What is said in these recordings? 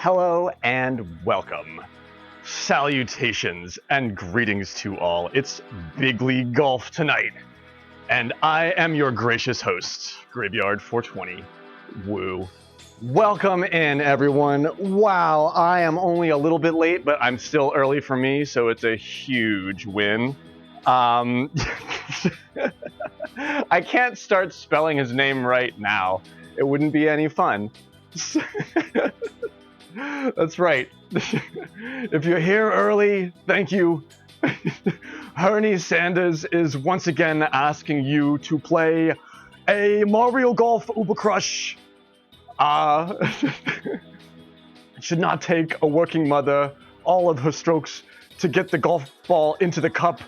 Hello and welcome. Salutations and greetings to all. It's Big League Golf tonight, and I am your gracious host, Graveyard 420. Woo. Welcome in, everyone. Wow, I am only a little bit late, but I'm still early for me, so it's a huge win. I can't start spelling his name right now. It wouldn't be any fun. That's right. If you're here early, thank you. Hernie Sanders is once again asking you to play a Mario Golf Uber Crush. It should not take a working mother all of her strokes to get the golf ball into the cup.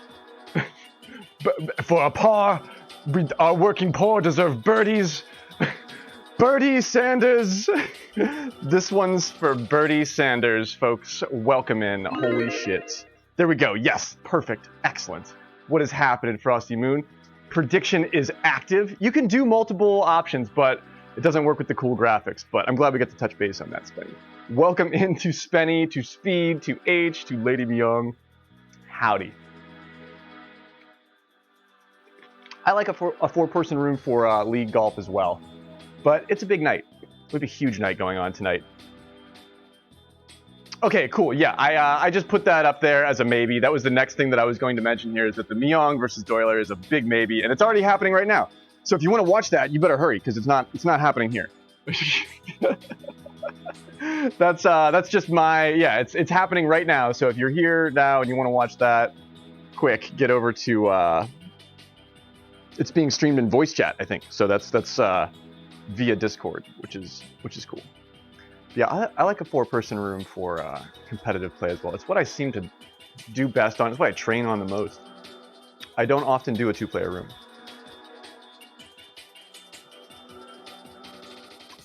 For a par, our working poor deserve birdies. Birdie Sanders. This one's for Birdie Sanders, folks. Welcome in. Holy shit. There we go. Yes, perfect. Excellent. What is happening, Frosty Moon? Prediction is active. You can do multiple options, but it doesn't work with the cool graphics. But I'm glad we got to touch base on that, Spenny. Welcome in to Spenny, to Speed, to H, to Lady Myung. Howdy. I like a four-person room for league golf as well. But it's a big night. We have a huge night going on tonight. Okay, cool. Yeah, I just put that up there as a maybe. That was the next thing that I was going to mention here, is that the Myung versus Doyler is a big maybe, and it's already happening right now. So if you want to watch that, you better hurry, because it's not happening here. That's just my, yeah, it's happening right now. So if you're here now and you want to watch that, quick, get over to it's being streamed in voice chat, I think. So that's via Discord, which is cool. Yeah, I like a four-person room for competitive play as well. It's what I seem to do best on. It's what I train on the most. I don't often do a two-player room.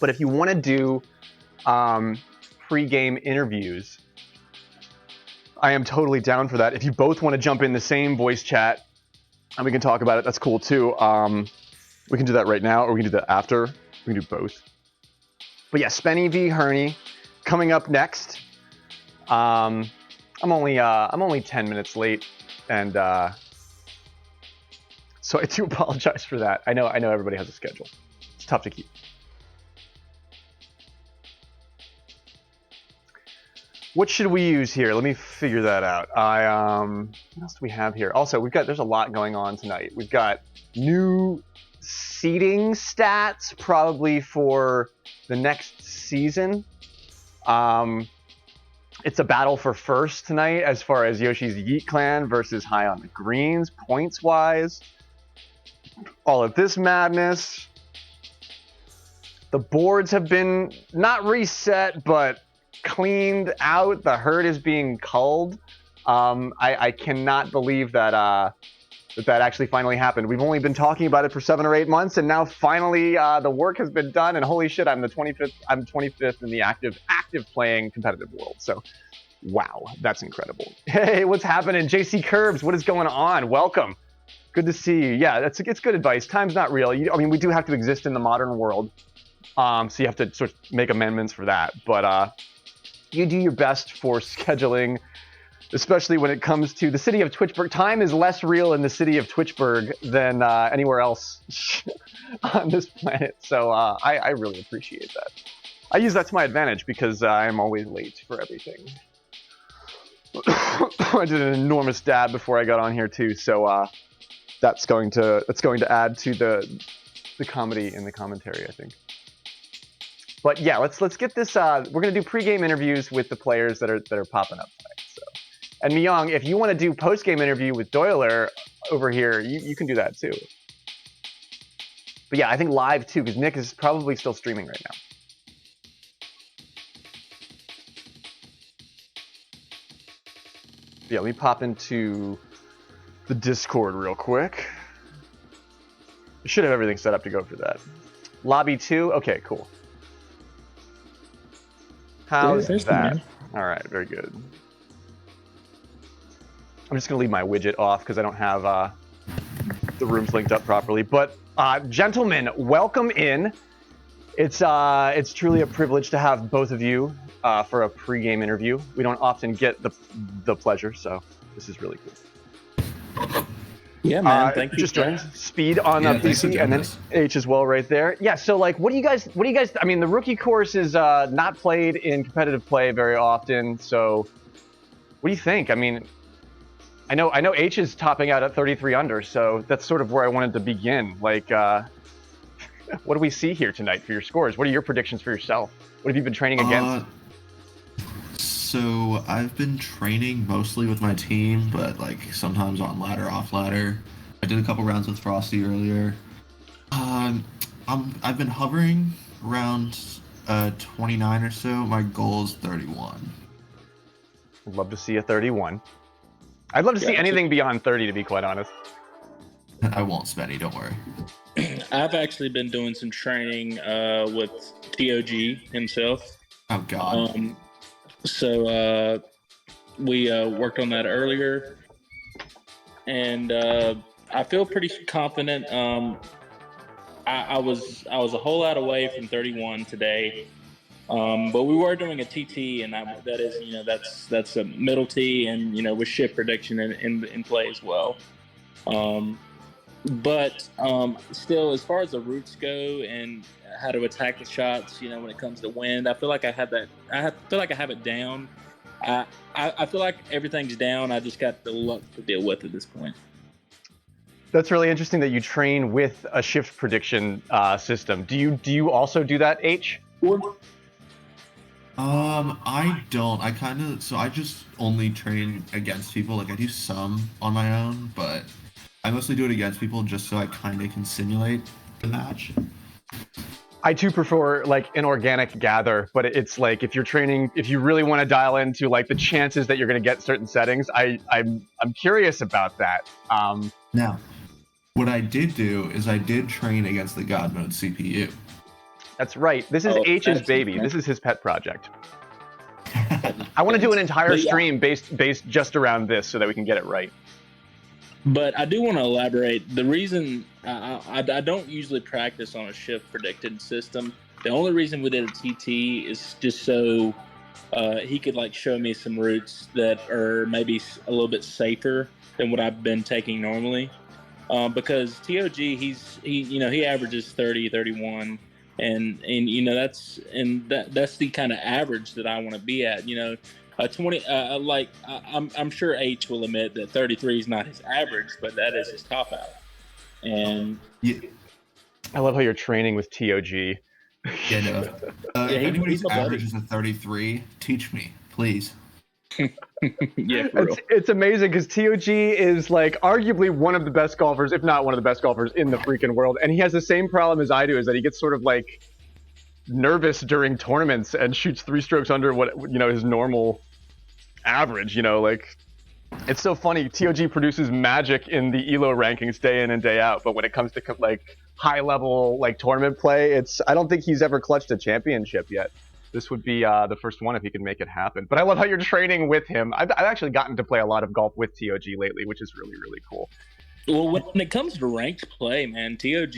But if you want to do pre-game interviews, I am totally down for that. If you both want to jump in the same voice chat and we can talk about it, that's cool too. We can do that right now, or we can do that after. We can do both. But yeah, Spenny v Hernie coming up next. I'm only 10 minutes late, and so I do apologize for that. I know everybody has a schedule. It's tough to keep. What should we use here? Let me figure that out. What else do we have here? Also, there's a lot going on tonight. We've got new seeding stats probably for the next season. It's a battle for first tonight as far as Yoshi's Yeet Clan versus High on the Greens points wise. All of this madness. The boards have been not reset but cleaned out. The herd is being culled. I cannot believe that that actually finally happened. We've only been talking about it for 7 or 8 months, and now finally the work has been done. And holy shit, I'm the 25th. I'm 25th in the active playing competitive world. So, wow, that's incredible. Hey, what's happening, JC Curbs? What is going on? Welcome. Good to see you. Yeah, it's good advice. Time's not real. I mean, we do have to exist in the modern world, so you have to sort of make amendments for that. But you do your best for scheduling. Especially when it comes to the city of Twitchburg. Time is less real in the city of Twitchburg than anywhere else on this planet. So I really appreciate that. I use that to my advantage because I'm always late for everything. I did an enormous dab before I got on here too, so that's going to add to the comedy in the commentary, I think. But yeah, let's get this. We're gonna do pregame interviews with the players that are popping up tonight. So. And Myung, if you want to do post-game interview with Doyler over here, you can do that too. But yeah, I think live too, because Nick is probably still streaming right now. Yeah, let me pop into the Discord real quick. I should have everything set up to go for that. Lobby 2? Okay, cool. How's that? All right, very good. I'm just going to leave my widget off because I don't have the rooms linked up properly. But gentlemen, welcome in. It's truly a privilege to have both of you for a pregame interview. We don't often get the pleasure, so this is really cool. Yeah, man. Thank you. Just joined Speed on PC, and then H as well right there. Yeah. So like, what do you guys? I mean, the rookie course is not played in competitive play very often. So, what do you think? I mean, I know H is topping out at 33 under, so that's sort of where I wanted to begin. Like, what do we see here tonight for your scores? What are your predictions for yourself? What have you been training against? So I've been training mostly with my team, but like sometimes on ladder, off ladder. I did a couple rounds with Frosty earlier. I've been hovering around 29 or so. My goal is 31. I'd love to see a 31. I'd love to see anything beyond 30, to be quite honest. I won't, Spenny, don't worry. I've actually been doing some training with TOG himself. Oh, God. So we worked on that earlier, and I feel pretty confident. I was a whole lot away from 31 today, but we were doing a TT, and that is that's a middle T, and with shift prediction in play as well. But still, as far as the routes go and how to attack the shots, when it comes to wind, I feel like I have that. I feel like I have it down. I feel like everything's down. I just got the luck to deal with at this point. That's really interesting that you train with a shift prediction system. Do you also do that, H? I don't. I just only train against people. Like I do some on my own, but I mostly do it against people just so I kind of can simulate the match. I too prefer like an organic gather, but it's like if you really want to dial into like the chances that you're going to get certain settings, I'm curious about that. Now, what I did do is I did train against the God Mode CPU. That's right. This is H's baby. This is his pet project. I want to do an entire stream based just around this so that we can get it right. But I do want to elaborate. The reason I don't usually practice on a shift predicted system. The only reason we did a TT is just so he could like show me some routes that are maybe a little bit safer than what I've been taking normally. Because TOG, he averages 30, 31, and that's the kind of average that I want to be at. 20, I'm sure H will admit that 33 is not his average, but that is his top out. And I love how you're training with TOG. Yeah, no. If anybody's average is a 33, teach me, please. Yeah, for real. It's amazing because TOG is like arguably one of the best golfers, if not one of the best golfers in the freaking world, and he has the same problem as I do, is that he gets sort of like nervous during tournaments and shoots 3 strokes under what his normal average. Like it's so funny. TOG produces magic in the ELO rankings day in and day out, but when it comes to like high level like tournament play, I don't think he's ever clutched a championship yet. This would be the first one if he could make it happen. But I love how you're training with him. I've actually gotten to play a lot of golf with TOG lately, which is really, really cool. Well, when it comes to ranked play, man, TOG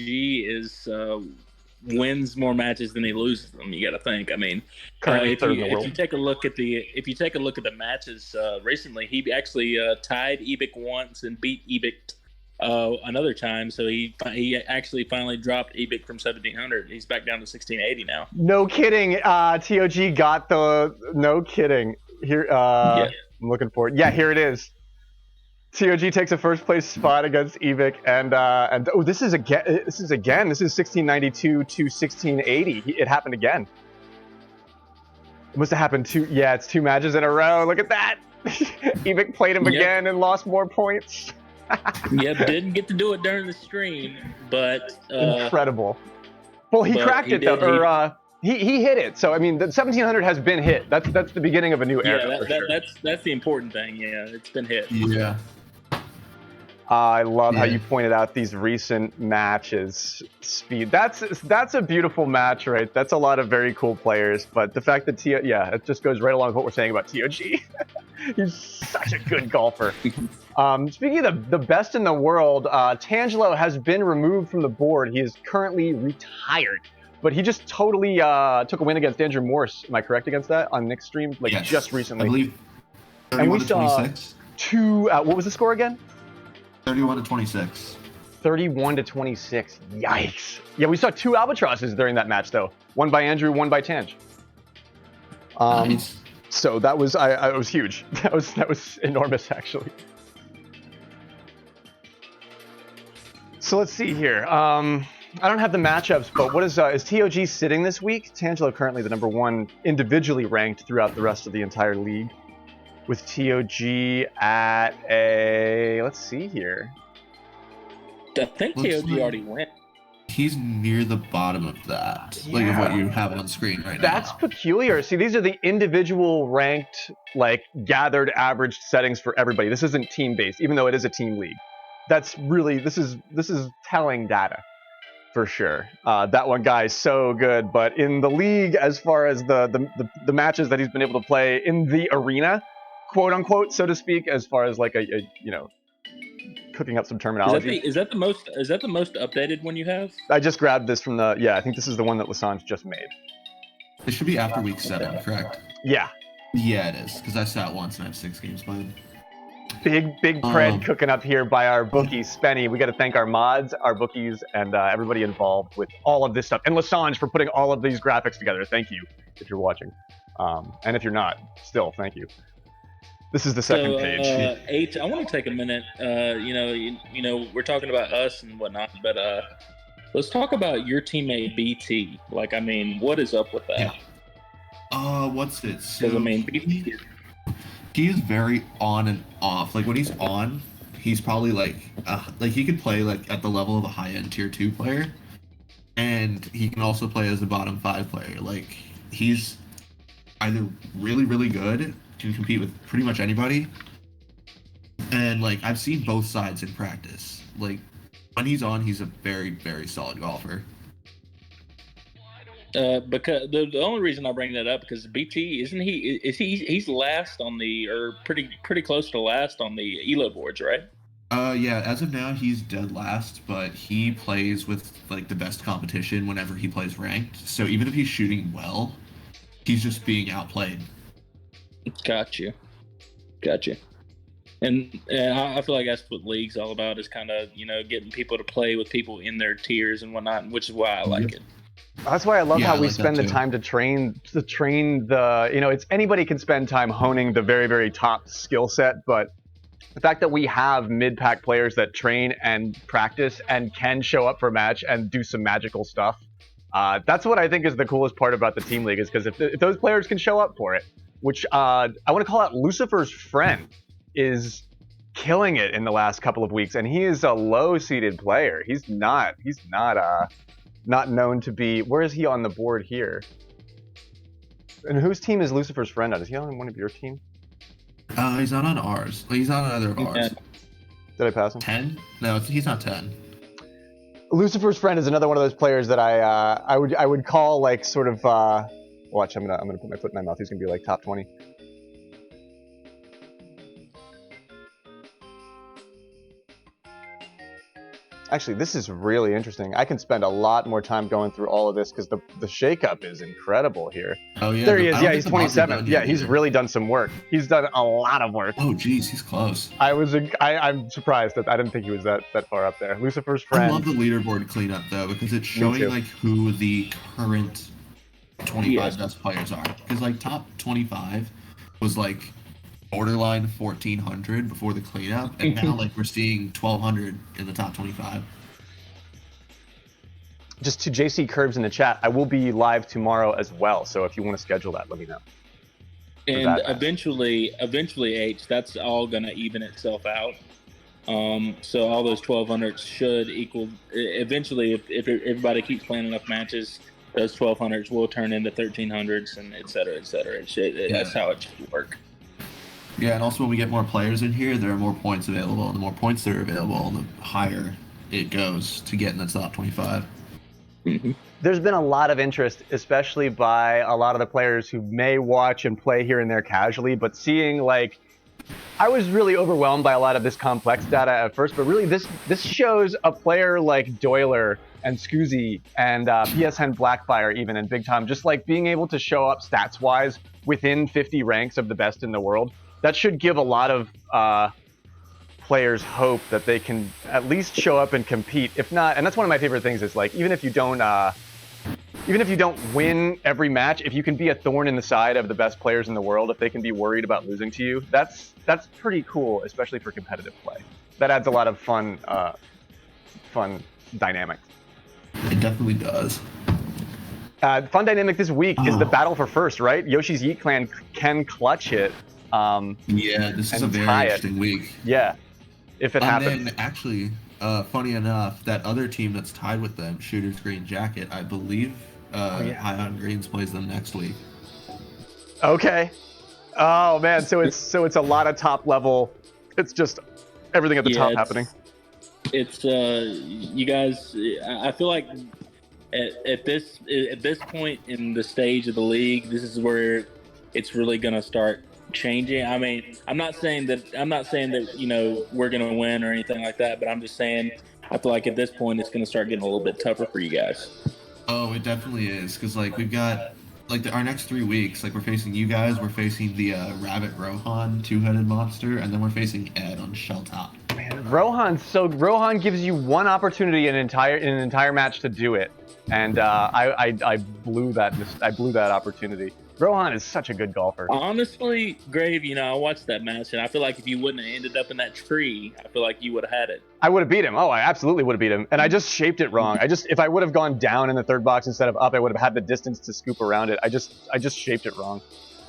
wins more matches than he loses them. You got to think. I mean, if you take a look at the matches recently, he actually tied Ebik once and beat Ebik another time, so he actually finally dropped Ebik from 1700. He's back down to 1680 now. No kidding. TOG got no kidding. Here, I'm looking for it. Yeah, here it is. TOG takes a first place spot against Ebik, and this is 1692 to 1680. It happened again. It must have happened it's 2 matches in a row. Look at that. Ebik played him again and lost more points. Didn't get to do it during the stream, but incredible. Well, he cracked it though, he hit it. So I mean, the 1700 has been hit. That's the beginning of a new era. That's the important thing. Yeah, it's been hit. Yeah. I love how you pointed out these recent matches. Speed. That's a beautiful match, right? That's a lot of very cool players. But the fact that it just goes right along with what we're saying about TOG. He's such a good golfer. Speaking of the best in the world, Tangelo has been removed from the board. He is currently retired but he just totally took a win against Andrew Morse. Am I correct against that on Nick's stream? Like Yes. just recently. I believe 31 And we to saw 26. two. What was the score again? 31 to 26. 31 to 26. Yikes. Yeah, we saw two albatrosses during that match though. One by Andrew, one by Tange. Nice. So that was it was huge. That was enormous actually. So let's see here. I don't have the matchups, but what is TOG sitting this week? Tangelo currently the number one individually ranked throughout the rest of the entire league, with TOG at a, let's see here. I think Looks TOG like- already went. He's near the bottom of that, like of what you have on screen right That's now. peculiar. See, these are the individual ranked, like gathered averaged settings for everybody. This isn't team based, even though it is a team league. That's really, this is telling data for sure. That one guy is so good, but in the league, as far as the matches that he's been able to play in the arena, quote unquote, so to speak, as far as like a cooking up some terminology. Is that the most updated one you have? I just grabbed this from I think this is the one that Lasange just made. It should be after week 7, correct? Yeah. Yeah, it is, because I sat once and I have 6 games played. Big cred cooking up here by our bookies. Spenny, we got to thank our mods, our bookies, and everybody involved with all of this stuff. And Lasange for putting all of these graphics together. Thank you if you're watching. And if you're not, still, thank you. This is the second page. H, I want to take a minute. We're talking about us and whatnot, but let's talk about your teammate BT. Like, I mean, what is up with that? Yeah. What's it? So Because I mean, BT. he is very on and off. Like when he's on, he's probably like he could play like at the level of a high-end tier 2 player, and he can also play as a bottom 5 player. Like he's either really, really good, can compete with pretty much anybody, and like I've seen both sides in practice. Like when he's on, he's a very, very solid golfer. Because the only reason I bring that up because BT he's last on the or pretty close to last on the ELO boards, right? Yeah, as of now he's dead last, but he plays with like the best competition whenever he plays ranked. So even if he's shooting well, he's just being outplayed. Got you. And I feel like that's what League's all about is kind of getting people to play with people in their tiers and whatnot, which is why I like it. That's why I love how I we like spend that the too. time to train the, it's anybody can spend time honing the very, very top skill set, but the fact that we have mid-pack players that train and practice and can show up for a match and do some magical stuff, that's what I think is the coolest part about the team league, is because if those players can show up for it, which I want to call out Lucifer's friend is killing it in the last couple of weeks, and he is a low-seeded player. He's not known to be. Where is he on the board here? And whose team is Lucifer's friend on? Is he on one of your team? He's not on ours. He's not on either of ours. Did I pass him? 10? No, he's not 10. Lucifer's friend is another one of those players that I would call like sort of watch. I'm gonna put my foot in my mouth. He's gonna be like top 20. Actually, this is really interesting. I can spend a lot more time going through all of this because the shakeup is incredible here. Oh yeah. There he is. I don't Yeah, think he's the mods are 27th. done Yeah, yet he's either. really done some work. He's done a lot of work. Oh geez, he's close. I'm surprised that I didn't think he was that far up there. Lucifer's I friend. love the leaderboard cleanup though because it's Me showing too. like who the current 25 Yes. best players are. Because like top 25 was like borderline 1400 before the cleanup, and now like we're seeing 1200 in the top 25. Just to JC Curbs in the chat, I will be live tomorrow as well. So if you want to schedule that, let me know. And that match. eventually, H, that's all gonna even itself out. So all those 1200s should equal eventually if everybody keeps playing enough matches, those 1200s will turn into 1300s and et cetera, et cetera. That's how it should work. Yeah, and also when we get more players in here, there are more points available, and the more points that are available, the higher it goes to get in the top 25. Mm-hmm. There's been a lot of interest, especially by a lot of the players who may watch and play here and there casually, but seeing like, I was really overwhelmed by a lot of this complex data at first, but really this shows a player like Doyler and Scoozy and PSN Blackfire even and Big Tom, just like being able to show up stats-wise within 50 ranks of the best in the world, that should give a lot of players hope that they can at least show up and compete. If not, and that's one of my favorite things is like, even if you don't win every match, if you can be a thorn in the side of the best players in the world, if they can be worried about losing to you, that's pretty cool, especially for competitive play. That adds a lot of fun dynamics. It definitely does. Fun dynamic this week is the battle for first, right? Yoshi's Yeet Clan can clutch it. Yeah, this is a and very tie it. interesting week. Yeah, if it happens. And then actually, funny enough, that other team that's tied with them, Shooter's Green Jacket, I believe High on Greens plays them next week. Okay. Oh man, so it's a lot of top level. It's just everything at the top happening. It's you guys. I feel like at this point in the stage of the league, this is where it's really gonna start changing. I mean, I'm not saying that we're gonna win or anything like that, but I'm just saying I feel like at this point it's gonna start getting a little bit tougher for you guys. Oh, it definitely is, because like we've got our next 3 weeks, like we're facing you guys, we're facing the Rabbit Rohan two-headed monster, and then we're facing Ed on Shelltop. Man, Rohan gives you one opportunity in an entire match to do it, and I blew that opportunity. Rohan is such a good golfer. Honestly, Grave, I watched that match, and I feel like if you wouldn't have ended up in that tree, I feel like you would have had it. I would have beat him. Oh, I absolutely would have beat him. And I just shaped it wrong. If I would have gone down in the third box instead of up, I would have had the distance to scoop around it. I just shaped it wrong.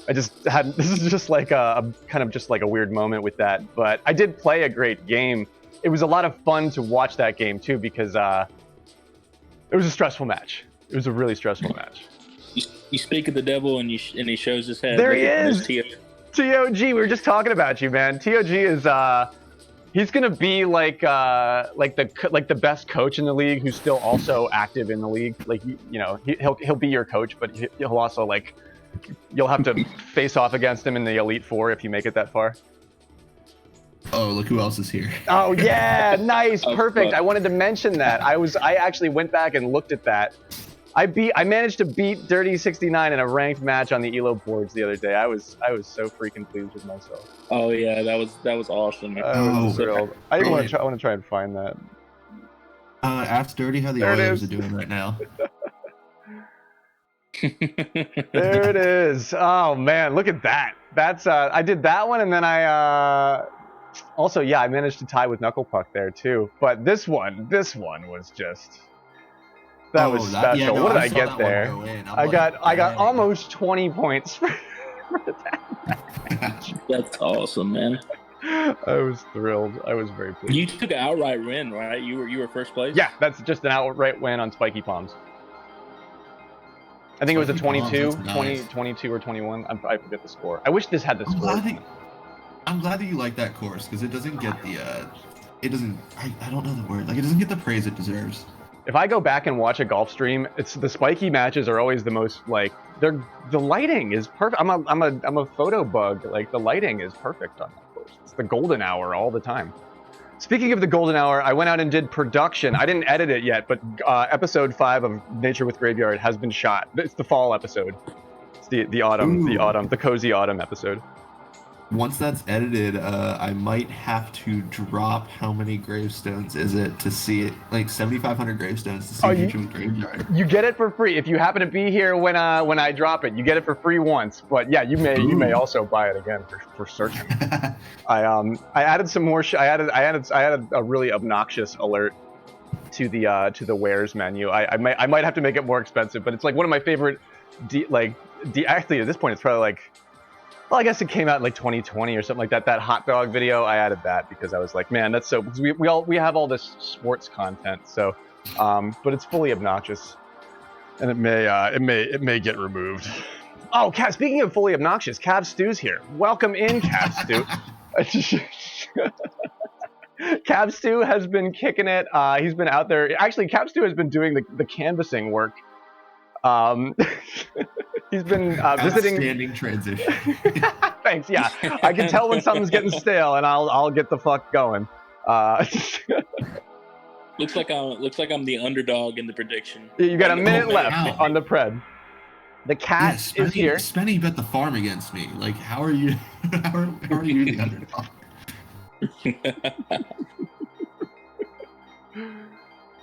This is just like a kind of just like a weird moment with that. But I did play a great game. It was a lot of fun to watch that game too, because it was a stressful match. It was a really stressful match. You speak of the devil, and he shows his head. There he is. TOG, we were just talking about you, man. TOG is he's gonna be like the best coach in the league, who's still also active in the league. Like he'll be your coach, but he'll also you'll have to face off against him in the Elite Four if you make it that far. Oh, look who else is here. Oh yeah, nice, perfect. I wanted to mention that. I actually went back and looked at that. I managed to beat Dirty 69 in a ranked match on the ELO boards the other day. I was so freaking pleased with myself. Oh yeah, that was awesome. I was thrilled. I want to try and find that. Ask Dirty how the Oilers are doing right now. There it is. Oh man, look at that. That's I did that one, and then I I managed to tie with Knuckle Puck there too. But this one was just. That was special. Yeah, no, what did I get there? I got almost 20 points for that match. That's awesome, man. I was thrilled. I was very pleased. You took an outright win, right? You were first place? Yeah, that's just an outright win on Spiky Palms. I think it was a 22, nice. 22 or 21. I forget the score. I wish this had the score. I'm glad that you like that course, because it doesn't get the I don't know the word. It doesn't get the praise it deserves. If I go back and watch a golf stream, it's the spiky matches are always the most the lighting is perfect. I'm a photo bug. The lighting is perfect on that course. It's the golden hour all the time. Speaking of the golden hour, I went out and did production. I didn't edit it yet, but episode 5 of Nature with Graveyard has been shot. It's the fall episode. It's the autumn, the cozy autumn episode. Once that's edited, I might have to drop how many gravestones is it to see it, 7,500 gravestones to see Nature with Graveyard. You get it for free if you happen to be here when I drop it. You get it for free once, but yeah, you may also buy it again for searching. I added some more. I added a really obnoxious alert to the wares menu. I might have to make it more expensive, but it's one of my favorite. Actually, at this point, it's probably well, I guess it came out in 2020 or something like that. That hot dog video, I added that because I was like, man, that's so. Because we have all this sports content, so, but it's fully obnoxious, and it may get removed. Oh, speaking of fully obnoxious, Cav Stew's here. Welcome in, Cav Stew. Cav Stew has been kicking it. He's been out there. Actually, Cav Stew has been doing the canvassing work. He's been visiting. Outstanding transition. Thanks. Yeah, I can tell when something's getting stale, and I'll get the fuck going. Looks like I'm the underdog in the prediction. You got a minute Oh, left wow. on the pred. The cat Yeah, is here. Spenny bet the farm against me. Like, how are you? How are you the underdog?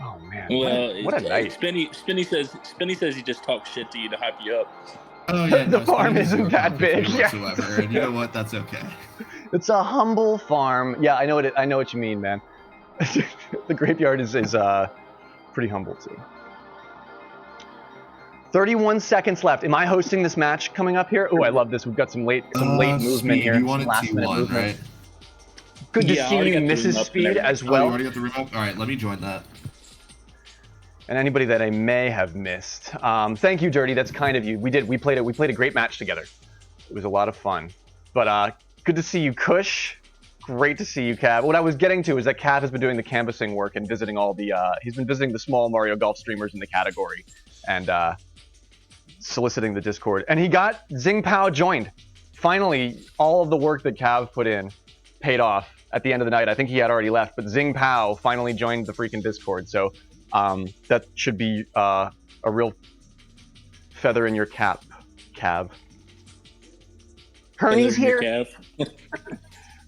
Oh man, Well, what a night. Spinny says he just talks shit to you to hype you up. Oh yeah, The no, farm Spenny isn't has that no big, confidence yeah. whatsoever, and you know what? That's okay. It's a humble farm. Yeah, I know what you mean, man. The graveyard is pretty humble too. 31 seconds left. Am I hosting this match coming up here? Oh, I love this. We've got some late movement Speed, here. you Some wanted last minute T1, movement. right? Good to Yeah, I see already you, got the Mrs. room up and Speed, everything. as Oh, you well. already got the room up? All right, let me join that. And anybody that I may have missed. Thank you, Dirty. That's kind of you. We played a great match together. It was a lot of fun. But good to see you, Kush. Great to see you, Cav. What I was getting to is that Cav has been doing the canvassing work and visiting all the he's been visiting the small Mario Golf streamers in the category and soliciting the Discord. And he got Zing Pao joined. Finally, all of the work that Cav put in paid off at the end of the night. I think he had already left, but Zing Pao finally joined the freaking Discord. So that should be a real feather in your cap, Cav. Hernie's here.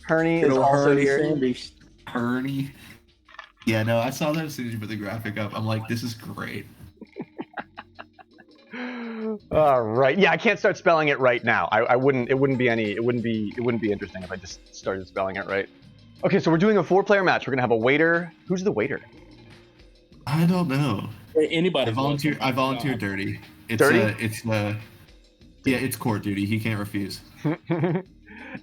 Hernie is also here. Sanders. Ernie. Yeah, no, I saw that as soon as you put the graphic up. I'm like, this is great. All right. Yeah, I can't start spelling it right now. I wouldn't. It wouldn't be interesting if I just started spelling it right. Okay, so we're doing a 4-player match. We're gonna have a waiter. Who's the waiter? I don't know. Anybody? I volunteer Dirty. Dirty? Yeah, it's court duty. He can't refuse.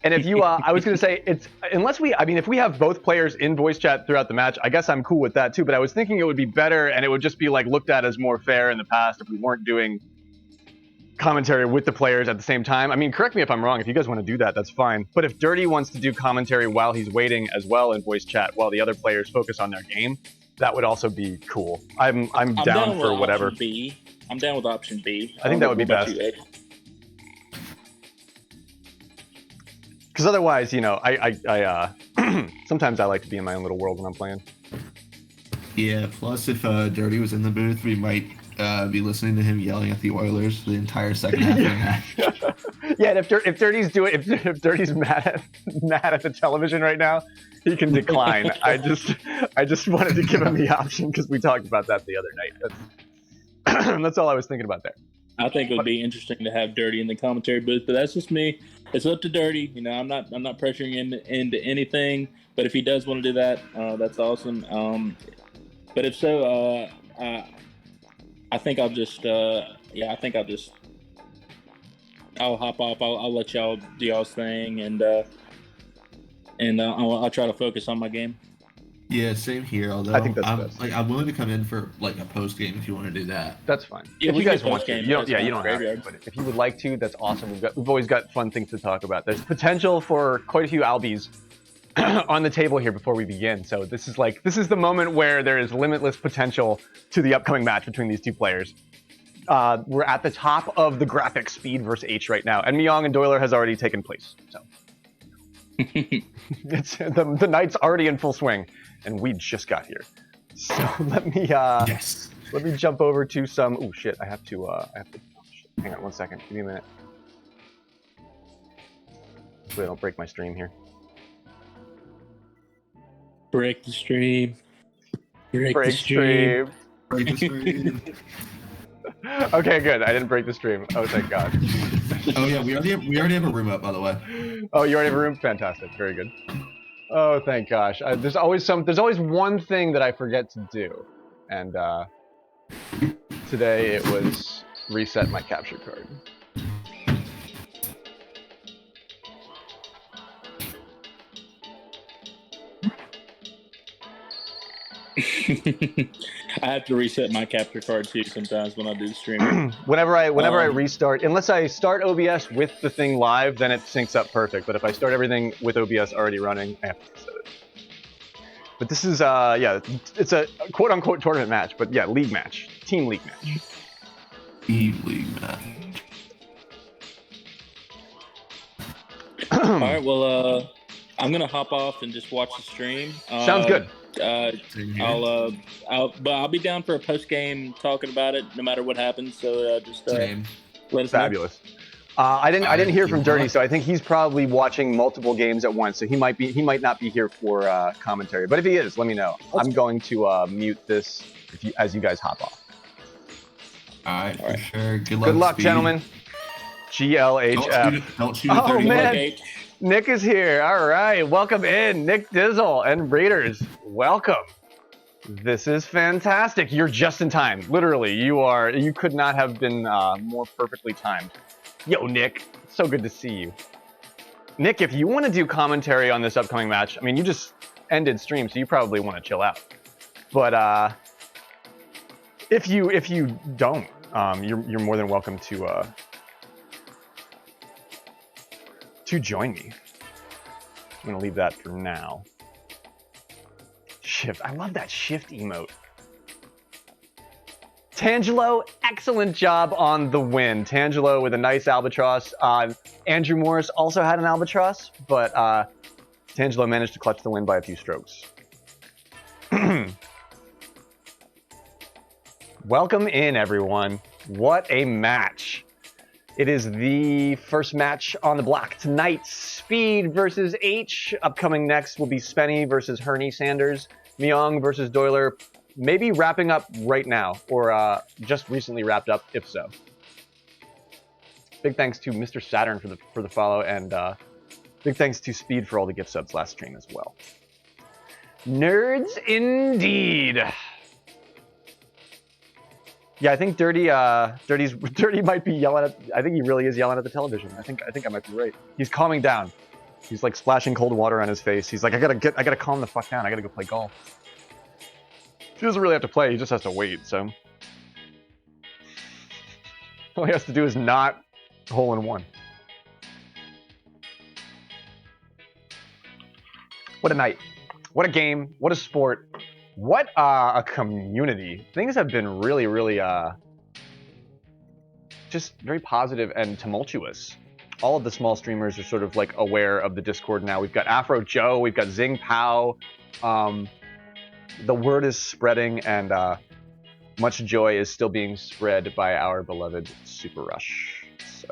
And if you, I was going to say, if we have both players in voice chat throughout the match, I guess I'm cool with that too. But I was thinking it would be better and it would just be like looked at as more fair in the past if we weren't doing commentary with the players at the same time. I mean, correct me if I'm wrong. If you guys want to do that, that's fine. But if Dirty wants to do commentary while he's waiting as well in voice chat while the other players focus on their game, that would also be cool. I'm down for whatever. I'm down with option B. I think that would be best. Because otherwise, you know, I sometimes I like to be in my own little world when I'm playing. Yeah, plus if Dirty was in the booth, we might be listening to him yelling at the Oilers for the entire second half of the match. Yeah, and if Dirty's mad at the television right now, he can decline. I just wanted to give him the option because we talked about that the other night. That's all I was thinking about there. I think it would be interesting to have Dirty in the commentary booth, but that's just me. It's up to Dirty. You know, I'm not pressuring him into anything. But if he does want to do that, that's awesome. But if so, I think I'll just I'll hop off. I'll let y'all do y'all's thing, and I'll try to focus on my game. Yeah, same here. Although I think that's best. I'm willing to come in for like a post game if you want to do that. That's fine. Yeah, if we you guys can want to, post-game, you don't. that's Yeah, you fine. don't have to. Graveyard. But if you would like to, that's awesome. We've always got fun things to talk about. There's potential for quite a few Albies on the table here before we begin. So this is the moment where there is limitless potential to the upcoming match between these two players. We're at the top of the graphic Speed versus H right now, and Myong and Doyler has already taken place. So it's the night's already in full swing, and we just got here. So let me Yes. let me jump over to some. Oh shit! I have to. Oh, shit. Hang on 1 second. Give me a minute. Hopefully I don't break my stream here. Break the stream. Break the stream. Break the stream. Okay, good. I didn't break the stream. Oh, thank God. Oh yeah, we already have a room up, by the way. Oh, you already have a room? Fantastic. Very good. Oh, thank gosh. There's always one thing that I forget to do, and today it was reset my capture card. I have to reset my capture card too sometimes when I do the streaming. Whenever I restart, unless I start OBS with the thing live, then it syncs up perfect. But if I start everything with OBS already running, I have to reset it. But this is it's a quote unquote tournament match, but yeah, league match, team league match. League match. All right, well, I'm gonna hop off and just watch the stream. Sounds good. Same here. I'll be down for a post game talking about it, no matter what happens. So just Same. let us know. Fabulous. I didn't hear from Good Dirty, luck. so I think he's probably watching multiple games at once. So he might not be here for commentary. But if he is, let me know. I'm going to mute this as you guys hop off. All right, for sure. Good luck, Speed. gentlemen. GLHF. Don't shoot a Oh, 30. man. H. Nick is here. All right, welcome in, Nick Dizzle and Raiders. Welcome. This is fantastic. You're just in time. Literally, you could not have been more perfectly timed. Yo, Nick, so good to see you. Nick, if you want to do commentary on this upcoming match, I mean, you just ended stream, so you probably want to chill out. But if you don't, you're more than welcome to join me. I'm gonna leave that for now. Shift. I love that shift emote. Tangelo, excellent job on the win. Tangelo with a nice albatross. Andrew Morris also had an albatross, but Tangelo managed to clutch the win by a few strokes. Welcome in, everyone. What a match. It is the first match on the block tonight. Speed versus H. Upcoming next will be Spenny versus Herney Sanders. Myung versus Doyler. Maybe wrapping up right now, or just recently wrapped up, if so. Big thanks to Mr. Saturn for the follow, and big thanks to Speed for all the gift subs last stream as well. Nerds indeed. Yeah, I think Dirty might be yelling at. I think he really is yelling at the television. I think I might be right. He's calming down. He's like splashing cold water on his face. He's like, I gotta calm the fuck down. I gotta go play golf. He doesn't really have to play. He just has to wait. So all he has to do is not hole in one. What a night! What a game! What a sport! What a community. Things have been really, really just very positive and tumultuous. All of the small streamers are sort of like aware of the Discord now. We've got Afro Joe, we've got Zing Pao. The word is spreading, and much joy is still being spread by our beloved Super Rush. So,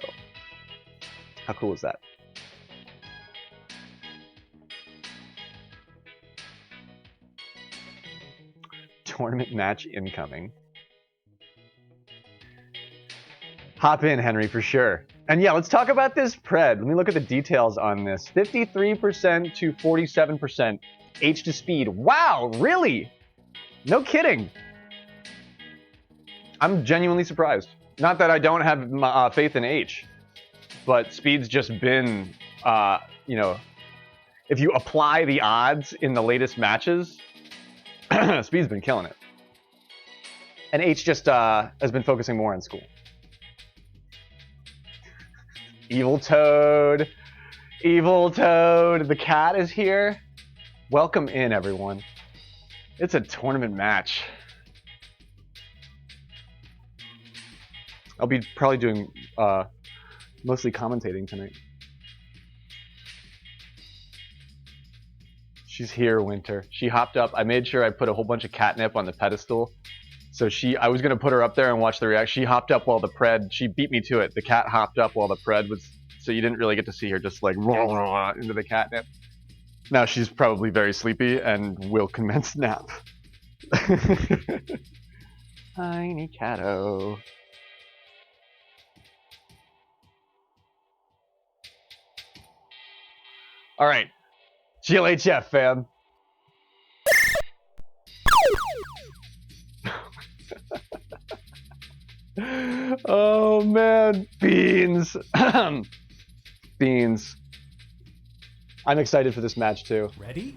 how cool is that? Tournament match incoming. Hop in, Henry, for sure. And yeah, let's talk about this pred. Let me look at the details on this. 53% to 47% H to speed. Wow, really? No kidding. I'm genuinely surprised. Not that I don't have faith in H, but speed's just been, if you apply the odds in the latest matches, Speed's been killing it. And H just has been focusing more on school. Evil Toad. Evil Toad. The cat is here. Welcome in, everyone. It's a tournament match. I'll be probably doing mostly commentating tonight. She's here, Winter. She hopped up. I made sure I put a whole bunch of catnip on the pedestal. So I was going to put her up there and watch the reaction. She hopped up while the pred, she beat me to it. The cat hopped up while the pred was, so you didn't really get to see her just like into the catnip. Now she's probably very sleepy and will commence nap. Tiny catto. All right. GLHF, fam. Oh, man. Beans. Beans. I'm excited for this match, too. Ready?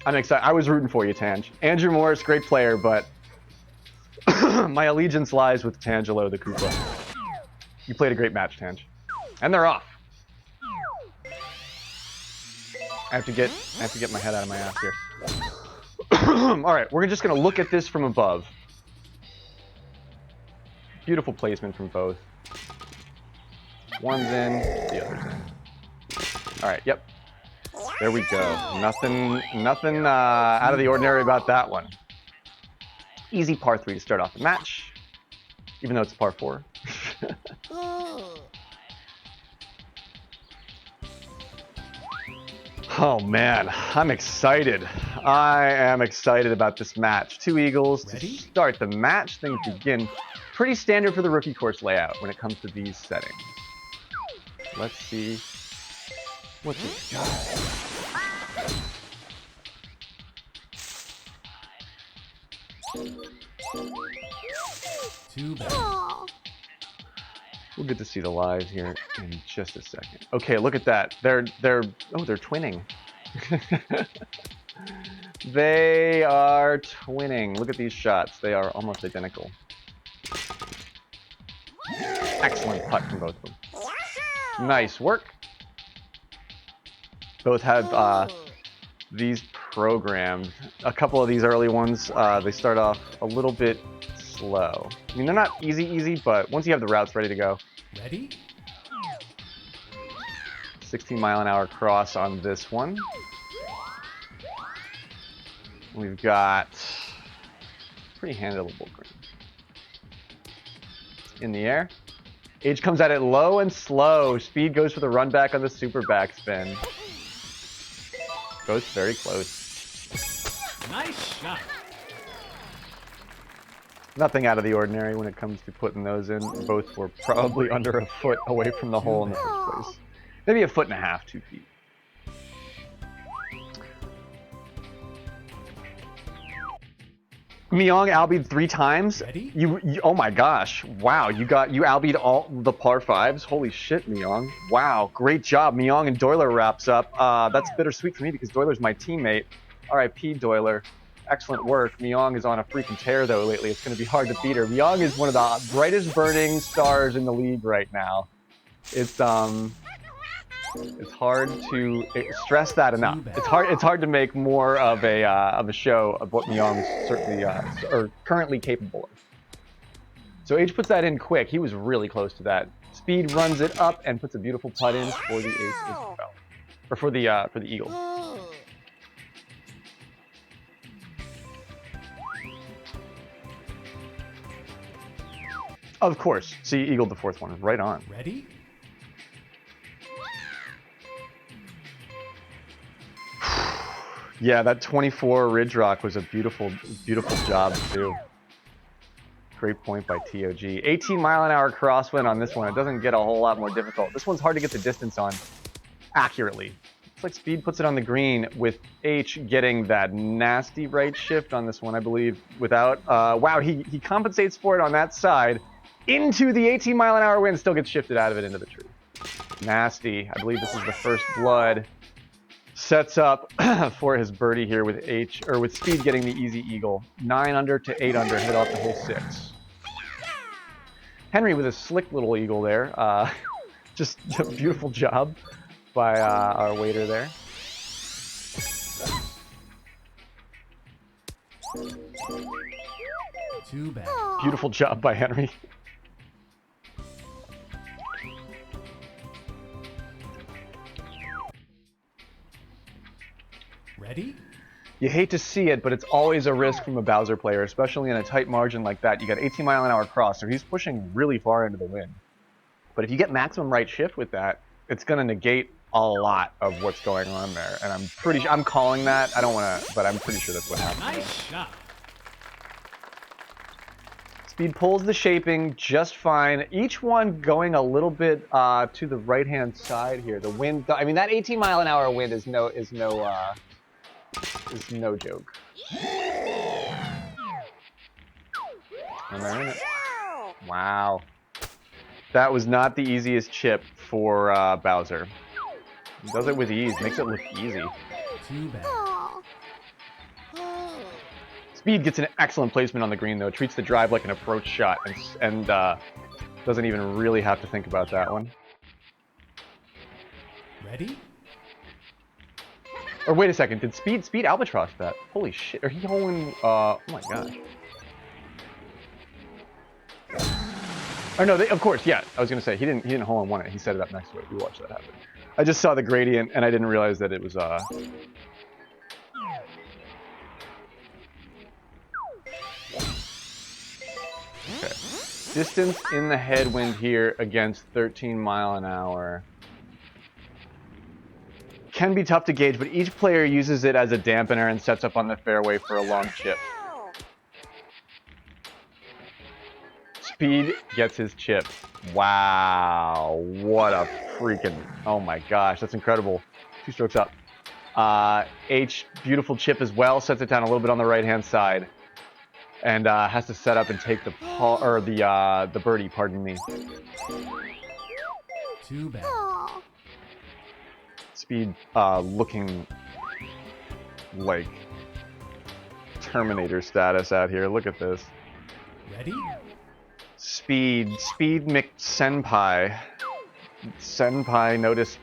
I'm excited. I was rooting for you, Tange. Andrew Morris, great player, but my allegiance lies with Tangelo the Koopa. You played a great match, Tange. And they're off. I have to get my head out of my ass here. All right, we're just gonna look at this from above. Beautiful placement from both. One's in, the other's in. All right, yep. There we go. Nothing out of the ordinary about that one. Easy par 3 to start off the match, even though it's a par 4. Oh man, I'm excited. I am excited about this match. 2 eagles to start the match. Things begin pretty standard for the rookie course layout when it comes to these settings. Let's see what we got. Too bad. We'll get to see the lives here in just a second. Okay, look at that. They're twinning. They are twinning. Look at these shots. They are almost identical. Excellent putt from both of them. Nice work. Both have these programmed. A couple of these early ones, they start off a little bit slow. I mean, they're not easy, but once you have the routes ready to go. Ready? 16-mile-an-hour cross on this one. We've got pretty handleable green. In the air. Age comes at it low and slow. Speed goes for the run back on the super backspin. Goes very close. Nice shot. Nothing out of the ordinary when it comes to putting those in. Both were probably under a foot away from the hole in the first place. Maybe a foot and a half, 2 feet. Myong albied 3 times. Ready? You oh my gosh. Wow, you albied all the par 5s. Holy shit, Myong. Wow, great job. Myong and Doyler wraps up. That's bittersweet for me because Doyler's my teammate. RIP Doyler. Excellent work. Myong is on a freaking tear though lately. It's going to be hard to beat her. Myong is one of the brightest burning stars in the league right now. It's hard to stress that enough. It's hard to make more of a show of what Myong's certainly or currently capable of. So Age puts that in quick. He was really close to that. Speed runs it up and puts a beautiful putt in for the ace as well, or for the eagle. Of course. See, eagled the 4th one. Right on. Ready? Yeah, that 24 Ridge Rock was a beautiful job too. Great point by TOG. 18-mile-an-hour crosswind on this one. It doesn't get a whole lot more difficult. This one's hard to get the distance on accurately. Looks like Speed puts it on the green with H getting that nasty right shift on this one, I believe, without... wow, he compensates for it on that side. Into the 18-mile-an-hour wind, still gets shifted out of it into the tree. Nasty. I believe this is the first blood. Sets up for his birdie here with with Speed getting the easy eagle. 9 under to 8 under, hit off the hole 6. Henry with a slick little eagle there. Just a beautiful job by our waiter there. Too bad. Beautiful job by Henry. Ready? You hate to see it, but it's always a risk from a Bowser player, especially in a tight margin like that. You got 18-mile-an-hour cross, so he's pushing really far into the wind. But if you get maximum right shift with that, it's going to negate a lot of what's going on there. And I'm calling that. I don't want to, but I'm pretty sure that's what happened. Nice shot. Speed pulls the shaping just fine. Each one going a little bit to the right-hand side here. The wind, I mean, that 18-mile-an-hour wind is no joke. And they're in it. Wow. That was not the easiest chip for Bowser. He does it with ease, makes it look easy. Too bad. Speed gets an excellent placement on the green though, treats the drive like an approach shot and doesn't even really have to think about that one. Ready? Or wait a second, did Speed albatross that? Holy shit, are he holding, oh my gosh. Or no, of course, yeah. I was gonna say he didn't hole in one it. He set it up next to it. We watched that happen. I just saw the gradient and I didn't realize that it was Okay. Distance in the headwind here against 13 mile an hour. Can be tough to gauge, but each player uses it as a dampener and sets up on the fairway for a long chip. Speed gets his chip. Wow, what a freaking, oh my gosh, that's incredible. 2 strokes up. H, beautiful chip as well, sets it down a little bit on the right-hand side. And has to set up and take the birdie, pardon me. Too bad. Speed looking like Terminator status out here. Look at this. Ready? Speed McSenpai. Senpai noticed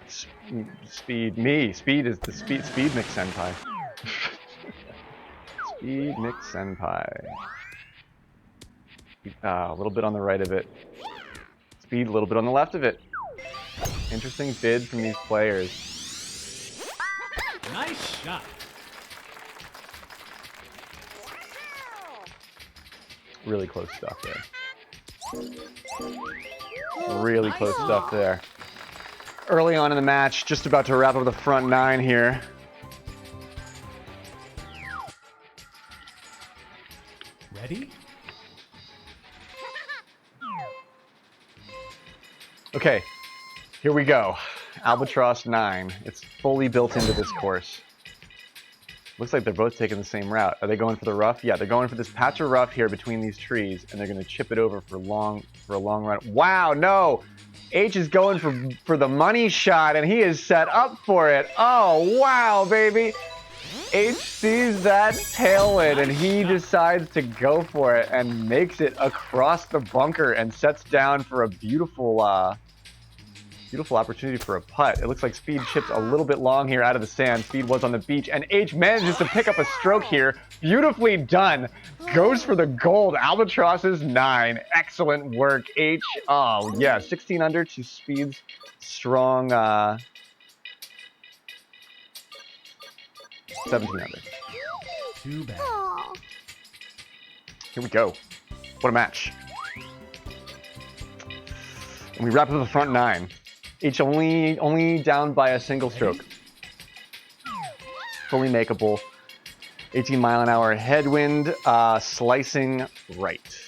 Speed. Speed is the Speed McSenpai. Speed McSenpai. A little bit on the right of it. Speed a little bit on the left of it. Interesting bid from these players. Nice shot. Really close stuff there. Really close stuff there. Early on in the match, just about to wrap up the front 9 here. Ready? Okay, here we go. Albatross 9. It's fully built into this course. Looks like they're both taking the same route. Are they going for the rough? Yeah, they're going for this patch of rough here between these trees, and they're going to chip it over for a long run. Wow, no! H is going for the money shot, and he is set up for it. Oh, wow, baby! H sees that tailwind, and he decides to go for it and makes it across the bunker and sets down for a beautiful opportunity for a putt. It looks like Speed chips a little bit long here out of the sand. Speed was on the beach, and H manages to pick up a stroke here. Beautifully done. Goes for the gold. Albatross is 9. Excellent work, H. Oh, yeah, 16 under to Speed's strong 17 under. Too bad. Here we go. What a match. And we wrap up the front 9. Each only down by a single stroke. Fully makeable. 18 mile an hour headwind, slicing right.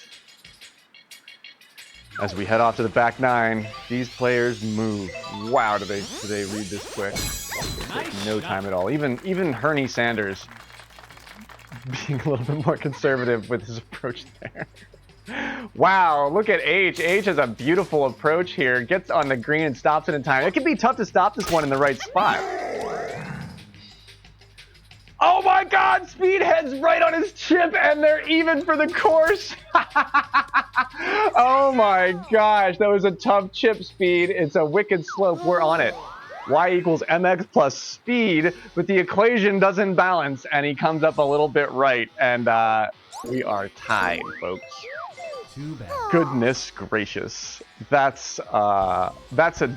As we head off to the back 9, these players move. Wow, do they read this quick? No time at all. Even Hernie Sanders being a little bit more conservative with his approach there. Wow, look at H. H has a beautiful approach here. Gets on the green and stops it in time. It can be tough to stop this one in the right spot. Oh my God! Speed heads right on his chip, and they're even for the course. Oh my gosh, that was a tough chip, Speed. It's a wicked slope. We're on it. Y equals mx plus speed, but the equation doesn't balance, and he comes up a little bit right, and we are tied, folks. Too bad. Goodness gracious. That's a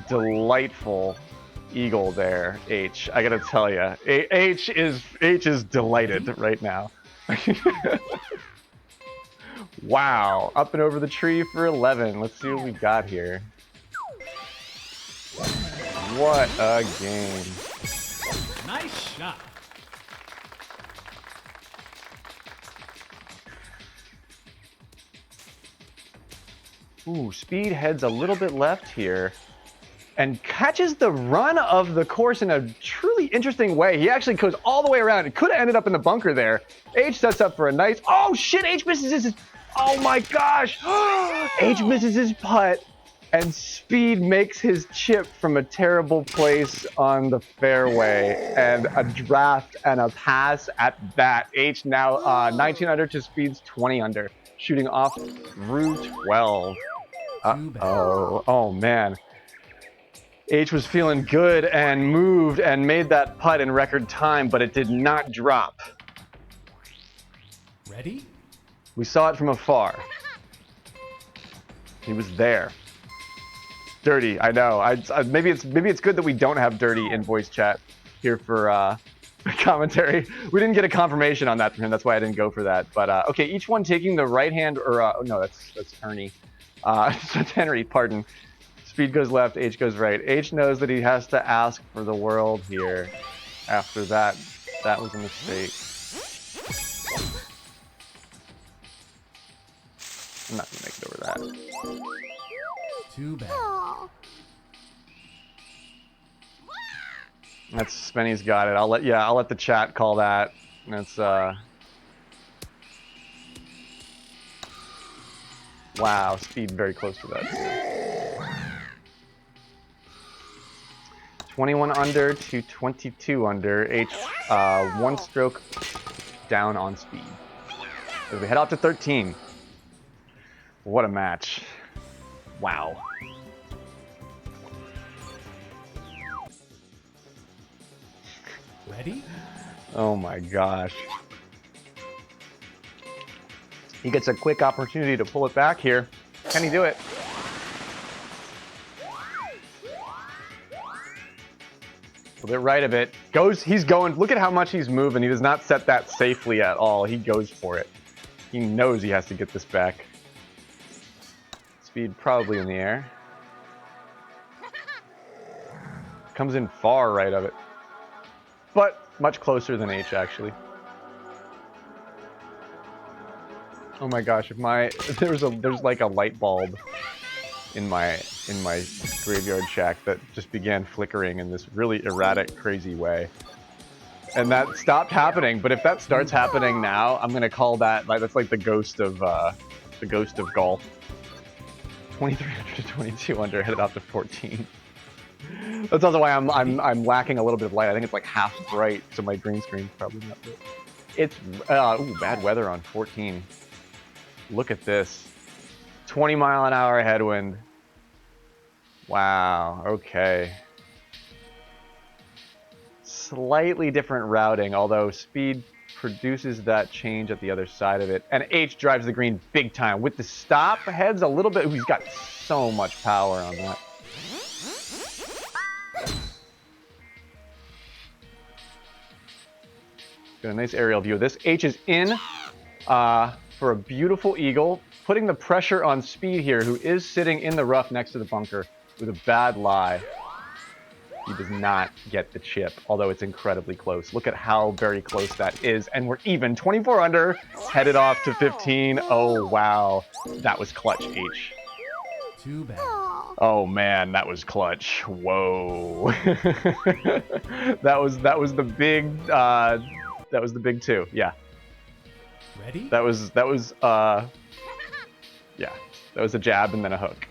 delightful eagle there, H. I gotta tell you, H is delighted right now. Wow, up and over the tree for 11. Let's see what we got here. What a game. Nice shot. Ooh, Speed heads a little bit left here and catches the run of the course in a truly interesting way. He actually goes all the way around. It could have ended up in the bunker there. H sets up for a nice, oh shit, H misses his, oh my gosh. H misses his putt, and Speed makes his chip from a terrible place on the fairway, and a draft and a pass at that. H now 19 under to Speed's 20 under, shooting off through 12. Oh man. H was feeling good and moved and made that putt in record time, but it did not drop. Ready? We saw it from afar. He was there. Dirty, I know. Maybe it's good that we don't have Dirty in voice chat here for commentary. We didn't get a confirmation on that from him. That's why I didn't go for that. But okay, each one taking the right hand, or no, that's Ernie. That's Henry. Pardon. Speed goes left. H goes right. H knows that he has to ask for the world here. After that, that was a mistake. I'm not gonna make it over that. Too bad. That's Spenny's got it. I'll let the chat call that. That's wow, Speed very close to that too. 21 under to 22 under. H 1 stroke down on Speed. As we head out to 13. What a match. Wow. Ready? Oh my gosh. He gets a quick opportunity to pull it back here. Can he do it? A bit right of it. He's going, look at how much he's moving. He does not set that safely at all. He goes for it. He knows he has to get this back. Speed probably in the air. Comes in far right of it. But much closer than H, actually. Oh my gosh, if there's like a light bulb in my graveyard shack that just began flickering in this really erratic, crazy way. And that stopped happening, but if that starts happening now, I'm gonna call that, that's like the ghost of golf. 23 under to 22 under, headed off to 14. That's also why I'm lacking a little bit of light. I think it's like half bright, so my green screen's probably not good. It's ooh, bad weather on 14. Look at this. 20-mile-an-hour headwind. Wow, okay. Slightly different routing, although Speed produces that change at the other side of it. And H drives the green big time. With the stop, heads a little bit. Ooh, he's got so much power on that. Got a nice aerial view of this. H is in for a beautiful eagle, putting the pressure on Speed here, who is sitting in the rough next to the bunker with a bad lie. He does not get the chip, although it's incredibly close. Look at how very close that is, and we're even. 24 under, headed off to 15. Oh, wow. That was clutch, H. Too bad. Oh man, that was clutch. Whoa. that was the big two. Yeah. Ready? That was yeah. That was a jab and then a hook.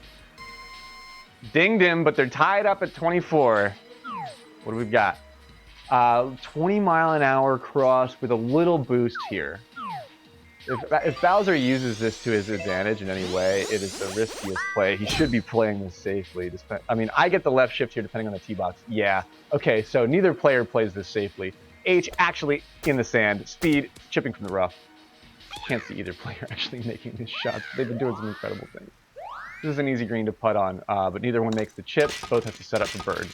Dinged him, but they're tied up at 24. What do we got? 20-mile-an-hour cross with a little boost here. If Bowser uses this to his advantage in any way, it is the riskiest play. He should be playing this safely. I mean, I get the left shift here depending on the T-box. Yeah. Okay, so neither player plays this safely. H actually in the sand. Speed chipping from the rough. Can't see either player actually making these shots. They've been doing some incredible things. This is an easy green to putt on, but neither one makes the chips. Both have to set up for bird.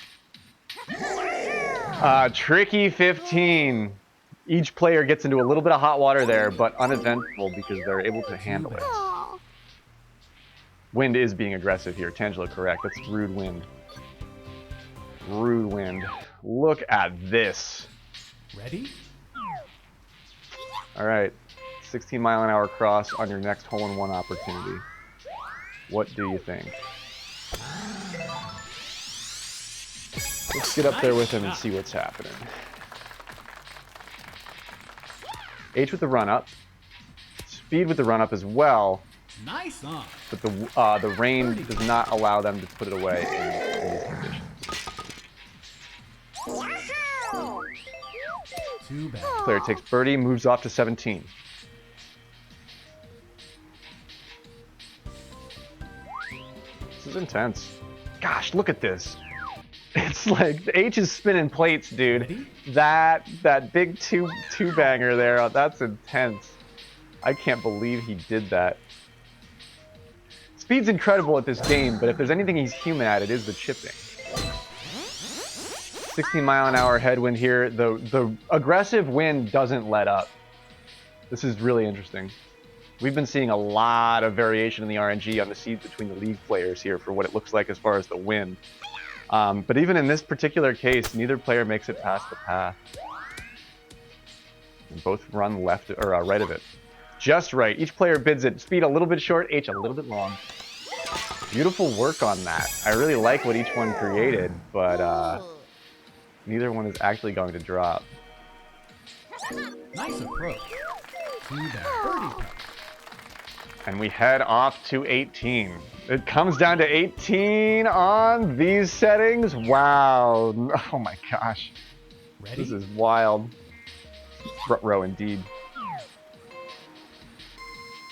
Tricky 15. Each player gets into a little bit of hot water there, but uneventful because they're able to handle it. Wind is being aggressive here. Tangela correct. That's rude wind. Rude wind. Look at this. Ready? All right. 16-mile-an-hour cross on your next hole-in-one opportunity. What do you think? Let's get up there with him and see what's happening. H with the run-up. Speed with the run-up as well. Nice on. But the rain does not allow them to put it away in these conditions. Too bad. Player takes birdie, moves off to 17. This is intense. Gosh, look at this. It's like the H is spinning plates, dude. Ready? That big two banger there, that's intense. I can't believe he did that. Speed's incredible at this game, but if there's anything he's human at, it is the chipping. 16-mile-an-hour headwind here. The aggressive wind doesn't let up. This is really interesting. We've been seeing a lot of variation in the RNG on the seeds between the league players here for what it looks like as far as the wind. But even in this particular case, neither player makes it past the path. And both run left or right of it. Just right. Each player bids it. Speed a little bit short, H a little bit long. Beautiful work on that. I really like what each one created, but neither one is actually going to drop. Nice approach to that birdie putt. And we head off to 18. It comes down to 18 on these settings. Wow. Oh my gosh. Ready? This is wild. Front row indeed.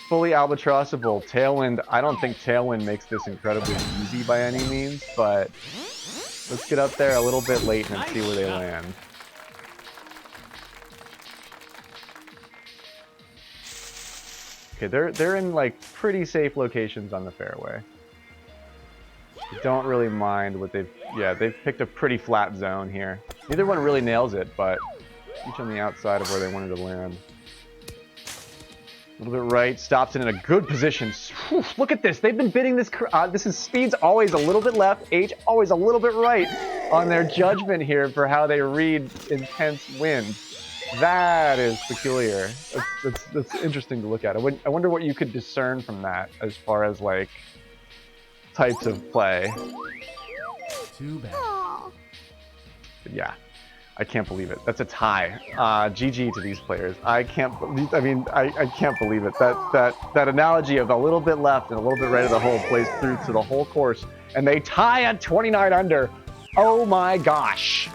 Fully albatrossable. Tailwind. I don't think Tailwind makes this incredibly easy by any means, but let's get up there a little bit late and see where they land. Okay, they're in like pretty safe locations on the fairway. Don't really mind what they've picked a pretty flat zone here. Neither one really nails it, but each on the outside of where they wanted to land. A little bit right, stops it in a good position. Whew, look at this, they've been bidding this. This is Speed's always a little bit left, H always a little bit right on their judgment here for how they read intense wind. That is peculiar. That's interesting to look at. I wonder what you could discern from that as far as like types of play. Too bad. But yeah, I can't believe it. That's a tie. GG to these players. I can't believe. I mean, I can't believe it. That analogy of a little bit left and a little bit right of the hole plays through to the whole course, and they tie at 29 under. Oh my gosh,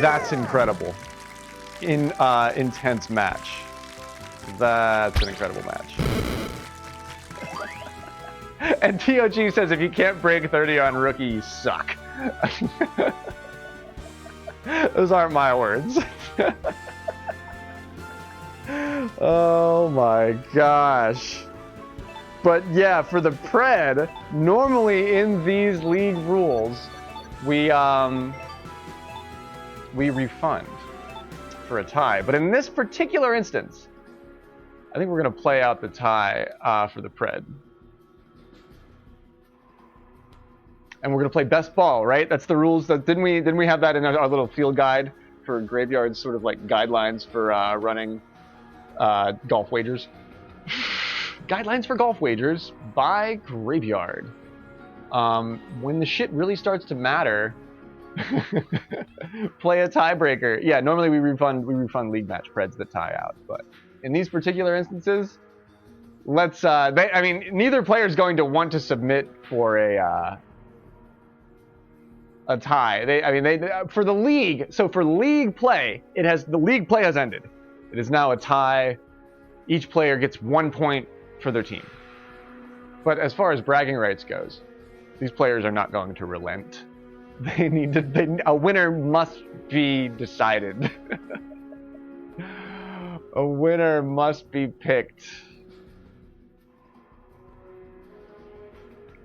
that's incredible. Intense match. That's an incredible match. And TOG says if you can't break 30 on rookie, you suck. Those aren't my words. Oh my gosh. But yeah, for the Pred, normally in these league rules, we refund for a tie. But in this particular instance, I think we're going to play out the tie for the Pred. And we're going to play best ball, right? That's the rules. Didn't we have that in our little field guide for Graveyard's sort of like guidelines for running golf wagers? Guidelines for golf wagers by Graveyard. When the shit really starts to matter, play a tiebreaker. Yeah, normally we refund league match Preds that tie out, but in these particular instances, let's. I mean, neither player is going to want to submit for a tie. For the league. So for league play, the league play has ended. It is now a tie. Each player gets 1 point for their team. But as far as bragging rights goes, these players are not going to relent. A winner must be decided. A winner must be picked.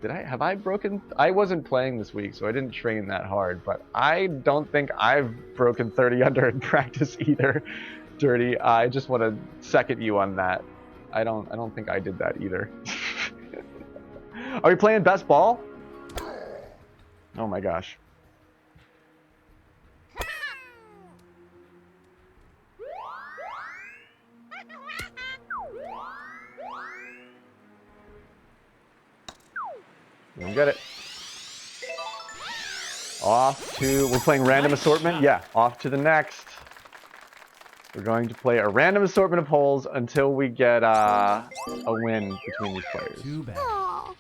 Have I broken? I wasn't playing this week, so I didn't train that hard, but I don't think I've broken 30 under in practice either, Dirty. I just want to second you on that. I don't think I did that either. Are we playing best ball? Oh my gosh. Don't get it. We're playing random assortment? Yeah, off to the next. We're going to play a random assortment of holes until we get a win between these players. Too bad.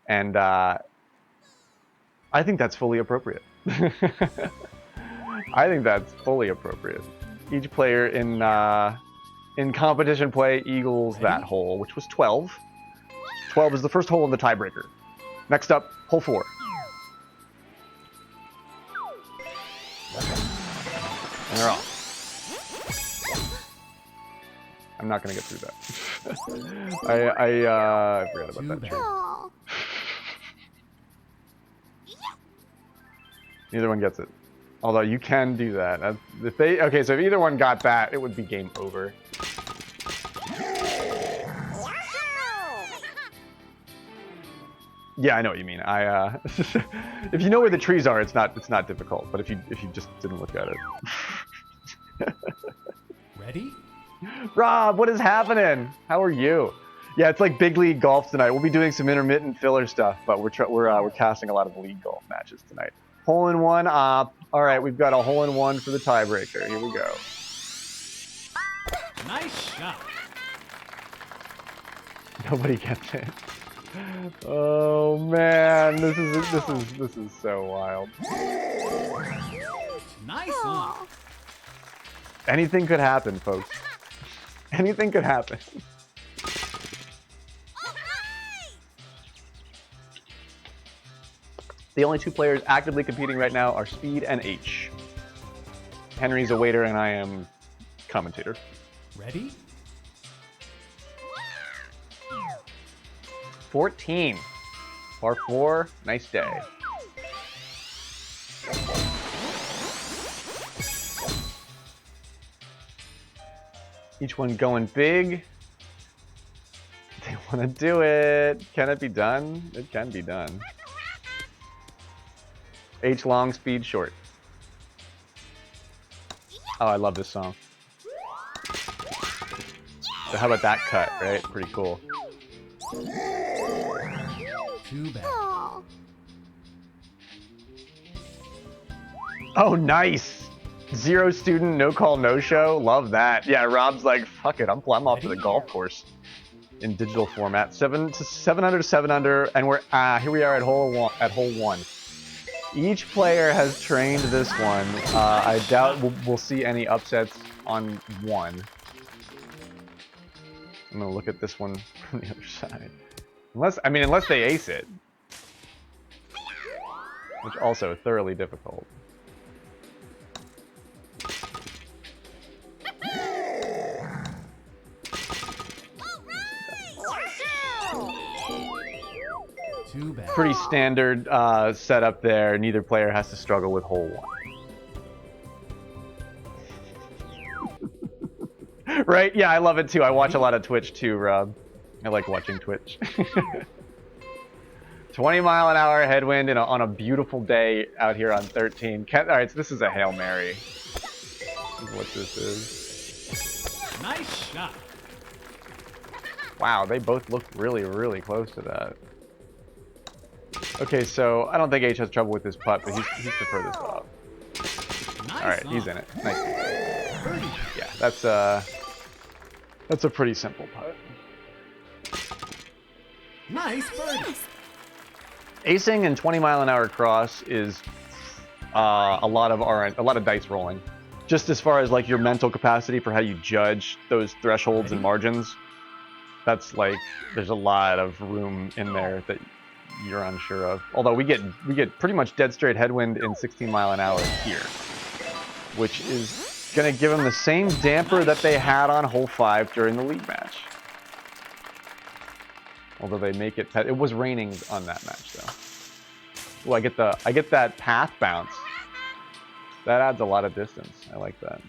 And I think that's fully appropriate. I think that's fully appropriate. Each player in competition play eagles that hole, which was 12. 12 is the first hole in the tiebreaker. Next up, hole 4. And they're off. I'm not going to get through that. I forgot about that trick. Neither one gets it. Although you can do that. If they okay, so if either one got that, it would be game over. Yeah, I know what you mean. If you know where the trees are, it's not difficult. But if you just didn't look at it. Ready? Rob, what is happening? How are you? Yeah, it's like big league golf tonight. We'll be doing some intermittent filler stuff, but we're casting a lot of league golf matches tonight. Hole in one. All right, we've got a hole in one for the tiebreaker. Here we go. Nice shot. Nobody gets it. Oh man, this is so wild. Nice on. Anything could happen, folks. Anything could happen. The only two players actively competing right now are Speed and H. Henry's a waiter and I am commentator. Ready? 14. Par 4. Nice day. Each one going big. They want to do it. Can it be done? It can be done. H long, Speed short. Oh, I love this song. So how about that cut, right? Pretty cool. Too bad. Oh, nice. 0 student, no call, no show. Love that. Yeah, Rob's like, fuck it. I'm off to the golf course in digital format. 7 under to 7 under, and we're here we are at hole one. Each player has trained this one. I doubt we'll see any upsets on one. I'm gonna look at this one from the other side. Unless they ace it, which also thoroughly difficult. Too bad. Pretty standard setup there. Neither player has to struggle with hole one. Right? Yeah, I love it too. I watch a lot of Twitch too, Rob. I like watching Twitch. 20-mile-an-hour headwind on a beautiful day out here on 13. All right, so this is a Hail Mary. This is what this is. Nice shot. Wow, they both look really, really close to that. Okay, so I don't think H has trouble with his putt, but he's the furthest off. Nice. All right, he's in it. Nice. Birdie. Yeah, that's a pretty simple putt. Nice birdie. Acing and 20-mile-an-hour cross is a lot of dice rolling. Just as far as like your mental capacity for how you judge those thresholds and margins, that's like there's a lot of room in there that you're unsure of. Although we get pretty much dead straight headwind in 16-mile-an-hour here, which is gonna give them the same damper that they had on hole 5 during the league match. Although they make it, it was raining on that match though. Ooh, I get that path bounce. That adds a lot of distance. I like that.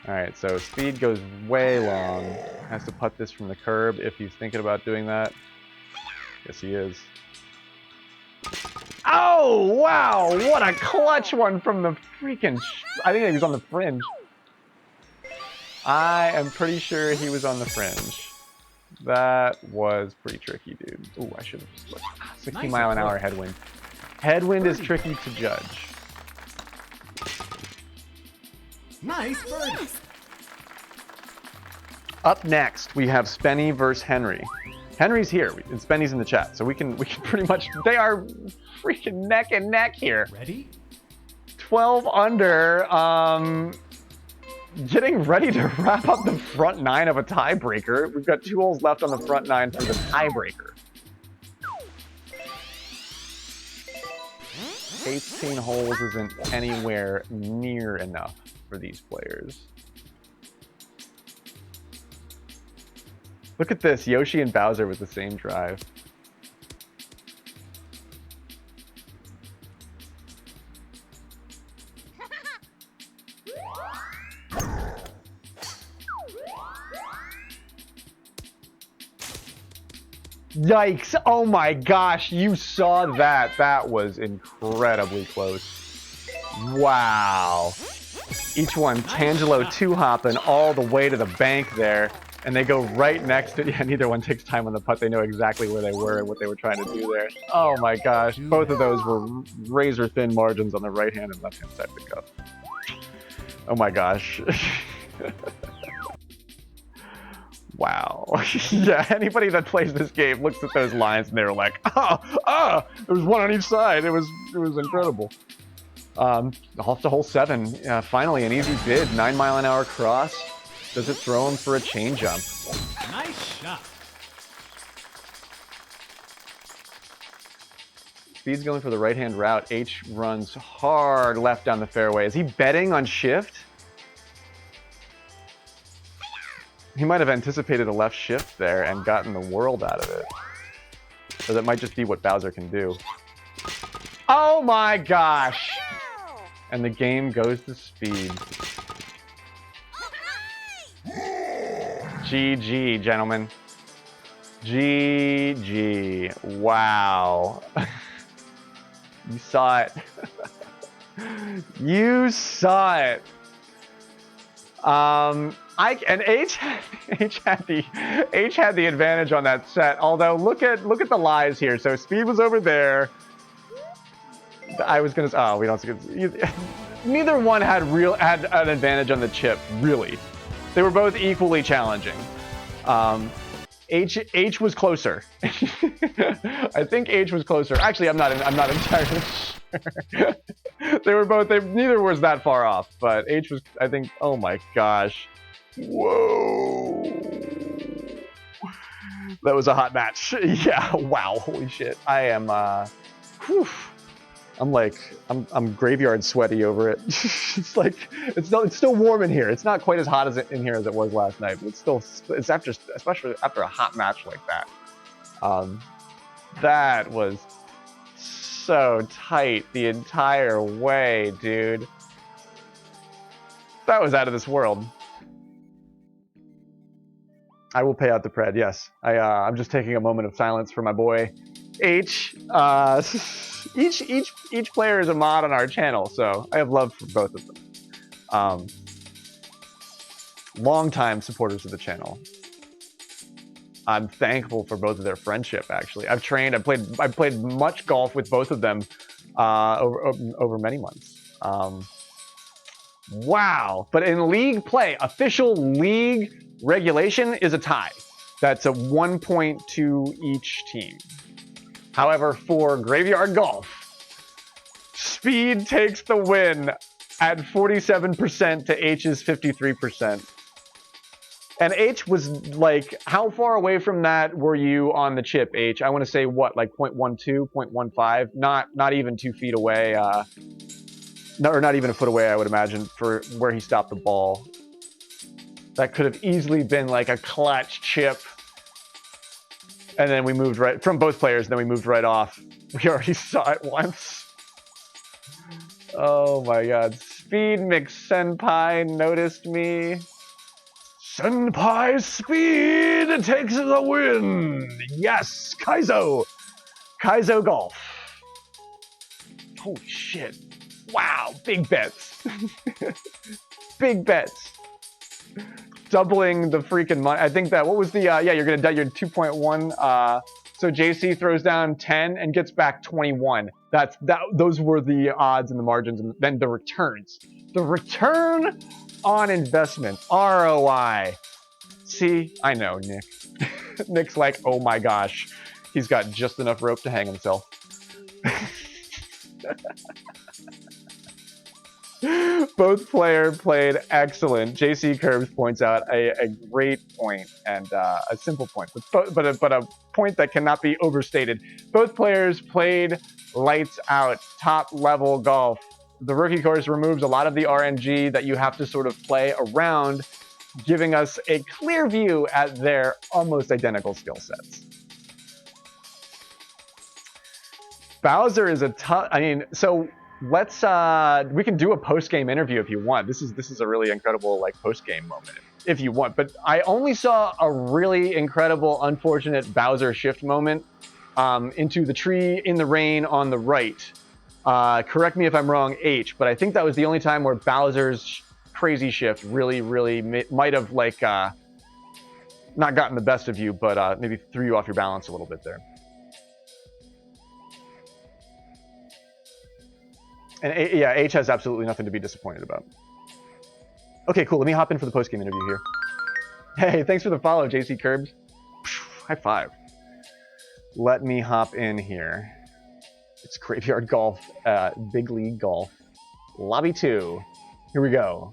All right, so Speed goes way long. Has to putt this from the curb if he's thinking about doing that. Yes, he is. Oh, wow! What a clutch one from the freaking... I think he was on the fringe. I am pretty sure he was on the fringe. That was pretty tricky, dude. Ooh, I should have just looked. 60-mile-an-hour headwind. Headwind is tricky to judge. Nice birdie. Up next, we have Spenny versus Henry. Henry's here, and Spenny's in the chat, so we can pretty much... They are freaking neck and neck here. Ready? 12 under. Getting ready to wrap up the front 9 of a tiebreaker. We've got 2 holes left on the front 9 for the tiebreaker. 18 holes isn't anywhere near enough for these players. Look at this, Yoshi and Bowser with the same drive. Yikes! Oh my gosh, you saw that. That was incredibly close. Wow. Each one, Tangelo two-hopping all the way to the bank there. And they go right next to, yeah, neither one takes time on the putt. They know exactly where they were and what they were trying to do there. Oh my gosh. Both of those were razor thin margins on the right hand and left hand side of the cup. Oh my gosh. Wow. Yeah, anybody that plays this game looks at those lines and they're like, there was one on each side. It was incredible. Off to hole 7. Finally, an easy bid. 9 mile an hour cross. Does it throw him for a chain jump? Nice shot. Speed's going for the right-hand route. H runs hard left down the fairway. Is he betting on shift? He might have anticipated a left shift there and gotten the world out of it. So that might just be what Bowser can do. Oh my gosh! And the game goes to Speed. GG, gentlemen. GG. Wow. You saw it. You saw it. And H had the advantage on that set. Although look at the lies here. So Speed was over there. I was gonna. Oh, we don't. Neither one had an advantage on the chip. Really, they were both equally challenging. H was closer. I think H was closer. Actually, I'm not entirely sure. Neither was that far off, but H was, I think. Oh my gosh. Whoa. That was a hot match. Yeah, wow, holy shit. I am whew. I'm graveyard sweaty over it. It's like it's still warm in here. It's not quite as hot in here as it was last night, but it's especially after a hot match like that. That was so tight the entire way, dude. That was out of this world. I will pay out the pred, yes. I'm just taking a moment of silence for my boy H. Each player is a mod on our channel, so I have love for both of them. Longtime supporters of the channel. I'm thankful for both of their friendship. Actually, I've played much golf with both of them over many months. Wow! But in league play, official league regulation is a tie. That's a 1 point to each team. However, for Graveyard Golf, Speed takes the win at 47% to H's 53%. And H was like, how far away from that were you on the chip, H? I want to say what, like 0.12, 0.15? Not even 2 feet away. Or not even a foot away, I would imagine, for where he stopped the ball. That could have easily been like a clutch chip. And then we moved right from both players, and then we moved right off. We already saw it once. Oh my god. Speed McSenpai noticed me. Senpai Speed takes the win. Yes, Kaizo. Kaizo Golf. Holy shit. Wow, big bets. Big bets. Doubling the freaking money. I think that, what was the, yeah, you're going to, you're 2.1. So JC throws down 10 and gets back 21. Those were the odds and the margins, and then the returns. The return on investment, ROI. See, I know, Nick. Nick's like, oh my gosh, he's got just enough rope to hang himself. Both players played excellent. JC Curbs points out a great point and a simple point, but a point that cannot be overstated. Both players played lights out, top level golf. The rookie course removes a lot of the RNG that you have to sort of play around, giving us a clear view at their almost identical skill sets. Bowser is a tough, I mean, so let's we can do a post-game interview if you want. This is a really incredible like post-game moment if you want. But I only saw a really incredible, unfortunate Bowser shift moment into the tree in the rain on the right. Correct me if I'm wrong, H, but I think that was the only time where Bowser's crazy shift really might have like not gotten the best of you, but maybe threw you off your balance a little bit there. And yeah, H has absolutely nothing to be disappointed about. Okay, cool. Let me hop in for the post-game interview here. Hey, thanks for the follow, JC Curbs. High five. Let me hop in here. It's Graveyard Golf, Big League Golf. Lobby 2. Here we go.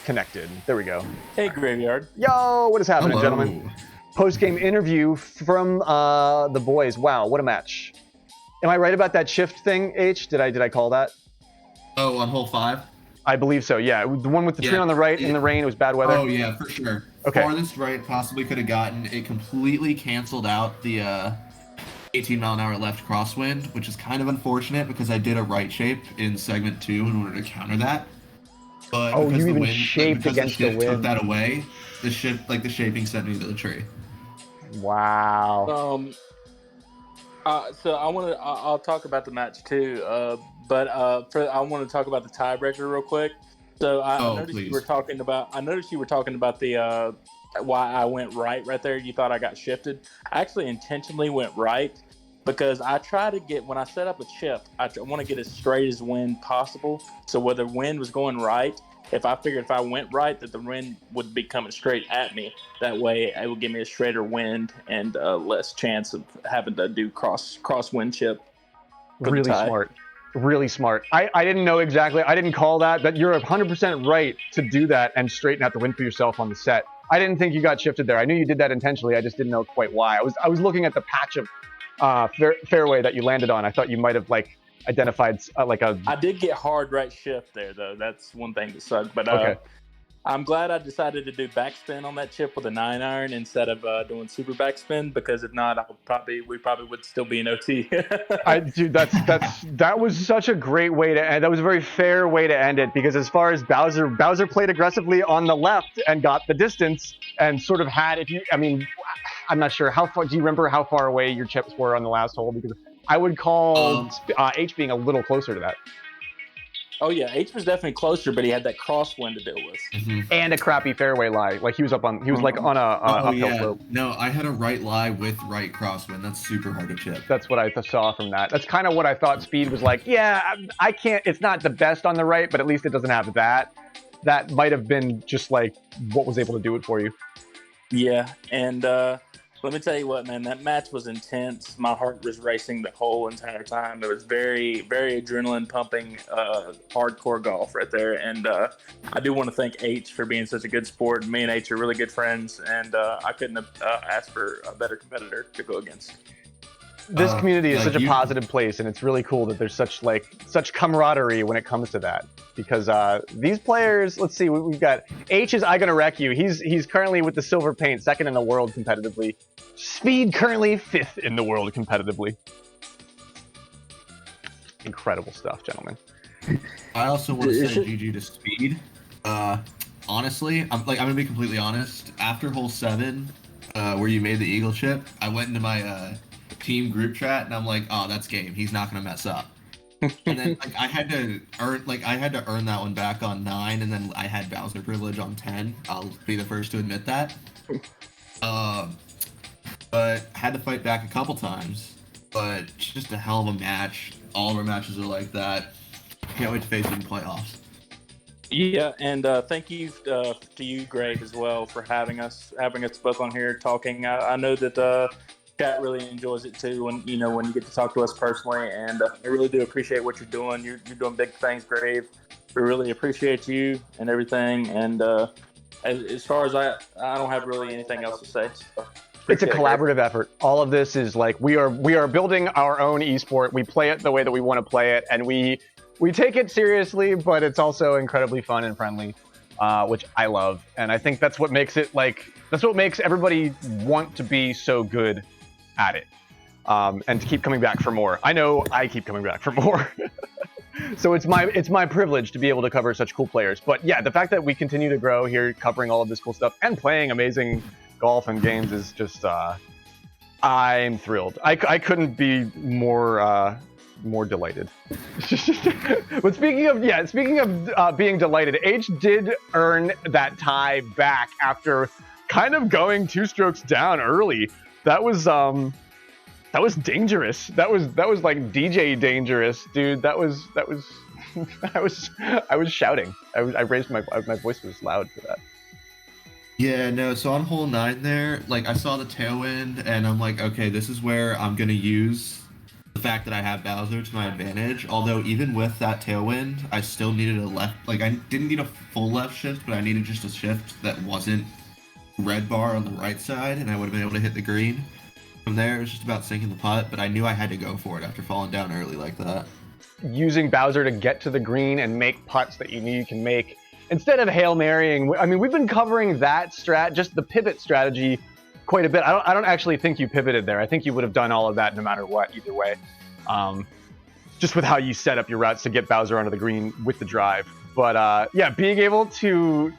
Connected. There we go. Hey, Graveyard. Yo, what is happening, Hello. gentlemen? Post-game interview from the boys. Wow, what a match. Am I right about that shift thing, H? Did I call that? Oh, on hole 5? I believe so, yeah. The one with the tree on the right in the rain, it was bad weather. Oh, yeah, for sure. Okay. Farthest right possibly could have gotten. It completely canceled out the 18-mile-an-hour left crosswind, which is kind of unfortunate because I did a right shape in segment 2 in order to counter that. But Oh, because you the even wind, shaped because against the the shift took wind. that away, the shaping sent me to the tree. Wow. So I'll talk about the match too, but I want to talk about the tiebreaker real quick. So I noticed please. you were talking about the why I went right there. You thought I got shifted. I actually intentionally went right because I try to get, when I set up a chip, I want to get as straight as wind possible. So whether wind was going right, if I figured if I went right, that the wind would be coming straight at me. That way, it would give me a straighter wind and less chance of having to do cross wind chip. Really smart. Really smart. I didn't know exactly. I didn't call that, but you're 100% right to do that and straighten out the wind for yourself on the set. I didn't think you got shifted there. I knew you did that intentionally. I just didn't know quite why. I was looking at the patch of fairway that you landed on. I thought you might have like identified like a. I did get hard right shift there though. That's one thing that sucked. But Okay. I'm glad I decided to do backspin on that chip with a 9-iron instead of doing super backspin, because if not, we probably would still be in OT. Dude, that was such a great way to end. That was a very fair way to end it, because as far as Bowser played aggressively on the left and got the distance and sort of had, I'm not sure how far. Do you remember how far away your chips were on the last hole? Because I would call H being a little closer to that. Oh yeah, H was definitely closer, but he had that crosswind to deal with, and a crappy fairway lie. Like he was like on a uphill slope. No, I had a right lie with right crosswind. That's super hard to chip. That's what I saw from that. That's kind of what I thought Speed was like. Yeah, I can't. It's not the best on the right, but at least it doesn't have that. That might have been just like what was able to do it for you. Yeah, and let me tell you what, man, that match was intense. My heart was racing the whole entire time. It was very, very adrenaline pumping, hardcore golf right there. And I do want to thank H for being such a good sport. Me and H are really good friends, and I couldn't have asked for a better competitor to go against. This community is such a positive place, and it's really cool that there's such camaraderie when it comes to that. Because these players, let's see, we've got H is I Gonna Wreck You. He's currently with the silver paint, 2nd in the world competitively. Speed currently 5th in the world competitively. Incredible stuff, gentlemen. I also want to say GG to Speed. Honestly, I'm gonna be completely honest. After hole 7, where you made the eagle chip, I went into my team group chat and I'm like, oh, that's game. He's not gonna mess up. And then I had to earn that one back on 9, and then I had Bowser privilege on 10. I'll be the first to admit that. But had to fight back a couple times. But it's just a hell of a match. All of our matches are like that. Can't wait to face it in playoffs. Yeah, and thank you to you, Greg, as well, for having us both on here talking. I know that chat really enjoys it too when you get to talk to us personally, and I really do appreciate what you're doing. You're doing big things, Grave. We really appreciate you and everything. And as far as I don't have really anything else to say. So it's a collaborative effort. All of this is like we are building our own esport. We play it the way that we want to play it, and we take it seriously, but it's also incredibly fun and friendly, which I love. And I think that's what makes everybody want to be so good at it, and to keep coming back for more. I know I keep coming back for more. So it's my privilege to be able to cover such cool players. But yeah, the fact that we continue to grow here, covering all of this cool stuff and playing amazing golf and games is just I'm thrilled. I couldn't be more delighted. But speaking of being delighted, H did earn that tie back after kind of going 2 strokes down early. That was dangerous. That was like DJ dangerous, dude. That was I was shouting. I raised my voice was loud for that. Yeah, no, so on hole 9 there, like, I saw the tailwind, and I'm like, okay, this is where I'm going to use the fact that I have Bowser to my advantage. Although, even with that tailwind, I still needed a left, like, I didn't need a full left shift, but I needed just a shift that wasn't red bar on the right side, and I would have been able to hit the green. From there, it was just about sinking the putt, but I knew I had to go for it after falling down early like that. Using Bowser to get to the green and make putts that you knew you can make. Instead of Hail Marrying, I mean, we've been covering that just the pivot strategy quite a bit. I don't actually think you pivoted there. I think you would have done all of that no matter what, either way. Just with how you set up your routes to get Bowser onto the green with the drive. But yeah, being able to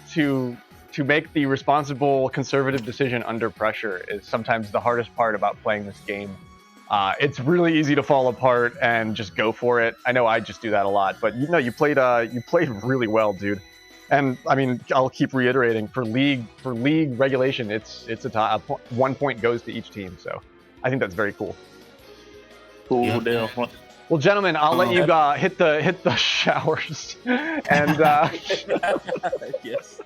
make the responsible, conservative decision under pressure is sometimes the hardest part about playing this game. It's really easy to fall apart and just go for it. I know I just do that a lot, but you played really well, dude. And I mean, I'll keep reiterating, for league regulation, it's a tie. 1 point goes to each team, so I think that's very cool. Cool deal. Well, gentlemen, I'll let you hit the showers, and yes.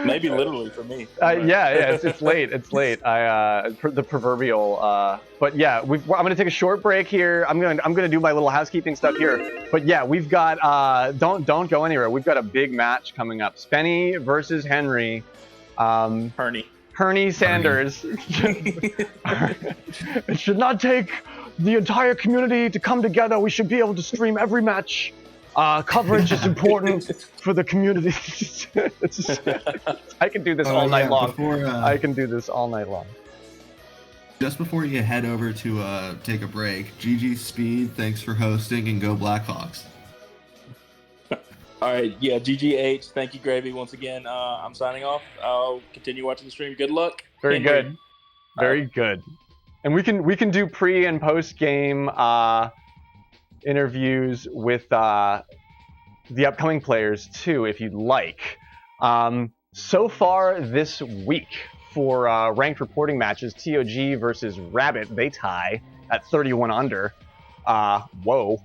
Maybe literally for me. Yeah, it's late. It's late. The proverbial. But yeah, I'm gonna take a short break here. I'm gonna do my little housekeeping stuff here. But yeah, we've got don't go anywhere. We've got a big match coming up. Spenny versus Henry. Hernie Sanders. It should not take the entire community to come together. We should be able to stream every match. Coverage is important for the community. I can do this all night long. I can do this all night long. Just before you head over to take a break, GG Speed, thanks for hosting, and go Blackhawks. All right, yeah, GGH, thank you, Gravy, once again. I'm signing off. I'll continue watching the stream. Good luck. Very good. Very good. And we can do pre and post game interviews with the upcoming players too, if you'd like. So far this week for ranked reporting matches, TOG versus Rabbit, they tie at 31 under. Whoa.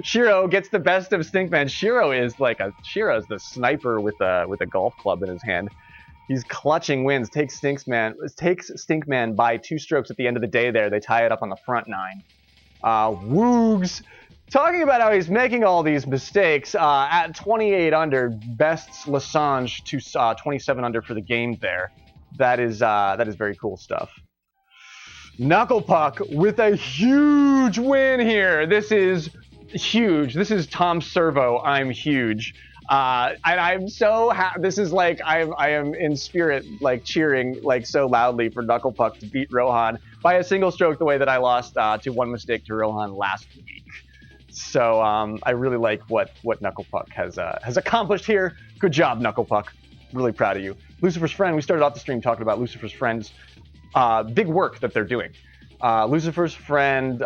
Shiro gets the best of Stinkman. Shiro's the sniper with a golf club in his hand. He's clutching wins. Takes Stinkman by 2 strokes at the end of the day there. They tie it up on the front 9. Woogs talking about how he's making all these mistakes at 28 under, bests Lasange to 27 under for the game there. That is very cool stuff. Knucklepuck with a huge win here. This is huge. This is Tom Servo. I'm huge. And I'm so happy. This is like I am in spirit, like cheering like so loudly for Knucklepuck to beat Rohan by a single stroke, the way that I lost to 1 mistake to Rohan last week. So I really like what Knucklepuck has accomplished here. Good job, Knucklepuck. Really proud of you. Lucifer's Friend. We started off the stream talking about Lucifer's Friend's big work that they're doing. Lucifer's Friend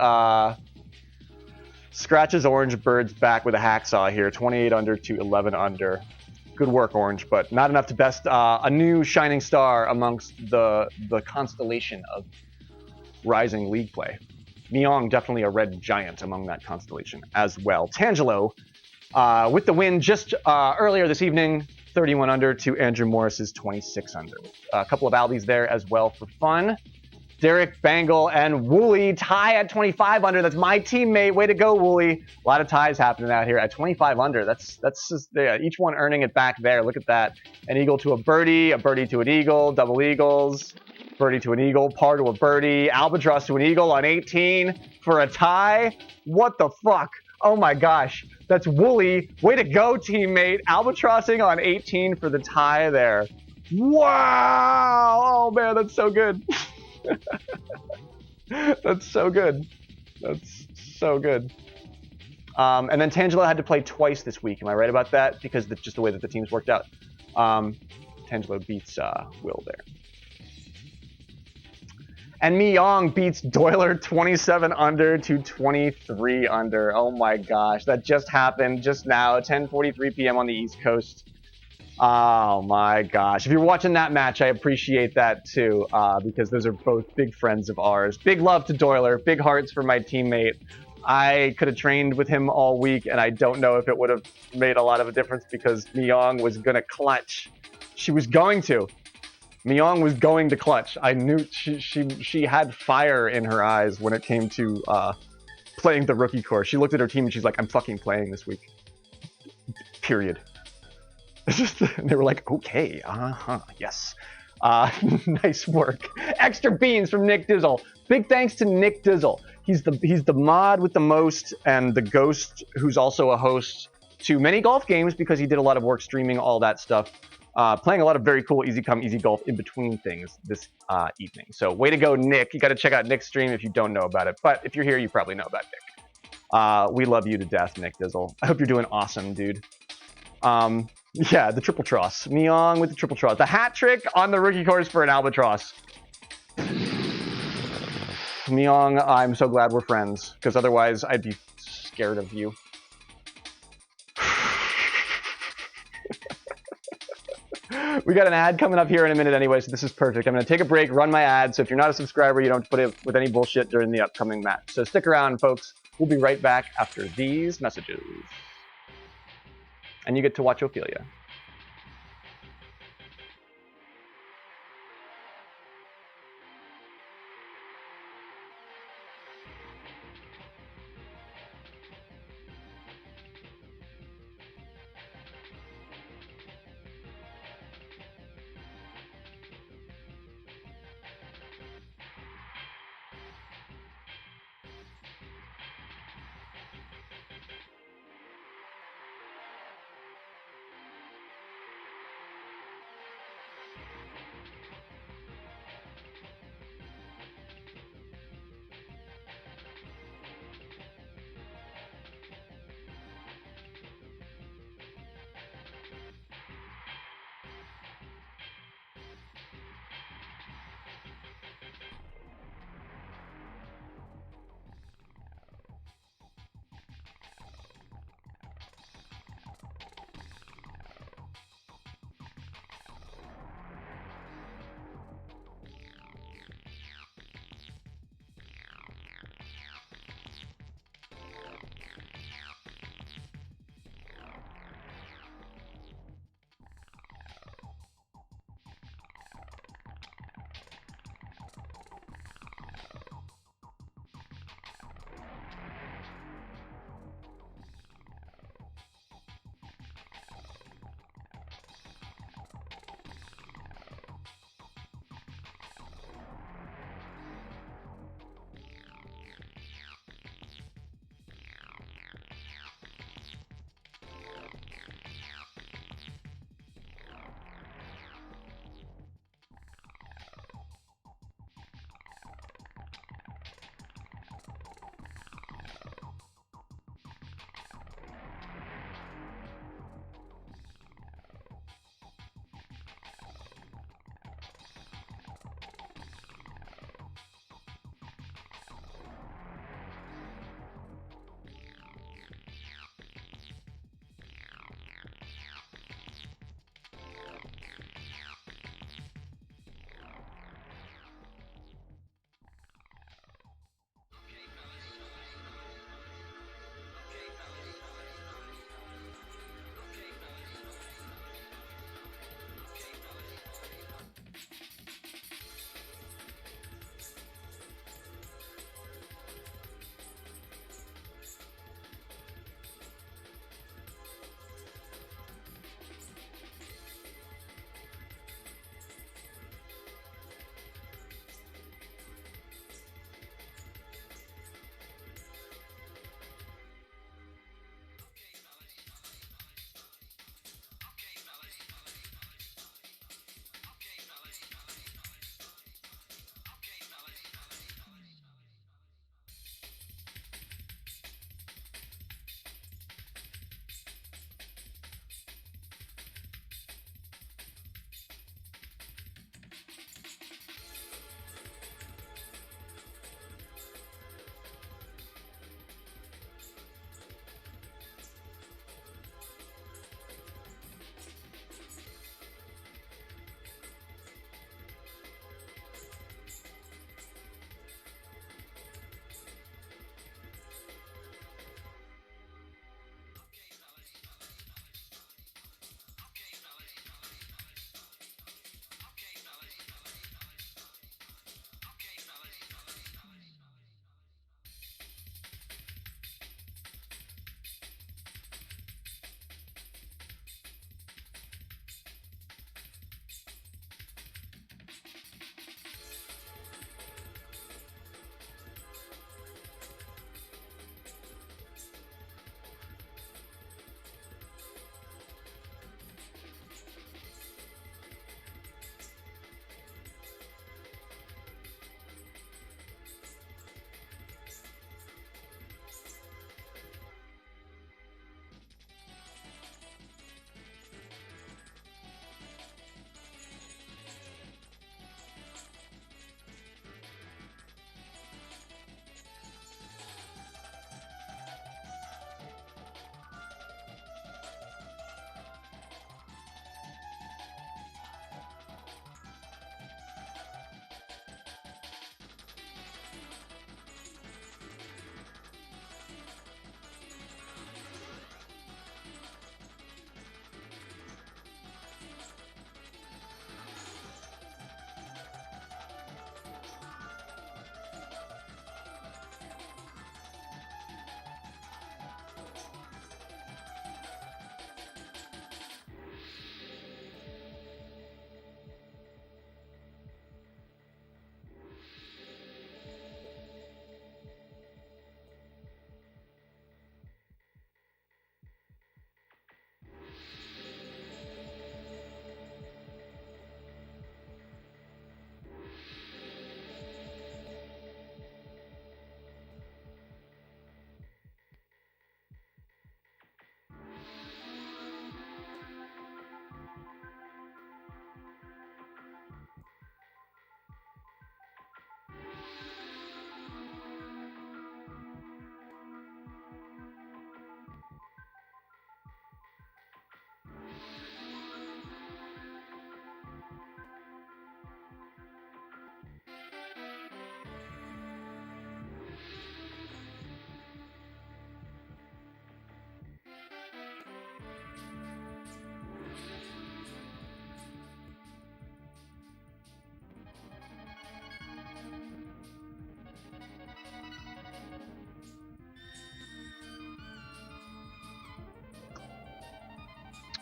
scratches Orange Bird's back with a hacksaw here, 28 under to 11 under. Good work, Orange, but not enough to best a new shining star amongst the constellation of rising league play. Myong, definitely a red giant among that constellation as well. Tangelo with the win just earlier this evening, 31 under to Andrew Morris's 26 under. A couple of Albies there as well for fun. Derek Bangle and Wooly tie at 25 under. That's my teammate. Way to go, Wooly. A lot of ties happening out here at 25 under. That's just, yeah, each one earning it back there. Look at that. An eagle to a birdie to an eagle, double eagles, birdie to an eagle, par to a birdie, albatross to an eagle on 18 for a tie. What the fuck? Oh my gosh. That's Wooly. Way to go, teammate. Albatrossing on 18 for the tie there. Wow. Oh man, that's so good. That's so good. That's so good. And then Tangela had to play twice this week. Am I right about that? Because just the way that the teams worked out. Tangela beats Will there. And Mi Yong beats Doiler 27 under to 23 under. Oh my gosh, that just happened just now, 10:43 p.m. on the East Coast. Oh my gosh. If you're watching that match, I appreciate that too, because those are both big friends of ours. Big love to Doiler, big hearts for my teammate. I could have trained with him all week, and I don't know if it would have made a lot of a difference because Mi Yong was going to clutch. She was going to. Mi Yong was going to clutch. I knew she had fire in her eyes when it came to playing the rookie course. She looked at her team and she's like, I'm fucking playing this week. Period. And they were like, okay, yes. Nice work. Extra beans from Nick Dizzle. Big thanks to Nick Dizzle. He's the mod with the most and the ghost who's also a host to many golf games because he did a lot of work streaming all that stuff. Playing a lot of very cool easy come, easy golf in between things this evening. So way to go, Nick. You got to check out Nick's stream if you don't know about it. But if you're here, you probably know about Nick. We love you to death, Nick Dizzle. I hope you're doing awesome, dude. Yeah, the triple tross. Mi Yong with the triple tross. The hat trick on the rookie course for an albatross. Mi Yong, I'm so glad we're friends, because otherwise I'd be scared of you. We got an ad coming up here in a minute anyway, so this is perfect. I'm going to take a break, run my ad, so if you're not a subscriber, you don't have to put it with any bullshit during the upcoming match. So stick around, folks. We'll be right back after these messages. And you get to watch Ophelia.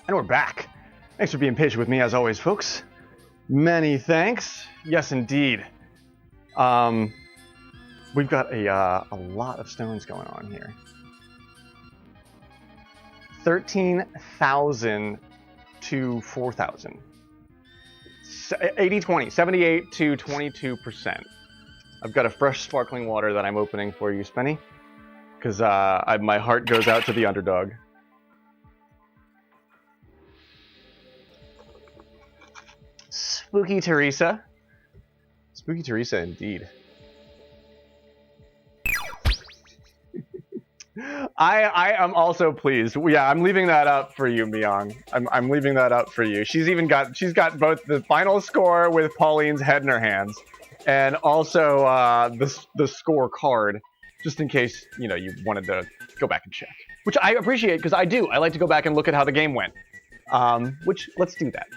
And we're back. Thanks for being patient with me as always, folks. Many thanks. Yes, indeed. We've got a lot of stones going on here. 13,000 to 4,000. 80-20, 78 to 22%. I've got a fresh sparkling water that I'm opening for you, Spenny, because my heart goes out to the underdog. Spooky Teresa. Spooky Teresa, indeed. I am also pleased. Yeah, I'm leaving that up for you, Myong. I'm leaving that up for you. She's got both the final score with Pauline's head in her hands, and also the score card, just in case you wanted to go back and check. Which I appreciate because I do. I like to go back and look at how the game went. Which let's do that.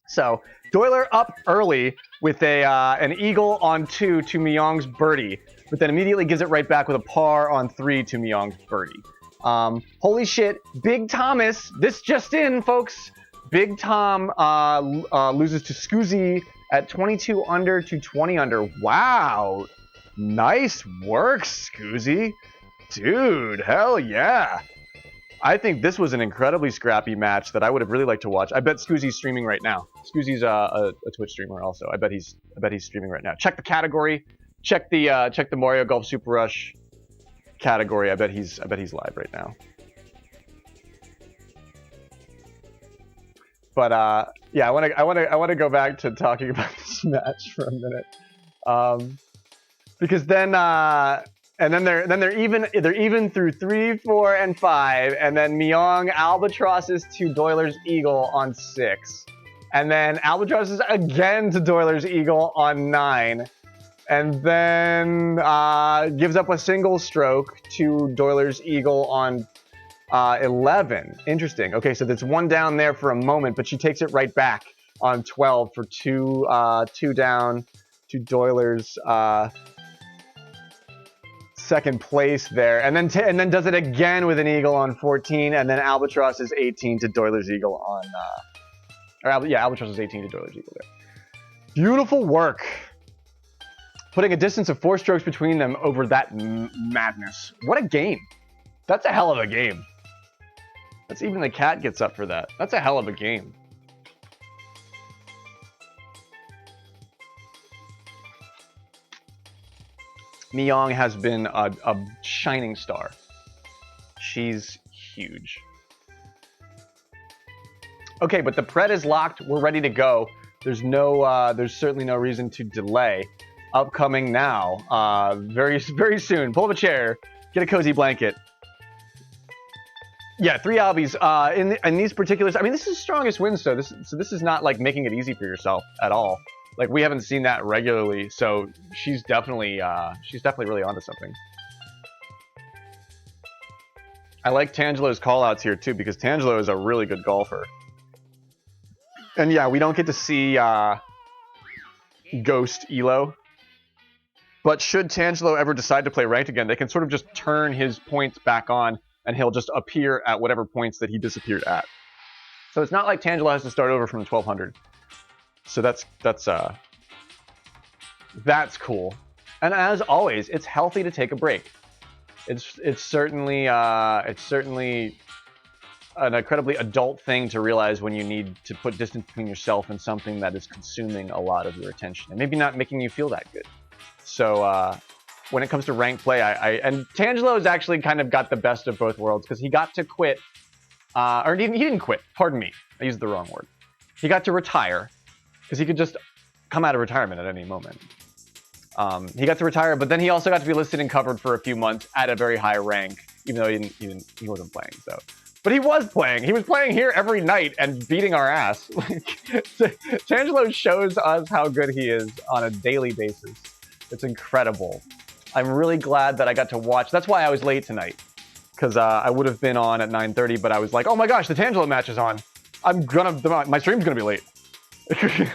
So Doyler up early with an eagle on 2 to Myong's birdie, but then immediately gives it right back with a par on 3 to Myong's birdie. Holy shit, Big Thomas, this just in, folks. Big Tom loses to Scoozy at 22 under to 20 under. Wow, nice work, Scoozy. Dude, hell yeah. I think this was an incredibly scrappy match that I would have really liked to watch. I bet Scoozy's streaming right now. Scoozy's a Twitch streamer also. I bet he's streaming right now. Check the category. Check the Mario Golf Super Rush category. I bet he's live right now. But yeah, I want to go back to talking about this match for a minute, because then they're even through 3, 4, and 5, and then Myong albatrosses to Doyler's eagle on 6, and then albatrosses again to Doyler's eagle on 9, and then gives up a single stroke to Doyler's eagle on 11. Interesting. Okay, so there's one down there for a moment, but she takes it right back on 12 for two down to Doyler's second place there, and then does it again with an eagle on 14, and then albatross is 18 to Doyler's eagle on albatross is 18 to Doyler's eagle there. Beautiful work, putting a distance of 4 strokes between them over that madness. What a game. That's a hell of a game. That's even the cat gets up for that. That's a hell of a game. Myong has been a shining star. She's huge. Okay, but the pred is locked. We're ready to go. There's certainly no reason to delay. Upcoming now, very soon. Pull up a chair, get a cozy blanket. Yeah, 3 albies. In these particulars, I mean, this is strongest win, so this is not like making it easy for yourself at all. Like, we haven't seen that regularly, so she's definitely really onto something. I like Tangelo's callouts here too, because Tangelo is a really good golfer. And yeah, we don't get to see Ghost Elo, but should Tangelo ever decide to play ranked again, they can sort of just turn his points back on, and he'll just appear at whatever points that he disappeared at. So it's not like Tangelo has to start over from 1200. So that's cool. And as always, it's healthy to take a break. It's certainly an incredibly adult thing to realize when you need to put distance between yourself and something that is consuming a lot of your attention and maybe not making you feel that good. So when it comes to ranked play, and Tangelo has actually kind of got the best of both worlds, because he got to quit, or he didn't quit. Pardon me, I used the wrong word. He got to retire, because he could just come out of retirement at any moment. He got to retire, but then he also got to be listed and covered for a few months at a very high rank, even though he wasn't playing. So, but he was playing. He was playing here every night and beating our ass. Tangelo shows us how good he is on a daily basis. It's incredible. I'm really glad that I got to watch. That's why I was late tonight, because I would have been on at 9:30, but I was like, oh my gosh, the Tangelo match is on. My stream's gonna be late.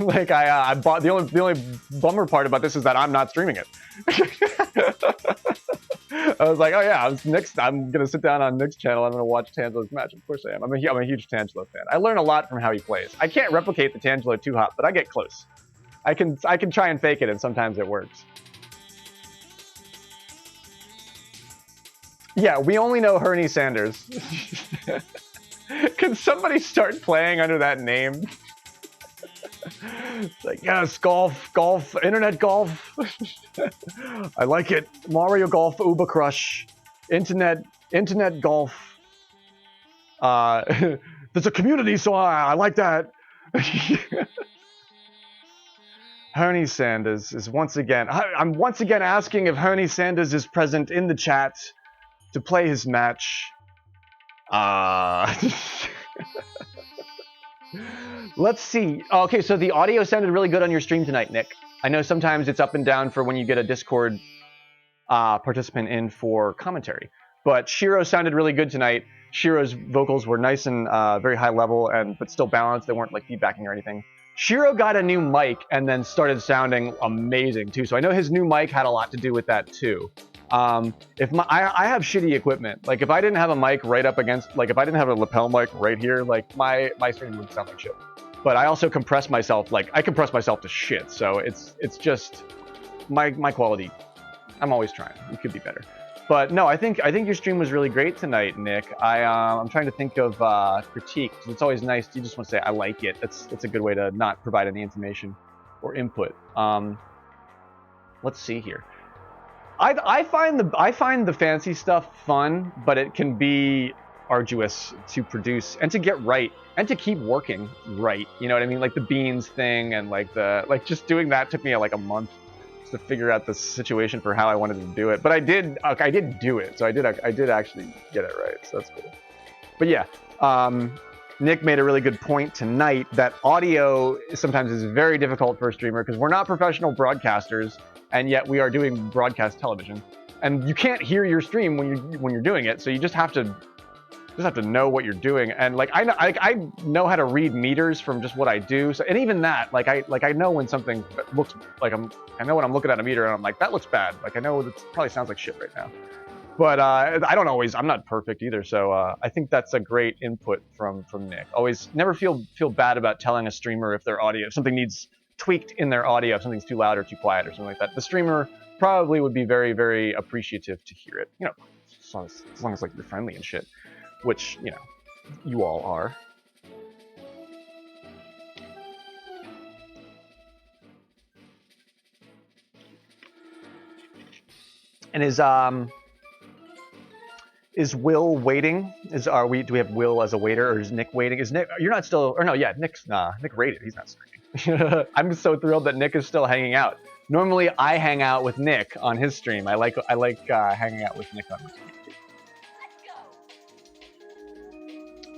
Like I bought the only bummer part about this is that I'm not streaming it. I was like, oh yeah, I'm gonna sit down on Nick's channel. I'm gonna watch Tangelo's match. Of course I am. I'm a huge Tangelo fan. I learn a lot from how he plays. I can't replicate the Tangelo 2-hop, but I get close. I can try and fake it, and sometimes it works. Yeah, we only know Hernie Sanders. Can somebody start playing under that name? It's like, yes, golf, internet golf. I like it. Mario Golf, Uber Crush, internet golf. There's a community, so I like that. Hernie Sanders is once again. I'm once again asking if Hernie Sanders is present in the chat to play his match. Let's see. Okay, so the audio sounded really good on your stream tonight, Nick. I know sometimes it's up and down for when you get a Discord participant in for commentary, but Shiro sounded really good tonight. Shiro's vocals were nice and very high level, but still balanced. They weren't like feedbacking or anything. Shiro got a new mic and then started sounding amazing too. So I know his new mic had a lot to do with that too. I have shitty equipment. Like if I didn't have a mic right up against, like if I didn't have a lapel mic right here, like my stream would sound like shit. But I also compress myself, like I compress myself to shit. So it's just my quality. I'm always trying. It could be better. But no, I think your stream was really great tonight, Nick. I'm trying to think of critique. It's always nice. You just want to say I like it. It's a good way to not provide any information or input. Let's see here. I find the fancy stuff fun, but it can be arduous to produce and to get right and to keep working right. You know what I mean? Like the beans thing and like just doing that took me like a month to figure out the situation for how I wanted to do it. But I did do it, so I did actually get it right. So that's cool. But yeah, Nick made a really good point tonight that audio sometimes is very difficult for a streamer because we're not professional broadcasters, and yet we are doing broadcast television, and you can't hear your stream when you're doing it. So you just have to know what you're doing, and like I know how to read meters from just what I do. So, and even that, I know when something looks like I know when I'm looking at a meter and I'm like, that looks bad. Like I know it probably sounds like shit right now. But I'm not perfect either. So I think that's a great input from Nick. Always never feel bad about telling a streamer if their audio, if something needs tweaked in their audio, if something's too loud or too quiet or something like that. The streamer probably would be very, very appreciative to hear it. You know, as long as like you're friendly and shit. Which, you know, you all are. And is Will waiting? Do we have Will as a waiter, or is Nick waiting? Is Nick? You're not still? Or no? Yeah, Nick rated. He's not streaming. I'm so thrilled that Nick is still hanging out. Normally, I hang out with Nick on his stream. I like hanging out with Nick on my stream.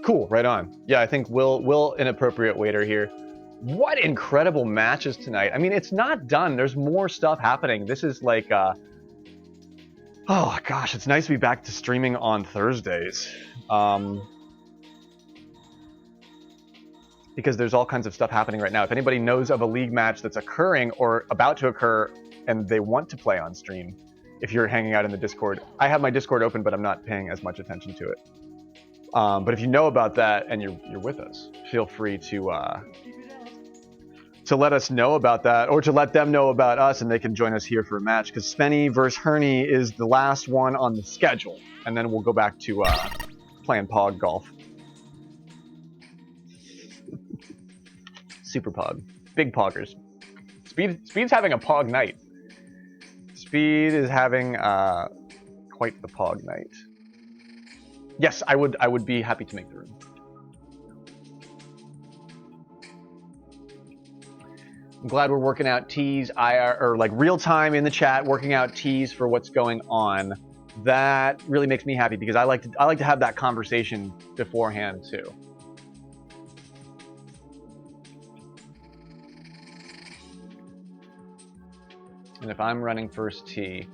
Cool, right on. Yeah, I think Will an appropriate waiter here. What incredible matches tonight. I mean, it's not done. There's more stuff happening. This is like, oh gosh, it's nice to be back to streaming on Thursdays. Because there's all kinds of stuff happening right now. If anybody knows of a league match that's occurring or about to occur and they want to play on stream, if you're hanging out in the Discord, I have my Discord open, but I'm not paying as much attention to it. But if you know about that and you're with us, feel free to let us know about that, or to let them know about us, and they can join us here for a match. Because Spenny versus Hernie is the last one on the schedule, and then we'll go back to playing Pog golf. Super Pog, big Poggers. Speed's having a Pog night. Speed is having quite the Pog night. Yes, I would be happy to make the room. I'm glad we're working out teas, or like real time in the chat, working out teas for what's going on. That really makes me happy because I like to have that conversation beforehand too. And if I'm running first tee,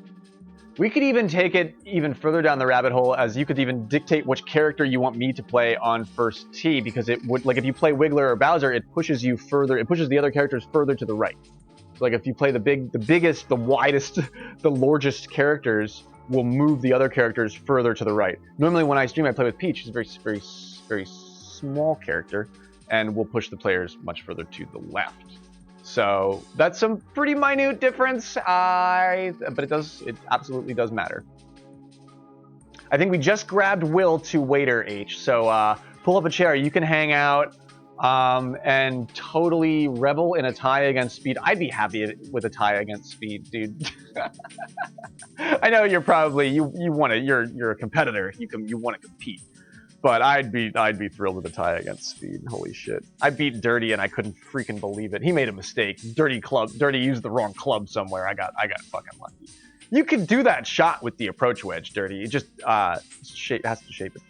we could even take it even further down the rabbit hole, as you could even dictate which character you want me to play on first tee, because it would, like if you play Wiggler or Bowser, it pushes you further, it pushes the other characters further to the right. So like if you play the biggest, the widest, the largest characters, will move the other characters further to the right. Normally when I stream, I play with Peach, who's a very small character, and will push the players much further to the left. So that's some pretty minute difference, but it absolutely does matter. I think we just grabbed Will to waiter H, so pull up a chair. You can hang out and totally revel in a tie against Speed. I'd be happy with a tie against Speed, dude. I know you're probably you want to. You're a competitor. You want to compete. But I'd be thrilled with a tie against Speed. Holy shit! I beat Dirty and I couldn't freaking believe it. He made a mistake. Dirty used the wrong club somewhere. I got fucking lucky. You could do that shot with the approach wedge, Dirty. It just has to shape it.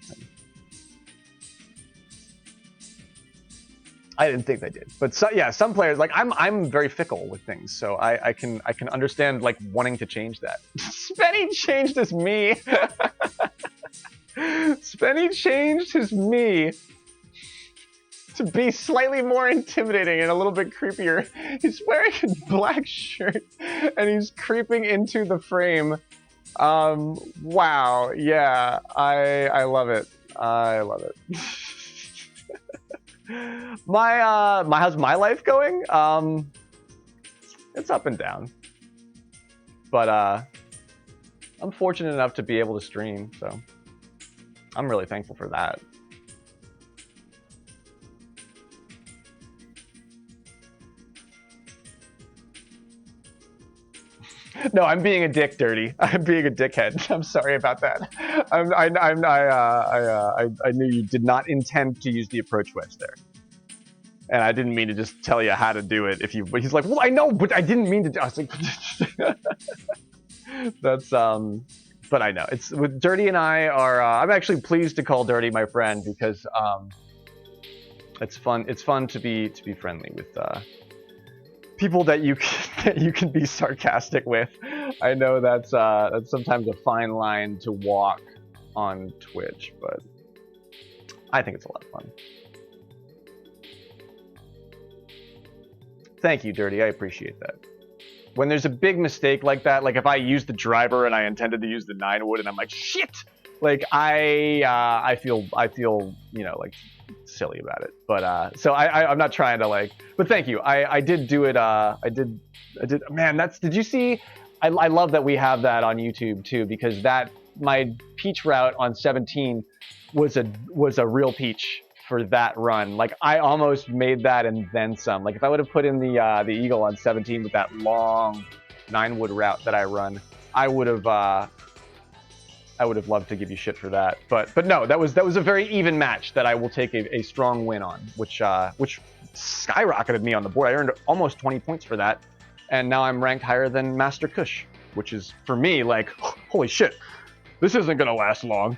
I didn't think they did, but some players, like I'm very fickle with things, so I can understand like wanting to change that. Spenny changed his me. Spenny changed his me to be slightly more intimidating and a little bit creepier. He's wearing a black shirt and he's creeping into the frame. Wow, yeah, I love it. I love it. How's my life going? It's up and down, but I'm fortunate enough to be able to stream, so I'm really thankful for that. No, I'm being a dick, Dirty. I'm being a dickhead. I'm sorry about that. I knew you did not intend to use the approach wedge there, and I didn't mean to just tell you how to do it. But he's like, well, I know, but I didn't mean to. I was like, that's But I know it's with Dirty and I are. I'm actually pleased to call Dirty my friend because it's fun. It's fun to be friendly with. People that you can be sarcastic with. I know that's sometimes a fine line to walk on Twitch, but I think it's a lot of fun. Thank you, Dirty. I appreciate that. When there's a big mistake like that, like if I use the driver and I intended to use the 9-wood and I'm like shit, like I feel like silly about it, but so I'm not trying to like, but thank you. I did do it. I did man, did you see? I love that we have that on YouTube too, because my Peach route on 17 was a real Peach for that run. Like I almost made that and then some. Like if I would have put in the Eagle on 17 with that long 9-wood route that I run, I would have loved to give you shit for that, but no, that was a very even match that I will take a strong win on, which skyrocketed me on the board. I earned almost 20 points for that, and now I'm ranked higher than Master Kush, which is for me like, holy shit, this isn't gonna last long.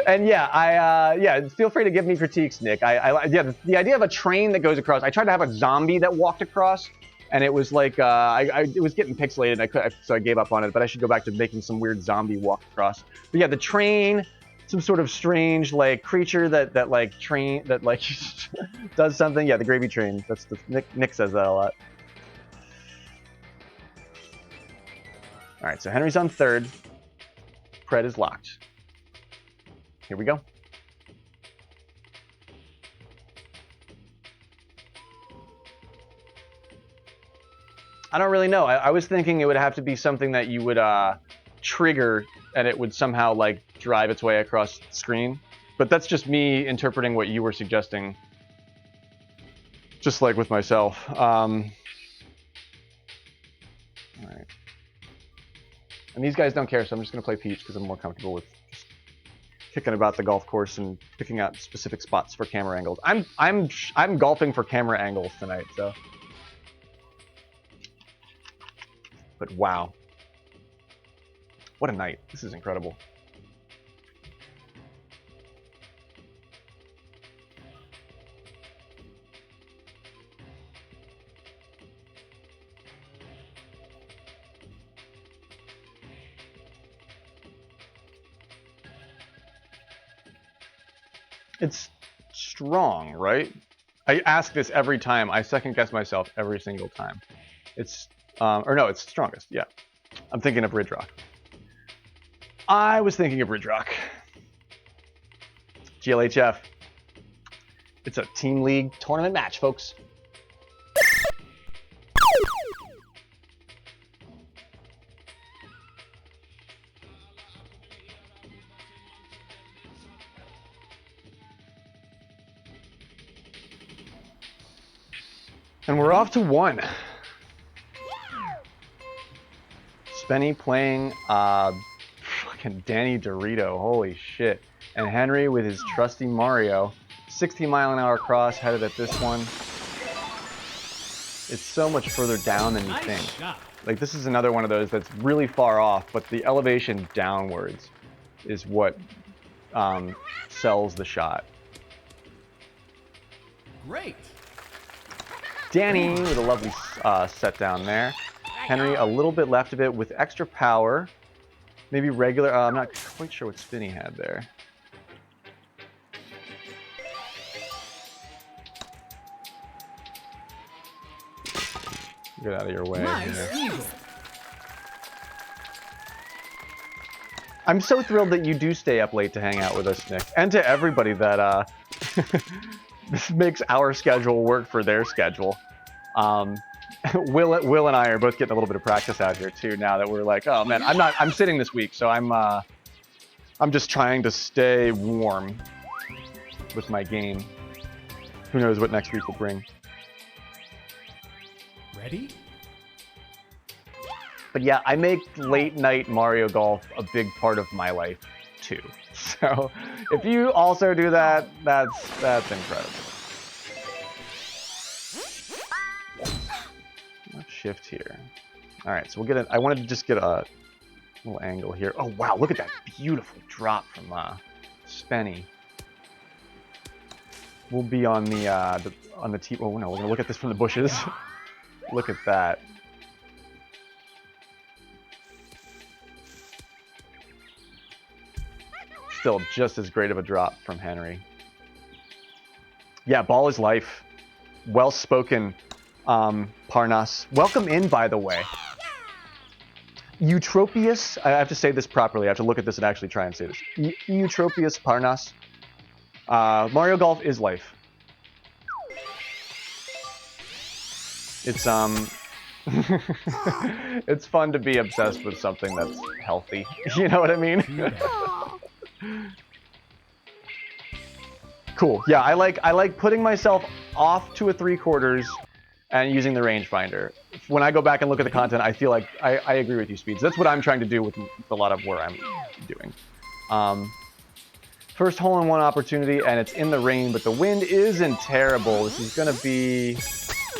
And yeah, feel free to give me critiques, Nick. The idea of a train that goes across. I tried to have a zombie that walked across. And it was like, it was getting pixelated, so I gave up on it, but I should go back to making some weird zombie walk across. But yeah, the train, some sort of strange, like, creature that does something. Yeah, the gravy train. Nick says that a lot. All right, so Henry's on third. Pred is locked. Here we go. I don't really know. I was thinking it would have to be something that you would trigger and it would somehow like drive its way across the screen. But that's just me interpreting what you were suggesting. Just like with myself. All right. And these guys don't care, so I'm just going to play Peach because I'm more comfortable with just kicking about the golf course and picking out specific spots for camera angles. I'm golfing for camera angles tonight, so. But wow. What a night. This is incredible. It's strong, right? I ask this every time. I second guess myself every single time. It's, or no, it's strongest, yeah. I'm thinking of Ridge Rock. I was thinking of Ridge Rock. GLHF. It's a Team League tournament match, folks. And we're off to 1. Spenny playing fucking Danny Dorito, holy shit. And Henry with his trusty Mario. 60-mile-an-hour cross headed at this one. It's so much further down than you Nice think. shot. Like, this is another one of those that's really far off, but the elevation downwards is what sells the shot. Great. Danny with a lovely set down there. Henry a little bit left of it with extra power. Maybe regular. I'm not quite sure what spin he had there. Get out of your way. Nice Here. eagle. I'm so thrilled that you do stay up late to hang out with us, Nick, and to everybody that this makes our schedule work for their schedule. Will and I are both getting a little bit of practice out here too. Now that we're like, oh man, I'm sitting this week, so I'm just trying to stay warm with my game. Who knows what next week will bring? Ready? But yeah, I make late night Mario Golf a big part of my life too. So if you also do that, that's incredible. Let's shift here. All right, so we'll get it. I wanted to just get a little angle here. Oh wow, look at that beautiful drop from Spenny. We'll be on the tee. Oh no, we're gonna look at this from the bushes. Look at that. Still just as great of a drop from Henry. Yeah, ball is life. Well spoken, Parnas. Welcome in, by the way. Eutropius, I have to say this properly. I have to look at this and actually try and say this. Eutropius Parnas. Mario Golf is life. It's it's fun to be obsessed with something that's healthy. You know what I mean? Cool. Yeah, I like putting myself off to a 3/4 and using the rangefinder. When I go back and look at the content, I feel like I agree with you, Speeds. That's what I'm trying to do with a lot of what I'm doing. First hole-in-one opportunity, and it's in the rain, but the wind isn't terrible. This is gonna be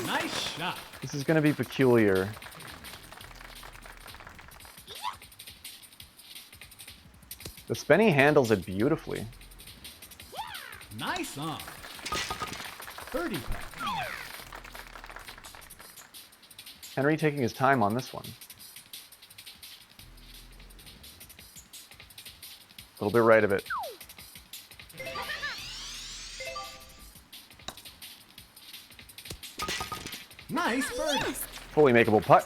Nice shot. This is gonna be peculiar. The Spenny handles it beautifully. Nice on. Birdie putt. Henry taking his time on this one. A little bit right of it. Nice birdie. Fully makeable putt.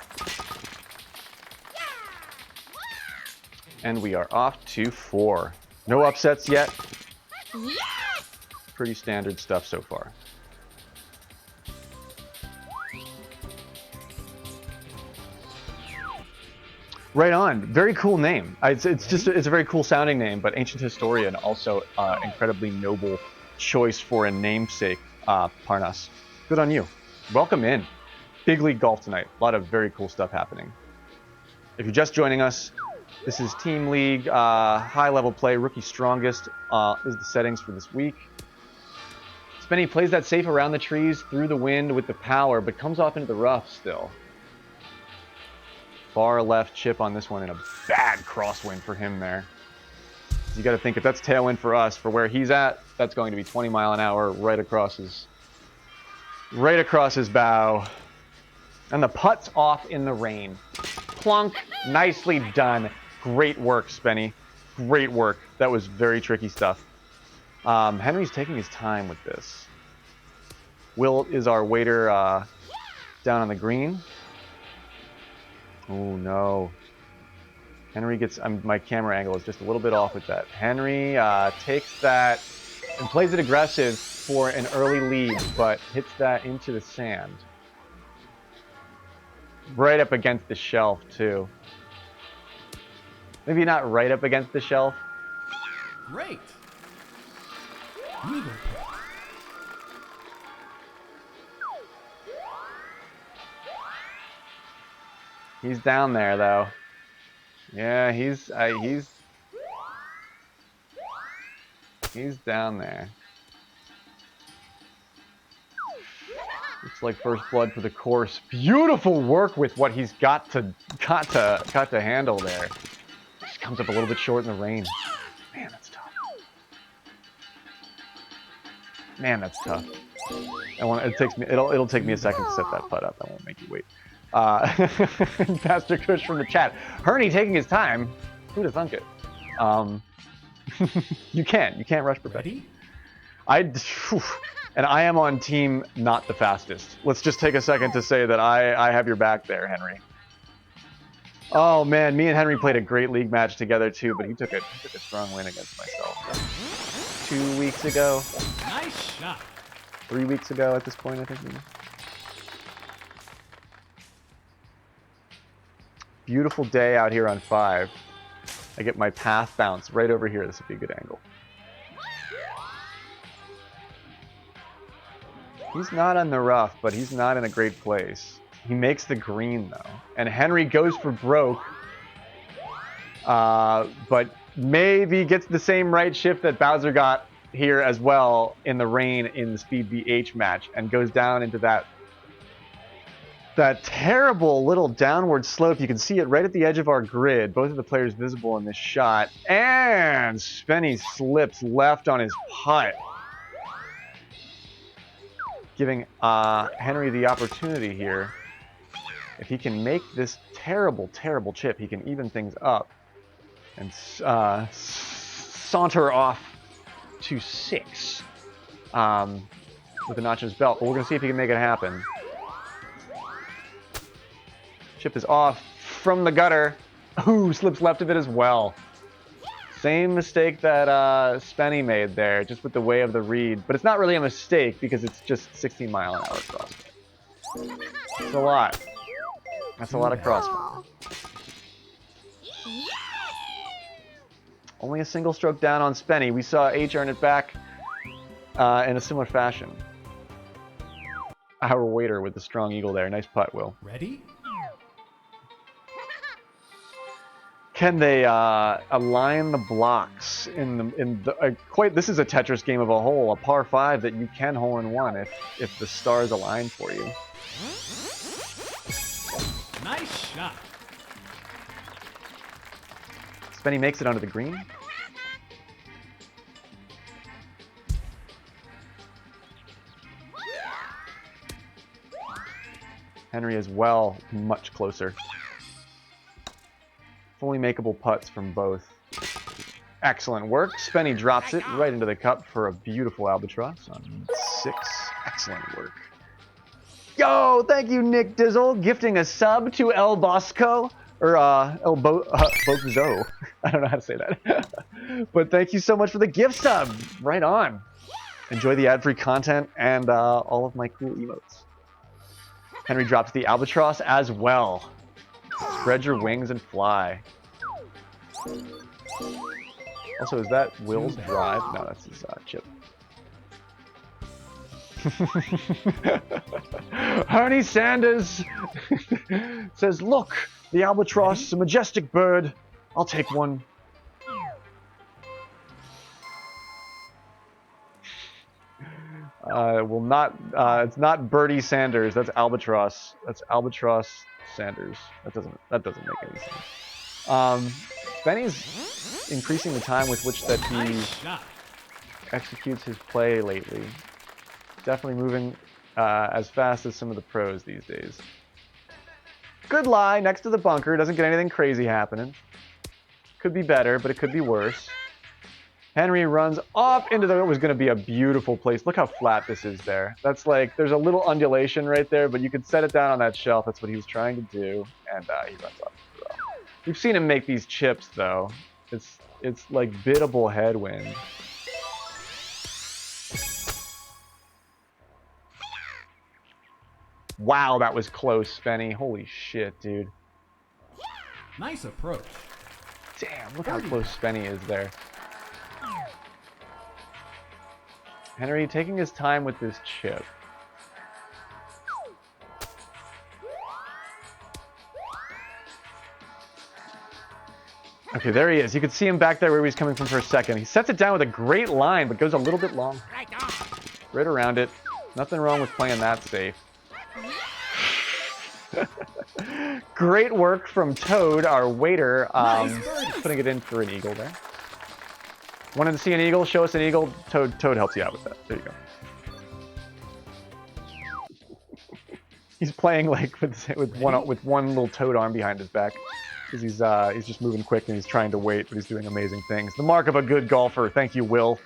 And we are off to 4. No upsets yet. Pretty standard stuff so far. Right on. Very cool name. It's a very cool sounding name, but Ancient Historian also incredibly noble choice for a namesake, Parnas. Good on you. Welcome in. Big League Golf tonight. A lot of very cool stuff happening. If you're just joining us, this is Team League high-level play. Rookie Strongest is the settings for this week. Spenny plays that safe around the trees through the wind with the power, but comes off into the rough still. Far left chip on this one and a bad crosswind for him there. You got to think if that's tailwind for us, for where he's at, that's going to be 20 mile an hour right across his bow. And the putt's off in the rain. Plunk, nicely done. Great work, Spenny. Great work. That was very tricky stuff. Henry's taking his time with this. Will is our waiter down on the green. Oh no. Henry gets, my camera angle is just a little bit off with that. Henry takes that and plays it aggressive for an early lead, but hits that into the sand. Right up against the shelf, too. Maybe not right up against the shelf. Great. Eagle pick. He's down there, though. Yeah, he's down there. Looks like first blood for the course. Beautiful work with what he's got to handle there. Just comes up a little bit short in the rain. Man, that's tough. Man, that's tough. It'll take me a second to set that putt up. I won't make you wait. Pastor Kush from the chat. Herney taking his time. Who'd have thunk it? You can't rush perfection. Ready? And I am on team not the fastest. Let's just take a second to say that I have your back there, Henry. Oh man, me and Henry played a great league match together too, but he took a strong win against myself 2 weeks ago. Nice shot. 3 weeks ago at this point, I think. Maybe. Beautiful day out here on 5. I get my path bounce right over here. This would be a good angle. He's not on the rough, but he's not in a great place. He makes the green, though. And Henry goes for broke. But maybe gets the same right shift that Bowser got here as well in the rain in the Speed BH match. And goes down into that terrible little downward slope. You can see it right at the edge of our grid. Both of the players visible in this shot. And Spenny slips left on his putt, giving Henry the opportunity here. If he can make this terrible, terrible chip, he can even things up and saunter off to 6 with the Nachos belt. But we're going to see if he can make it happen. Chip is off from the gutter. Ooh, slips left of it as well. Same mistake that Spenny made there, just with the way of the read. But it's not really a mistake because it's just 16-mile-an-hour crosswind. That's a lot. That's a lot of crosswind. Only a single stroke down on Spenny. We saw H earn it back in a similar fashion. Our waiter with the strong eagle there. Nice putt, Will. Ready? Can they align the blocks in the this is a Tetris game of a hole, a par 5 that you can hole in one if the stars align for you. Nice shot. Spenny makes it onto the green. Henry as well, much closer. Fully makeable putts from both. Excellent work. Spenny drops it right into the cup for a beautiful albatross on 6. Excellent work. Yo, thank you, Nick Dizzle, gifting a sub to El Bosco. Or El Bozo. I don't know how to say that. But thank you so much for the gift sub. Right on. Enjoy the ad-free content and all of my cool emotes. Henry drops the albatross as well. Spread your wings and fly. Also, is that Will's drive? No, that's his chip. Ernie Sanders says, look, the albatross is a majestic bird. I'll take one. It's not Birdie Sanders. That's albatross. That's albatross Sanders. That doesn't make any sense. Spenny's increasing the time with which that he executes his play lately. Definitely moving as fast as some of the pros these days. Good lie next to the bunker. Doesn't get anything crazy happening. Could be better, but it could be worse. Henry runs off into the... It was going to be a beautiful place. Look how flat this is there. That's like... There's a little undulation right there, but you could set it down on that shelf. That's what he was trying to do. And he runs off as well. We've seen him make these chips though. It's like biddable headwind. Wow, that was close, Spenny. Holy shit, dude. Nice approach. Damn, look how close Spenny is there. Henry taking his time with this chip. Okay, there he is. You can see him back there where he was coming from for a second. He sets it down with a great line, but goes a little bit long. Right around it. Nothing wrong with playing that safe. Great work from Toad, our waiter, putting it in for an eagle there. Wanted to see an eagle? Show us an eagle. Toad helps you out with that. There you go. He's playing like with one little toad arm behind his back. Because he's just moving quick and he's trying to wait, but he's doing amazing things. The mark of a good golfer. Thank you, Will.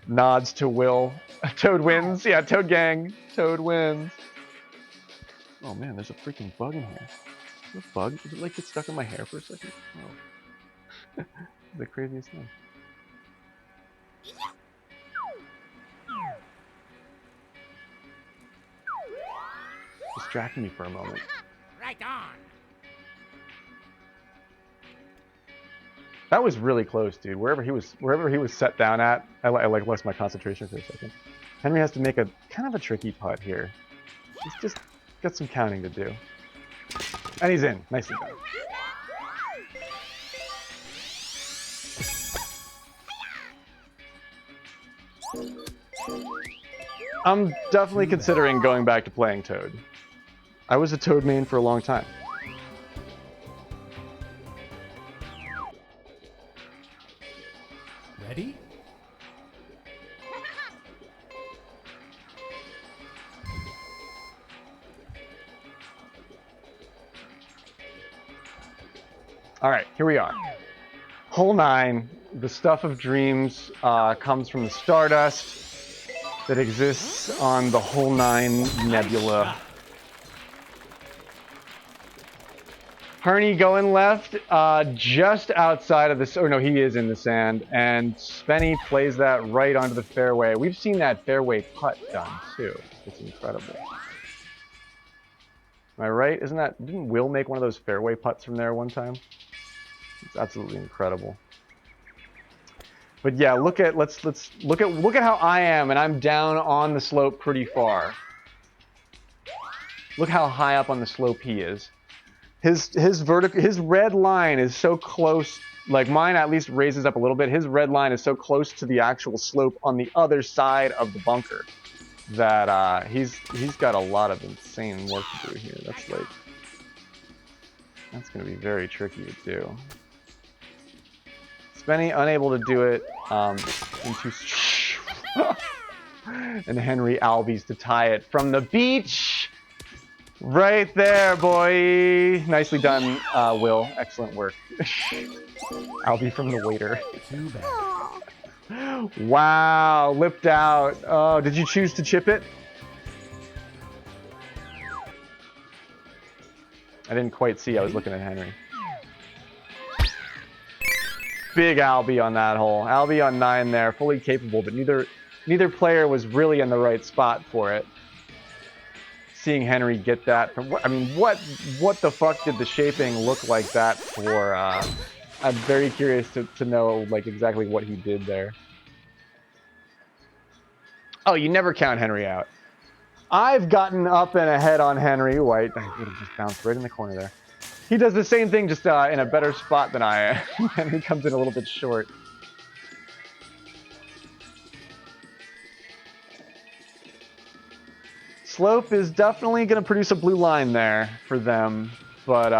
Nods to Will. Toad wins. Yeah, Toad gang. Toad wins. Oh man, there's a freaking bug in here. Is it a bug? Did it like get stuck in my hair for a second? Oh. The craziest thing. Distracting me for a moment. Right on. That was really close, dude. Wherever he was set down at, I like lost my concentration for a second. Henry has to make a kind of a tricky putt here. He's just got some counting to do. And he's in. Nicely done. I'm definitely considering going back to playing Toad. I was a Toad main for a long time. Ready? All right, here we are. Hole 9, the stuff of dreams comes from the stardust that exists on the Hole 9 nebula. Harney going left, just outside of this, or no, he is in the sand, and Spenny plays that right onto the fairway. We've seen that fairway putt done too. It's incredible. Am I right? Didn't Will make one of those fairway putts from there one time? It's absolutely incredible. But yeah, look at how I am, and I'm down on the slope pretty far. Look how high up on the slope he is. His red line is so close, like mine at least raises up a little bit. His red line is so close to the actual slope on the other side of the bunker that he's got a lot of insane work to do here. That's gonna be very tricky to do. Spenny unable to do it and Henry Albies to tie it from the beach. Right there, boy. Nicely done, Will. Excellent work. Albie from the waiter. Too bad. Wow, lipped out. Oh, did you choose to chip it? I didn't quite see. I was looking at Henry. Big Albie on that hole. Albie on 9 there, fully capable, but neither player was really in the right spot for it. Seeing Henry get that from, I mean, what the fuck did the shaping look like that for? I'm very curious to know like exactly what he did there. Oh, you never count Henry out. I've gotten up and ahead on Henry. White, I would have just bounced right in the corner there. He does the same thing, just in a better spot than I am. Henry comes in a little bit short. Slope is definitely going to produce a blue line there for them, but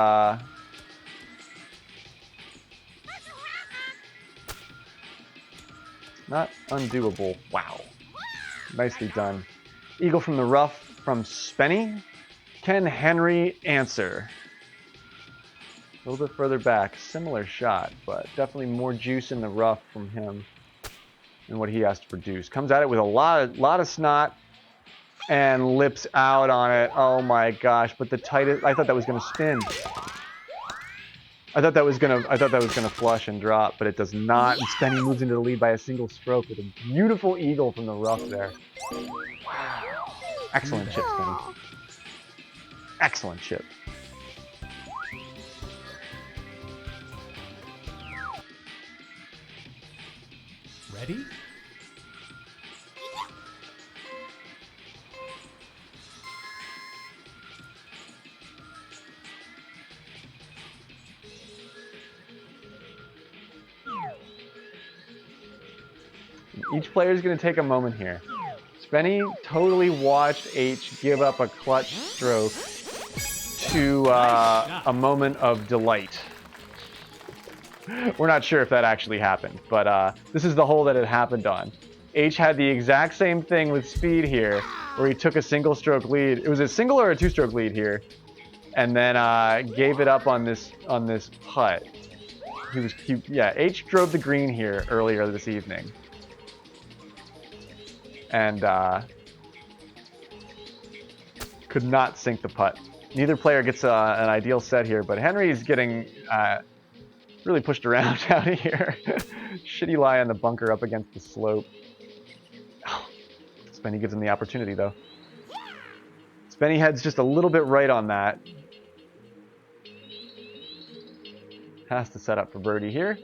not undoable. Wow. Nicely done. Eagle from the rough from Spenny. Can Henry answer? A little bit further back, similar shot, but definitely more juice in the rough from him than what he has to produce. Comes at it with a lot of snot. And lips out on it. Oh my gosh, but the tightest, I thought that was going to spin. I thought that was gonna flush and drop, but it does not. And Spenny moves into the lead by a single stroke with a beautiful eagle from the rough there. Excellent chip, Spenny. Excellent chip. Ready? Each player is going to take a moment here. Spenny totally watched H give up a clutch stroke to a moment of delight. We're not sure if that actually happened, but this is the hole that it happened on. H had the exact same thing with speed here, where he took a single stroke lead. It was a single or a two-stroke lead here, and then gave it up on this putt. Yeah, H drove the green here earlier this evening. And could not sink the putt. Neither player gets an ideal set here, but Henry's getting really pushed around out here. Shitty lie on the bunker up against the slope. Oh, Spenny gives him the opportunity, though. Spenny heads just a little bit right on that. Has to set up for birdie here.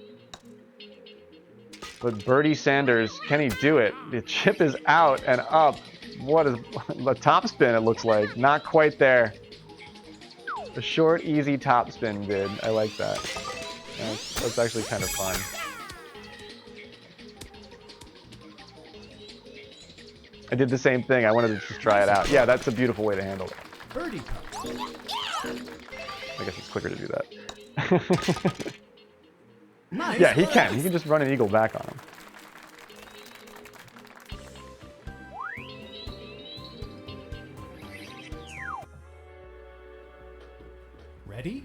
But Birdie Sanders, can he do it? The chip is out and up. What is the top spin, it looks like. Not quite there. A short, easy top spin bid. I like that. That's actually kind of fun. I did the same thing. I wanted to just try it out. Yeah, that's a beautiful way to handle it. Birdie putt. I guess it's quicker to do that. Nice. Yeah, he can. He can just run an eagle back on him. Ready?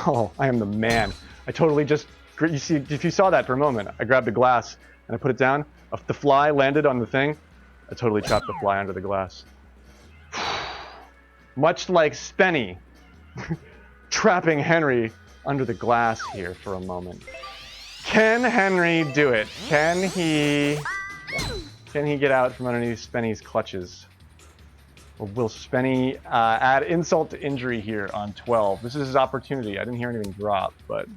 Oh, I am the man. I totally just, you see, if you saw that for a moment, I grabbed the glass and I put it down. The fly landed on the thing. I totally chopped the fly under the glass. Much like Spenny trapping Henry under the glass here for a moment. Can Henry do it? Can he get out from underneath Spenny's clutches? Or will Spenny add insult to injury here on 12? This is his opportunity. I didn't hear anything drop, but...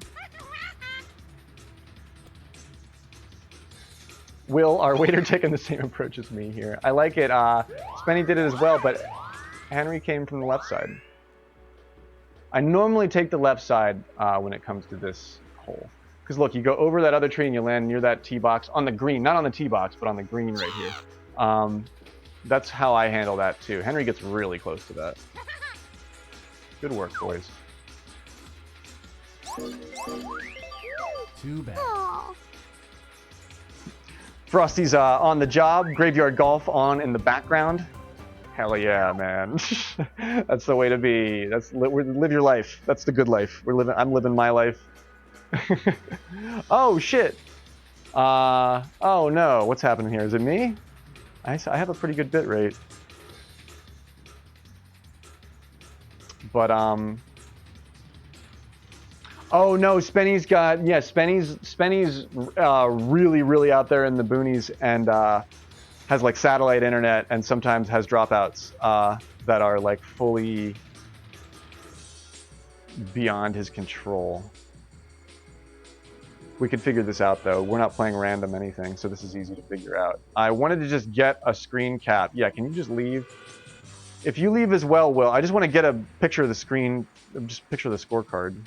Will, our waiter, taking the same approach as me here. I like it. Spenny did it as well, but Henry came from the left side. I normally take the left side when it comes to this hole. Because look, you go over that other tree and you land near that tee box on the green. Not on the tee box, but on the green right here. That's how I handle that too. Henry gets really close to that. Good work, boys. Too bad. Frosty's on the job. Graveyard Golf on in the background. Hell yeah, man. That's the way to be. Live your life. That's the good life. I'm living my life. Oh shit. Oh no. What's happening here? Is it me? I have a pretty good bit rate. But oh no, Spenny's got, yeah, Spenny's really out there in the boonies and has like satellite internet and sometimes has dropouts that are like fully beyond his control. We could figure this out though. We're not playing random anything, so this is easy to figure out. I wanted to just get a screen cap. Yeah, can you just leave? If you leave as well, Will, I just want to get a picture of the screen, just picture the scorecard.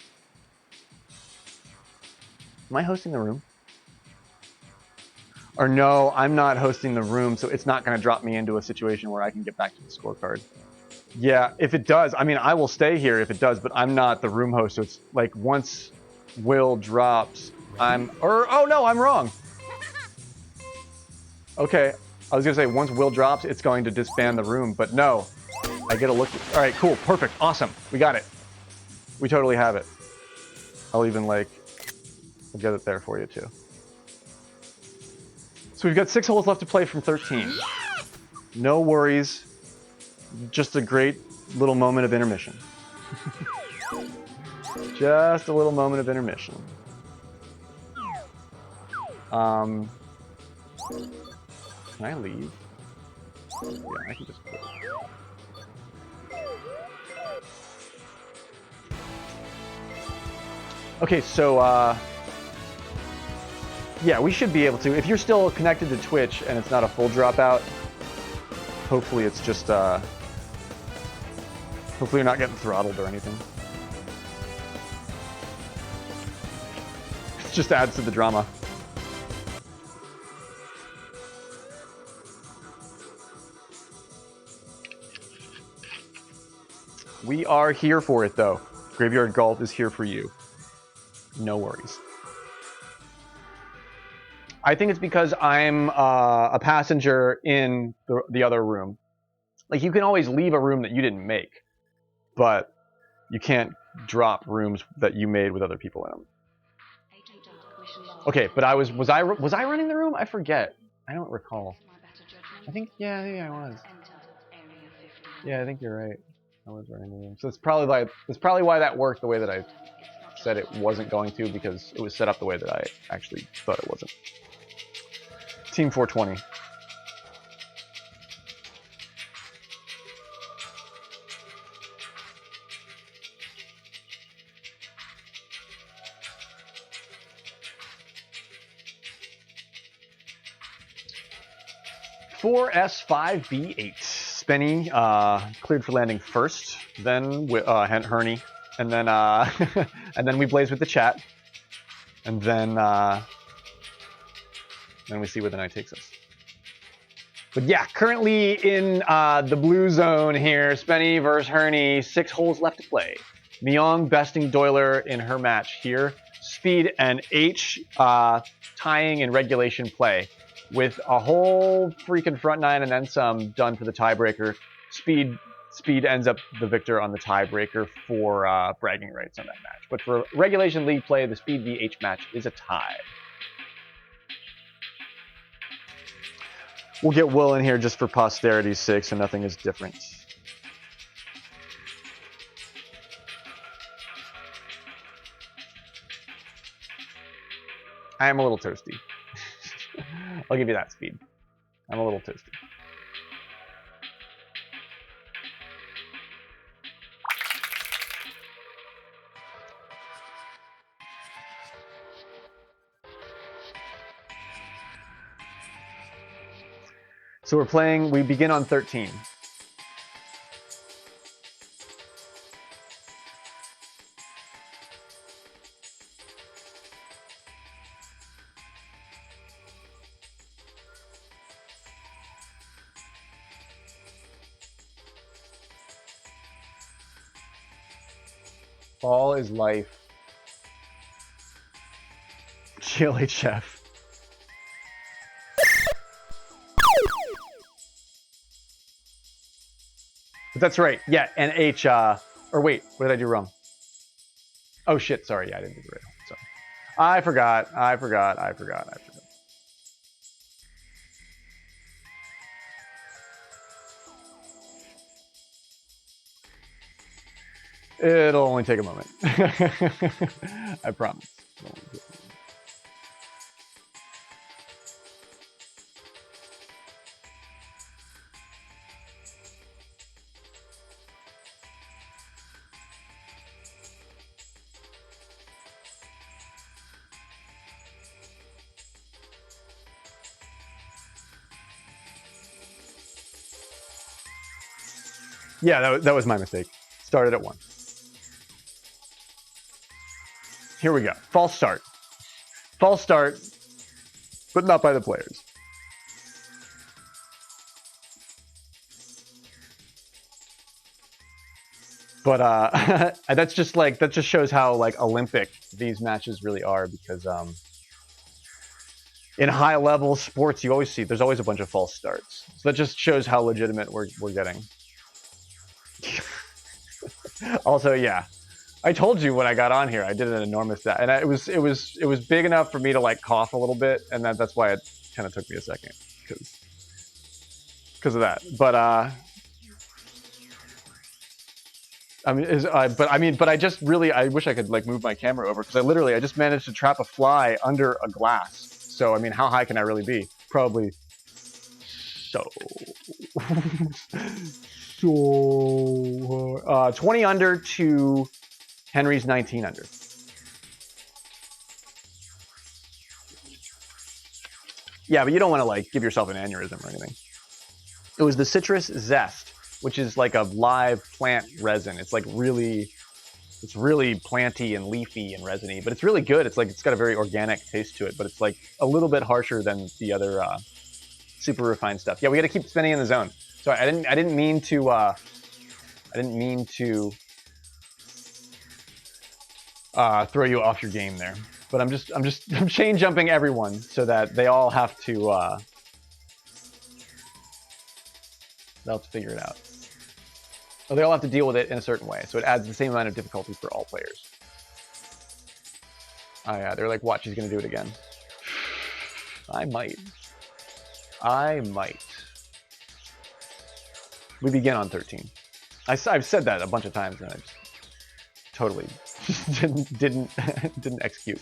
Am I hosting the room? Or no, I'm not hosting the room, so it's not going to drop me into a situation where I can get back to the scorecard. Yeah, if it does, I mean, I will stay here if it does, but I'm not the room host, so it's like once Will drops, oh no, I'm wrong. Okay, I was gonna say once Will drops, it's going to disband the room, but no, I get a look. All right, cool, perfect, awesome, we got it. We totally have it. I'll even like, I'll get it there for you too. So we've got 6 holes left to play from 13. No worries. Just a great little moment of intermission. Just a little moment of intermission. Can I leave? Yeah, I can just quit. Okay, so yeah, we should be able to. If you're still connected to Twitch and it's not a full dropout, hopefully it's just hopefully you're not getting throttled or anything. It just adds to the drama. We are here for it, though. Graveyard Golf is here for you. No worries. I think it's because I'm a passenger in the other room. Like, you can always leave a room that you didn't make, but you can't drop rooms that you made with other people in them. Okay, but was I running the room? I forget. I don't recall. I think I was. Yeah, I think you're right. I was running the room. So it's probably why that worked the way that I said it wasn't going to, because it was set up the way that I actually thought it wasn't. Team 420. For S5B8. Spenny cleared for landing first, then Herney, and then and then we blaze with the chat, and then we see where the night takes us. But yeah, currently in the blue zone here, Spenny versus Herney, 6 holes left to play. Myung besting Doyler in her match here. Speed and H tying in regulation play, with a whole freaking front 9 and then some done for the tiebreaker. Speed ends up the victor on the tiebreaker for bragging rights on that match. But for regulation league play, the Speed v H match is a tie. We'll get Will in here just for posterity's sake, so nothing is different. I am a little toasty. I'll give you that, Speed. I'm a little toasty. So we begin on 13. Ball is life. GLHF. But that's right. Yeah, and H, or wait, what did I do wrong? Oh shit, sorry, yeah, I didn't do the right one. Sorry. I forgot. It'll only take a moment. I promise. Yeah, that was my mistake. Started at 1. Here we go. False start. False start, but not by the players. But that just shows how like Olympic these matches really are, because in high level sports you always see there's always a bunch of false starts. So that just shows how legitimate we're getting. Also, yeah. I told you when I got on here, I did an enormous that, and it was big enough for me to like cough a little bit, and that's why it kind of took me a second, because of that. But but I just really, I wish I could like move my camera over, because I just managed to trap a fly under a glass. So I mean, how high can I really be? Probably so. So 20 under to Henry's 19 under. Yeah, but you don't want to like give yourself an aneurysm or anything. It was the Citrus Zest, which is like a live plant resin. It's like it's really planty and leafy and resiny, but it's really good. It's like it's got a very organic taste to it, but it's like a little bit harsher than the other super refined stuff. Yeah, we got to keep spinning in the zone. Sorry, I didn't mean to throw you off your game there, but I'm chain jumping everyone so that they all have to they'll have to figure it out. Or they all have to deal with it in a certain way, so it adds the same amount of difficulty for all players. Oh yeah, they're like, watch, he's gonna do it again. I might. We begin on 13. I've said that a bunch of times, and I just totally didn't execute.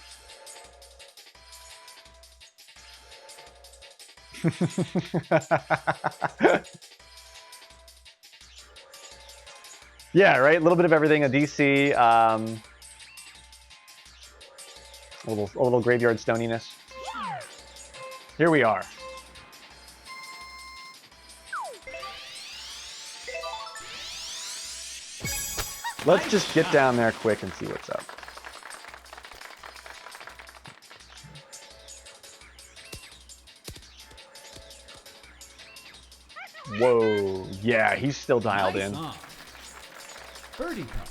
Yeah, right. A little bit of everything. A DC, a little graveyard stoniness. Here we are. Let's just get down there quick and see what's up. Whoa, yeah, he's still dialed in. Birdie putt.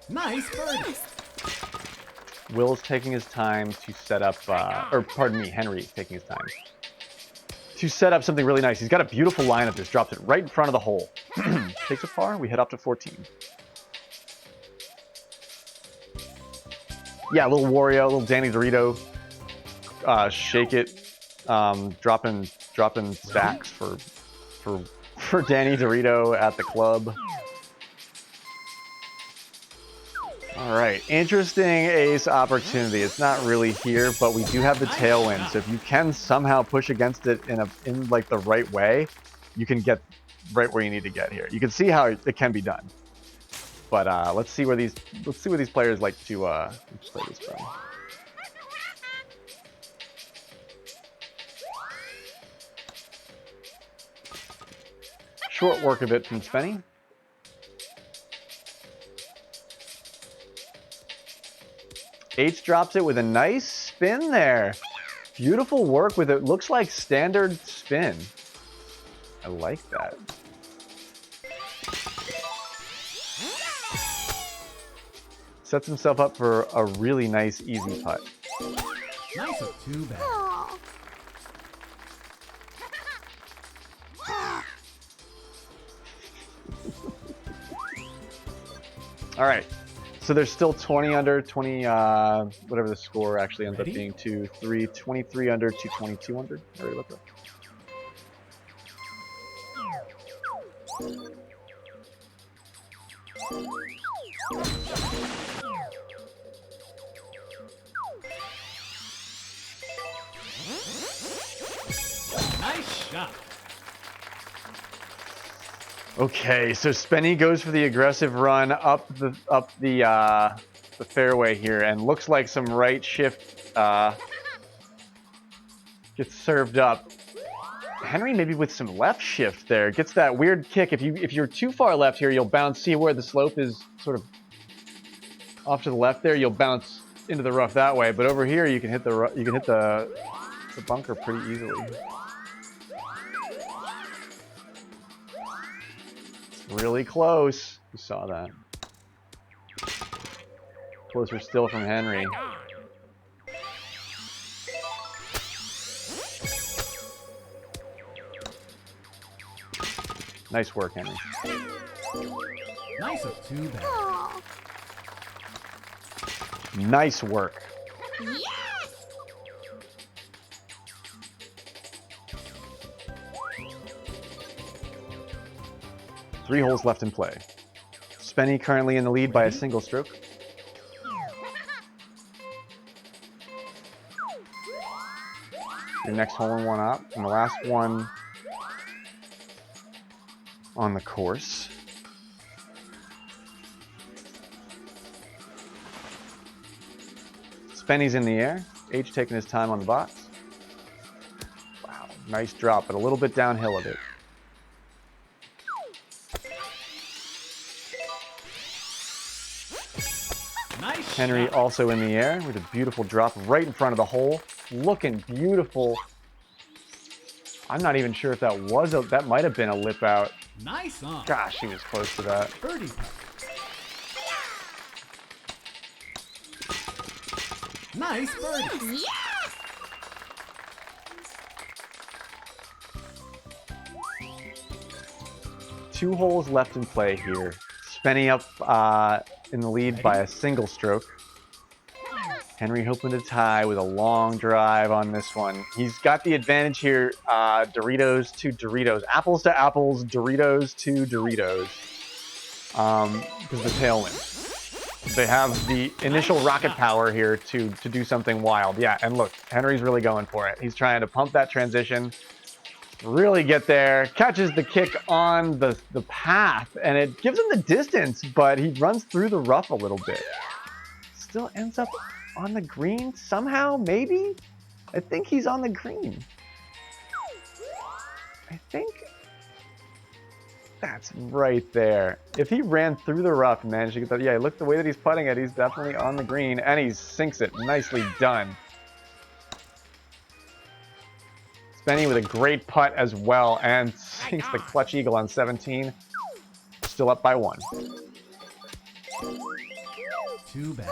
Nice birdie. Will's taking his time to set up, or pardon me, Henry's taking his time to set up something really nice. He's got a beautiful line up this, dropped it right in front of the hole. Takes a par, we head up to 14. Yeah, a little Wario, a little Danny Dorito, shake it, dropping stacks for Danny Dorito at the club. All right, interesting ace opportunity. It's not really here, but we do have the tailwind. So if you can somehow push against it in like the right way, you can get right where you need to get here. You can see how it can be done. But let's see where these players like to play this from. Short work of it from Spenny. H drops it with a nice spin there. Beautiful work with it. Looks like standard spin. I like that. Sets himself up for a really nice, easy putt. Nice of too bad. All right. So there's still 20 under, 20, whatever the score actually ends up being, 2, 3, 23 under to 22 under. I already looked up. Nice shot. Okay, so Spenny goes for the aggressive run up the fairway here, and looks like some right shift gets served up. Henry maybe with some left shift there gets that weird kick. If you're too far left here, you'll bounce. See where the slope is sort of off to the left there. You'll bounce into the rough that way. But over here, you can hit the bunker pretty easily. Really close. You saw that. Closer still from Henry. Nice work, Henry. Nice of 2 bad. Nice work. Three holes left in play. Spenny currently in the lead by a single stroke. Your next hole-in-one up, and the last one on the course. Spenny's in the air. H taking his time on the box. Wow, nice drop, but a little bit downhill of it. Nice Henry shot. also in the air with a beautiful drop right in front of the hole. Looking beautiful. I'm not even sure if that was a, that might have been a lip out. Nice on. Gosh, he was close to that. Birdie putt. Nice birdie. Two holes left in play here. Spenny up in the lead by a single stroke. Henry hoping to tie with a long drive on this one. He's got the advantage here. Doritos to Doritos. Apples to apples. Doritos to Doritos. Because the tailwind. They have the initial rocket power here to do something wild. Yeah, and look, Henry's really going for it. He's trying to pump that transition. Really get there. Catches the kick on the path, and it gives him the distance, but he runs through the rough a little bit. Still ends up on the green somehow, maybe? I think he's on the green. I think that's right there. If he ran through the rough and managed to get that, yeah, look the way that he's putting it, he's definitely on the green, and he sinks it. Nicely done. Spenny with a great putt as well, and sinks the clutch eagle on 17. Still up by 1. Too bad.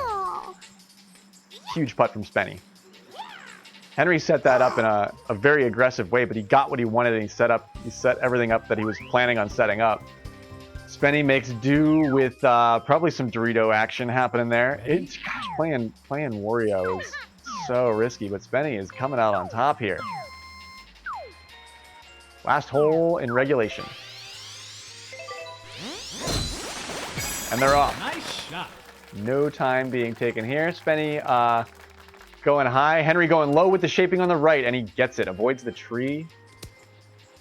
Huge putt from Spenny. Henry set that up in a very aggressive way, but he got what he wanted, and he set everything up that he was planning on setting up. Spenny makes do with probably some Dorito action happening there. It's gosh, playing Wario is so risky, but Spenny is coming out on top here. Last hole in regulation. And they're off. Nice shot. No time being taken here. Spenny going high. Henry going low with the shaping on the right, and he gets it. Avoids the tree.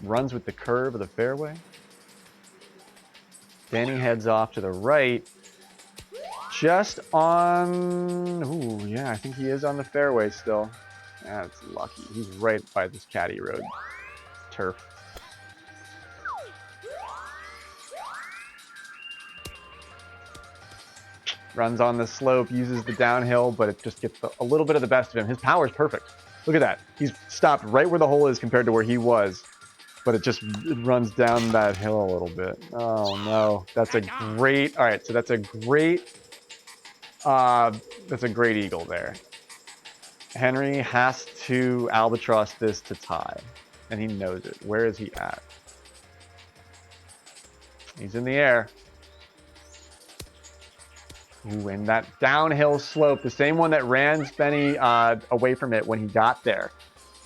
Runs with the curve of the fairway. Danny heads off to the right. Just on... Ooh, yeah, I think he is on the fairway still. That's lucky. He's right by this caddy road. Turf. Runs on the slope, uses the downhill, but it just gets a little bit of the best of him. His power is perfect. Look at that. He's stopped right where the hole is compared to where he was, but it runs down that hill a little bit. Oh no, that's a great. All right, so that's a great eagle there. Henry has to albatross this to tie, and he knows it. Where is he at? He's in the air. Ooh, and that downhill slope, the same one that ran Spenny away from it when he got there,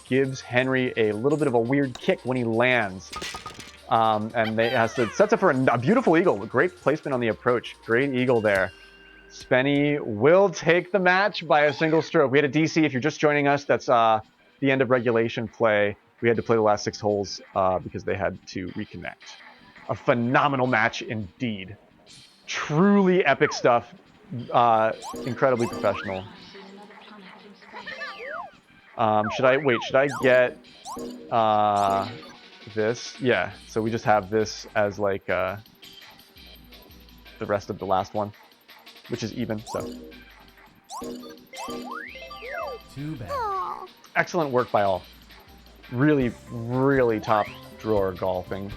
gives Henry a little bit of a weird kick when he lands. And they sets up for a beautiful eagle. Great placement on the approach. Great eagle there. Spenny will take the match by a single stroke. We had a DC. If you're just joining us, that's the end of regulation play. We had to play the last 6 holes because they had to reconnect. A phenomenal match indeed. Truly epic stuff. Incredibly professional. Should I get this? Yeah, so we just have this as like the rest of the last one, which is even, so. Too bad. Excellent work by all. Really, really top drawer golfing.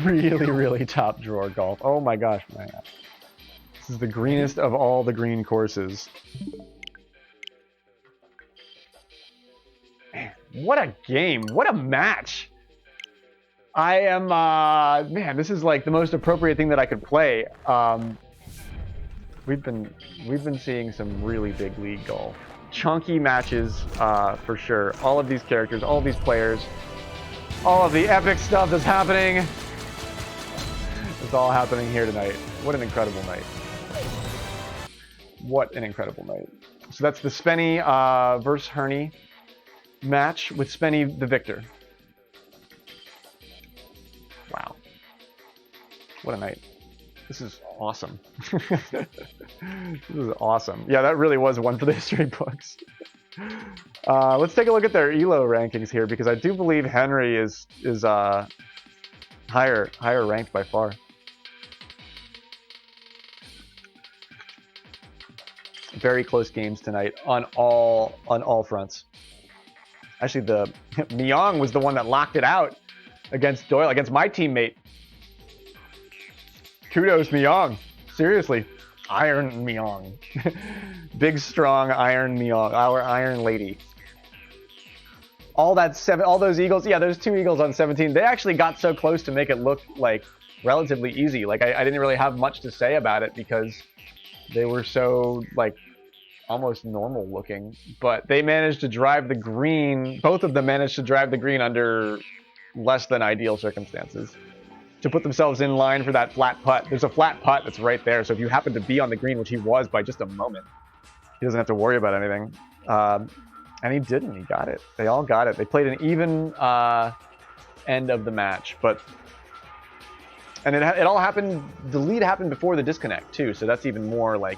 Really, really top drawer golf. Oh my gosh, man. This is the greenest of all the green courses. Man, what a game. What a match. I am, man, this is like the most appropriate thing that I could play. We've been seeing some really big league golf. Chunky matches, for sure. All of these characters, all of these players, all of the epic stuff that's happening. It's all happening here tonight. What an incredible night. What an incredible night. So that's the Spenny versus Herney match with Spenny the victor. Wow. What a night. This is awesome. This is awesome. Yeah, that really was one for the history books. Let's take a look at their ELO rankings here, because I do believe Henry is higher ranked by far. Very close games tonight on all fronts. Actually, the Myong was the one that locked it out against Doyle, against my teammate. Kudos, Myong. Seriously, Iron Myong. Big, strong Iron Myong, our Iron Lady. All those eagles, yeah, those 2 eagles on 17, they actually got so close to make it look like relatively easy. Like I didn't really have much to say about it because they were so like almost normal looking, but they managed to drive the green. Both of them managed to drive the green under less than ideal circumstances to put themselves in line for that flat putt. There's a flat putt that's right there, so if you happen to be on the green, which he was by just a moment, he doesn't have to worry about anything. And he didn't. He got it. They all got it. They played an even end of the match, and it all happened. The lead happened before the disconnect too, so that's even more like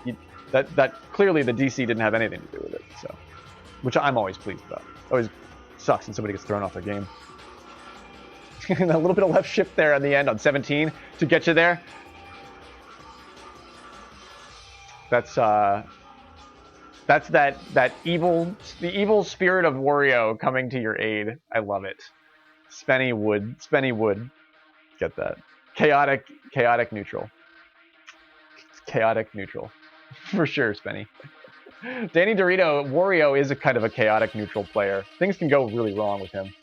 that. Clearly, the DC didn't have anything to do with it. So, which I'm always pleased about. Always sucks when somebody gets thrown off their game. And a little bit of left shift there at the end on 17 to get you there. That's the evil spirit of Wario coming to your aid. I love it. Spenny would get that. Chaotic neutral. Chaotic neutral. For sure, Spenny. Danny Dorito, Wario is a kind of a chaotic neutral player. Things can go really wrong with him.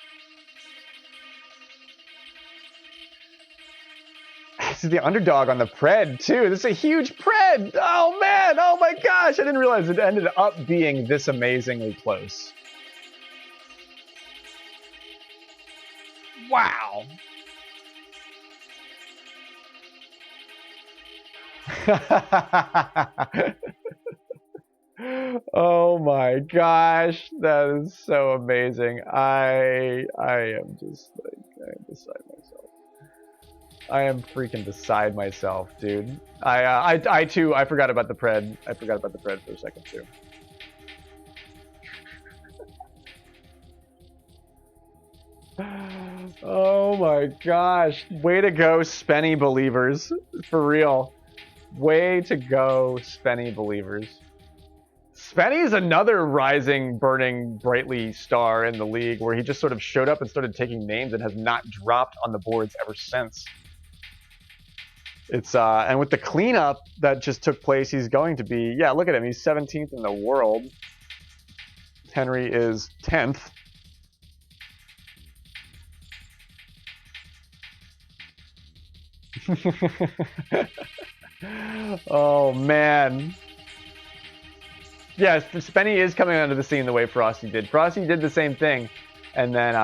This is the underdog on the Pred, too. This is a huge Pred! Oh, man! Oh, my gosh! I didn't realize it ended up being this amazingly close. Wow! Oh my gosh, that is so amazing. I am just like, I am beside myself. I am freaking beside myself, dude. I too, I forgot about the Pred. I forgot about the Pred for a second too. Oh my gosh. Way to go, Spenny believers. For real. Way to go, Spenny believers. Spenny is another rising, burning, brightly star in the league where he just sort of showed up and started taking names and has not dropped on the boards ever since. It's and with the cleanup that just took place, he's going to be, yeah, look at him. He's 17th in the world. Henry is 10th. Oh man. Yes, Spenny is coming onto the scene the way Frosty did. Frosty did the same thing, and then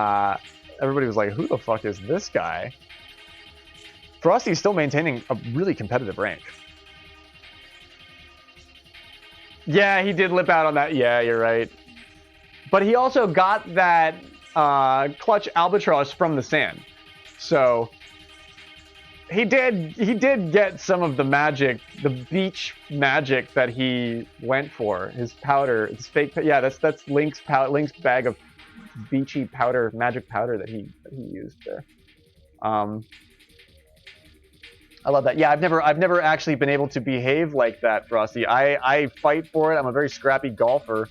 everybody was like, who the fuck is this guy? Frosty's still maintaining a really competitive rank. Yeah, he did lip out on that. Yeah, you're right. But he also got that clutch albatross from the sand. So he did get some of the magic, the beach magic that he went for. His powder, his fake. Yeah, that's Link's bag of beachy powder, magic powder that he used there. I love that. Yeah, I've never actually been able to behave like that, Frosty. I fight for it. I'm a very scrappy golfer.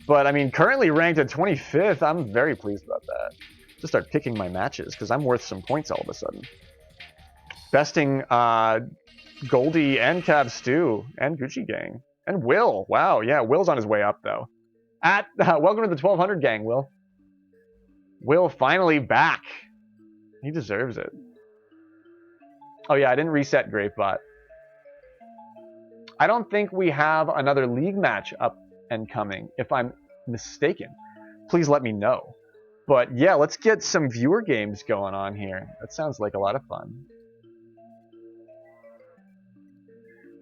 But I mean, currently ranked at 25th, I'm very pleased about that. Just start picking my matches because I'm worth some points all of a sudden. Besting Goldie and Cab Stew and Gucci Gang and Will. Wow, yeah, Will's on his way up though. Welcome to the 1200 gang, Will. Will finally back. He deserves it. Oh yeah, I didn't reset GrapeBot. I don't think we have another league match up and coming, if I'm mistaken. Please let me know. But yeah, let's get some viewer games going on here. That sounds like a lot of fun.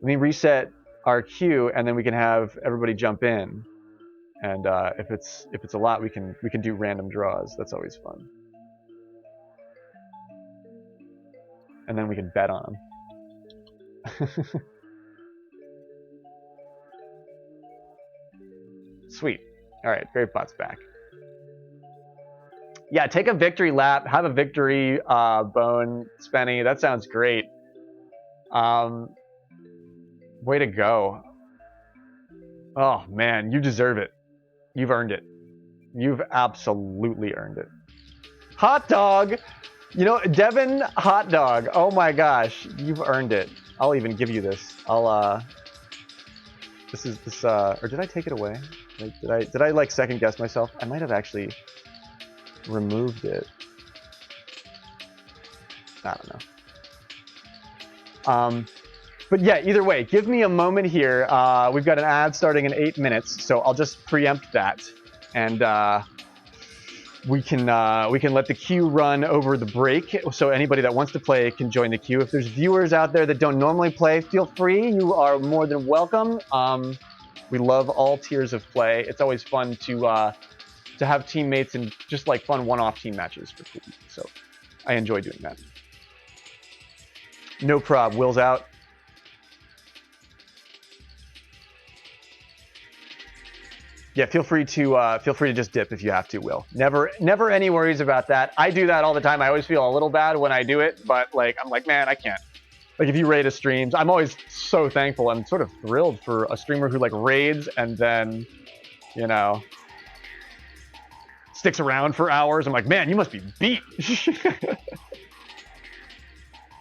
Let me reset our queue, and then we can have everybody jump in. And if it's a lot, we can do random draws. That's always fun. And then we can bet on them. Sweet. All right, GrapeBot's back. Yeah, take a victory lap. Have a victory bone, Spenny. That sounds great. Way to go. Oh, man, you deserve it. You've earned it. You've absolutely earned it. Hot dog! You know, Devin Hot Dog. Oh my gosh, you've earned it. I'll even give you this. Or did I take it away? Like, did I like second guess myself? I might have actually removed it. I don't know. But yeah, either way, give me a moment here. We've got an ad starting in 8 minutes, so I'll just preempt that, and we can let the queue run over the break. So anybody that wants to play can join the queue. If there's viewers out there that don't normally play, feel free. You are more than welcome. We love all tiers of play. It's always fun to have teammates and just like fun one-off team matches for cool. So I enjoy doing that. No prob. Will's out. Yeah, feel free to just dip if you have to, Will. Never any worries about that. I do that all the time. I always feel a little bad when I do it, but like I'm like, man, I can't. Like if you raid a streams, I'm always so thankful. I'm sort of thrilled for a streamer who like raids and then, you know, sticks around for hours. I'm like, man, you must be beat.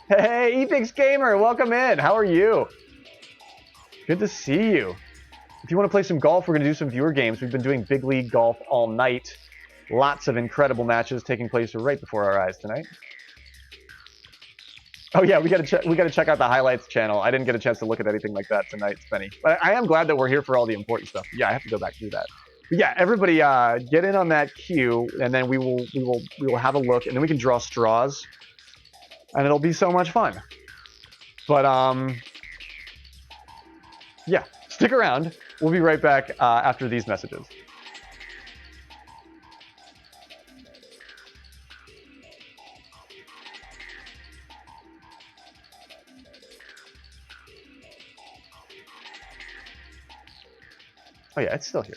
Hey, Epix Gamer, welcome in. How are you? Good to see you. If you want to play some golf, we're going to do some viewer games. We've been doing big league golf all night. Lots of incredible matches taking place right before our eyes tonight. Oh yeah, we got to check out the highlights channel. I didn't get a chance to look at anything like that tonight, Spenny. But I am glad that we're here for all the important stuff. Yeah, I have to go back and do that. But yeah, everybody get in on that queue, and then we will have a look, and then we can draw straws, and it'll be so much fun. But yeah, stick around. We'll be right back after these messages. Oh yeah, it's still here.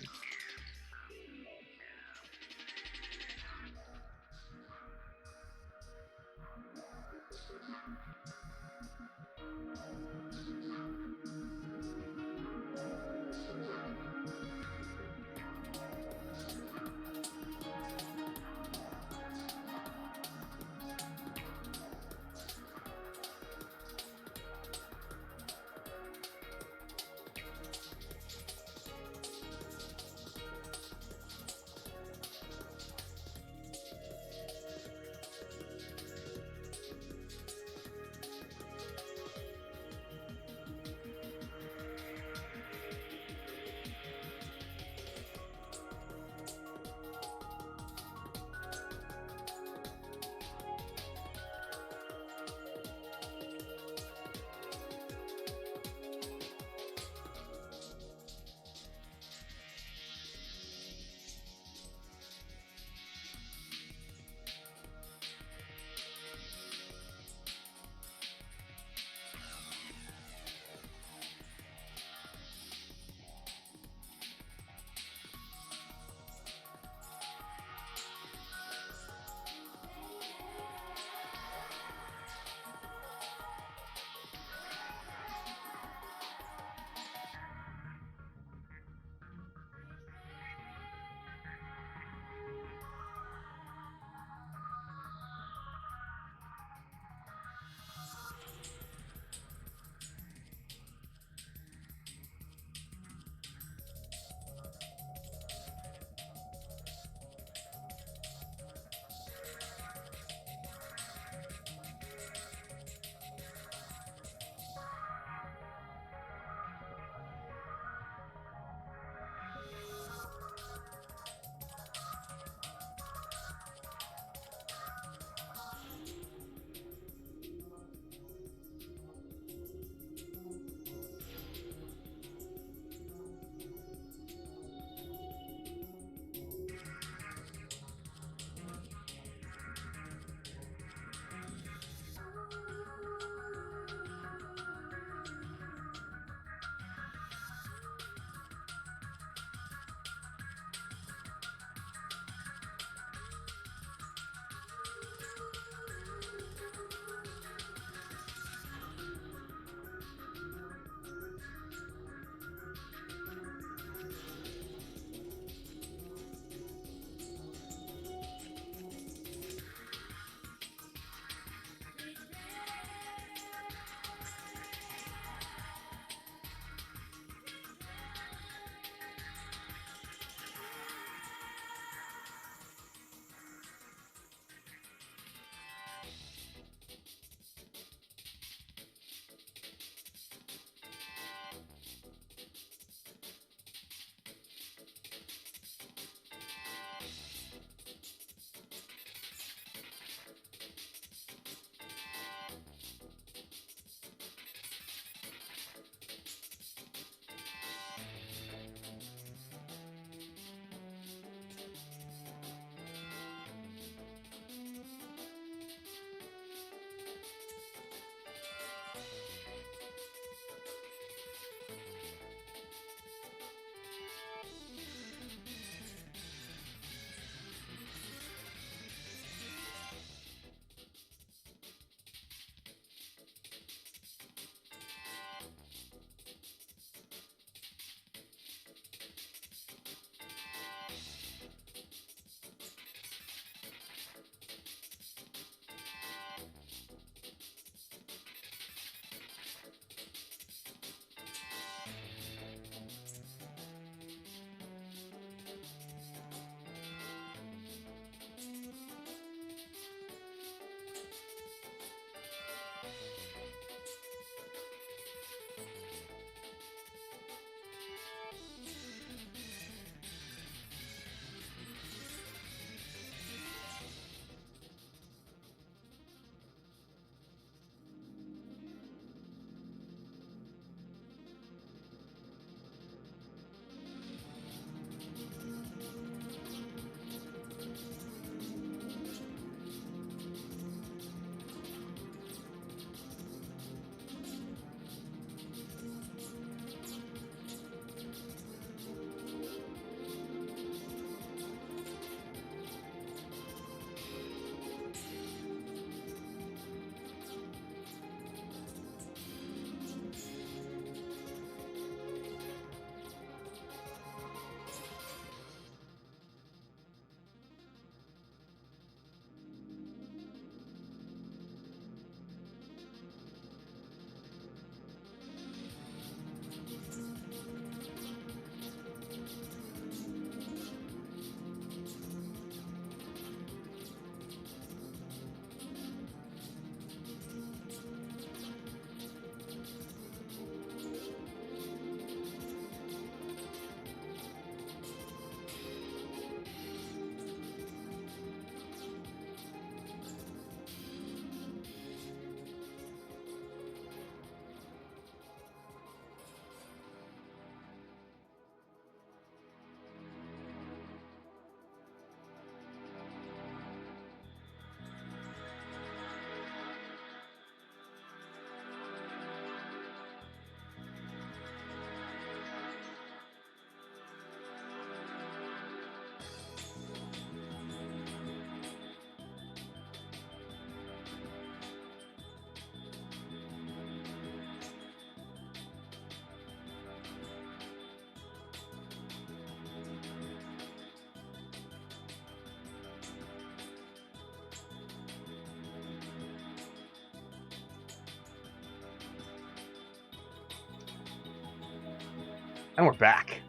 And we're back.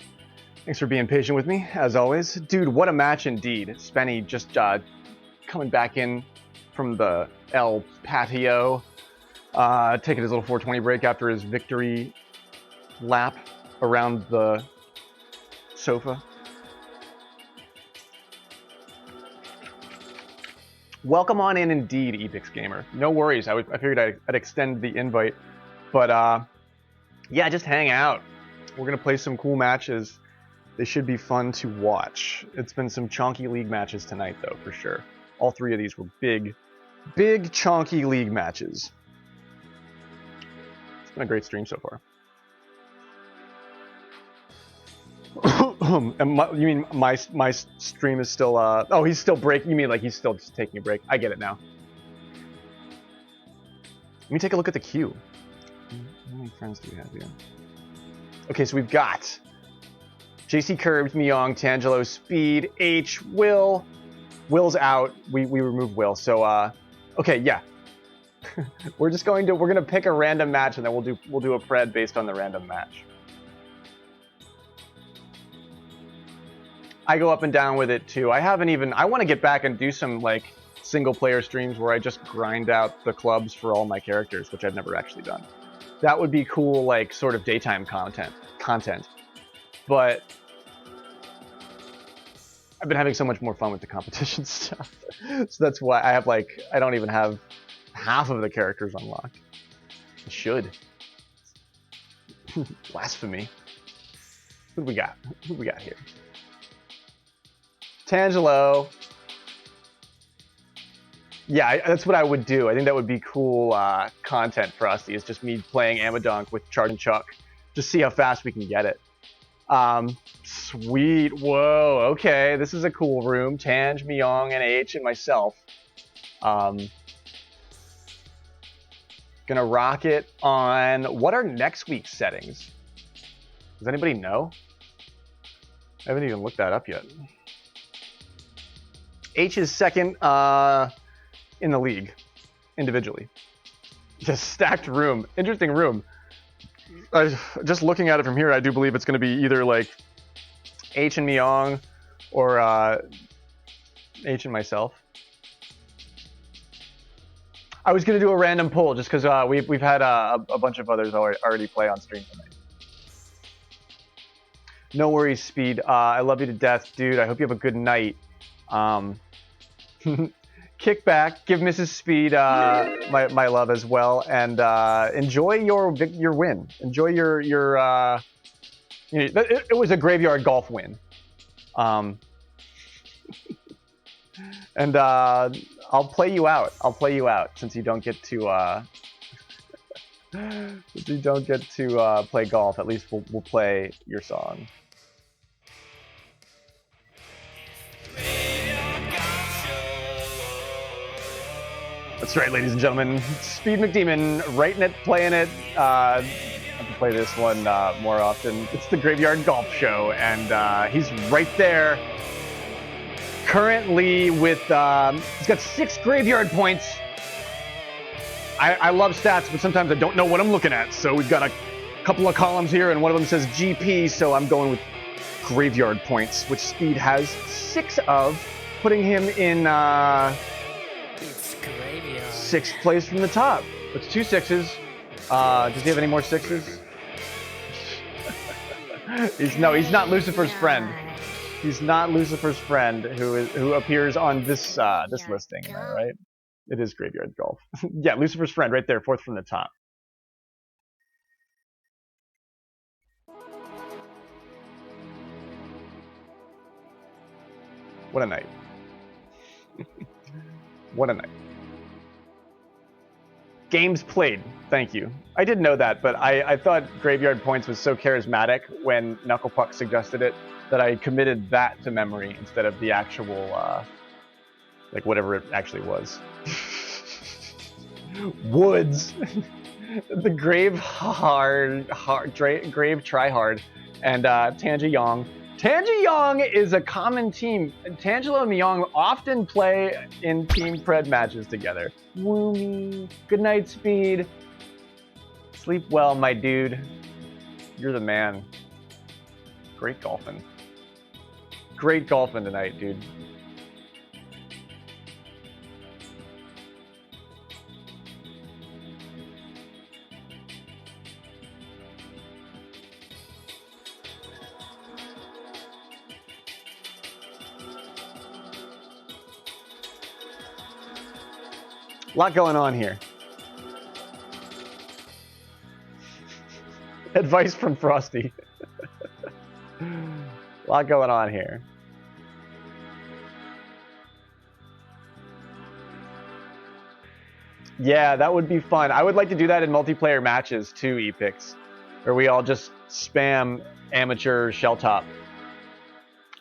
Thanks for being patient with me, as always. Dude, what a match indeed. Spenny just coming back in from the El Patio, taking his little 420 break after his victory lap around the sofa. Welcome on in indeed, Epix Gamer. No worries, I figured I'd extend the invite. But yeah, just hang out. We're going to play some cool matches. They should be fun to watch. It's been some chonky league matches tonight, though, for sure. All three of these were big chonky league matches. It's been a great stream so far. And you mean my stream is still oh, he's still breaking? You mean like he's still just taking a break? I get it now. Let me take a look at the queue. How many friends do we have here? Okay, so we've got JC Curbs, Myong, Tangelo, Speed, H, Will. Will's out. We removed Will. So okay, yeah. we're gonna pick a random match and then we'll do a pred based on the random match. I go up and down with it too. I want to get back and do some like single player streams where I just grind out the clubs for all my characters, which I've never actually done. That would be cool, like sort of daytime content. But I've been having so much more fun with the competition stuff. So that's why I don't even have half of the characters unlocked. I should. Blasphemy. Who do we got? Who do we got here? Tangelo. Yeah, that's what I would do. I think that would be cool content for us. Is just me playing Amadonk with Chard and Chuck. Just see how fast we can get it. Sweet. Whoa. Okay, this is a cool room. Tange, Myong, and H, and myself. Gonna rock it on... What are next week's settings? Does anybody know? I haven't even looked that up yet. H is second in the league, individually. Just stacked room. Interesting room. Just looking at it from here, I do believe it's going to be either like H and Myong or H and myself. I was going to do a random poll just because we've had a bunch of others already play on stream tonight. No worries, Speed. I love you to death, dude. I hope you have a good night. Kick back, give Mrs. Speed my love as well, and enjoy your win. Enjoy your it was a graveyard golf win. And I'll play you out. I'll play you out since you don't get to play golf. At least we'll play your song. That's right, ladies and gentlemen. Speed McDemon, writing it, playing it. I have to play this one more often. It's the Graveyard Golf Show, and he's right there. Currently with, he's got 6 graveyard points. I love stats, but sometimes I don't know what I'm looking at. So we've got a couple of columns here, and one of them says GP, so I'm going with graveyard points, which Speed has 6 of, putting him in 6th place from the top. That's 2 6s. Does he have any more 6s? He's not Lucifer's friend. He's not Lucifer's friend who appears on this this listing, right? It is Graveyard Golf. Yeah, Lucifer's friend right there, 4th from the top. What a night. What a night. Games played. Thank you. I did know that, but I thought Graveyard Points was so charismatic when Knucklepuck suggested it that I committed that to memory instead of the actual, like whatever it actually was. Woods. The Grave Tryhard and Tanja Yong. Tanja Yong is a common team. Tangelo and Myong often play in team pred matches together. Woomy. Good night, Speed. Sleep well, my dude. You're the man. Great golfing. Great golfing tonight, dude. A lot going on here. Advice from Frosty. A lot going on here. Yeah, that would be fun. I would like to do that in multiplayer matches too, Epix, where we all just spam amateur shell top.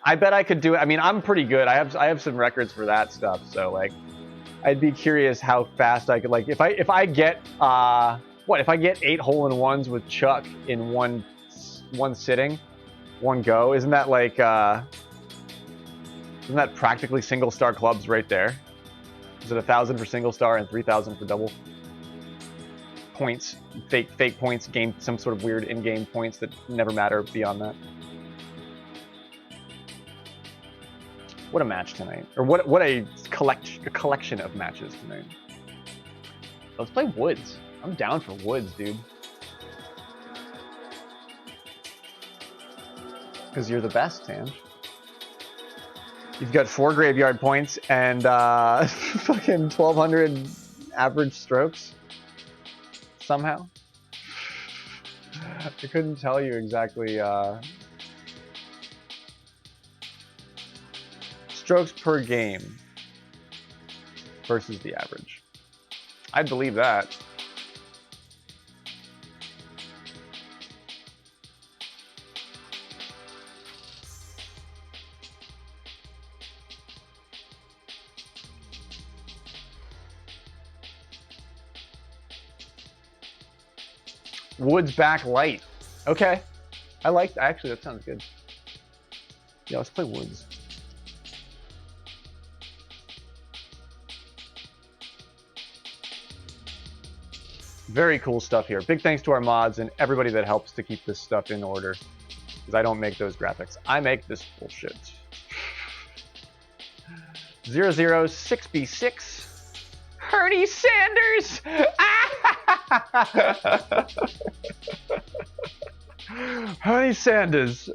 I bet I could do it. I mean, I'm pretty good. I have some records for that stuff, so like I'd be curious how fast I could, like, if I get if I get 8 hole-in-ones with Chuck in one sitting, one go, isn't that like isn't that practically single star clubs right there? Is it 1,000 for single star and 3,000 for double points? Fake points, gain some sort of weird in-game points that never matter beyond that. What a match tonight, or what a collection of matches tonight. Let's play Woods. I'm down for Woods, dude. Because you're the best, Tange. You've got 4 graveyard points and fucking 1,200 average strokes. Somehow. I couldn't tell you exactly. Strokes per game versus the average. I'd believe that. Woods back light. Okay. Actually, that sounds good. Yeah, let's play Woods. Very cool stuff here. Big thanks to our mods and everybody that helps to keep this stuff in order. Because I don't make those graphics. I make this bullshit. 006B6. Bernie Sanders! Bernie Sanders.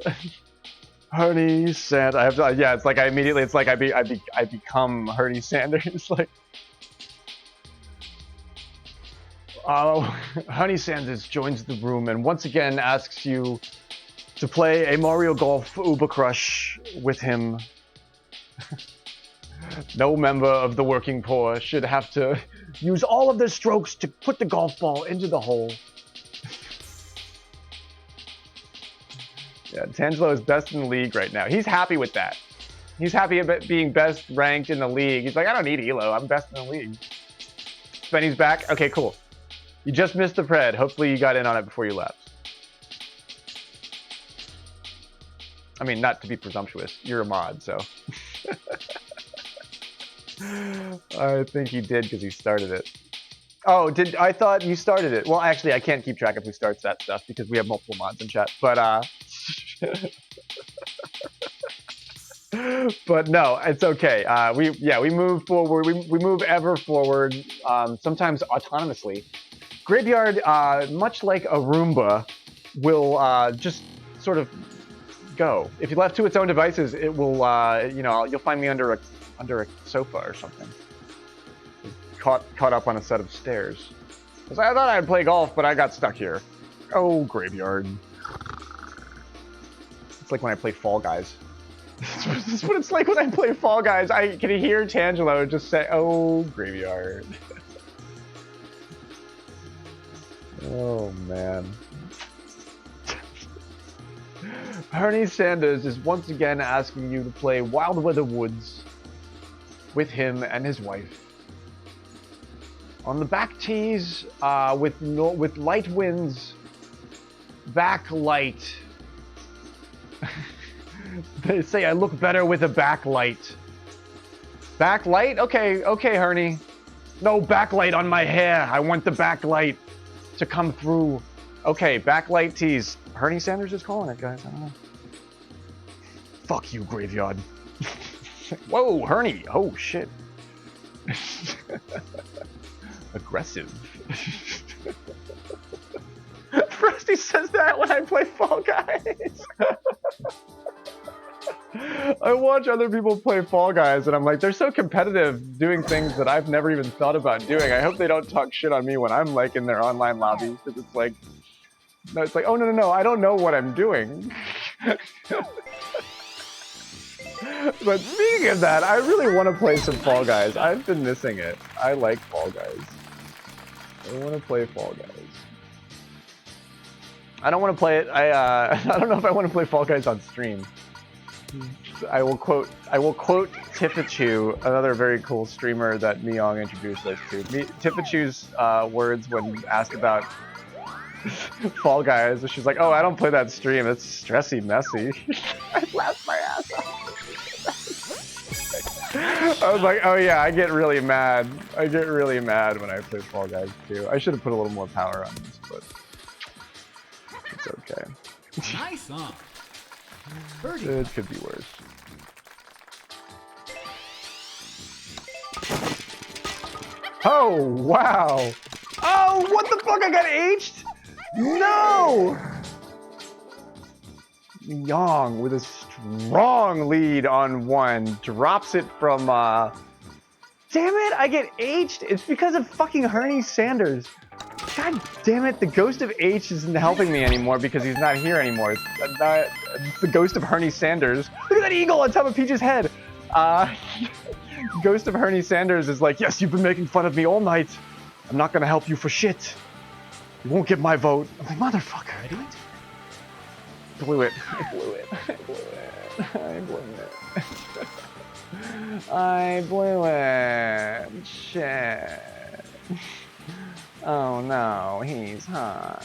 Bernie Sanders. I have to, yeah, it's like I become Bernie Sanders. Like, Honey Sanders joins the room and once again asks you to play a Mario Golf Uber Crush with him. No member of the working poor should have to use all of their strokes to put the golf ball into the hole. Yeah, Tangelo is best in the league right now. He's happy with that. He's happy about being best ranked in the league. He's like, I don't need Elo. I'm best in the league. Benny's back. Okay, cool. You just missed the pred. Hopefully you got in on it before you left. I mean, not to be presumptuous. You're a mod, so. I think he did because he started it. Oh, I thought you started it. Well, actually, I can't keep track of who starts that stuff because we have multiple mods in chat. But but no, it's okay. We move forward. We move ever forward. Sometimes autonomously. Graveyard, much like a Roomba, will just sort of go. If you left to its own devices, it will. You'll find me under a sofa or something. Caught up on a set of stairs. Because I thought I'd play golf, but I got stuck here. Oh, Graveyard. It's like when I play Fall Guys. This is what it's like when I play Fall Guys. I can hear Tangelo just say, oh, Graveyard. Oh, man. Bernie Sanders is once again asking you to play Wild Weather Woods with him and his wife. On the back tees, with light winds, backlight. They say I look better with a backlight. Backlight? Okay, Hernie. No backlight on my hair. I want the backlight to come through. Okay, backlight tees. Bernie Sanders is calling it, guys. I don't know. Fuck you, graveyard. Whoa, Herney. Oh, shit. Aggressive. Frosty says that when I play Fall Guys. I watch other people play Fall Guys and I'm like, they're so competitive doing things that I've never even thought about doing. I hope they don't talk shit on me when I'm like in their online lobby, because it's like, no, it's like, oh no, I don't know what I'm doing. But speaking of that, I really want to play some Fall Guys. I've been missing it. I like Fall Guys. I want to play Fall Guys. I don't want to play it. I don't know if I want to play Fall Guys on stream. I will quote Tifachu, another very cool streamer that Myong introduced us to. Tifachu's words when asked about Fall Guys, she's like, "Oh, I don't play that stream. It's stressy, messy." I laughed my ass off. I was like, "Oh yeah, I get really mad. I get really mad when I play Fall Guys too. I should have put a little more power on this, but it's okay. Nice on. Birdie. It could be worse." Oh, wow. Oh, what the fuck? I got H'd? No! Yong with a strong lead on one. Drops it from, Damn it, I get H'd. It's because of fucking Herney Sanders. God damn it, the ghost of H isn't helping me anymore because he's not here anymore. It's the ghost of Herney Sanders. Look at that eagle on top of Peach's head. Ghost of Herney Sanders is like, yes, you've been making fun of me all night. I'm not gonna help you for shit. You won't get my vote. I'm like, motherfucker. Ready? Blew it. I blew it. I blew it. I blew it. Shit. Oh no, he's hot.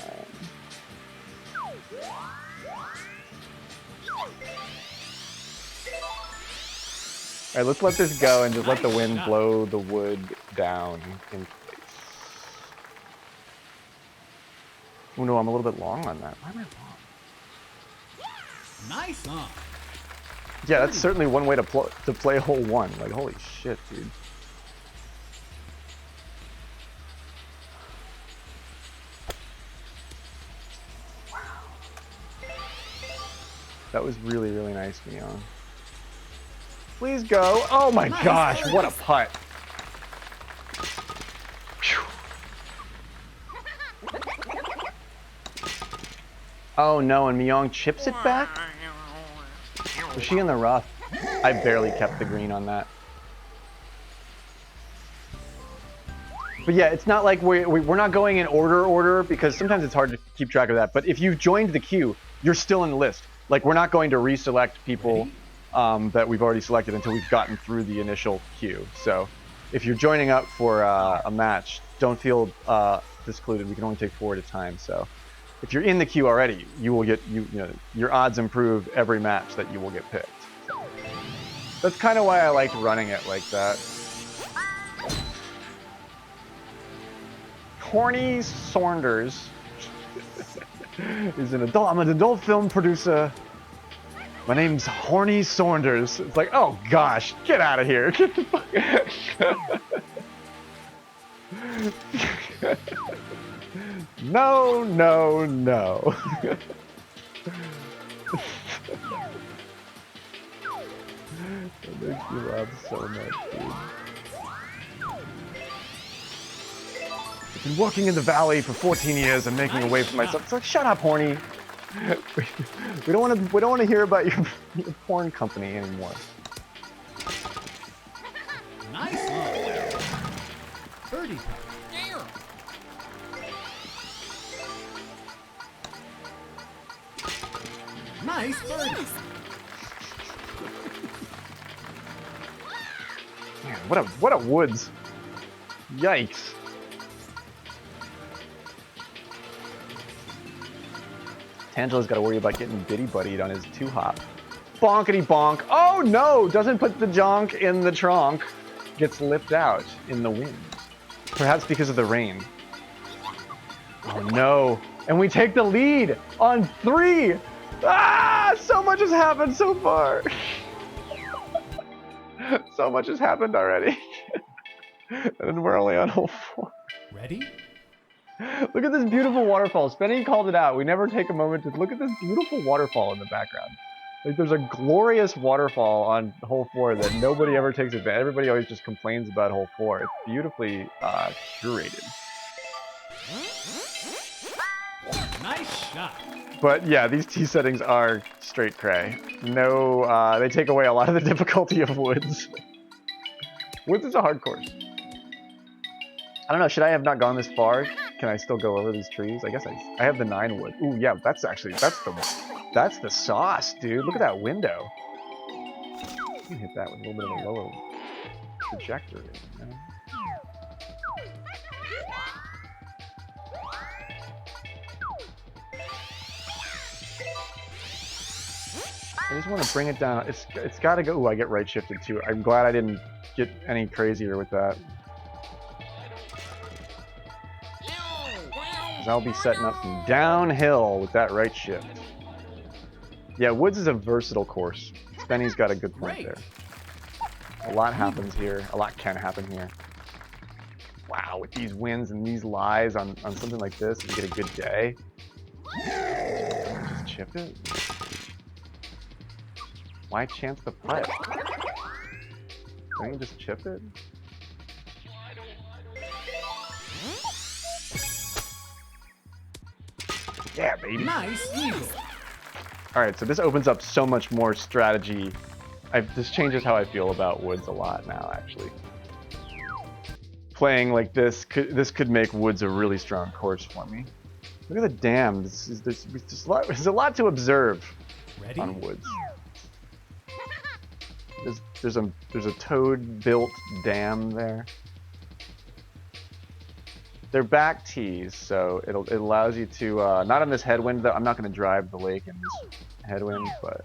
Alright, let's let this go and just let the wind blow the wood down in place. Oh no, I'm a little bit long on that. Why am I long? Nice on. Yeah, that's certainly one way to play hole one. Like, holy shit, dude. Wow. That was really, really nice, Myong. Please go. Oh my gosh, what a putt. Phew. Oh no, and Myong chips it back? Was she in the rough? I barely kept the green on that. But yeah, it's not like we're not going in order because sometimes it's hard to keep track of that. But if you've joined the queue, you're still in the list. Like, we're not going to reselect people that we've already selected until we've gotten through the initial queue. So if you're joining up for a match, don't feel discluded. We can only take 4 at a time. So if you're in the queue already, you will get your odds improve every match that you will get picked. So that's kind of why I liked running it like that. Horny Saunders is an adult. I'm an adult film producer. My name's Horny Saunders. It's like, oh gosh, get out of here. Get the fuck No, no, no. That makes me laugh so much, dude. I've been working in the valley for 14 years and making a way for myself. It's like, shut up, Horny. We don't want to hear about your porn company anymore. Nice on. Birdie putt. Nice birdie. Man, what a woods. Yikes. Tangela's got to worry about getting bitty buddied on his 2-hop. Bonkety bonk. Oh no! Doesn't put the jonk in the trunk. Gets lipped out in the wind. Perhaps because of the rain. Oh no. And we take the lead on 3. Ah! So much has happened so far. So much has happened already. And we're only on hole 4. Ready? Look at this beautiful waterfall. Spenny called it out. We never take a moment to look at this beautiful waterfall in the background. Like, there's a glorious waterfall on hole 4 that nobody ever takes advantage. Everybody always just complains about hole 4. It's beautifully curated. Nice shot. But yeah, these tee settings are straight cray. No, they take away a lot of the difficulty of woods. Woods is a hard course. I don't know, should I have not gone this far? Can I still go over these trees? I guess I have the 9 wood. Ooh, yeah, that's the sauce, dude. Look at that window. You can hit that with a little bit of a lower trajectory. You know? I just want to bring it down. It's got to go. Ooh, I get right shifted too. I'm glad I didn't get any crazier with that. Because I'll be setting up some downhill with that right shift. Yeah, Woods is a versatile course. Spenny's got a good point there. A lot happens here. A lot can happen here. Wow, with these wins and these lies on something like this, if you get a good day. Just chip it. Why chance the putt? Don't you just chip it? Yeah, baby. Nice eagle. Alright, so this opens up so much more strategy. This changes how I feel about Woods a lot now, actually. Playing like this could make Woods a really strong course for me. Look at the dam. There's a lot to observe. Ready? On Woods. There's a toad-built dam there. They're back tees, so it allows you to not on this headwind. Though I'm not going to drive the lake in this headwind, but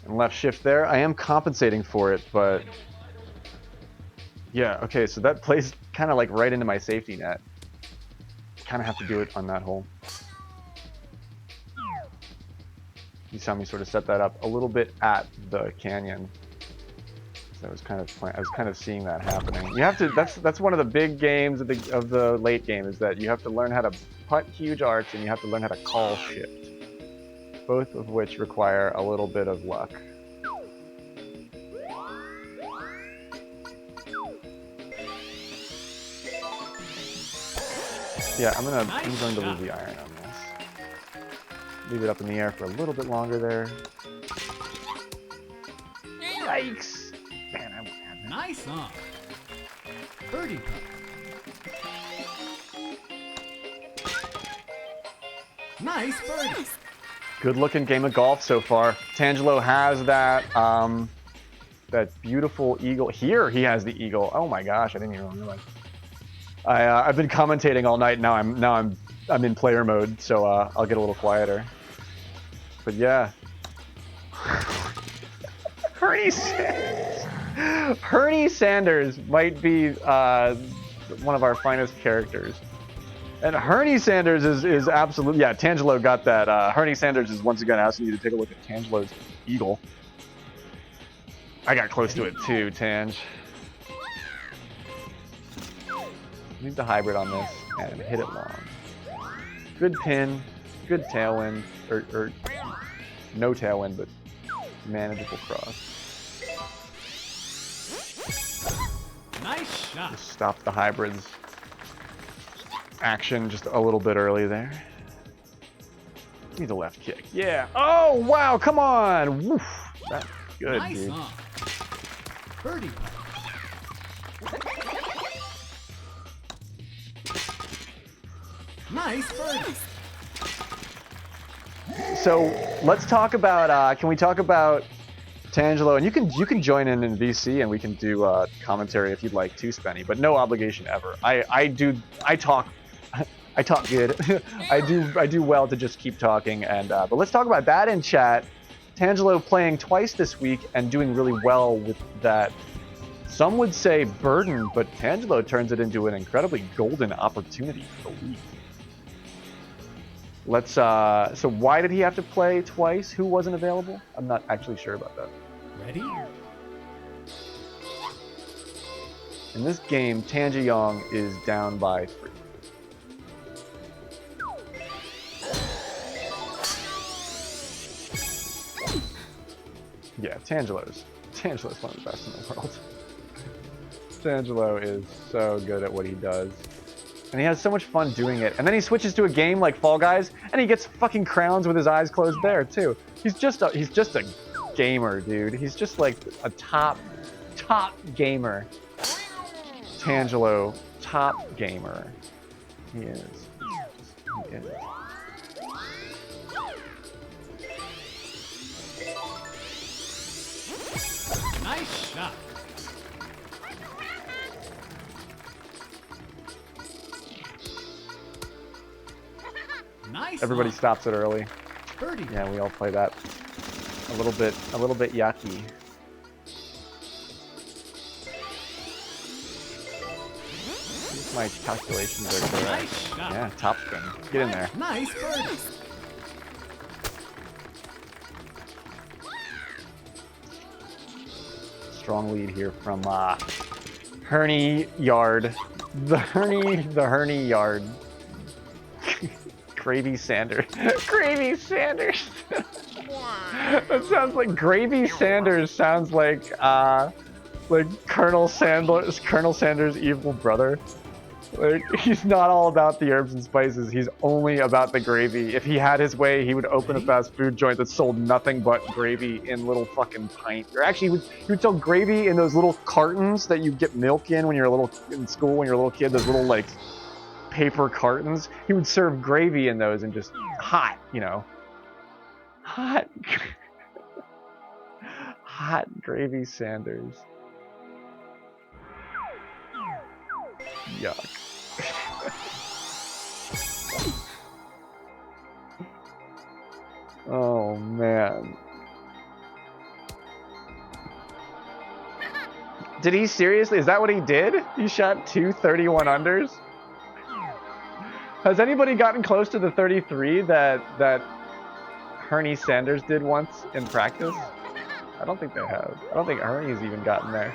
and left shift there. I am compensating for it, but yeah, okay. So that plays kind of like right into my safety net. Kind of have to do it on that hole. You saw me sort of set that up a little bit at the canyon. So I was kind of seeing that happening. You have to. That's one of the big games of the late game, is that you have to learn how to putt huge arcs and you have to learn how to call shift. Both of which require a little bit of luck. Yeah, I'm going to leave the iron on this. Leave it up in the air for a little bit longer there. Yikes! Man, I won't have that. Nice on. Birdie putt. Nice birdie. Good looking game of golf so far. Tangelo has that that beautiful eagle. Here he has the eagle. Oh my gosh, I didn't even realize. I've been commentating all night. Now I'm in player mode, so I'll get a little quieter. But yeah. Hernie Sanders might be one of our finest characters. And Hernie Sanders is absolutely, yeah, Tangelo got that. Hernie Sanders is once again asking you to take a look at Tangelo's eagle. I got close to it too, Tange. Need the hybrid on this and hit it long. Good pin, good tailwind, or no tailwind, but manageable cross. Nice shot. Just stop the hybrids action just a little bit early there. Need the left kick. Yeah. Oh, wow. Come on. Woof. That's good, nice dude. on. Birdie putt. Nice birdie. So let's talk about. Can we talk about Tangelo? And you can join in VC and we can do commentary if you'd like to, Spenny. But no obligation ever. I talk good. I do well to just keep talking. And but let's talk about that in chat. Tangelo playing twice this week and doing really well with that Some would say burden, but Tangelo turns it into an incredibly golden opportunity for the league. Let's, so why did he have to play twice? Who wasn't available? I'm not actually sure about that. Ready? In this game, Tanjiyong is down by 3. Yeah, Tangelo's one of the best in the world. Tangelo is so good at what he does. And he has so much fun doing it. And then he switches to a game like Fall Guys, and he gets fucking crowns with his eyes closed there, too. He's just a gamer, dude. He's just like a top gamer. Tangelo, top gamer. He is. He is. Nice shot. Nice. Everybody one. stops it early. Birdie. Yeah, we all play that. A little bit yucky. If my calculations are correct. Nice shot. Yeah, top spin. Get in there. Nice birdie. Strong lead here from Herney Yard. The Herney Yard. Gravy Sanders. Gravy Sanders. That sounds like Gravy Sanders sounds like Colonel Sanders' evil brother. Like, he's not all about the herbs and spices. He's only about the gravy. If he had his way, he would open a fast food joint that sold nothing but gravy in little fucking pints. Or actually, he would sell gravy in those little cartons that you get milk in when you're in school when you're a little kid. Those little like paper cartons. He would serve gravy in those and just hot, you know, hot Gravy Sanders. Yuck. Oh man. Did he seriously? Is that what he did? He shot 2 31 unders? Has anybody gotten close to the 33 that Herney Sanders did once in practice? I don't think they have. I don't think Herney's even gotten there.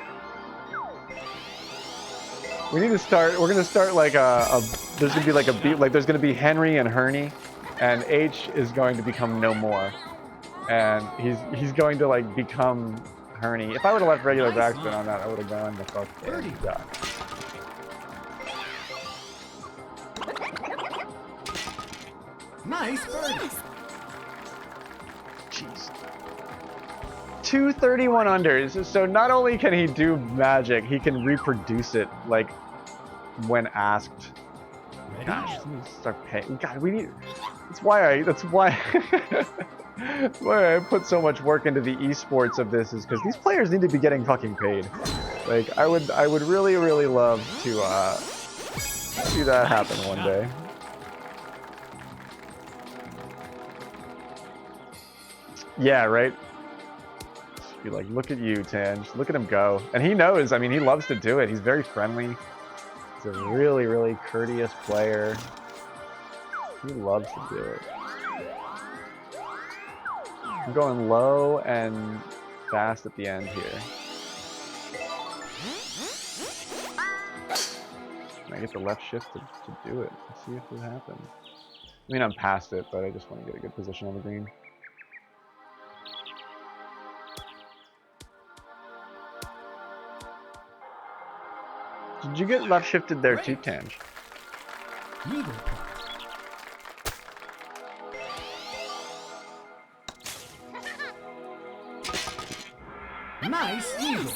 We need to start. We're gonna start like there's gonna be like a beat. Like there's gonna be Henry and Herney, and H is going to become no more, and he's going to like become Herney. If I would have left regular backspin on that, I would have gone the fuck. Yeah. Nice birdie. Jeez. 2 31 unders. So not only can he do magic, he can reproduce it like when asked. Ready? Gosh, let me start paying. God, we need. That's why that's why I put so much work into the esports of this, is because these players need to be getting fucking paid. Like I would really love to see that happen one day. Yeah, right. Just be like, look at you, Tanj. Look at him go. And he knows. I mean, he loves to do it. He's very friendly. He's a really courteous player. He loves to do it. I'm going low and fast at the end here. Can I get the left shift to do it? Let's see if it happens. I mean, I'm past it, but I just want to get a good position on the green. Did you get left shifted there too, Tanj? Eagle putt. Nice eagle.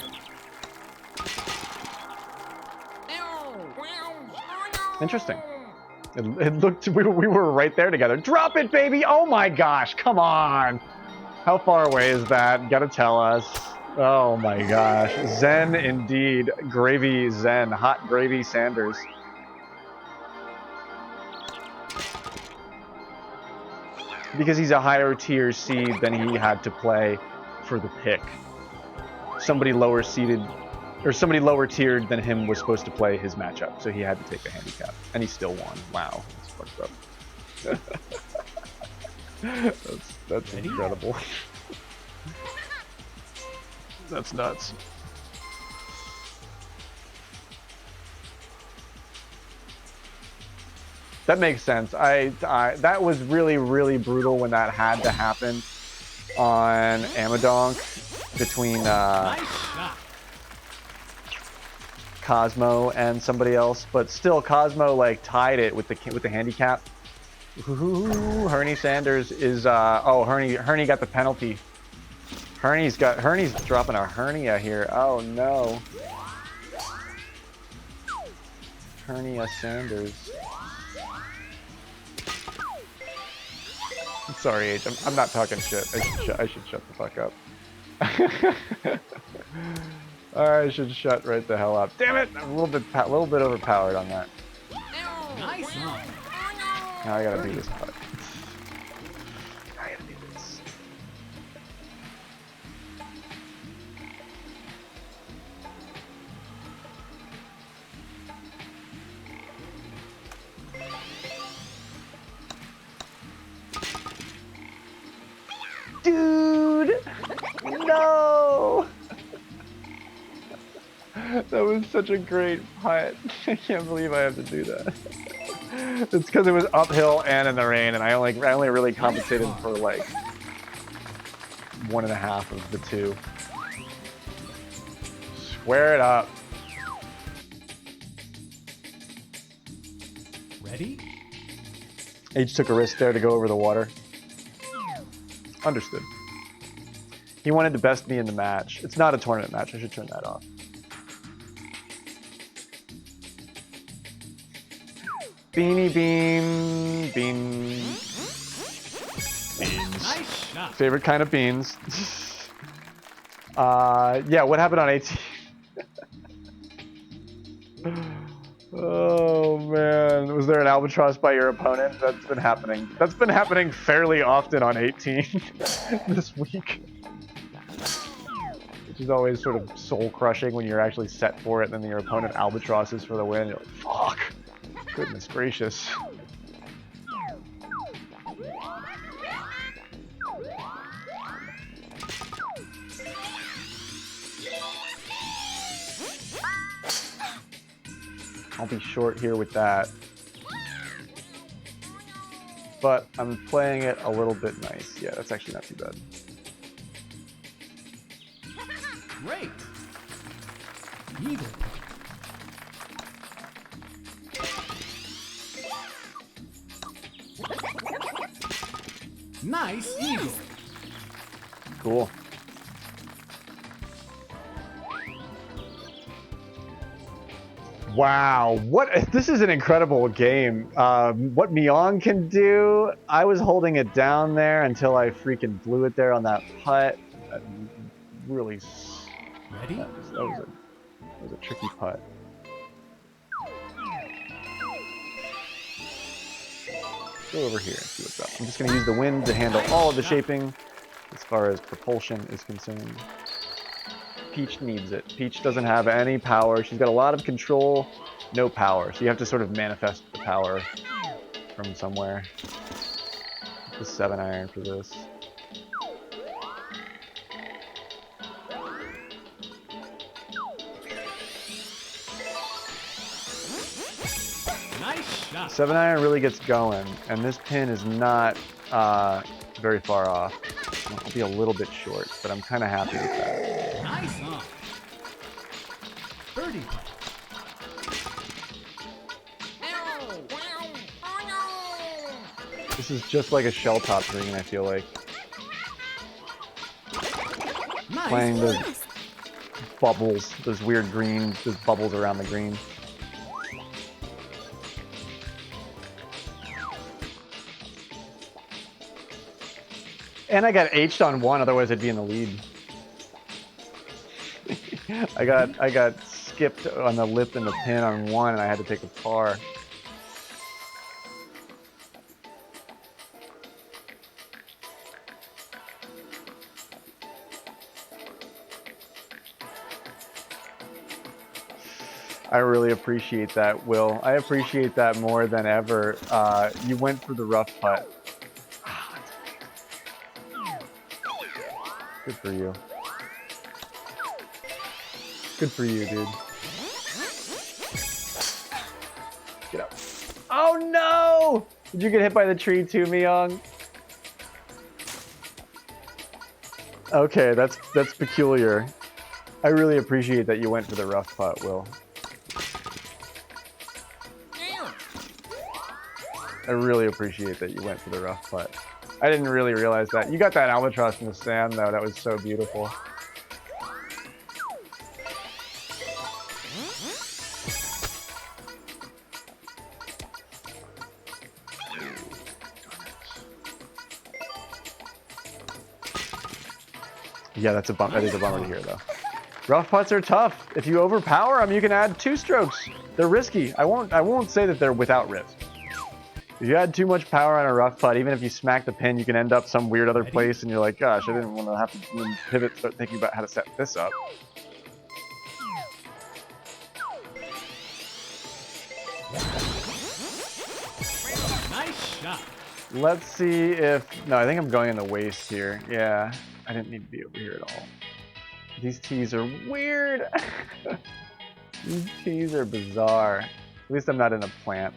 Interesting. It looked, we were right there together. Drop it, baby! Oh my gosh, come on! How far away is that? You gotta tell us. Oh my gosh. Zen indeed. Gravy Zen. Hot Gravy Sanders. Because he's a higher tier seed than he had to play for the pick. Somebody lower seeded or somebody lower tiered than him was supposed to play his matchup, so he had to take a handicap, and he still won. Wow, that's fucked up. that's incredible. That's nuts. That makes sense. That was really brutal when that had to happen on Amadonk between Nice shot. Cosmo and somebody else, but still Cosmo like tied it with the handicap. Ooh, Hernie Sanders is oh Hernie got the penalty. Hernie's dropping a hernia here. Oh no. Hernia Sanders. I'm sorry, H. I'm not talking shit. I should shut the fuck up. I should shut right the hell up. Damn it! I'm a little bit overpowered on that. Nice on. Now I gotta do this putt. I gotta do this. Dude! No! That was such a great putt. I can't believe I have to do that. It's because it was uphill and in the rain, and I only really compensated for like 1.5 of the 2. Square it up. Ready? H took a risk there to go over the water. Understood. He wanted to best me in the match. It's not a tournament match. I should turn that off. Beanie bean. Beans. Nice shot. Favorite kind of beans. Yeah, what happened on 18? Oh man, was there an albatross by your opponent? That's been happening. That's been happening fairly often on 18 this week. Which is always sort of soul crushing when you're actually set for it and then your opponent albatrosses for the win. You're like, fuck. Goodness gracious. I'll be short here with that. But I'm playing it a little bit nice. Yeah, that's actually not too bad. Great. Eagle. Nice eagle. Cool. Wow, what this is an incredible game. What Miong can do, I was holding it down there until I freaking blew it there on that putt. That really, Ready? that was a tricky putt. Go over here and see what's up. I'm just going to use the wind to handle all of the shaping as far as propulsion is concerned. Peach needs it. Peach doesn't have any power. She's got a lot of control, no power. So you have to sort of manifest the power from somewhere. The 7-iron for this. Nice shot. 7-iron really gets going, and this pin is not very far off. I'll be a little bit short, but I'm kind of happy with that. Nice on. Birdie putt. This is just like a shell top green, I feel like. Nice. Playing those bubbles, those weird greens, those bubbles around the green. And I got H'd on 1, otherwise I'd be in the lead. I got skipped on the lip and the pin on 1, and I had to take a par. I really appreciate that, Will. I appreciate that more than ever. You went for the rough putt. Good for you. Good for you, dude. Get up. Oh no! Did you get hit by the tree too, Myung? Okay, that's peculiar. I really appreciate that you went for the rough putt, Will. I really appreciate that you went for the rough putt. I didn't really realize that. You got that albatross in the sand, though. That was so beautiful. Yeah, that's a bump. That is a bummer to hear, though. Rough putts are tough. If you overpower them, you can add 2 strokes. They're risky. I won't say that they're without risk. If you add too much power on a rough putt, even if you smack the pin, you can end up some weird other place, and you're like, gosh, I didn't want to have to pivot, start thinking about how to set this up. Nice shot. Let's see if... No, I think I'm going in the waist here. Yeah, I didn't need to be over here at all. These tees are weird. These tees are bizarre. At least I'm not in a plant.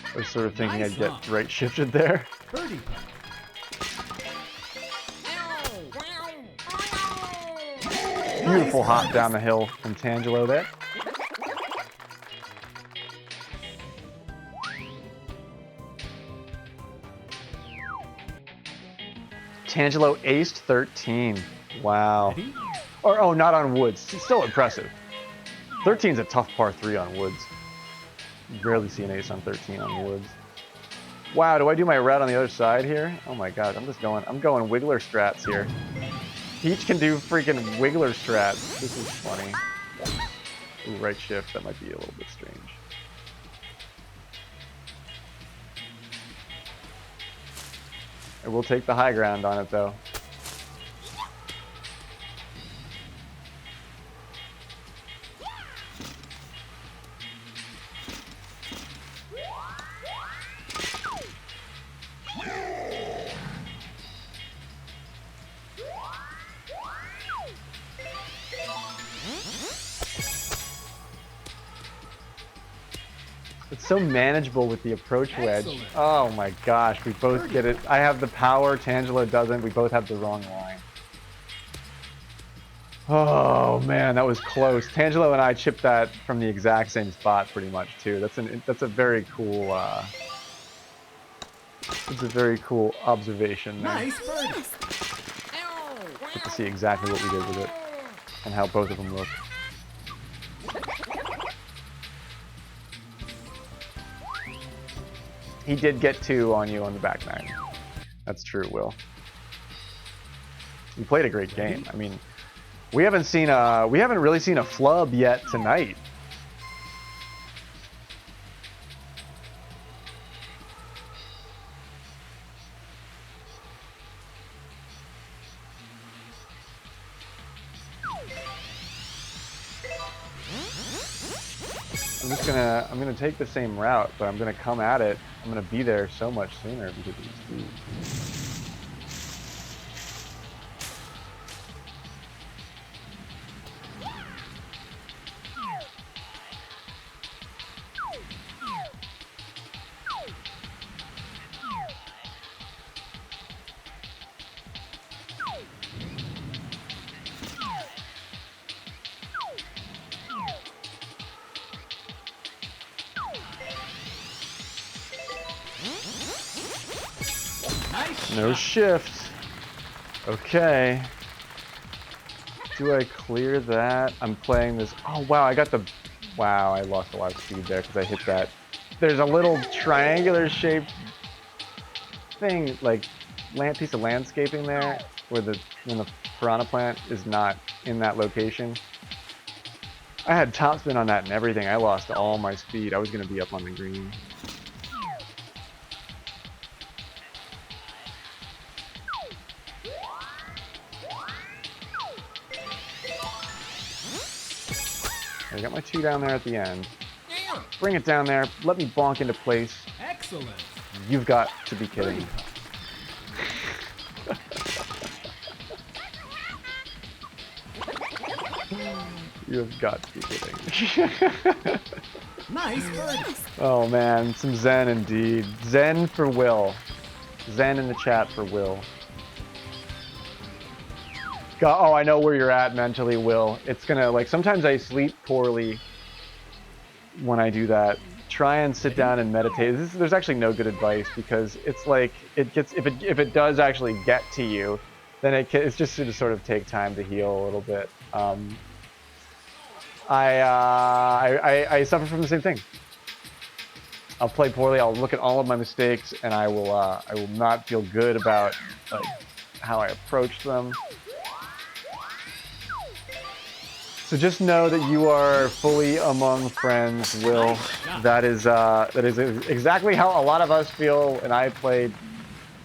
I was sort of thinking Nice I'd get launch. right shifted there. Birdie putt. Beautiful hop down the hill from Tangelo there. Tangelo aced 13. Wow. Ready? Or, oh, not on woods. It's still impressive. 13's a tough par 3 on woods. You rarely see an ace on 13 on woods. Wow, do I do my red on the other side here? Oh my god, I'm going wiggler strats here. Peach can do freaking wiggler strats. This is funny. Ooh, right shift, that might be a little bit strange. I will take the high ground on it though. It's so manageable with the approach wedge. Excellent. Oh my gosh, we both get it. I have the power, Tangelo doesn't. We both have the wrong line. Oh man, that was close. Tangelo and I chipped that from the exact same spot pretty much too. That's a very cool it's a very cool observation there. Nice birdie. Get to see exactly what we did with it and how both of them look. He did get 2 on you on the back 9. That's true, Will. You played a great game. I mean, we haven't really seen a flub yet tonight. I'm gonna take the same route, but I'm gonna come at it. I'm gonna be there so much sooner because of these dudes. Nice No shot. shift. Okay. Do I clear that? I'm playing this. Oh, wow. Wow, I lost a lot of speed there because I hit that. There's a little triangular shaped thing, like, piece of landscaping there, where when the piranha plant is not in that location. I had topspin on that and everything. I lost all my speed. I was gonna be up on the green. I got my 2 down there at the end. Bring it down there. Let me bonk into place. Excellent. You've got to be kidding. You've got to be kidding. Nice birdie. Oh man, some Zen indeed. Zen for Will. Zen in the chat for Will. Oh, I know where you're at mentally, Will. It's gonna, like, sometimes I sleep poorly when I do that. Try and sit down and meditate. There's actually no good advice, because it's like, it gets, if it does actually get to you, then it's just to sort of take time to heal a little bit. I suffer from the same thing. I'll play poorly. I'll look at all of my mistakes, and I will not feel good about, like, how I approach them. So just know that you are fully among friends, Will. That is exactly how a lot of us feel, and I played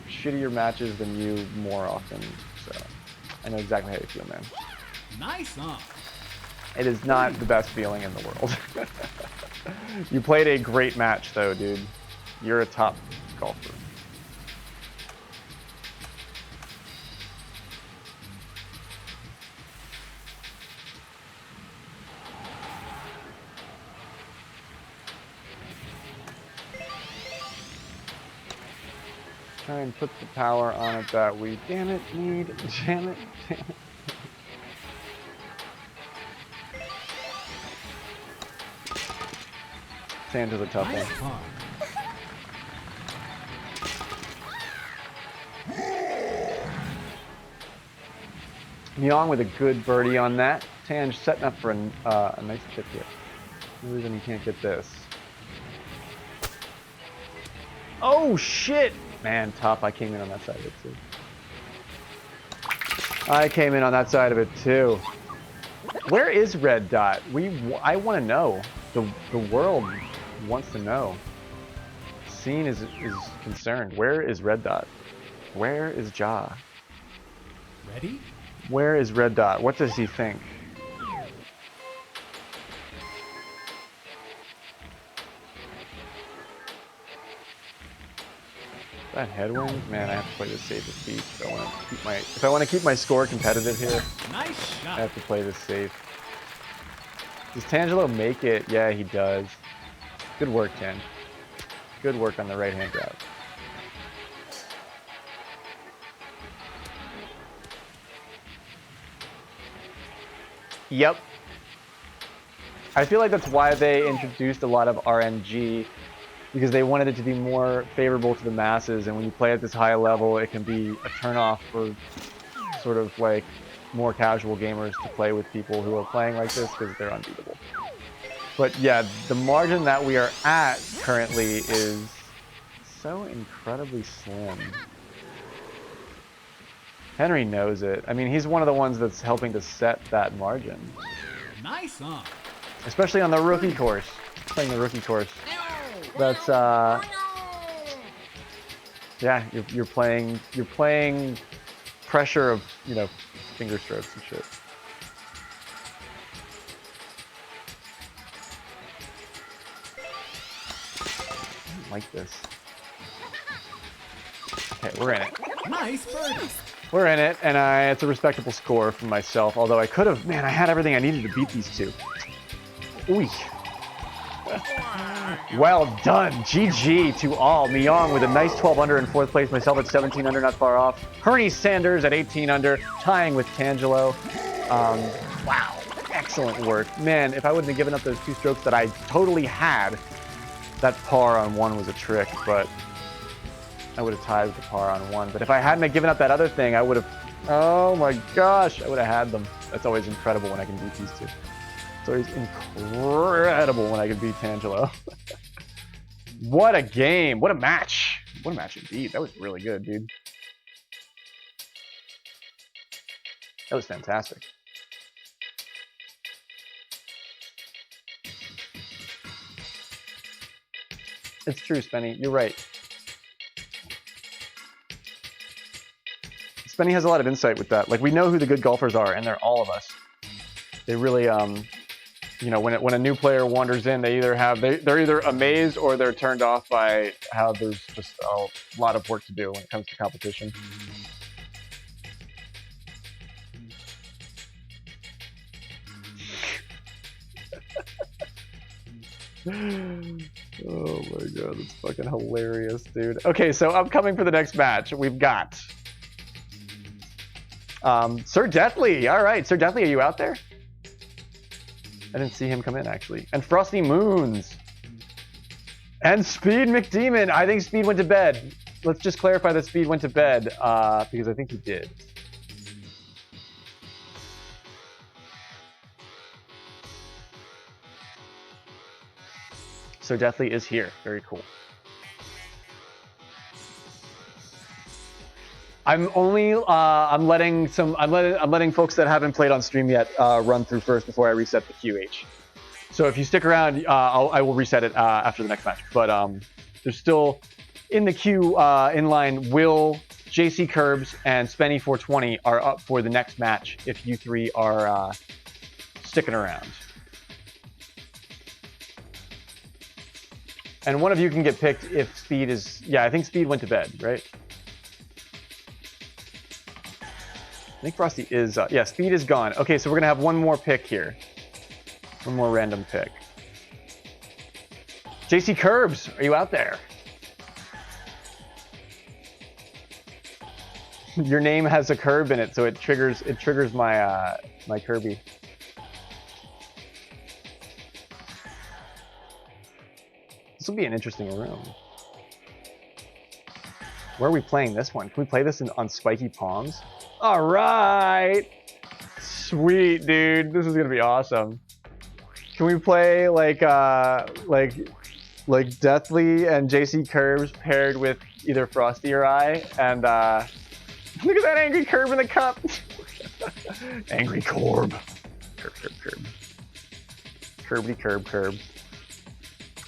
shittier matches than you more often, so I know exactly how you feel, man. Nice on. It is not the best feeling in the world. You played a great match, though, dude. You're a top golfer. Try and put the power on it that we, damn it, need. Damn it, damn it. Sand is a tough Nice one. par. Myong with a good birdie on that. Tanj setting up for a nice tip here. No reason he can't get this. Oh shit! Man, tough. I came in on that side of it too. I came in on that side of it too. Where is Red Dot? I want to know. The world wants to know. Scene is concerned. Where is Red Dot? Where is Ja? Ready? Where is Red Dot? What does he think? That headwind? Man, I have to play this safe as beast if I want to keep my score competitive here. Nice I shot. have to play this safe. Does Tangelo make it? Yeah, he does. Good work, Tan. Good work on the right-hand drive. Yep. I feel like that's why they introduced a lot of RNG, because they wanted it to be more favorable to the masses, and when you play at this high level, it can be a turnoff for sort of like more casual gamers to play with people who are playing like this, because they're unbeatable. But yeah, the margin that we are at currently is so incredibly slim. Henry knows it. I mean, he's one of the ones that's helping to set that margin. Nice on. Especially on the rookie course. Playing the rookie course. That's yeah, you're playing pressure of, you know, finger strokes and shit. I don't like this. Okay, we're in it. Nice birdie. We're in it, and it's a respectable score for myself, although I could have, man, I had everything I needed to beat these two. Ooh. Well done. GG to all. Myong with a nice 12 under in fourth place. Myself at 17 under, not far off. Bernie Sanders at 18 under, tying with Tangelo. Wow. Excellent work. Man, if I wouldn't have given up those two strokes that I totally had, that par on one was a trick, but I would have tied with the par on one. But if I hadn't have given up that other thing, I would have, oh my gosh, I would have had them. That's always incredible when I can beat these two. It's always incredible when I can beat Tangelo. What a game. What a match. What a match indeed. That was really good, dude. That was fantastic. It's true, Spenny. You're right. Spenny has a lot of insight with that. Like, we know who the good golfers are, and they're all of us. They really, you know, when a new player wanders in, they either have they're either amazed or they're turned off by how there's just a lot of work to do when it comes to competition. Oh my god, that's fucking hilarious, dude. Okay, so upcoming for the next match, we've got Sir Deathly. All right, Sir Deathly, are you out there? I didn't see him come in, actually. And Frosty Moons. And Speed McDemon. I think Speed went to bed. Let's just clarify that Speed went to bed, because I think he did. So Deathly is here. Very cool. I'm only I'm letting folks that haven't played on stream yet run through first before I reset the QH. So if you stick around, I will reset it after the next match. But there's still in the queue in line. Will, JC Curbs, and Spenny420 are up for the next match if you three are sticking around. And one of you can get picked if Speed is... Yeah, I think Speed went to bed, right? I think Frosty is... yeah, Speed is gone. Okay, so we're going to have one more pick here. One more random pick. JC Curbs, are you out there? Your name has a curb in it, so it triggers my my Kirby. This will be an interesting room. Where are we playing this one? Can we play this on Spiky Palms? All right. Sweet, dude. This is gonna be awesome. Can we play like Deathly and JC Curbs paired with either Frosty or I? And look at that angry curb in the cup. Angry Corb. Curb. Curbity curb.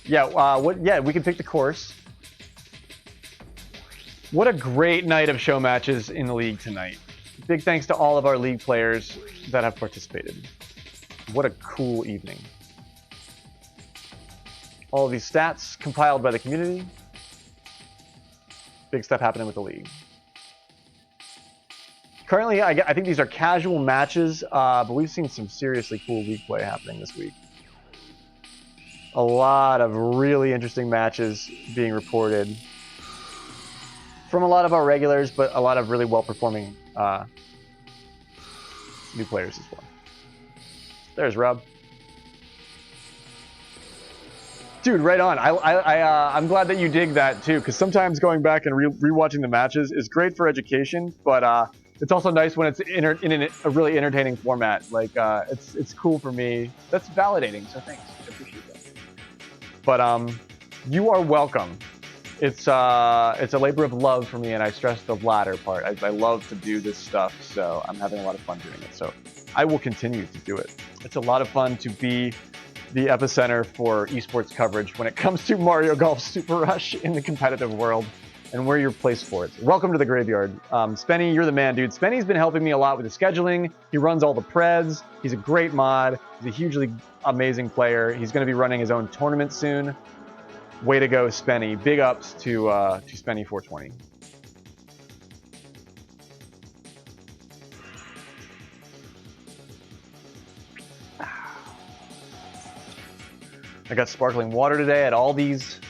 Yeah, yeah, we can pick the course. What a great night of show matches in the league tonight. Big thanks to all of our league players that have participated. What a cool evening. All of these stats compiled by the community. Big stuff happening with the league. Currently, I think these are casual matches, but we've seen some seriously cool league play happening this week. A lot of really interesting matches being reported from a lot of our regulars, but a lot of really well-performing new players as well. There's Rob. Dude, right on. I'm glad that you dig that too, because sometimes going back and rewatching the matches is great for education, but it's also nice when it's in a really entertaining format. Like it's cool for me. That's validating. So thanks. I appreciate that. But you are welcome. It's a labor of love for me, and I stress the latter part. I love to do this stuff, so I'm having a lot of fun doing it. So I will continue to do it. It's a lot of fun to be the epicenter for esports coverage when it comes to Mario Golf Super Rush in the competitive world, and where you're placed for it. Welcome to the graveyard. Spenny, you're the man, dude. Spenny's been helping me a lot with the scheduling. He runs all the preds. He's a great mod. He's a hugely amazing player. He's going to be running his own tournament soon. Way to go, Spenny. Big ups to Spenny420. I got sparkling water today at Aldi's.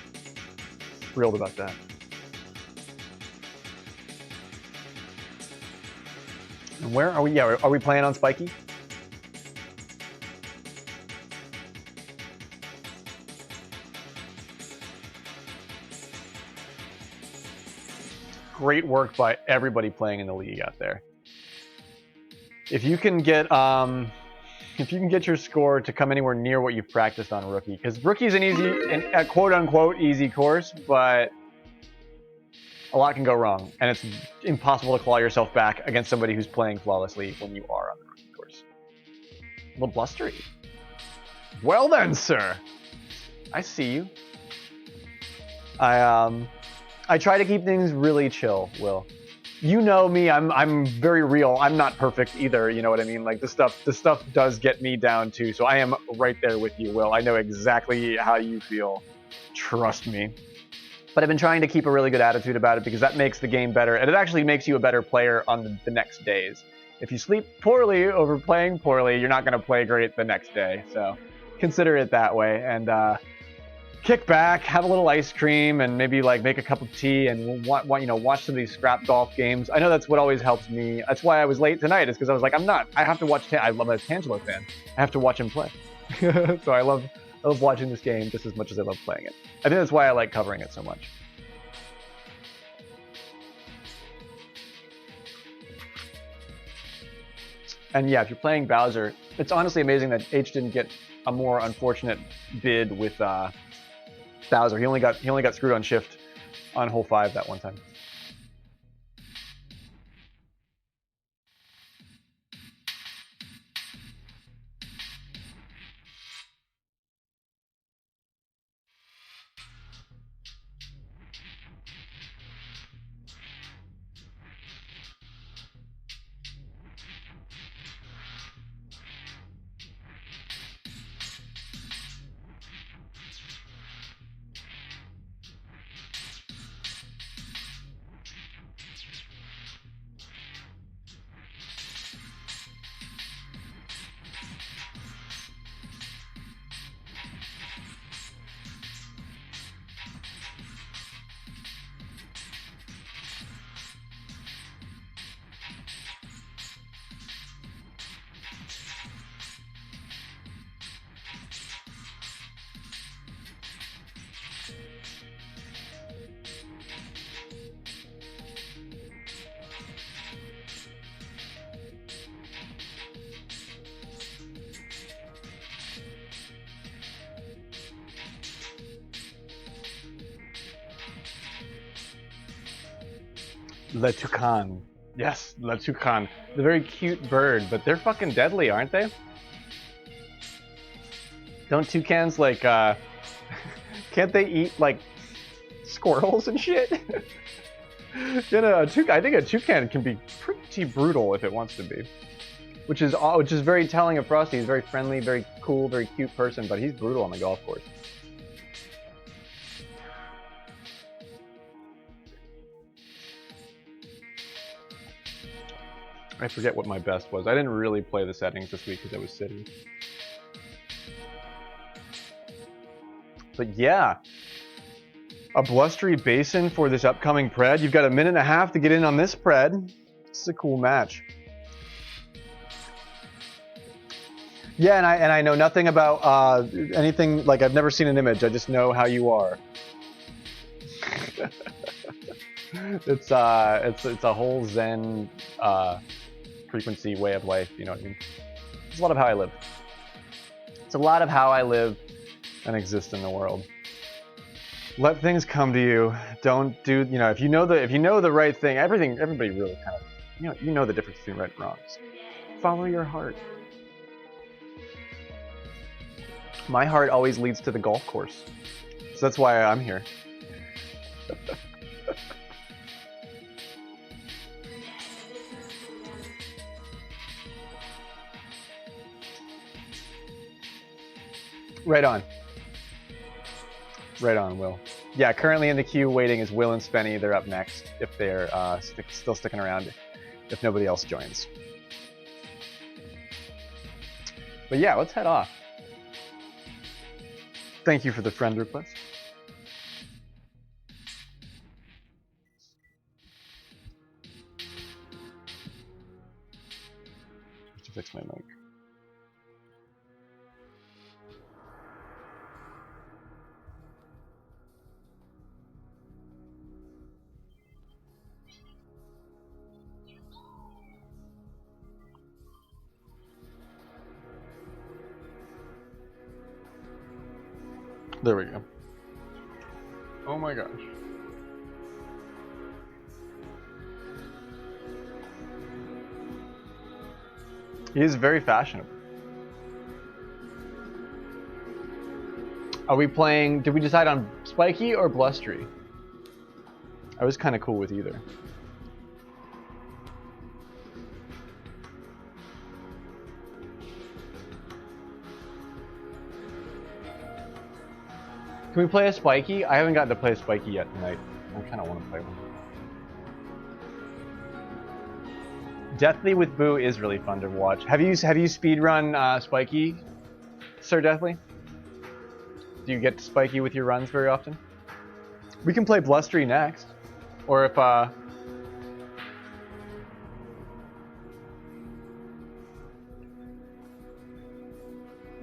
Thrilled about that. And where are we? Yeah, are we playing on Spiky? Great work by everybody playing in the league out there. If you can get if you can get your score to come anywhere near what you've practiced on Rookie, because Rookie's a quote-unquote easy course, but a lot can go wrong, and it's impossible to claw yourself back against somebody who's playing flawlessly when you are on the Rookie course. A little blustery. Well then, sir. I see you. I try to keep things really chill, Will. You know me, I'm very real. I'm not perfect either, you know what I mean? Like, this stuff does get me down too, so I am right there with you, Will. I know exactly how you feel. Trust me. But I've been trying to keep a really good attitude about it because that makes the game better, and it actually makes you a better player on the next days. If you sleep poorly over playing poorly, you're not going to play great the next day, so consider it that way, and kick back, have a little ice cream, and maybe like make a cup of tea and watch some of these scrap golf games. I know that's what always helps me. That's why I was late tonight, is because I was like, I have to watch. I'm a Tangelo fan. I have to watch him play. So I love watching this game just as much as I love playing it. I think that's why I like covering it so much. And yeah, if you're playing Bowser, it's honestly amazing that H didn't get a more unfortunate bid with Bowser. He only got screwed on shift on hole 5 that one time. Le Toucan. Yes, Le Toucan. The very cute bird, but they're fucking deadly, aren't they? Don't toucans like can't they eat like squirrels and shit? I think a toucan can be pretty brutal if it wants to be. Which is very telling of Frosty. He's a very friendly, very cool, very cute person, but he's brutal on the golf course. I forget what my best was. I didn't really play the settings this week because I was sitting. But yeah, a blustery basin for this upcoming pred. You've got a minute and a half to get in on this pred. This is a cool match. Yeah, and I know nothing about anything. Like, I've never seen an image. I just know how you are. It's a whole Zen frequency way of life. You know what I mean? It's a lot of how I live. It's a lot of how I live and exist in the world. Let things come to you. Don't do, if you know the right thing. Everybody really kind of, you know the difference between right and wrong. So follow your heart. My heart always leads to the golf course, so that's why I'm here. Right on. Right on, Will. Yeah, currently in the queue waiting is Will and Spenny. They're up next if they're still sticking around, if nobody else joins. But yeah, let's head off. Thank you for the friend request. Just to fix my mic. There we go. Oh my gosh. He is very fashionable. Are we playing, did we decide on spiky or blustery? I was kind of cool with either. Can we play a spiky? I haven't gotten to play a spiky yet tonight. I kind of want to play one. Deathly with Boo is really fun to watch. Have you speedrun Spiky, Sir Deathly? Do you get to Spiky with your runs very often? We can play Blustery next, or if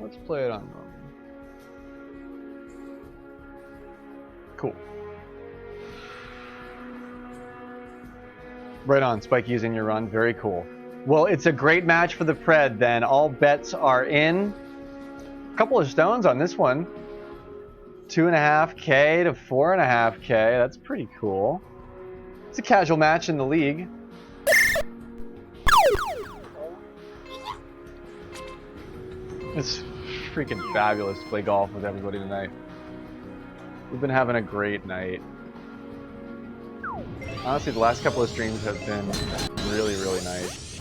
let's play it on normal. Cool. Right on, Spiky is in your run. Very cool. Well, it's a great match for the Pred then. All bets are in. A couple of stones on this one. 2.5K to 4.5K. That's pretty cool. It's a casual match in the league. It's freaking fabulous to play golf with everybody tonight. We've been having a great night. Honestly, the last couple of streams have been really, really nice.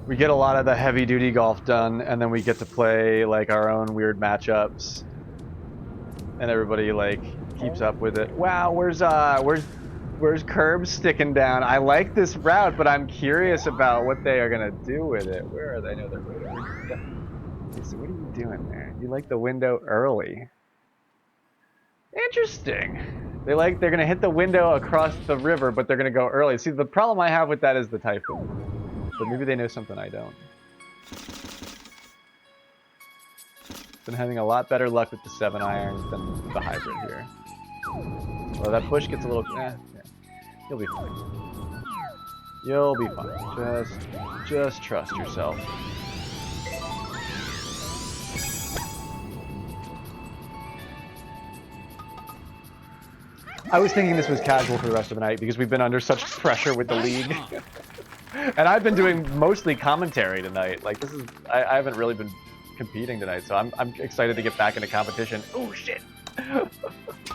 We get a lot of the heavy-duty golf done, and then we get to play like our own weird matchups, and everybody like keeps up with it. Wow, where's Curb sticking down? I like this route, but I'm curious about what they are gonna do with it. Where are they? No, they're right over here. So what are you doing there? You like the window early. Interesting. They're gonna hit the window across the river, but they're gonna go early. See, the problem I have with that is the Typhoon. But maybe they know something I don't. Been having a lot better luck with the 7-irons than the hybrid here. Well, that push gets a little. Yeah. You'll be fine. You'll be fine. Just trust yourself. I was thinking this was casual for the rest of the night because we've been under such pressure with the league. And I've been doing mostly commentary tonight. Like this is, I haven't really been competing tonight, so I'm excited to get back into competition. Oh shit!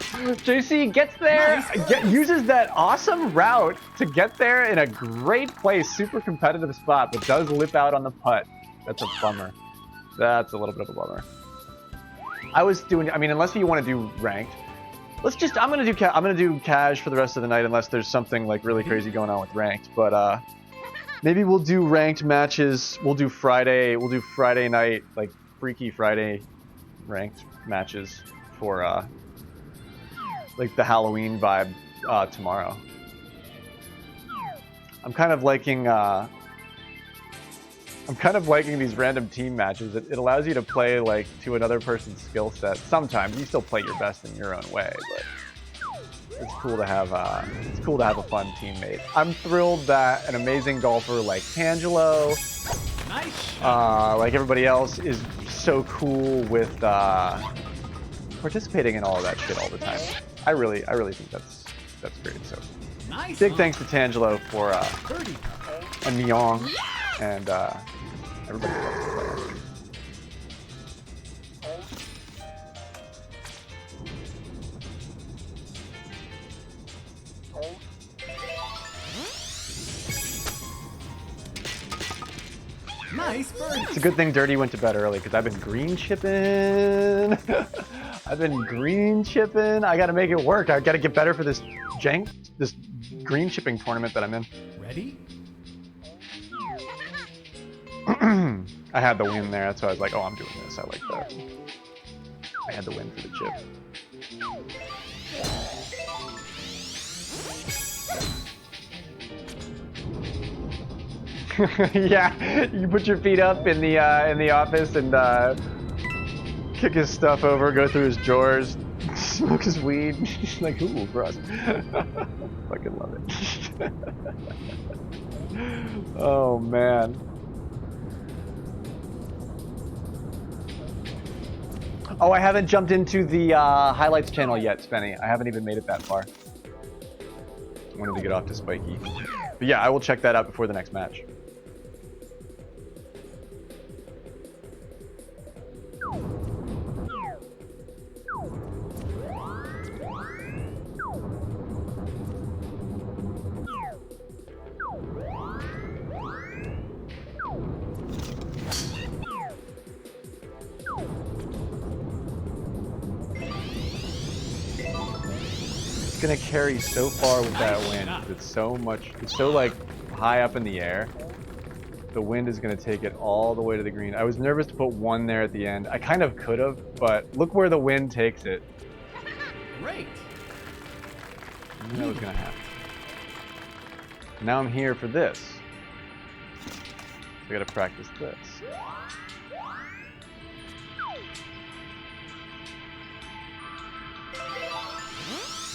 JC gets there, uses that awesome route to get there in a great place, super competitive spot, but does lip out on the putt. That's a bummer. That's a little bit of a bummer. I mean, unless you want to do ranked. I'm gonna do cash for the rest of the night unless there's something like really crazy going on with ranked. But maybe we'll do ranked matches. We'll do Friday night, like Freaky Friday ranked matches for like the Halloween vibe tomorrow. I'm kind of liking these random team matches. It allows you to play like to another person's skill set. Sometimes you still play your best in your own way, but it's cool to have a fun teammate. I'm thrilled that an amazing golfer like Tangelo, like everybody else, is so cool with participating in all of that shit all the time. I really think that's great. So big thanks to Tangelo for and Myong and everybody else. Nice birdie. It's a good thing Dirty went to bed early because I've been green chipping. I gotta make it work. I gotta get better for this green chipping tournament that I'm in. Ready? I had the win there, that's why I was like, oh, I'm doing this. I like that. I had the win for the chip. Yeah, you put your feet up in the office and kick his stuff over, go through his drawers, smoke his weed. Like, ooh, gross. Fucking love it. Oh man. Oh, I haven't jumped into the highlights channel yet, Spenny. I haven't even made it that far. I wanted to get off to Spiky. But yeah, I will check that out before the next match. Gonna carry so far with that wind. It's so much, it's so like high up in the air. The wind is gonna take it all the way to the green. I was nervous to put one there at the end. I kind of could have, but look where the wind takes it. Great. I knew that was gonna happen. Now I'm here for this. So I gotta practice this.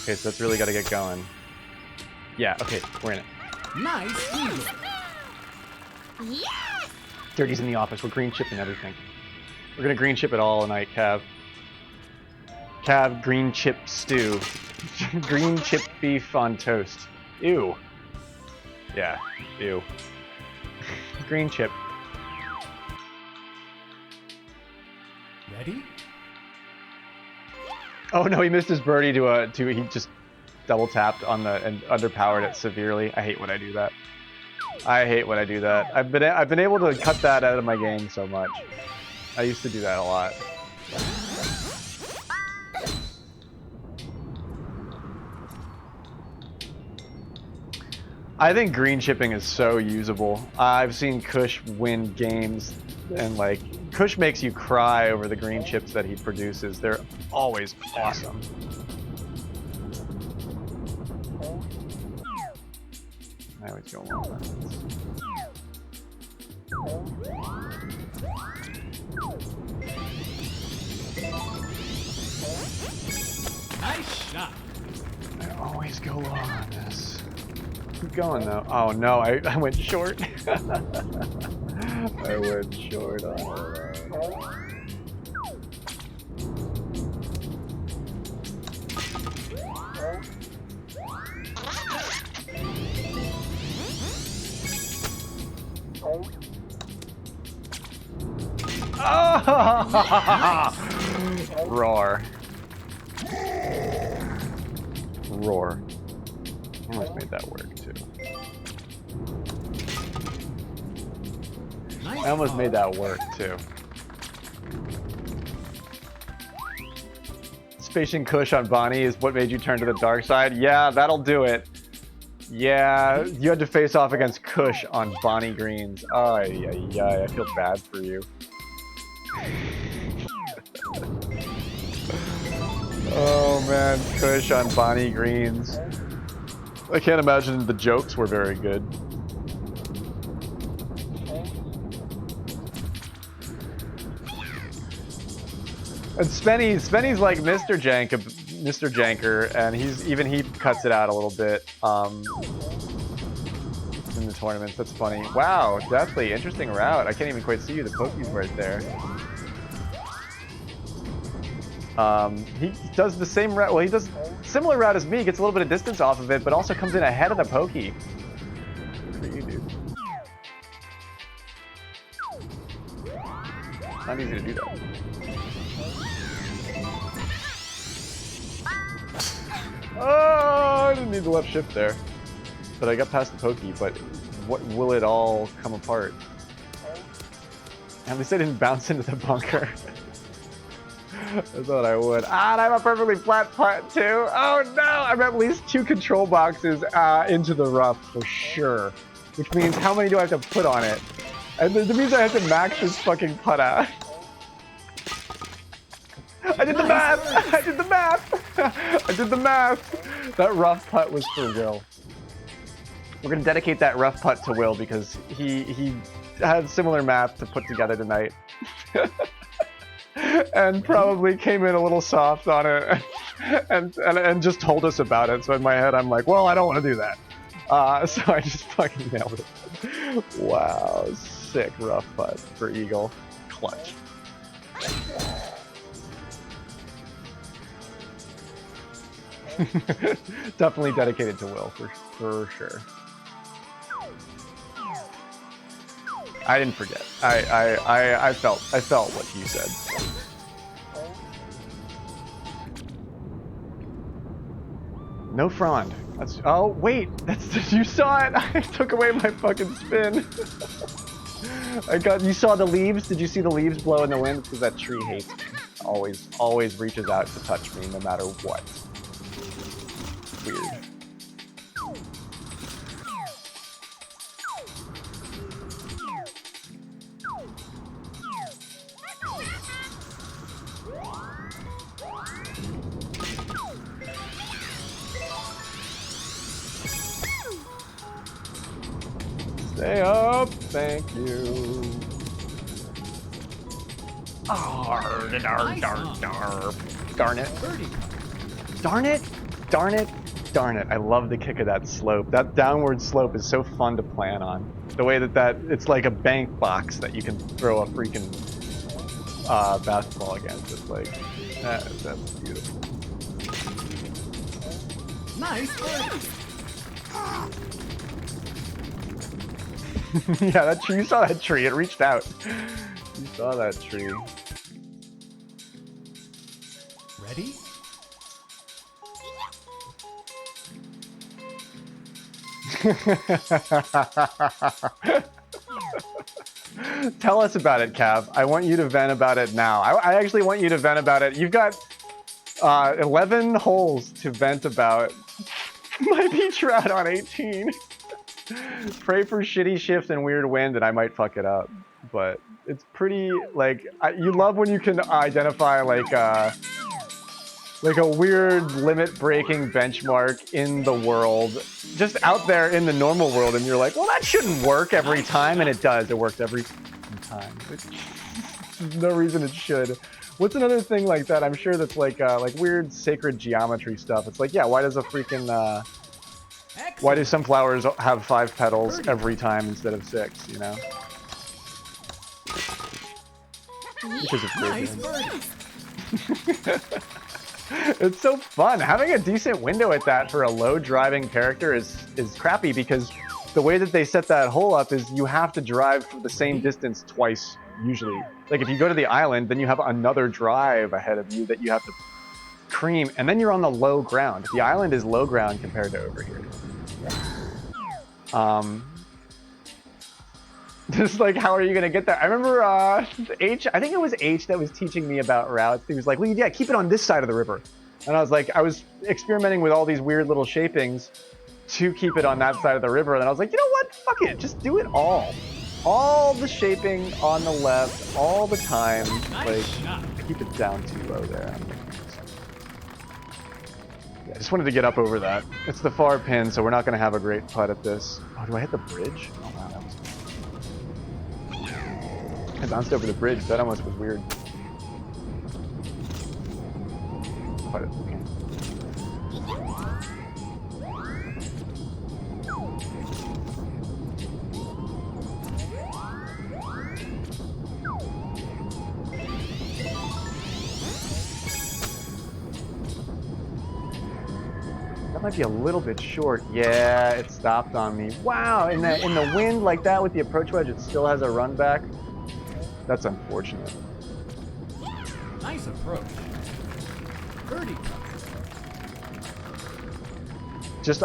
Okay, so that's really gotta get going. Yeah, okay, we're in it. Nice eagle. Yes! Dirty's in the office. We're green chipping everything. We're gonna green chip it all tonight, Cav. Cav, green chip stew. Green chip beef on toast. Ew. Yeah, ew. Green chip. Ready? Oh no, he missed his birdie to he just double tapped on the and underpowered it severely. I hate when I do that. I hate when I do that. I've been able to cut that out of my game so much. I used to do that a lot. I think green chipping is so usable. I've seen Kush win games, and like Kush makes you cry over the green chips that he produces. They're always awesome. I always go long. Nice shot. I always go long on this. Keep going though. Oh no, I went short. I went short on it. Oh! Roar. Roar. I almost made that work too. Nice I almost ball. made that work too. Spacing Kush on Bonnie is what made you turn to the dark side? Yeah, that'll do it. Yeah, you had to face off against Kush on Bonnie Greens. Ay, ay, ay, I feel bad for you. Oh man, Kush on Bonnie Greens. I can't imagine the jokes were very good. And Spenny's like Mr. Janker, and he cuts it out a little bit in the tournaments. That's funny. Wow, definitely interesting route. I can't even quite see you. The Pokey's right there. He does the same route. Well, he does similar route as me. Gets a little bit of distance off of it, but also comes in ahead of the Pokey. Good for you, dude. Not easy to do that. Oh, I didn't need the left shift there. But I got past the Pokey, but what will it all come apart? At least I didn't bounce into the bunker. I thought I would. Ah, and I have a perfectly flat putt too. Oh no, I'm at least 2 control boxes into the rough for sure. Which means how many do I have to put on it? And that means I have to max this fucking putt out. I did the math! I did the math! I did the math! That rough putt was for Will. We're gonna dedicate that rough putt to Will because he had similar math to put together tonight. And probably came in a little soft on it and just told us about it. So in my head I'm like, well, I don't want to do that. So I just fucking nailed it. Wow, sick rough putt for Eagle. Clutch. Definitely dedicated to Will for sure. I didn't forget. I felt what you said. No frond. That's oh wait, that's you saw it. I took away my fucking spin. You saw the leaves? Did you see the leaves blow in the wind? Because that tree hates me. Always reaches out to touch me no matter what. Weird. Stay up, thank you. Darn it. Darn it. Darn it. I love the kick of that slope. That downward slope is so fun to plan on. The way that it's like a bank box that you can throw a freaking basketball against. It's like, that's beautiful. Nice birdie. Yeah, that tree. You saw that tree. It reached out. You saw that tree. Ready? Tell us about it, Cav. I want you to vent about it now. I actually want you to vent about it. You've got 11 holes to vent about. My beach rat on 18. Pray for shitty shift and weird wind, and I might fuck it up. But it's pretty, like, you love when you can identify, like a weird limit-breaking benchmark in the world, just out there in the normal world, and you're like, well, that shouldn't work every time, and it does. It works every time. There's no reason it should. What's another thing like that? I'm sure that's like weird sacred geometry stuff. It's like, yeah, why does a freaking why do some flowers have 5 petals every time instead of 6? You know? Because of Nice birdie. It's so fun. Having a decent window at that for a low driving character is crappy because the way that they set that hole up is you have to drive for the same distance twice usually. Like if you go to the island, then you have another drive ahead of you that you have to cream, and then you're on the low ground. The island is low ground compared to over here. Just like, how are you gonna get there? I remember H, I think it was H that was teaching me about routes. He was like, well, yeah, keep it on this side of the river. And I was like, I was experimenting with all these weird little shapings to keep it on that side of the river. And I was like, you know what? Fuck it, just do it all. All the shaping on the left, all the time. Like, keep it down too low there. Yeah, I just wanted to get up over that. It's the far pin, so we're not gonna have a great putt at this. Oh, do I hit the bridge? Oh, wow, that was... I bounced over the bridge. That almost was weird. But it's okay. That might be a little bit short. Yeah, it stopped on me. Wow, in the wind like that with the approach wedge, it still has a run back. That's unfortunate. Nice approach. Birdie. Just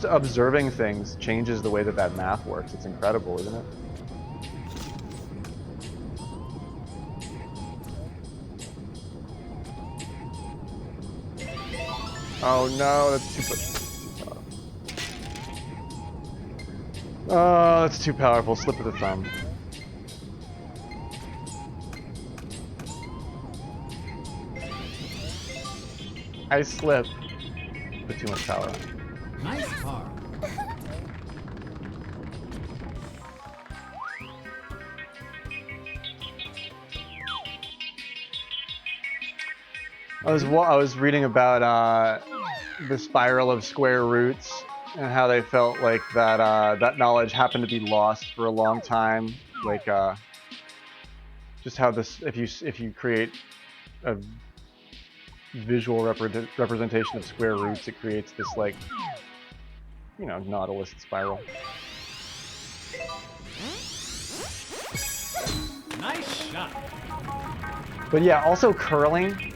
observing things changes the way that math works. It's incredible, isn't it? Oh no, that's too powerful. Oh, that's too powerful. Slip of the thumb. I slip. Put too much power on. Nice par. I was reading about the spiral of square roots and how they felt like that knowledge happened to be lost for a long time. Like just how this if you create a visual representation of square roots, it creates this like, you know, Nautilus spiral. Nice shot. But yeah, also curling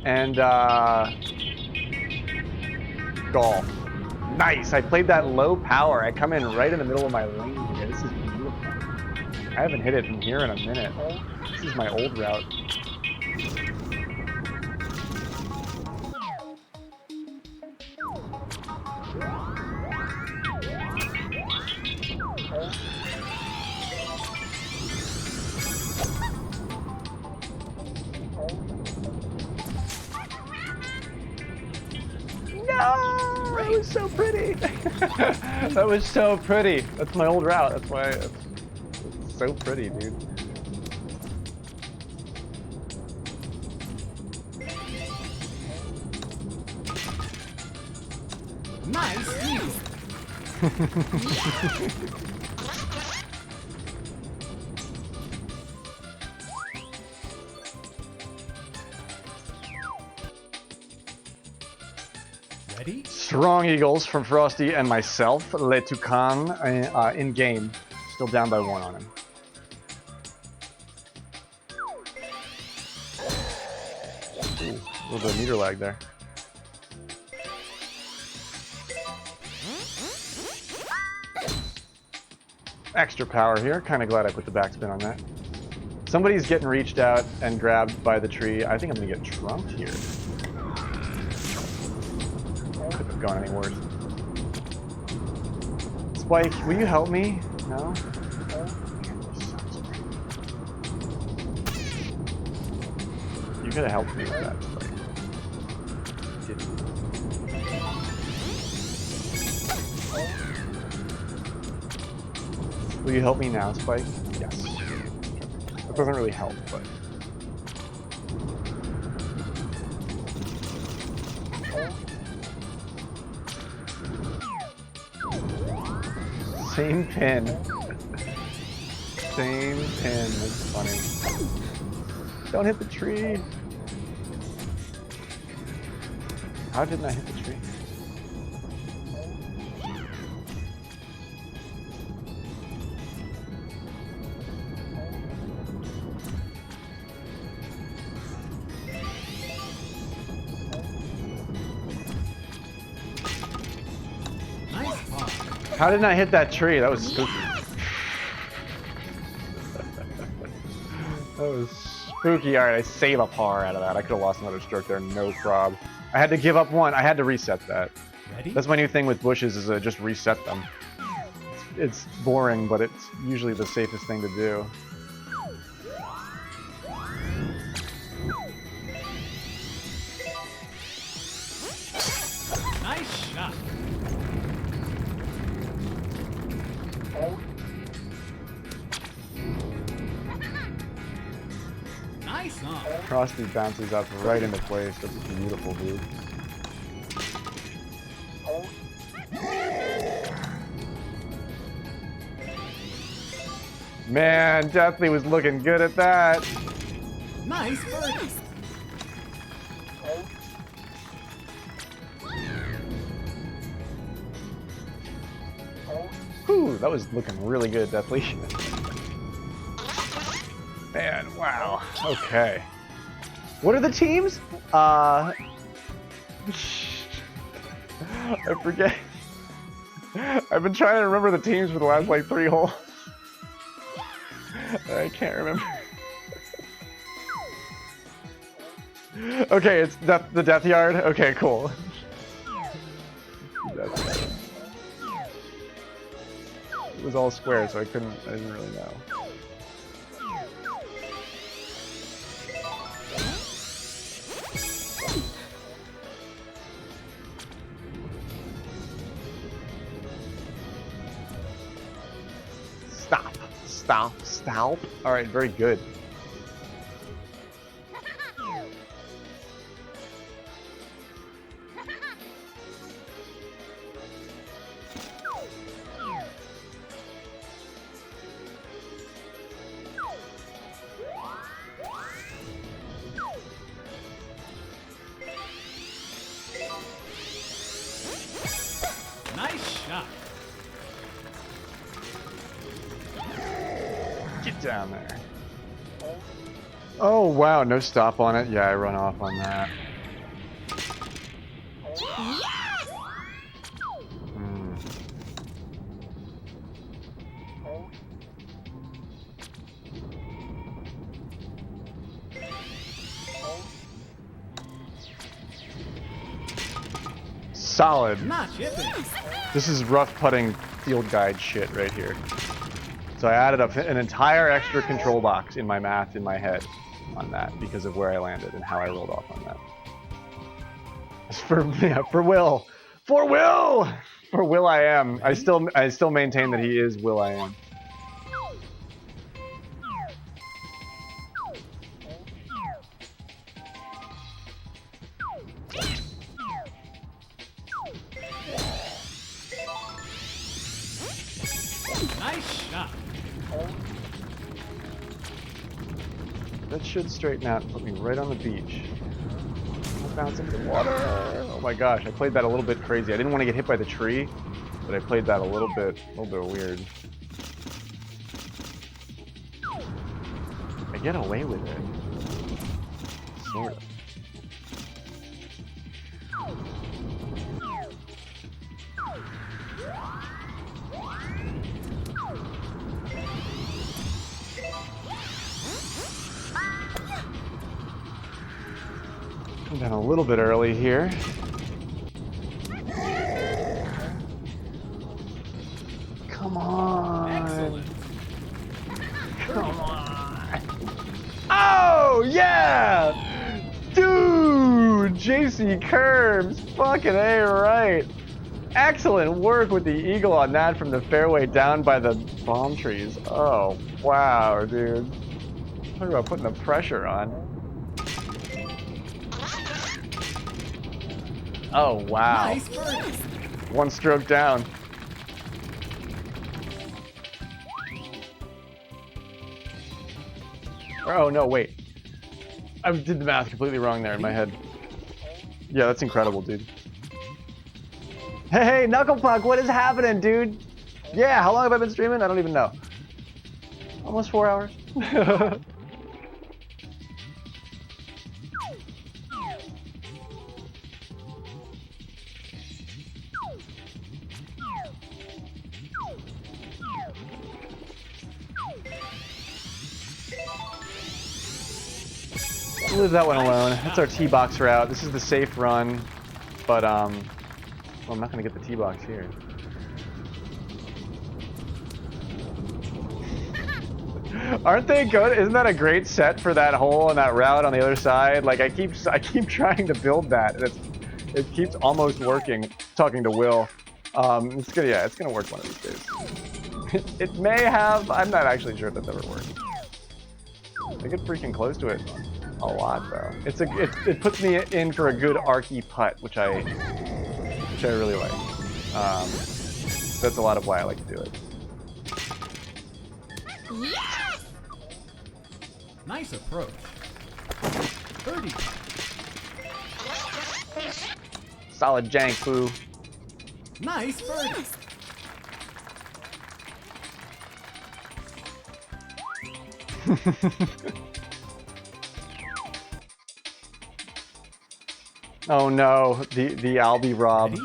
and golf. Nice. I played that low power. I come in right in the middle of my lane here. This is beautiful. I haven't hit it from here in a minute. This is my old route. No! That was so pretty. That was so pretty. That's my old route. That's why it's so pretty, dude. Nice eagle. Ready? Strong Eagles from Frosty and myself, Le Toucan, in game. Still down by 1 on him. Ooh, a little bit of meter lag there. Extra power here. Kind of glad I put the backspin on that. Somebody's getting reached out and grabbed by the tree. I think I'm gonna get trumped here. Couldn't have gone any worse. Spike, will you help me? No? You could have helped me with that, Spike. Didn't. Will you help me now, Spike? Yes. That doesn't really help, but... Same pin. Same pin. That's funny. Don't hit the tree. How didn't I hit the tree? Nice par. How didn't I hit that tree? That was spooky. That was spooky. Alright, I save a par out of that. I could have lost another stroke there, no prob. I had to give up 1. I had to reset that. Ready? That's my new thing with bushes, is just reset them. It's boring, but it's usually the safest thing to do. Nice shot. Nice on. Frosty bounces up right into place. That's beautiful, dude. Man, Deathly was looking good at that. Nice birdie. Whew, that was looking really good, Deathly. Man, wow. Okay. What are the teams? I forget. I've been trying to remember the teams for the last like 3 holes. I can't remember. Okay, it's the Death Yard. Okay, cool. It was all square, so I didn't really know. Stop. All right, very good. Nice shot. Get down there. Oh, wow. No stop on it. Yeah, I run off on that. Hmm. Solid. Not chipping. This is rough putting field guide shit right here. So I added up an entire extra control box in my math in my head on that because of where I landed and how I rolled off on that. For Will. For Will! For Will I am. I still maintain that he is Will I am. Nice shot. That should straighten out and put me right on the beach. I'll bounce into the water. Oh my gosh, I played that a little bit crazy. I didn't want to get hit by the tree, but I played that a little bit weird. I get away with it. Sort of. Come down a little bit early here. Come on. Excellent. Come on. Oh, yeah! Dude! JC Curbs! Fucking A right. Excellent work with the eagle on that from the fairway down by the palm trees. Oh, wow, dude. Talk about putting the pressure on. Oh, wow. Nice birdie. One stroke down. Oh, no, wait. I did the math completely wrong there in my head. Yeah, that's incredible, dude. Hey, Knucklepuck, what is happening, dude? Yeah, how long have I been streaming? I don't even know. Almost 4 hours. We'll leave that one alone. That's our tee box route. This is the safe run, but well, I'm not gonna get the tee box here. Aren't they good? Isn't that a great set for that hole and that route on the other side? Like I keep trying to build that, and it keeps almost working. Talking to Will, it's gonna work one of these days. It may have. I'm not actually sure if that's ever worked. I get freaking close to it a lot though. It puts me in for a good archy putt, which I really like. That's a lot of why I like to do it. Nice approach. Birdie. Solid jank, foo. Nice birdie. Oh no, the Albie Rob.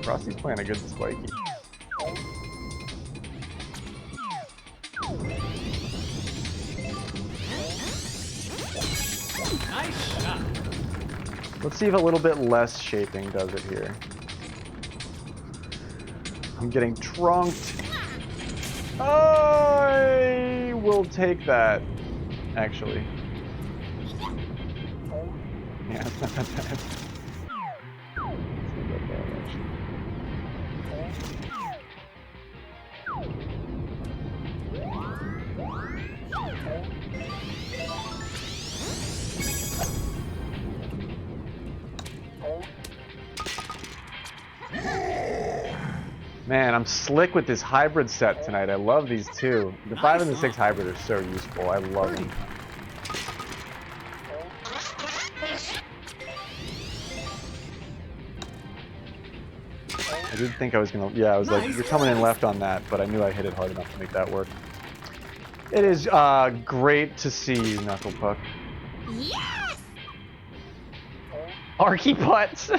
Frosty's playing a good spiky. Nice shot. Let's see if a little bit less shaping does it here. I'm getting trunked. I will take that, actually. Yeah, it's not that bad. It's not that bad, actually. Man, I'm slick with this hybrid set tonight. I love these two. The 5 and the 6 hybrid are so useful. I love them. I did think I was gonna. Yeah, I was like, you're coming in left on that, but I knew I hit it hard enough to make that work. It is great to see you, Knuckle Puck. Yes! Arky putts.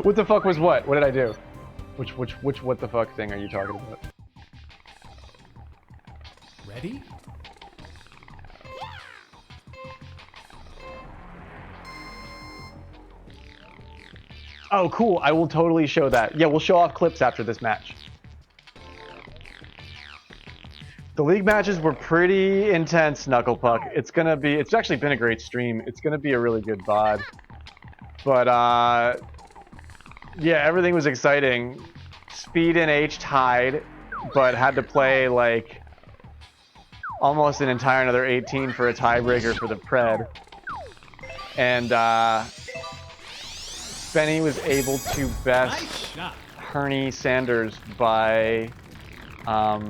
What the fuck was what? What did I do? Which what the fuck thing are you talking about? Ready? Oh, cool. I will totally show that. Yeah, we'll show off clips after this match. The league matches were pretty intense, Knuckle Puck. It's actually been a great stream. It's gonna be a really good VOD. But, yeah, everything was exciting. Speed and H tied, but had to play, like, almost an entire another 18 for a tiebreaker for the Pred. And, Spenny was able to best Nice shot. Herney Sanders by, a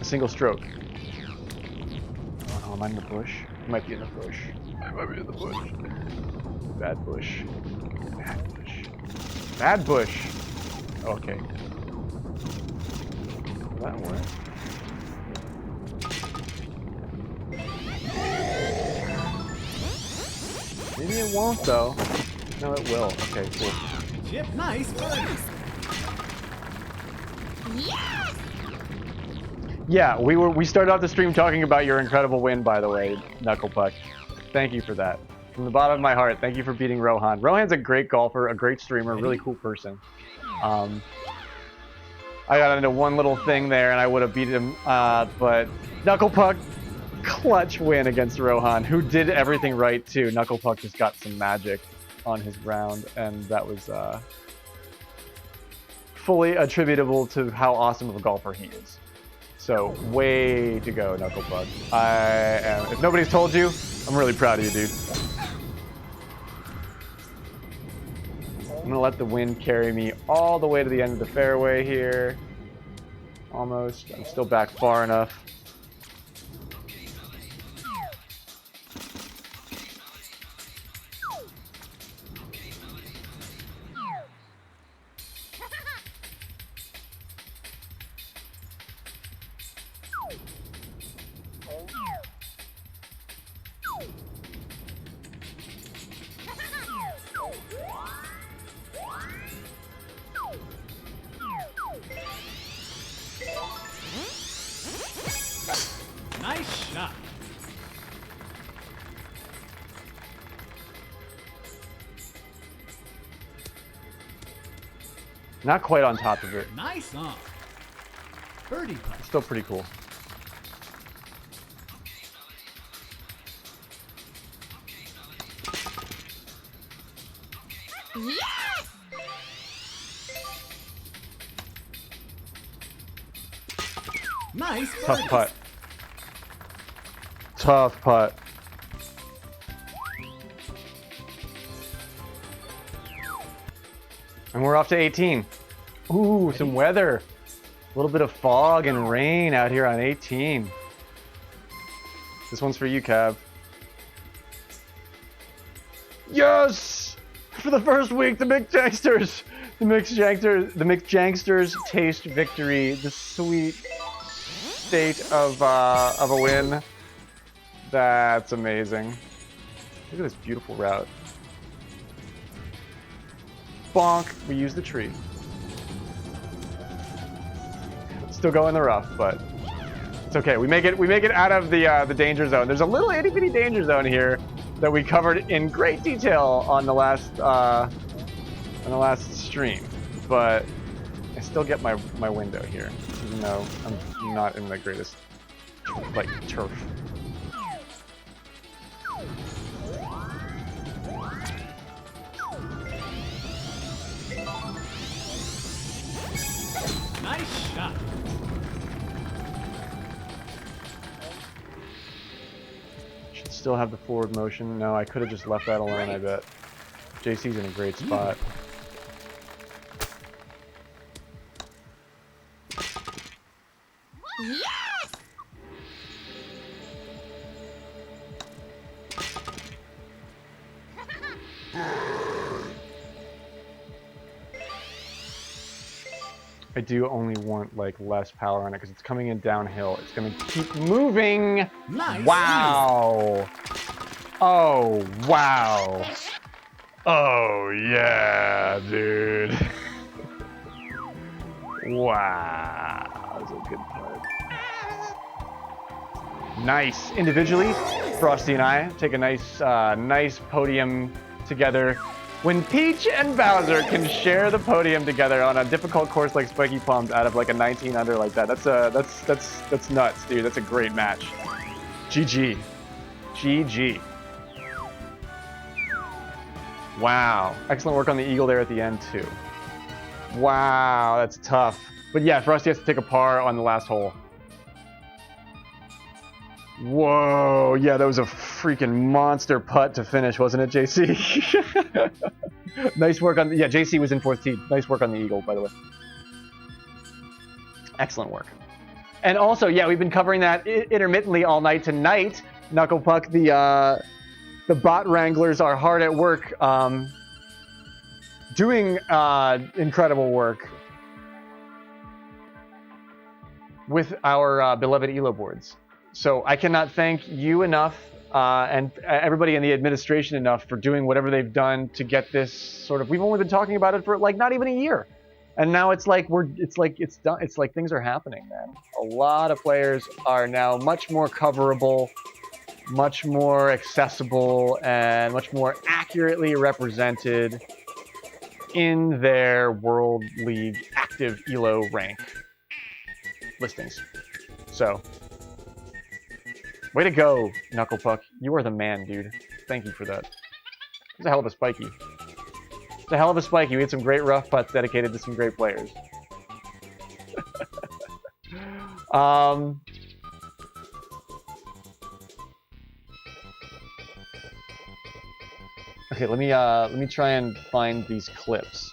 single stroke. Oh, am I in the bush? I might be in the bush. I might be in the bush. Bad bush. Bad bush. Bad bush. Okay. Will that work? Maybe it won't though. No, it will. Okay, cool. Chip, nice birdie. Yes! Yeah, we started off the stream talking about your incredible win, by the way, Knuckle Puck. Thank you for that. From the bottom of my heart, thank you for beating Rohan. Rohan's a great golfer, a great streamer, really cool person. I got into one little thing there and I would have beat him, but Knuckle Puck, clutch win against Rohan, who did everything right too. Knuckle Puck just got some magic on his round, and that was fully attributable to how awesome of a golfer he is. So, way to go, Knuckle Puck. If nobody's told you, I'm really proud of you, dude. I'm gonna let the wind carry me all the way to the end of the fairway here. Almost. I'm still back far enough. Nice shot. Not quite on top of it. Nice on. Birdie putt. Still pretty cool. Yes! Nice Tough birdie. putt. Tough putt. And we're off to 18. Ooh, some weather. A little bit of fog and rain out here on 18. This one's for you, Cav. Yes! For the first week, the Mixed Janksters taste victory. The sweet state of a win. That's amazing. Look at this beautiful route. Bonk. We use the tree. Still go in the rough, but it's okay. We make it out of the danger zone. There's a little itty bitty danger zone here that we covered in great detail on the last stream, but I still get my window here, even though I'm not in the greatest like turf. Nice shot. Should still have the forward motion. No, I could have just left that alone, I bet. JC's in a great spot. Yes! I do only want like less power on it because it's coming in downhill. It's gonna keep moving. Nice. Wow. Oh wow. Oh yeah, dude. Wow. That was a good part. Nice. Individually, Frosty and I take a nice podium together. When Peach and Bowser can share the podium together on a difficult course like Spiky Plums out of like a 19 under like that, that's nuts, dude. That's a great match. GG. GG. Wow. Excellent work on the eagle there at the end too. Wow, that's tough. But yeah, Frosty has to take a par on the last hole. Whoa, yeah, that was a freaking monster putt to finish, wasn't it, JC? Nice work on, yeah, JC was in 4th tee. Nice work on the eagle, by the way. Excellent work. And also, yeah, we've been covering that intermittently all night tonight. Knucklepuck, the bot wranglers are hard at work, doing incredible work with our beloved ELO boards. So I cannot thank you enough and everybody in the administration enough for doing whatever they've done to get this sort of. We've only been talking about it for like not even a year, and now it's like it's done. It's like things are happening, man. A lot of players are now much more coverable, much more accessible, and much more accurately represented in their World League active ELO rank listings. So. Way to go, Knucklepuck. You are the man, dude. Thank you for that. It's a hell of a spiky. It's a hell of a spiky. We had some great rough putts dedicated to some great players. Okay, let me try and find these clips.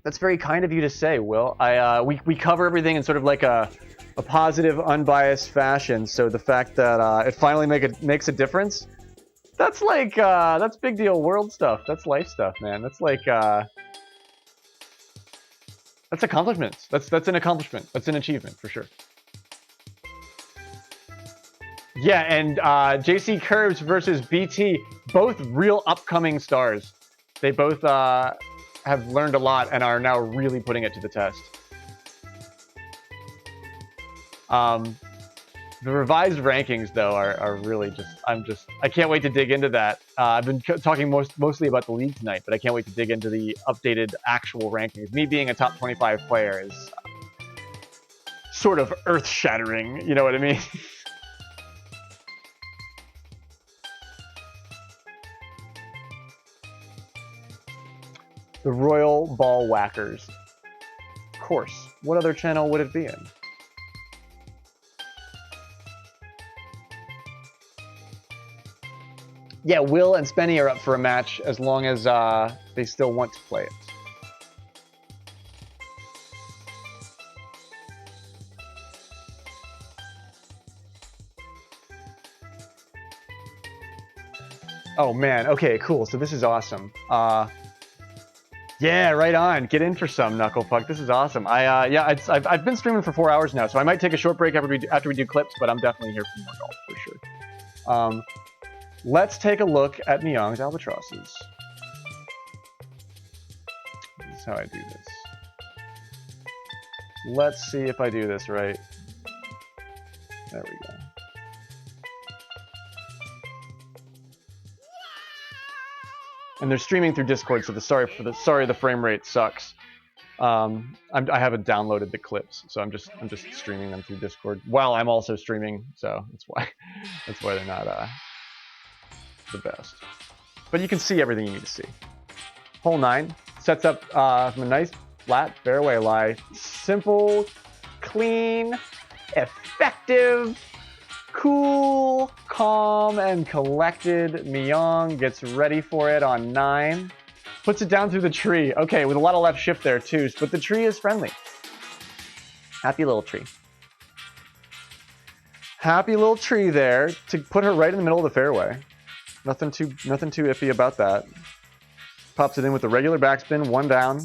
That's very kind of you to say, Will. We cover everything in sort of like a positive, unbiased fashion. So the fact that it finally makes a difference, that's like that's big deal world stuff. That's life stuff, man. That's like that's accomplishments. That's an accomplishment. That's an achievement for sure. Yeah, and JC Curves versus BT, both real upcoming stars. They both have learned a lot and are now really putting it to the test. The revised rankings, though, are really I can't wait to dig into that. I've been talking mostly about the league tonight, but I can't wait to dig into the updated actual rankings. Me being a top 25 player is sort of earth-shattering, you know what I mean? The Royal Ball Whackers. Of course. What other channel would it be in? Yeah, Will and Spenny are up for a match as long as they still want to play it. Oh man, okay, cool. So this is awesome. Yeah, right on. Get in for some, Knucklepuck. This is awesome. I've been streaming for 4 hours now, so I might take a short break after we do clips, but I'm definitely here for more golf for sure. Let's take a look at Niang's Albatrosses. This is how I do this. Let's see if I do this right. There we go. And they're streaming through Discord, so sorry the frame rate sucks. I haven't downloaded the clips, so I'm just streaming them through Discord while I'm also streaming, so that's why they're not the best. But you can see everything you need to see. Hole 9 sets up from a nice flat fairway lie. Simple, clean, effective, cool, calm, and collected. Niang gets ready for it on 9. Puts it down through the tree. Okay, with a lot of left shift there too, but the tree is friendly. Happy little tree. Happy little tree there to put her right in the middle of the fairway. Nothing too iffy about that. Pops it in with a regular backspin, 1 down.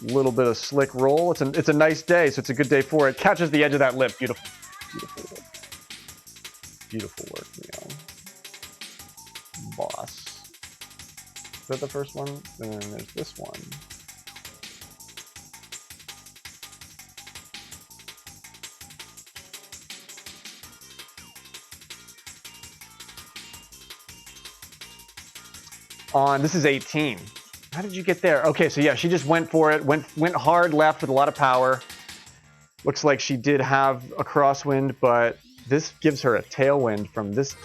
Little bit of slick roll. It's a nice day, so it's a good day for it. Catches the edge of that lip. Beautiful. Beautiful work. Beautiful work, Leon. Boss. Is that the first one? And then there's this one. This is 18. How did you get there? Okay, so yeah, she just went for it, went hard left with a lot of power. Looks like she did have a crosswind, but this gives her a tailwind from this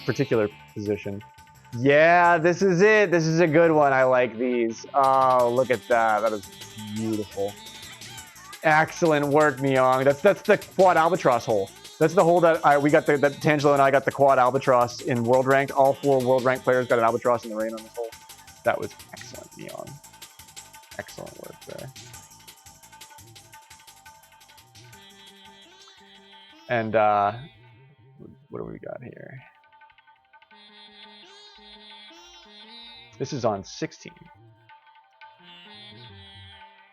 particular position. Yeah, this is it. This is a good one. I like these. Oh, look at that. That is beautiful. Excellent work, Myong. That's the quad albatross hole. That's the hole that we got. That Tangelo and I got the quad albatross in world ranked. All 4 world ranked players got an albatross in the rain on this hole. That was excellent, Neon. Excellent work there. And what do we got here? This is on 16.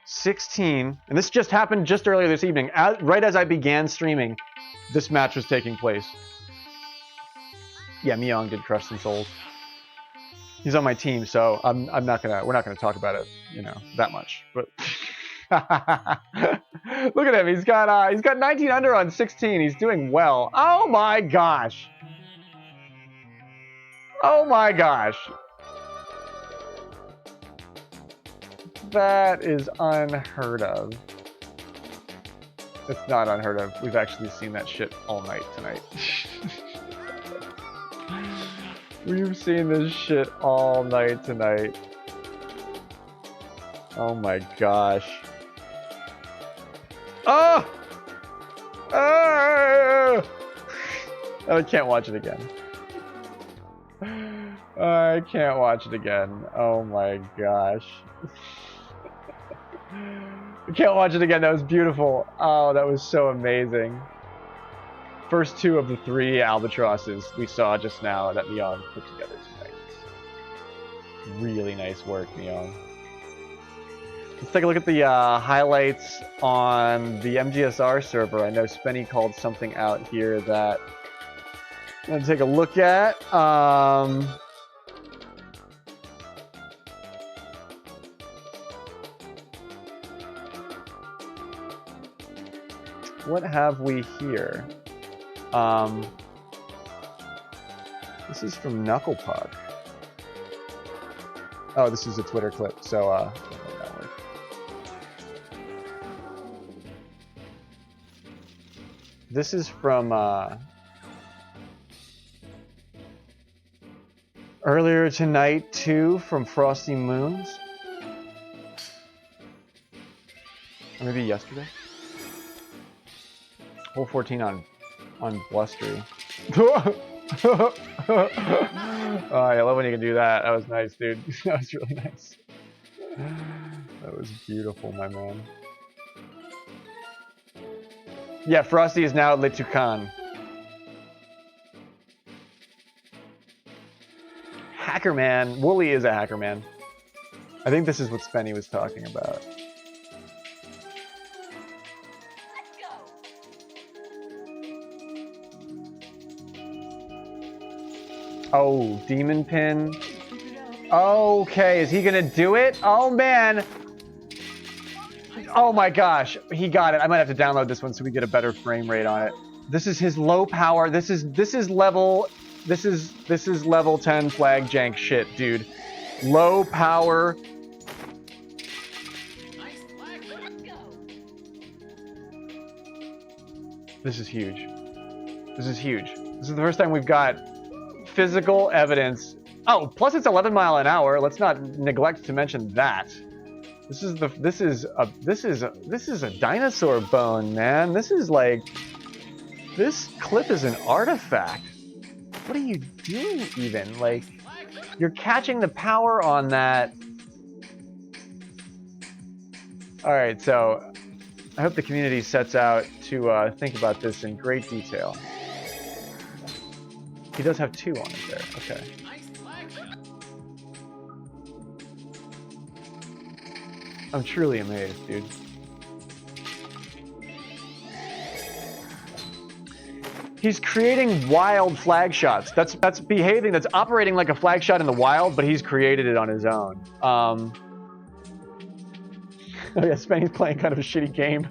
16, and this just happened just earlier this evening. Right as I began streaming, this match was taking place. Yeah, Myong did crush some souls. He's on my team, so we're not gonna talk about it, that much. But look at him. He's got 19 under on 16. He's doing well. Oh my gosh. Oh my gosh. That is unheard of. It's not unheard of. We've actually seen that shit all night tonight. We've seen this shit all night tonight. Oh my gosh. Oh! Oh! I can't watch it again. I can't watch it again. Oh my gosh. I can't watch it again. That was beautiful. Oh, that was so amazing. First 2 of the 3 albatrosses we saw just now that Myong put together tonight. Really nice work, Myong. Let's take a look at the highlights on the MGSR server. I know Spenny called something out here that I'm going to take a look at. What have we here? This is from Knucklepuck. Oh, this is a Twitter clip, so this is from earlier tonight too, from Frosty Moons. Or maybe yesterday. Hole 14 on Blustery. Oh, I love when you can do that. That was nice, dude. That was really nice. That was beautiful, my man. Yeah, Frosty is now Litukan. Hacker man. Wooly is a hacker man. I think this is what Spenny was talking about. Oh, Demon Pin. Okay, is he gonna do it? Oh man. Oh my gosh, he got it. I might have to download this one so we get a better frame rate on it. This is his low power. This is level 10 flag jank shit, dude. Low power. This is huge. This is huge. This is the first time we've got physical evidence. Oh, plus it's 11 miles an hour. Let's not neglect to mention that. This is a dinosaur bone, man. This clip is an artifact. What are you doing even? Like, you're catching the power on that. All right, so I hope the community sets out to think about this in great detail. He does have 2 on it there. Okay. Nice flag shot. I'm truly amazed, dude. He's creating wild flag shots. That's behaving. That's operating like a flag shot in the wild, but he's created it on his own. Oh yeah, Spenny's playing kind of a shitty game.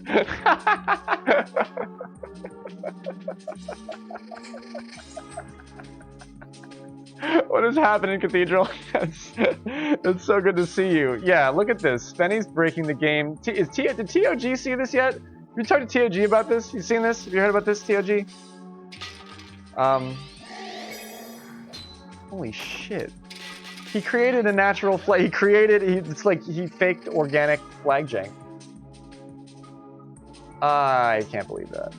What is happening, Cathedral? That's so good to see you. Yeah, look at this. Spenny's breaking the game. Did TOG see this yet? Have you talked to TOG about this? You seen this? Have you heard about this, TOG? Holy shit. He created a natural flag. It's like he faked organic flag jank. I can't believe that.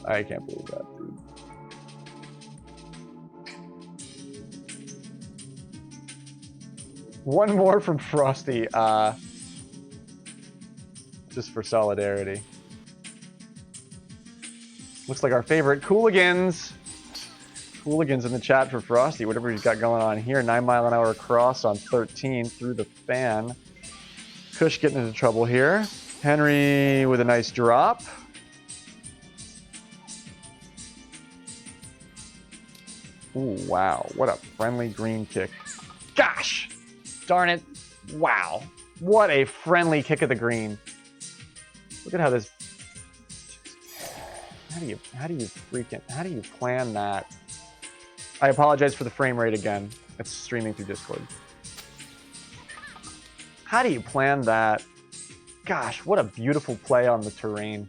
I can't believe that, dude. One more from Frosty, just for solidarity. Looks like our favorite Cooligans. Cooligans in the chat for Frosty, whatever he's got going on here. 9 mile an hour cross on 13 through the fan. Kush getting into trouble here. Henry with a nice drop. Ooh, wow. What a friendly green kick. Gosh! Darn it. Wow. What a friendly kick of the green. Look at how this... How do you plan that? I apologize for the frame rate again. It's streaming through Discord. How do you plan that? Gosh, what a beautiful play on the terrain.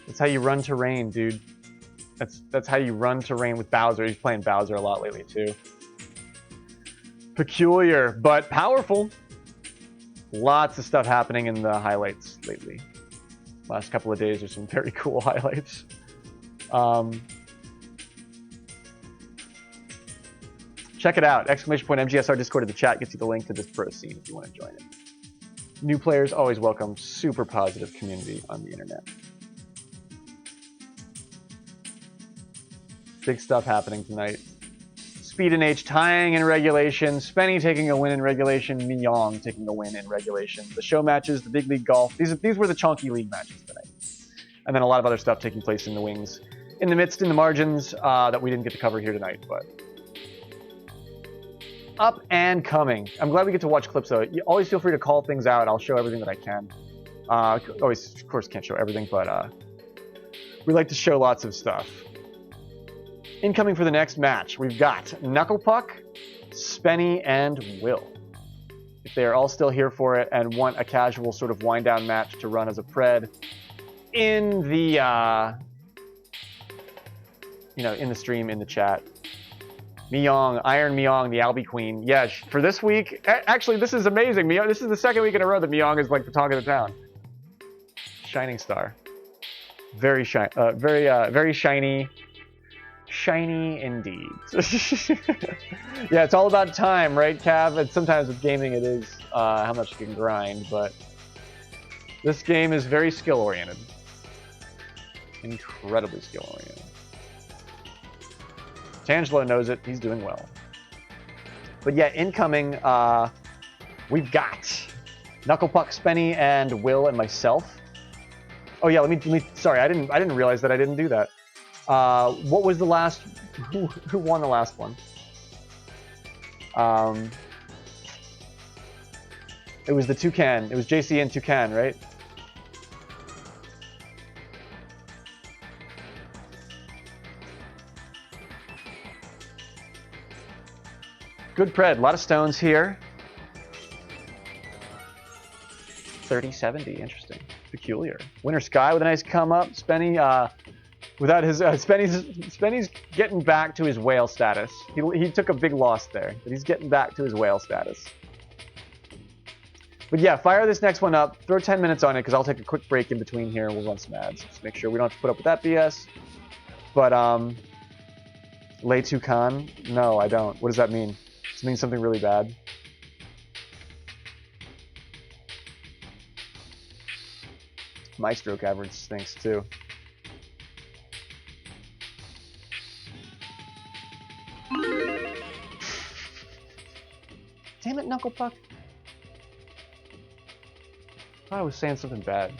That's how you run terrain, dude. That's how you run terrain with Bowser. He's playing Bowser a lot lately too. Peculiar, but powerful. Lots of stuff happening in the highlights lately. Last couple of days, there's some very cool highlights. Check it out. ! MGSR Discord in the chat gets you the link to this pro scene if you want to join it. New players always welcome. Super positive community on the internet. Big stuff happening tonight. Speed and H tying in regulation. Spenny taking a win in regulation. Miyong taking a win in regulation. The show matches, the big league golf. These were the chunky league matches tonight. And then a lot of other stuff taking place in the wings. In the midst, in the margins, that we didn't get to cover here tonight, but... Up and coming. I'm glad we get to watch clips though. You always feel free to call things out. I'll show everything that I can. Always, of course, can't show everything, but we like to show lots of stuff. Incoming for the next match, we've got Knuckle Puck, Spenny, and Will. If they are all still here for it and want a casual sort of wind-down match to run as a pred in the, in the stream, in the chat. Miyong, Iron Miyong, the Albie Queen. Yeah, for this week, actually, this is amazing. Miyong, this is the second week in a row that Miyong is like the talk of the town. Shining star. Very shiny, very shiny. Shiny indeed. Yeah, it's all about time, right, Cav? And sometimes with gaming it is how much you can grind, but this game is very skill-oriented. Incredibly skill-oriented. Tangelo knows it. He's doing well. But yeah, incoming, we've got Knuckle Puck, Spenny, and Will, and myself. Oh yeah, let me. Sorry, I didn't realize that I didn't do that. What was the last? Who won the last one? It was the Toucan. It was JC and Toucan, right? Good pred. A lot of stones here. 30-70. Interesting. Peculiar. Winter Sky with a nice come up. Spenny, without his Spenny's getting back to his whale status. He took a big loss there, but he's getting back to his whale status. But yeah, fire this next one up. Throw 10 minutes on it because I'll take a quick break in between here. We'll run some ads. Just make sure we don't have to put up with that BS. But Lay Toucan? No, I don't. What does that mean? Does it mean something really bad? Maestro Cavern stinks too. Damn it, Knuckle Puck. I thought I was saying something bad.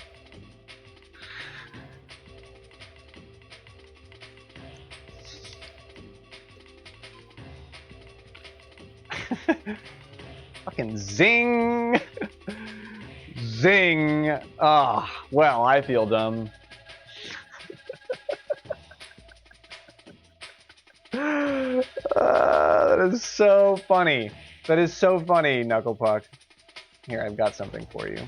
Fucking zing! Zing! Ah, well, I feel dumb. That is so funny. That is so funny, Knuckle Puck. Here, I've got something for you.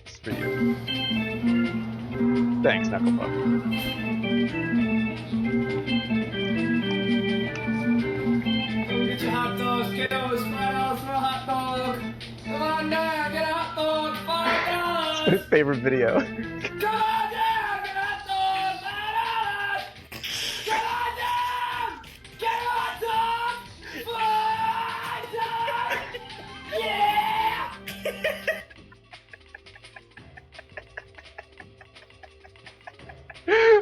It's for you. Thanks, Knuckle Puck. Get your hot dogs, kiddos. $5 for a hot dog. Come on down, get a hot dog. $5. My favorite video. Come on down, get a hot dog. $5. Come on down, get a hot dog. $5. Yeah.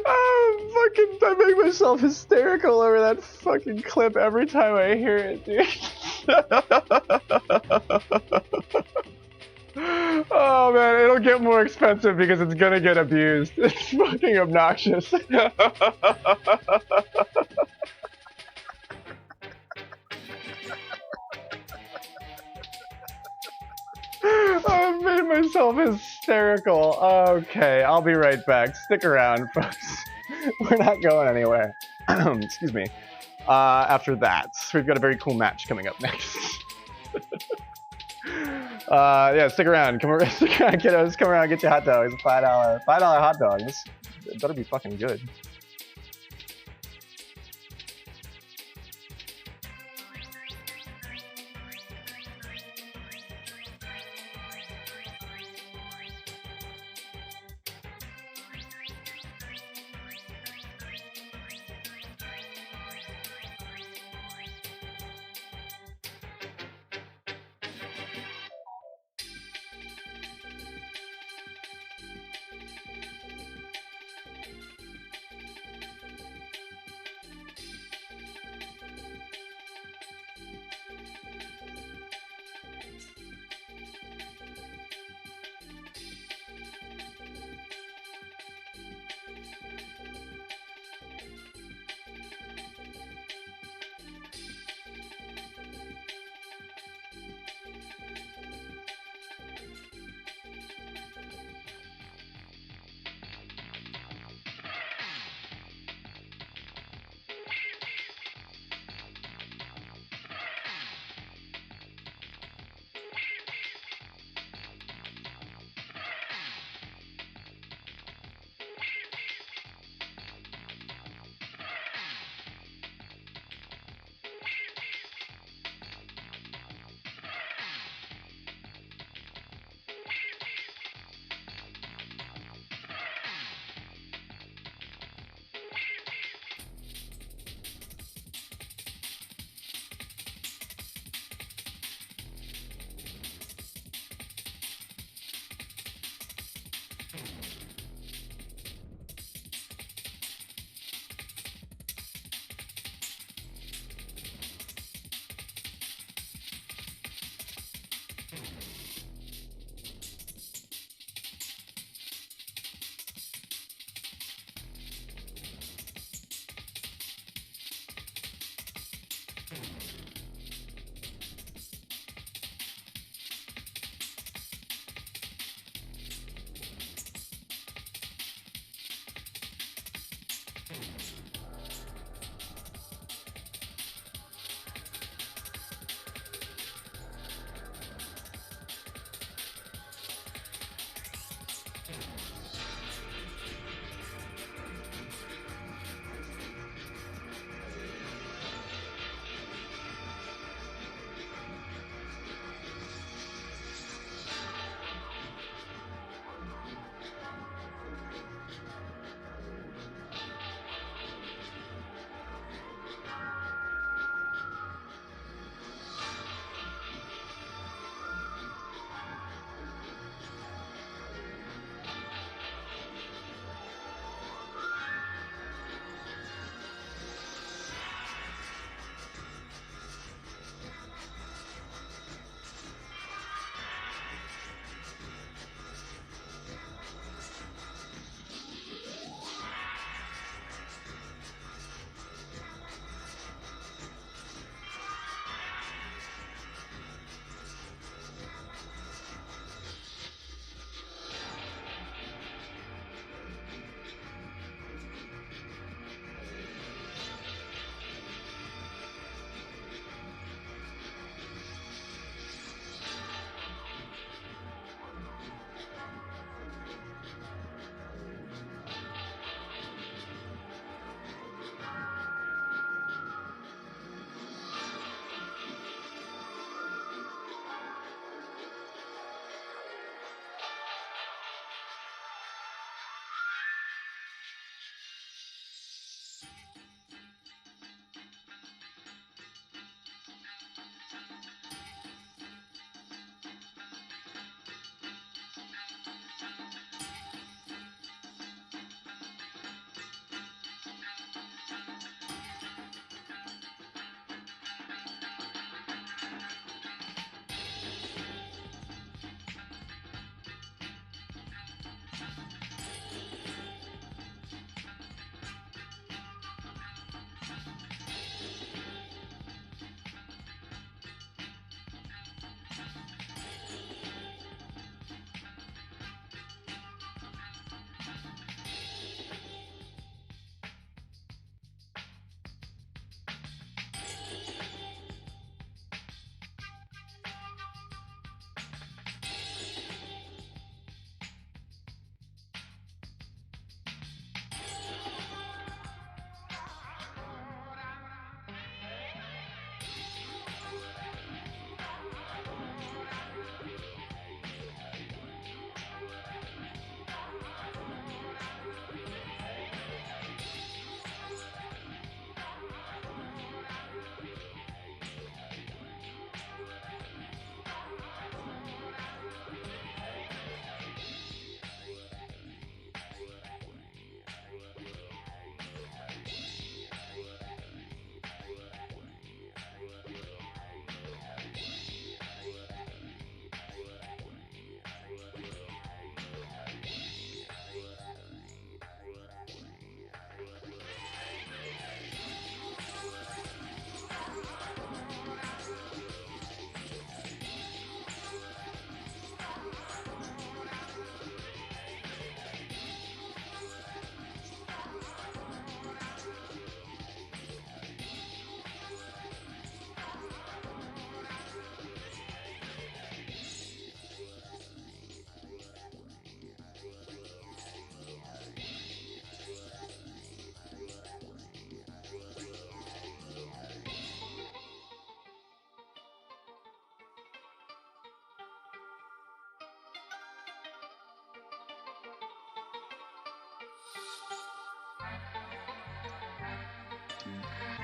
Oh, fucking, I make myself hysterical over that fucking clip every time I hear it, dude. Oh man, it'll get more expensive because it's gonna get abused. It's fucking obnoxious. I've made myself hysterical. Okay, I'll be right back. Stick around, folks. We're not going anywhere. Excuse me. After that, we've got a very cool match coming up next. Yeah, stick around. Come around, stick around, kiddos. Come around, get your hot dogs. $5 hot dog. This better be fucking good.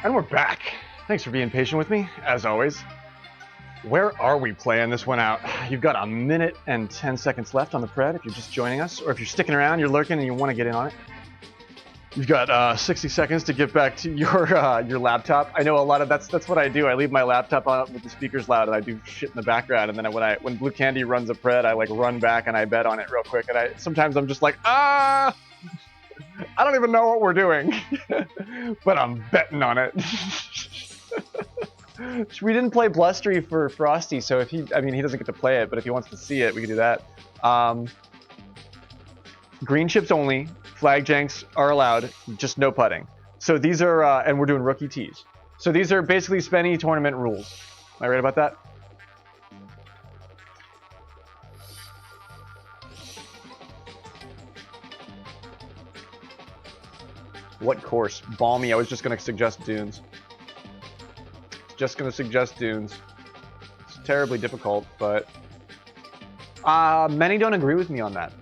And we're back. Thanks for being patient with me, as always. Where are we playing this one out? You've got a minute and 10 seconds left on the pred if you're just joining us, or if you're sticking around, you're lurking and you want to get in on it. You've got 60 seconds to get back to your laptop. I know a lot of that's what I do. I leave my laptop on with the speakers loud, and I do shit in the background. And then when Blue Candy runs a pred, I like run back and I bet on it real quick. And sometimes I'm just like, I don't even know what we're doing, but I'm betting on it. We didn't play Blustery for Frosty, so if he doesn't get to play it, but if he wants to see it, we can do that. Green chips only. Flag janks are allowed, just no putting. So these are, and we're doing rookie tees. So these are basically Spenny tournament rules. Am I right about that? What course? Balmy. I was just going to suggest Dunes. Just going to suggest Dunes. It's terribly difficult, but many don't agree with me on that.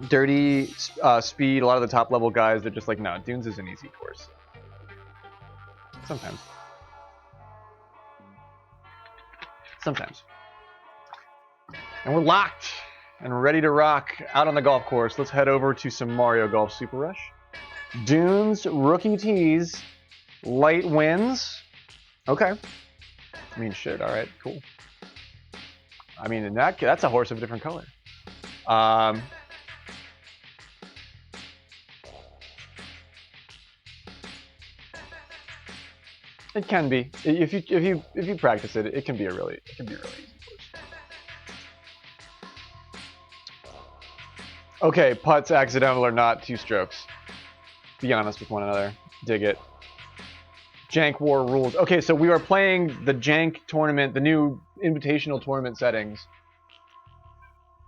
Dirty, Speed, a lot of the top level guys, they're just like, no, Dunes is an easy course. Sometimes. And we're locked and ready to rock out on the golf course. Let's head over to some Mario Golf Super Rush. Dunes, rookie tees, light winds. Okay. I mean, shit, alright, cool. I mean, that's a horse of a different color. It can be. If you practice it, it can be a really easy course. Okay, putts accidental or not, 2 strokes. Be honest with one another. Dig it. Jank War rules. Okay, so we are playing the Jank tournament, the new invitational tournament settings.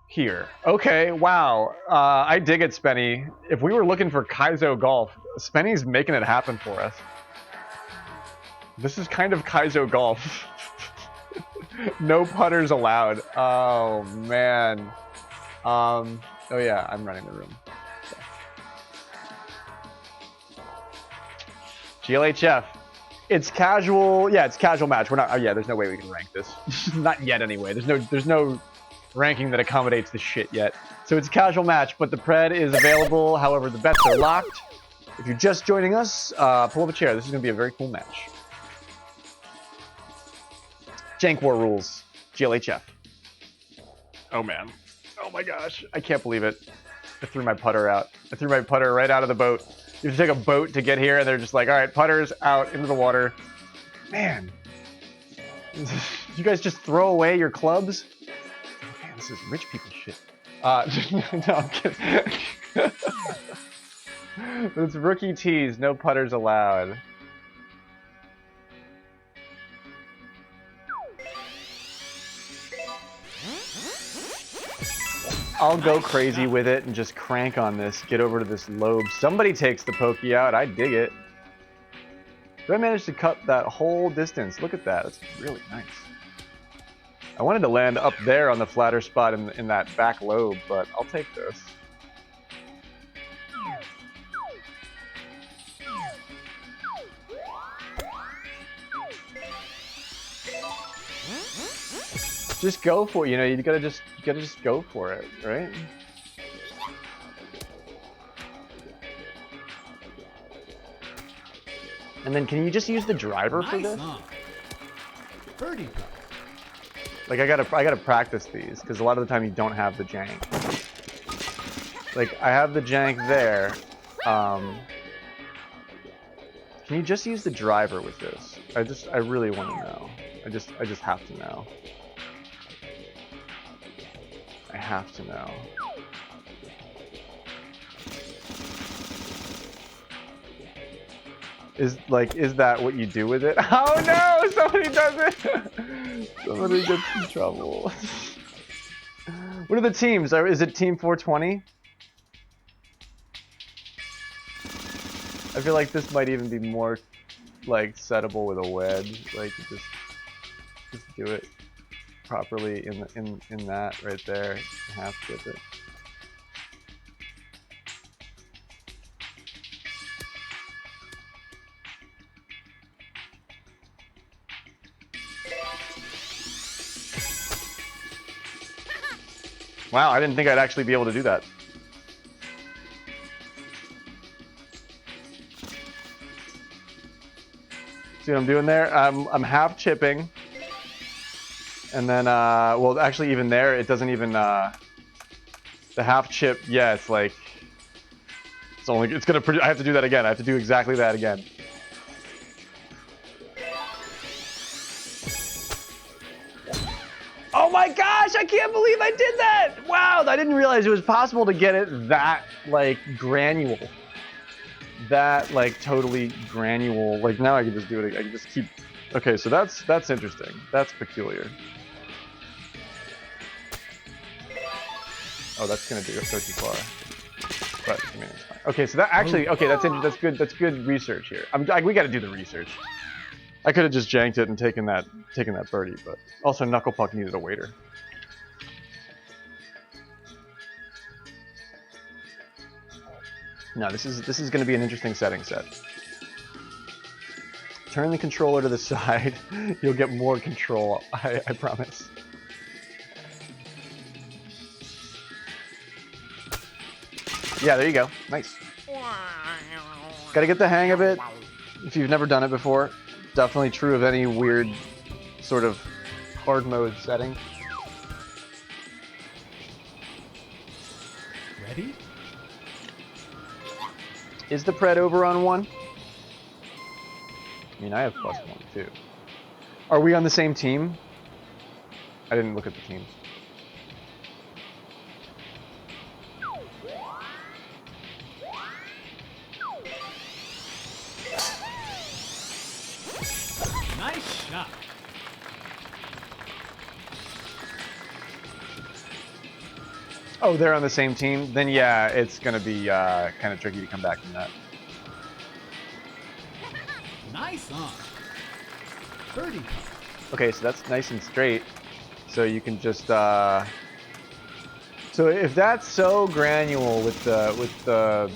Here. Okay, wow. I dig it, Spenny. If we were looking for Kaizo Golf, Spenny's making it happen for us. This is kind of Kaizo Golf. No putters allowed. Oh, man. Oh, yeah, I'm running the room. So. GLHF. It's casual. Yeah, it's casual match. We're not. Oh, yeah, there's no way we can rank this. Not yet, anyway. There's no ranking that accommodates this shit yet. So it's a casual match, but the pred is available. However, the bets are locked. If you're just joining us, pull up a chair. This is going to be a very cool match. Jank War rules. GLHF. Oh, man. Oh, my gosh. I can't believe it. I threw my putter out. I threw my putter right out of the boat. You have to take a boat to get here, and they're just like, all right, putters out into the water. Man. You guys just throw away your clubs? Man, this is rich people shit. No, I'm kidding. But it's rookie tees. No putters allowed. I'll go crazy with it and just crank on this, get over to this lobe. Somebody takes the pokey out. I dig it. Did I manage to cut that whole distance? Look at that. That's really nice. I wanted to land up there on the flatter spot in that back lobe, but I'll take this. Just go for it, you know, you gotta just go for it, right? And then can you just use the driver for this? Birdie putt. Like I gotta practice these, because a lot of the time you don't have the jank. Like I have the jank there. Can you just use the driver with this? I really want to know. I just have to know. I have to know. Is that what you do with it? Oh no! Somebody does it! Somebody gets in trouble. What are the teams? Is it Team 420? I feel like this might even be more like settable with a wedge. Like just do it properly in that right there. Half with it. Wow, I didn't think I'd actually be able to do that. See what I'm doing there? I'm half chipping. And then, well, actually even there, it doesn't even, the half chip, yeah, it's like, it's gonna produce, I have to do that again. I have to do exactly that again. Oh my gosh, I can't believe I did that! Wow, I didn't realize it was possible to get it that, like, granule. That, like, totally granule. Like, now I can just do it, I can just keep... Okay, so that's interesting. That's peculiar. Oh, that's gonna go too far. But, I mean, it's fine. Okay, so that actually... Okay, that's good research here. We gotta do the research. I could have just janked it and taken that birdie, but also Knuckle Puck needed a waiter. No, this is going to be an interesting setting set. Turn the controller to the side, you'll get more control. I promise. Yeah, there you go. Nice. Got to get the hang of it. If you've never done it before. Definitely true of any weird sort of hard mode setting. Ready? Is the pred over on 1? I mean, I have +1 too. Are we on the same team? I didn't look at the teams. Nice shot. Oh, they're on the same team? Then yeah, it's gonna be kind of tricky to come back from that. Nice on. Birdie putt. Okay, so that's nice and straight. So you can just so if that's so granule with the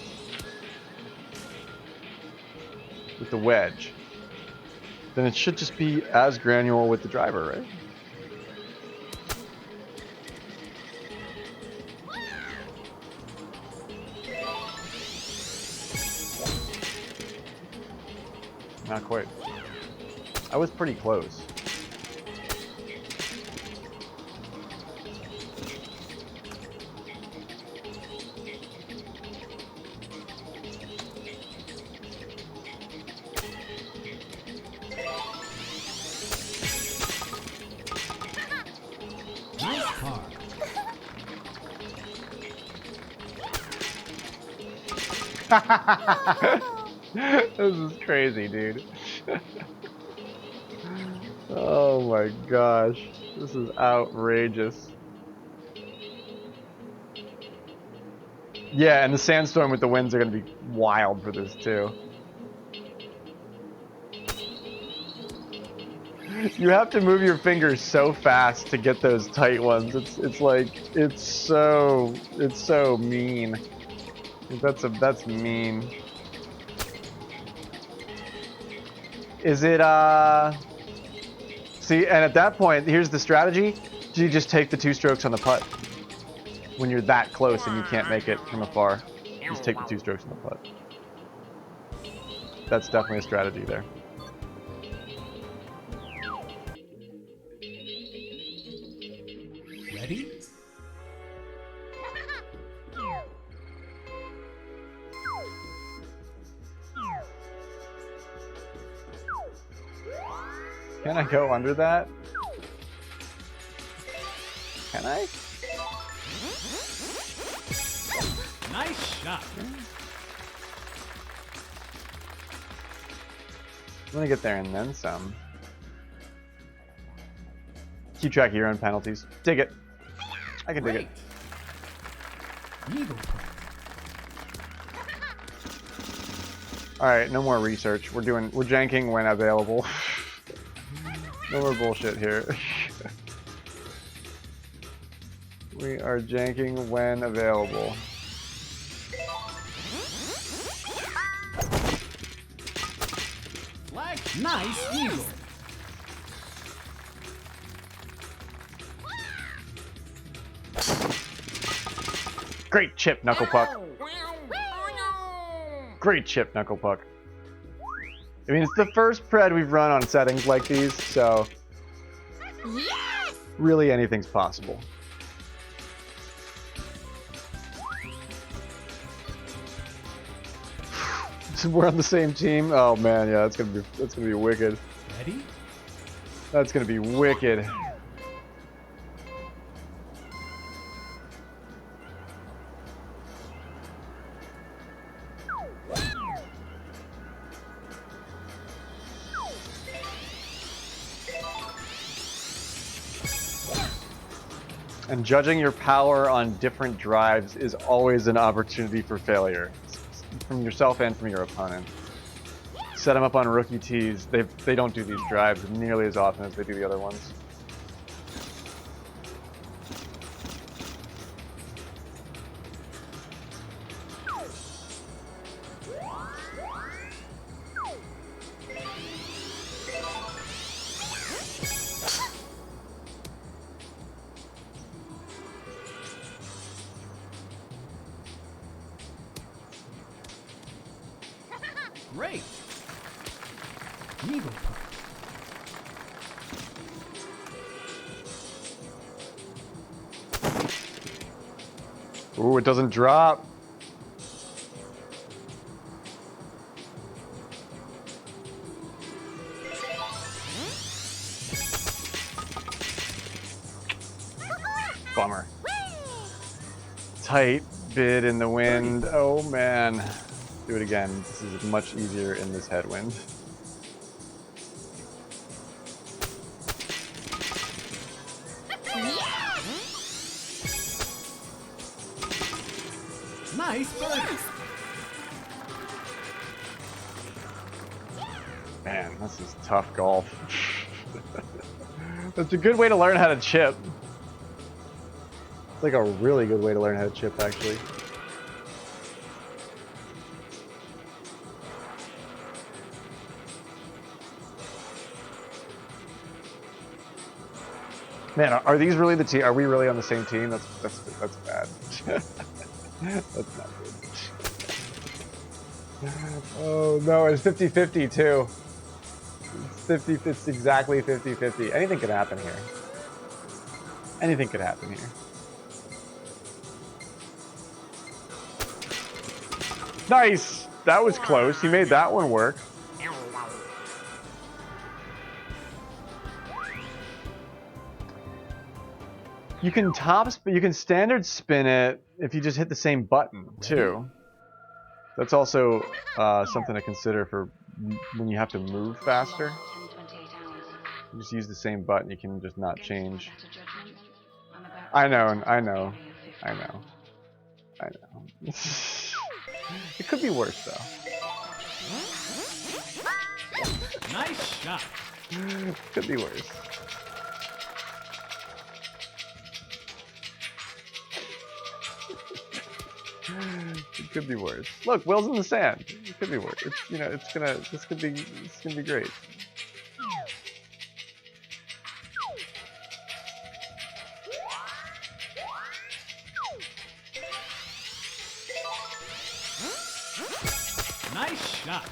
wedge, then it should just be as granule with the driver, right? Not quite. I was pretty close. Nice par. This is crazy, dude. Oh my gosh. This is outrageous. Yeah, and the sandstorm with the winds are going to be wild for this too. You have to move your fingers so fast to get those tight ones. It's like it's so mean. That's mean. Is it see, and at that point, here's the strategy. You just take the 2 strokes on the putt. When you're that close and you can't make it from afar, just take the 2 strokes on the putt. That's definitely a strategy there. Ready? Can I go under that? Can I? Nice shot. I'm gonna get there and then some. Keep track of your own penalties. Dig it. I can dig it. Great. Eagle putt. Alright, no more research. We're janking when available. No more bullshit here. We are janking when available. Flag. Nice eagle. Great chip, Knuckle Puck. Great chip, Knuckle Puck. I mean, it's the first pred we've run on settings like these, so Yes! really anything's possible. So we're on the same team. Oh man, yeah, that's gonna be wicked. Ready? That's gonna be wicked. And judging your power on different drives is always an opportunity for failure, from yourself and from your opponent. Set them up on rookie tees. They don't do these drives nearly as often as they do the other ones. Great. Eagle Puck. Ooh, it doesn't drop. Bummer. Tight bid in the wind. Oh man. Do it again. This is much easier in this headwind. Nice birdie. Man, this is tough golf. That's a good way to learn how to chip. It's like a really good way to learn how to chip, actually. Man, are these really the team? Are we really on the same team? That's bad. That's not good. Oh no, it's 50-50 too. It's exactly 50-50. Anything could happen here. Anything could happen here. Nice! That was close. He made that one work. You can you can standard spin it if you just hit the same button too. That's also something to consider for when you have to move faster. You just use the same button. You can just not change. I know. It could be worse though. Nice shot. Could be worse. It could be worse. Look, Will's in the sand. It could be worse. It's, you know, this could be great. Nice shot.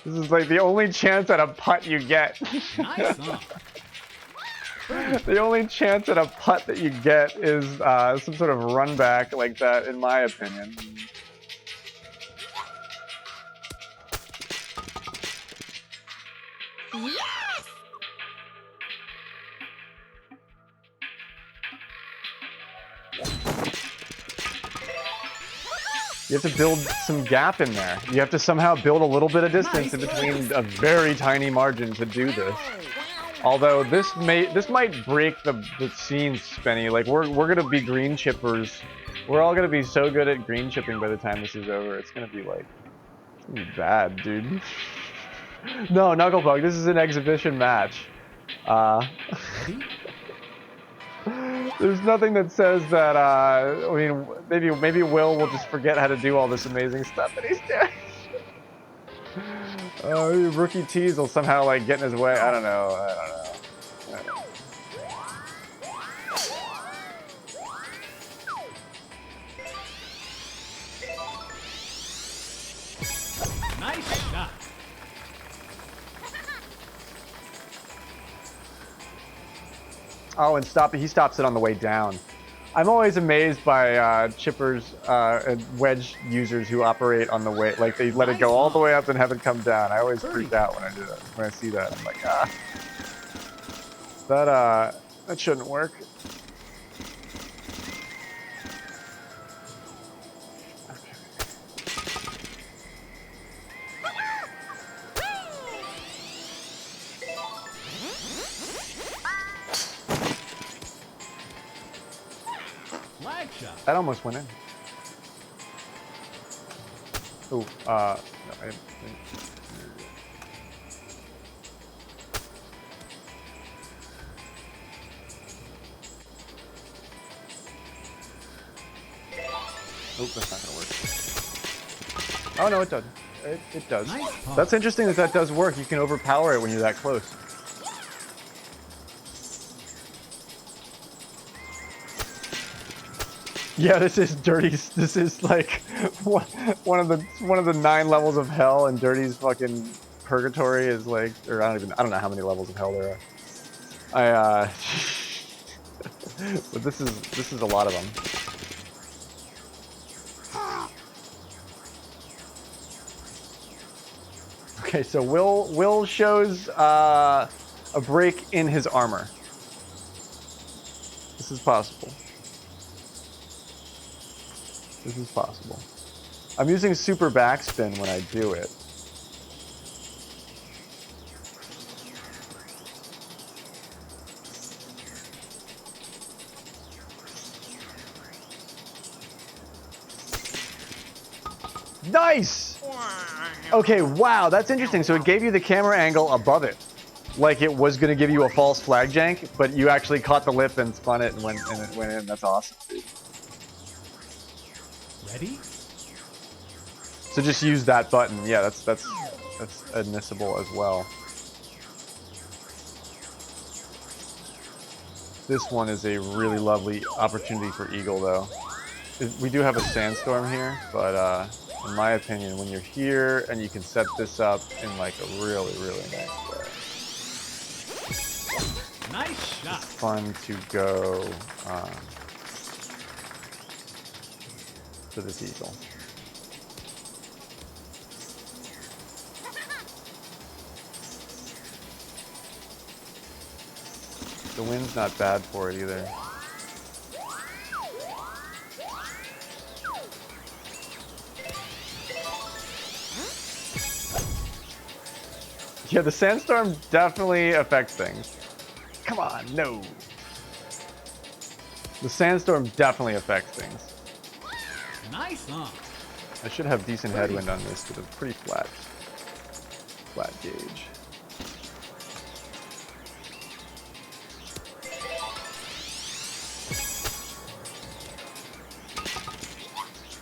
This is like the only chance at a putt you get. Nice on. The only chance at a putt that you get is some sort of run back like that, in my opinion. Yes! You have to build some gap in there. You have to somehow build a little bit of distance in between a very tiny margin to do this. Although this might break the scene, Spenny. Like we're gonna be green chippers. We're all gonna be so good at green chipping by the time this is over. It's gonna be like, it's gonna be bad, dude. No, Knuckle Puck, this is an exhibition match. Ready? There's nothing that says that. I mean, maybe Will just forget how to do all this amazing stuff that he's doing. Rookie Tease will somehow like get in his way. I don't know. Nice shot. Oh, and he stops it on the way down. I'm always amazed by chippers and wedge users who operate on the way, like they let it go all the way up and have it come down. I always freak out when I do that. When I see that, I'm like, that shouldn't work. Flag shot. That almost went in. Ooh, no, Oop, that's not gonna work. Oh no, it does. It does. Nice pop. That's interesting that does work. You can overpower it when you're that close. Yeah, this is Dirty's. This is like one of the 9 levels of hell, and Dirty's fucking purgatory is like, or I don't know how many levels of hell there are. But this is a lot of them. Okay, so Will shows a break in his armor. This is possible. This is possible. I'm using super backspin when I do it. Nice! Okay, wow, that's interesting. So it gave you the camera angle above it. Like it was going to give you a false flag jank, but you actually caught the lip and spun it and it went in. That's awesome, dude. Ready? So just use that button. Yeah, that's admissible as well. This one is a really lovely opportunity for Eagle, though. We do have a sandstorm here, but in my opinion, when you're here and you can set this up in like a really, really nice way. Nice shot. It's fun to go to this Eagle. The wind's not bad for it either. Yeah, the sandstorm definitely affects things. Come on, no. The sandstorm definitely affects things. Nice on. I should have decent headwind on this, but it's pretty flat gauge.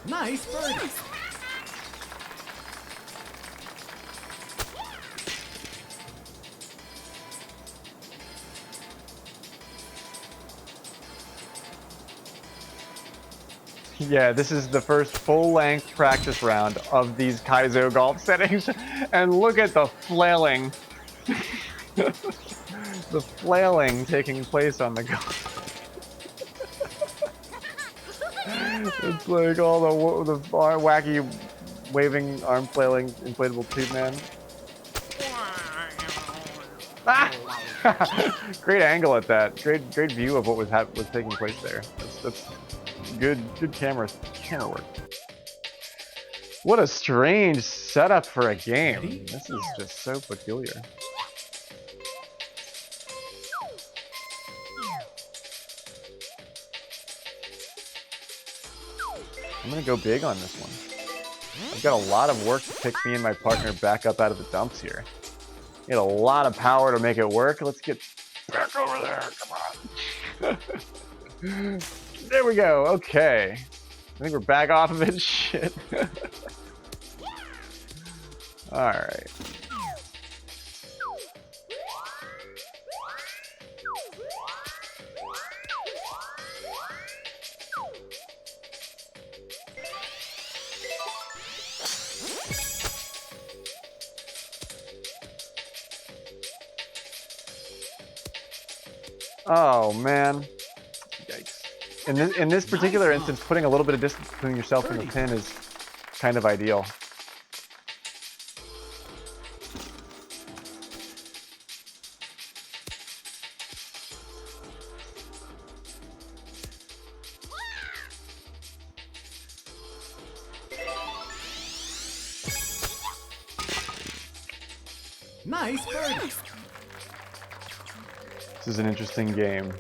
Nice birdie. Yeah, this is the first full-length practice round of these Kaizo golf settings, and look at the flailing. The flailing taking place on the golf. It's like all the wacky waving arm flailing inflatable tube man. Ah! Great angle at that. Great view of what was taking place there. That's good camera work. What a strange setup for a game. This is just so peculiar. I'm gonna go big on this one. I've got a lot of work to pick me and my partner back up out of the dumps here. Get a lot of power to make it work. Let's get back over there. Come on. There we go. Okay. I think we're back off of it. Shit. All right. Oh man. Yikes. In this particular instance, putting a little bit of distance between yourself and the pin is kind of ideal. Nice birdie. This is an interesting game.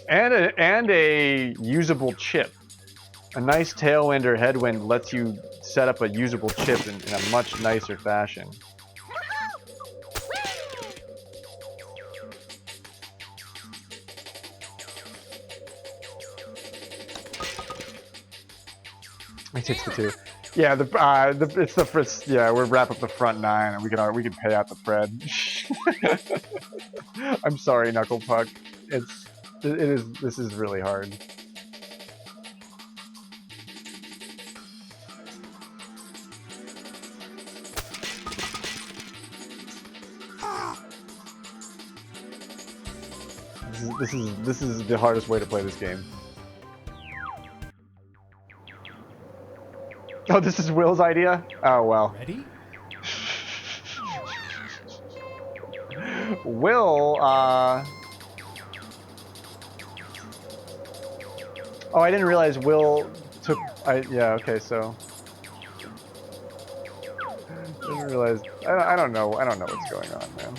and a usable chip. A nice tailwind or headwind lets you set up a usable chip in a much nicer fashion. He takes the 2. Yeah, it's the first. Yeah, we'll wrap up the front 9, and we can pay out the Fred. I'm sorry, Knuckle Puck. This is really hard. This is the hardest way to play this game. Oh, this is Will's idea? Oh, well. Ready? Will, Oh, I didn't realize Will took... yeah, okay, so... I didn't realize... I don't know what's going on, man.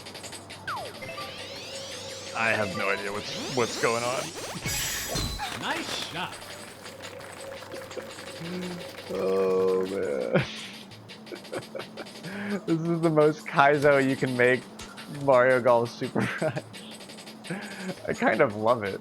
I have no idea what's going on. Nice shot. Oh, man. This is the most Kaizo you can make Mario Golf Super Rush. I kind of love it.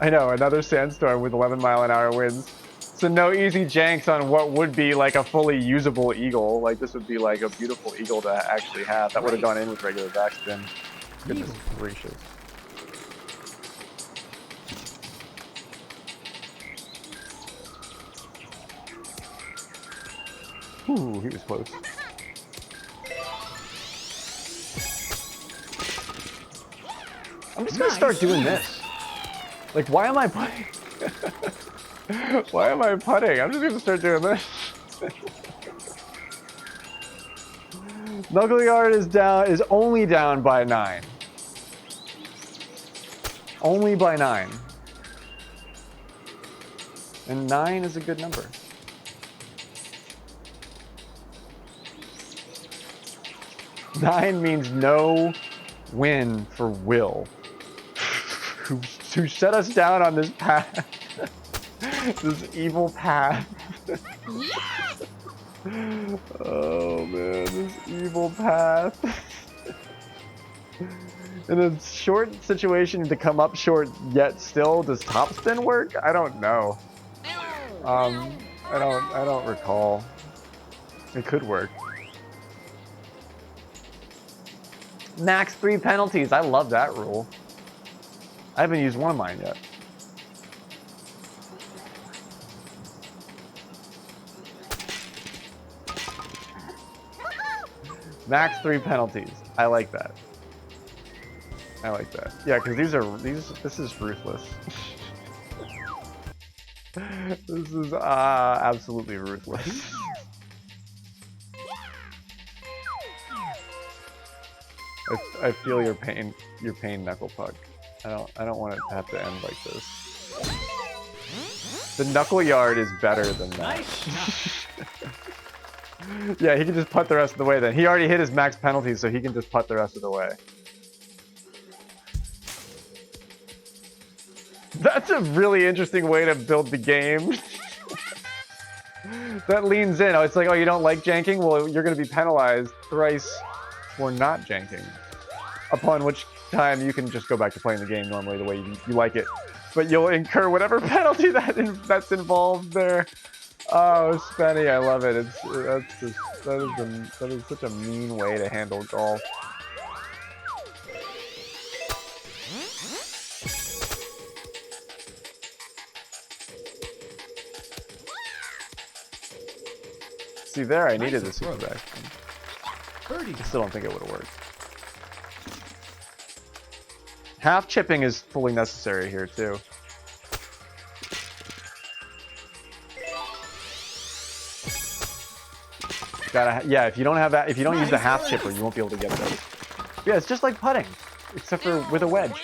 I know, another sandstorm with 11-mile-an-hour winds. So no easy janks on what would be like a fully usable eagle. Like this would be like a beautiful eagle to actually have. That would have gone in with regular backspin. Goodness gracious. Ooh, he was close. I'm just gonna start doing this. Like, why am I putting? Why am I putting? I'm just gonna start doing this. Knuckleyard is only down by 9. Only by 9. And 9 is a good number. Nine means no win for Will, who set us down on this path. This evil path. Yes! Oh man, this evil path. In a short situation to come up short yet still, does topspin work? I don't know. I don't recall. It could work. Max 3 penalties. I love that rule. I haven't used one of mine yet. Max 3 penalties. I like that. I like that. Yeah, because this is ruthless. This is absolutely ruthless. I feel your pain, Knuckle Puck. I don't want it to have to end like this. The Knuckleyard is better than that. Yeah, he can just putt the rest of the way then. He already hit his max penalty, so he can just putt the rest of the way. That's a really interesting way to build the game. That leans in. Oh, it's like, oh, you don't like janking? Well, you're going to be penalized thrice for not janking. Upon which time you can just go back to playing the game normally the way you like it. But you'll incur whatever penalty that's involved there. Oh, Spenny, I love it. That is such a mean way to handle golf. See there, I needed the super back. Birdie. I still don't think it would have worked. Half chipping is fully necessary here too. Yeah, if you don't have that, if you don't use the half chipper, you won't be able to get those. Yeah, it's just like putting, except for with a wedge.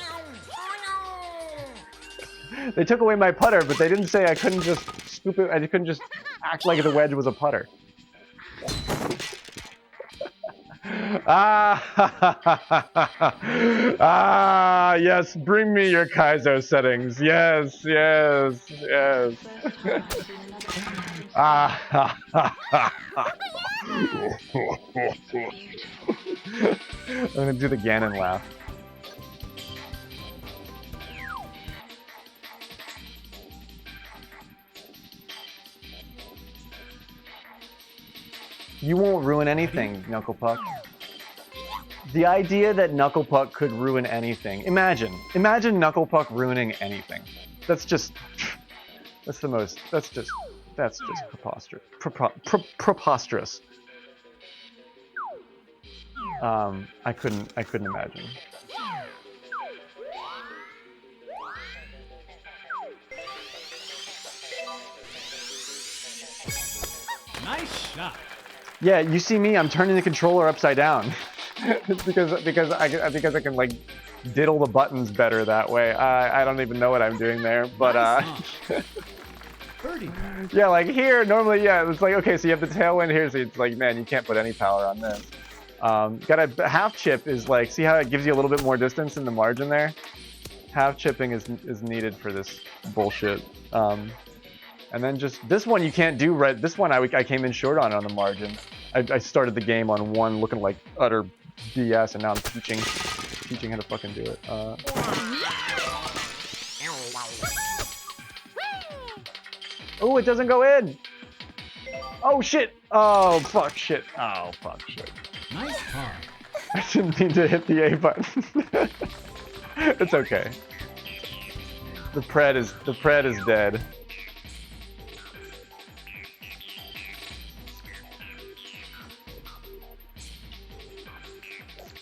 They took away my putter, but they didn't say I couldn't just scoop it. I couldn't just act like the wedge was a putter. Ah, yes, bring me your Kaizo settings. Yes, yes, yes. I'm gonna do the Ganon laugh. You won't ruin anything, Knuckle Puck. The idea that Knuckle Puck could ruin anything. Imagine Knuckle Puck ruining anything. That's just preposterous. Preposterous. I couldn't imagine. Nice shot. Yeah, you see me, I'm turning the controller upside down. because I can like diddle the buttons better that way. I don't even know what I'm doing there, but Birdie. yeah, like here normally, yeah, it's like okay, so you have the tailwind here, so it's like man, you can't put any power on this. Got a half chip is like, see how it gives you a little bit more distance in the margin there? Half chipping is needed for this bullshit. And then just this one you can't do right. This one I came in short on the margin. I started the game on one looking like utter BS, and now I'm teaching how to fucking do it. Oh, it doesn't go in. Oh shit. Oh fuck shit. Oh fuck shit. Nice par. I didn't mean to hit the A button. It's okay. The pred is dead.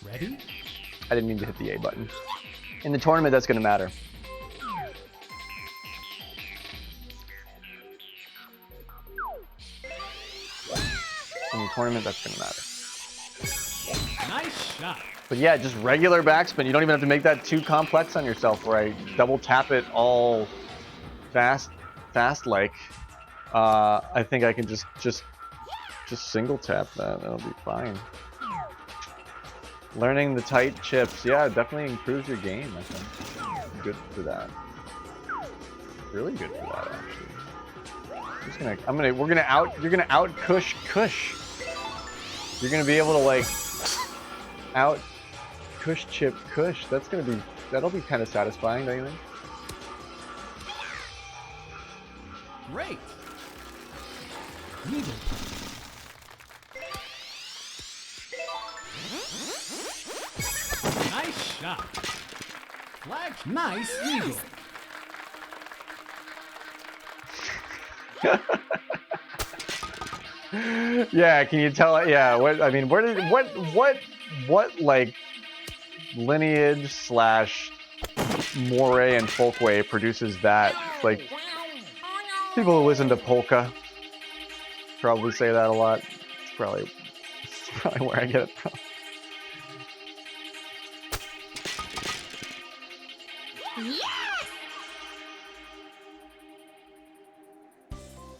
Ready? I didn't mean to hit the A button. In the tournament, that's gonna matter. In the tournament, that's gonna matter. Nice shot. But yeah, just regular backspin. You don't even have to make that too complex on yourself where I double tap it all fast like. I think I can just single tap that. That'll be fine. Learning the tight chips, yeah, definitely improves your game, I think. Good for that. Really good for that, actually. You're gonna out Kush. You're gonna be able to like out Kush chip Kush. That'll be kind of satisfying, don't you think? Great. Needle. Nice shot. Flag. Nice eagle. Yeah, can you tell? Yeah, what I mean, what like lineage slash moray and folkway produces that? Like people who listen to polka probably say that a lot. It's probably where I get it from.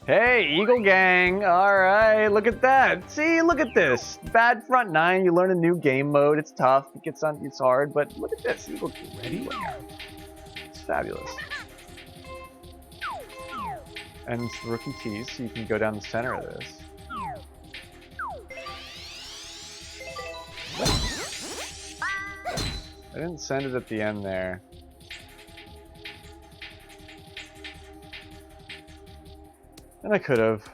Hey, Eagle Gang! Alright, look at that. See, look at this. Bad front nine, you learn a new game mode. It's tough, it's hard, but look at this. Eagle Gang. Ready? It's fabulous. And it's rookie tees, so you can go down the center of this. I didn't send it at the end there. And I could have.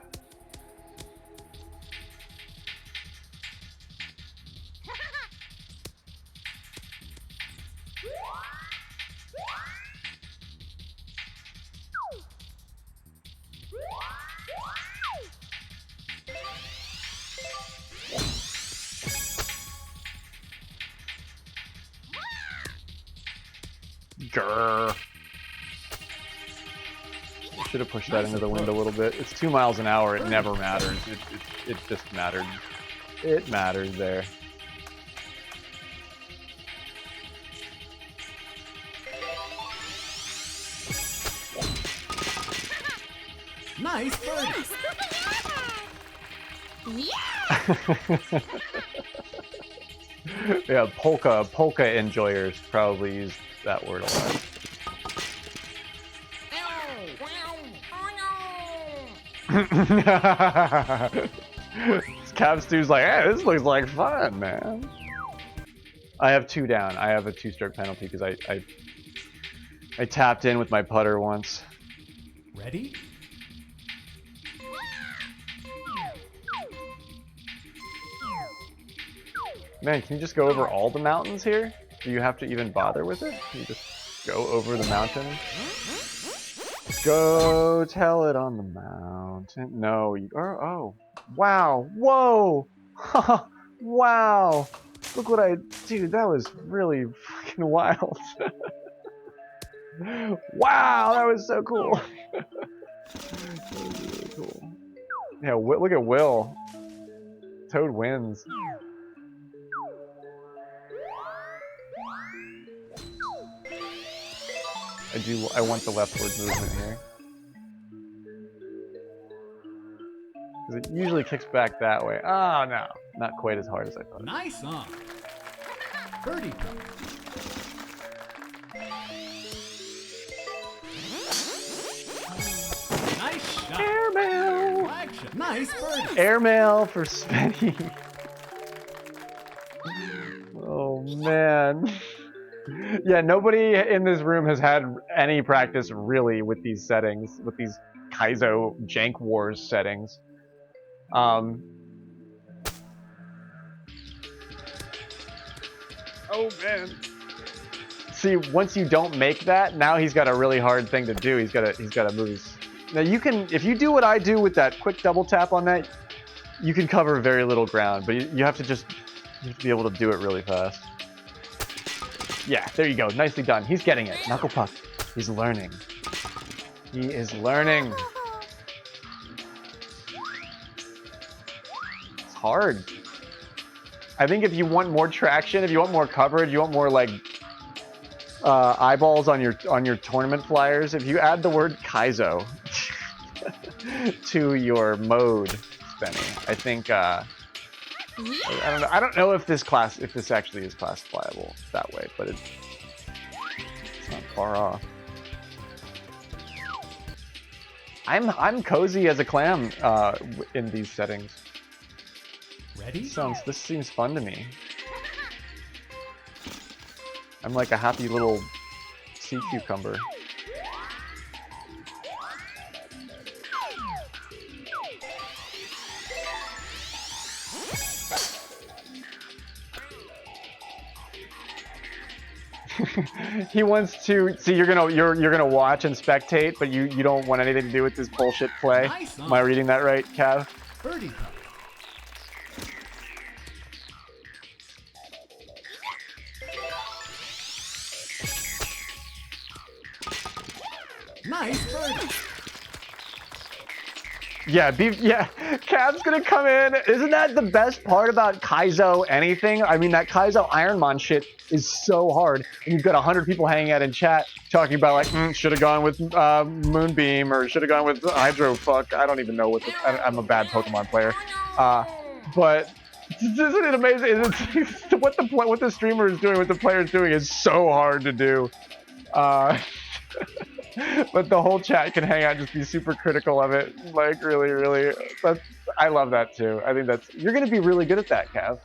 Grr. I should have pushed that into the wind a little bit. It's 2 miles an hour. It never matters. It just mattered. It mattered there. Nice birdie. Yeah! Yeah, polka enjoyers probably use that word a lot. Cav Stew's like, hey, this looks like fun, man. I have 2 down. I have a 2-stroke penalty because I tapped in with my putter once. Ready? Man, can you just go over all the mountains here? Do you have to even bother with it? Can you just go over the mountain? Go tell it on the mountain. No, you are. Oh, wow. Whoa. Wow. Look what I. Dude, that was really fucking wild. Wow, that was so cool. That was really cool. Yeah, look at Will. Toad wins. I want the leftward movement here. Because it usually kicks back that way. Oh no, not quite as hard as I thought. Nice on. Birdie putt. Nice shot. Airmail! Flag shot. Nice birdie. Airmail for Spenny. Oh man. Yeah, nobody in this room has had any practice really with these settings, with these Kaizo Jank Wars settings. Oh man. See, once you don't make that, now he's got a really hard thing to do. He's got to move his. Now you can, if you do what I do with that quick double tap on that, you can cover very little ground, but you have to just be able to do it really fast. Yeah, there you go. Nicely done. He's getting it. Knuckle puck. He's learning. He is learning. It's hard. I think if you want more traction, if you want more coverage, you want more like eyeballs on your tournament flyers, if you add the word Kaizo to your mode, Spenny, I think I don't know if this actually is classifiable that way, but it's not far off. I'm cozy as a clam in these settings. Ready? This seems fun to me. I'm like a happy little sea cucumber. He wants to see you're gonna watch and spectate, but you don't want anything to do with this bullshit play. Nice. Am I reading that right, Cav? Birdie putt. Nice birdie. Yeah, Cav's gonna come in. Isn't that the best part about Kaizo anything? I mean, that Kaizo Ironmon shit is so hard. And you've got 100 people hanging out in chat talking about like, should have gone with Moonbeam or should have gone with Hydro Fuck. I don't even know what I'm a bad Pokemon player. But isn't it amazing? What the streamer is doing, what the player is doing is so hard to do. But the whole chat can hang out and just be super critical of it. Like, really, really. I love that too. I think you're going to be really good at that, Cav.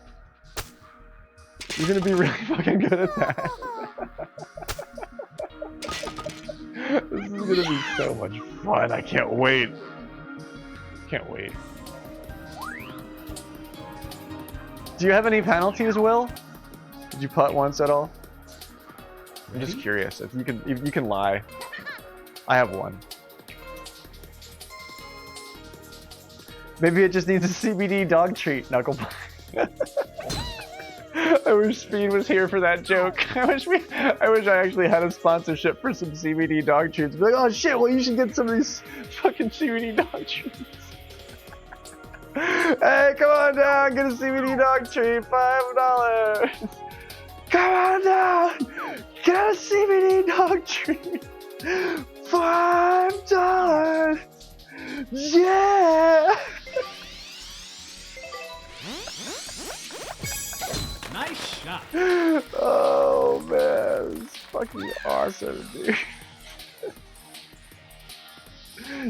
You're going to be really fucking good at that. This is going to be so much fun. I can't wait. Can't wait. Do you have any penalties, Will? Did you putt once at all? I'm just curious if you can lie. I have one. Maybe it just needs a CBD dog treat, Knucklepuck. I wish Speed was here for that joke. I wish I actually had a sponsorship for some CBD dog treats. Be like, oh shit, well you should get some of these fucking CBD dog treats. Hey, come on down, get a CBD dog treat, $5. Come on down, get a CBD dog treat, $5. Yeah. Nice shot. Oh man, it's fucking awesome, dude.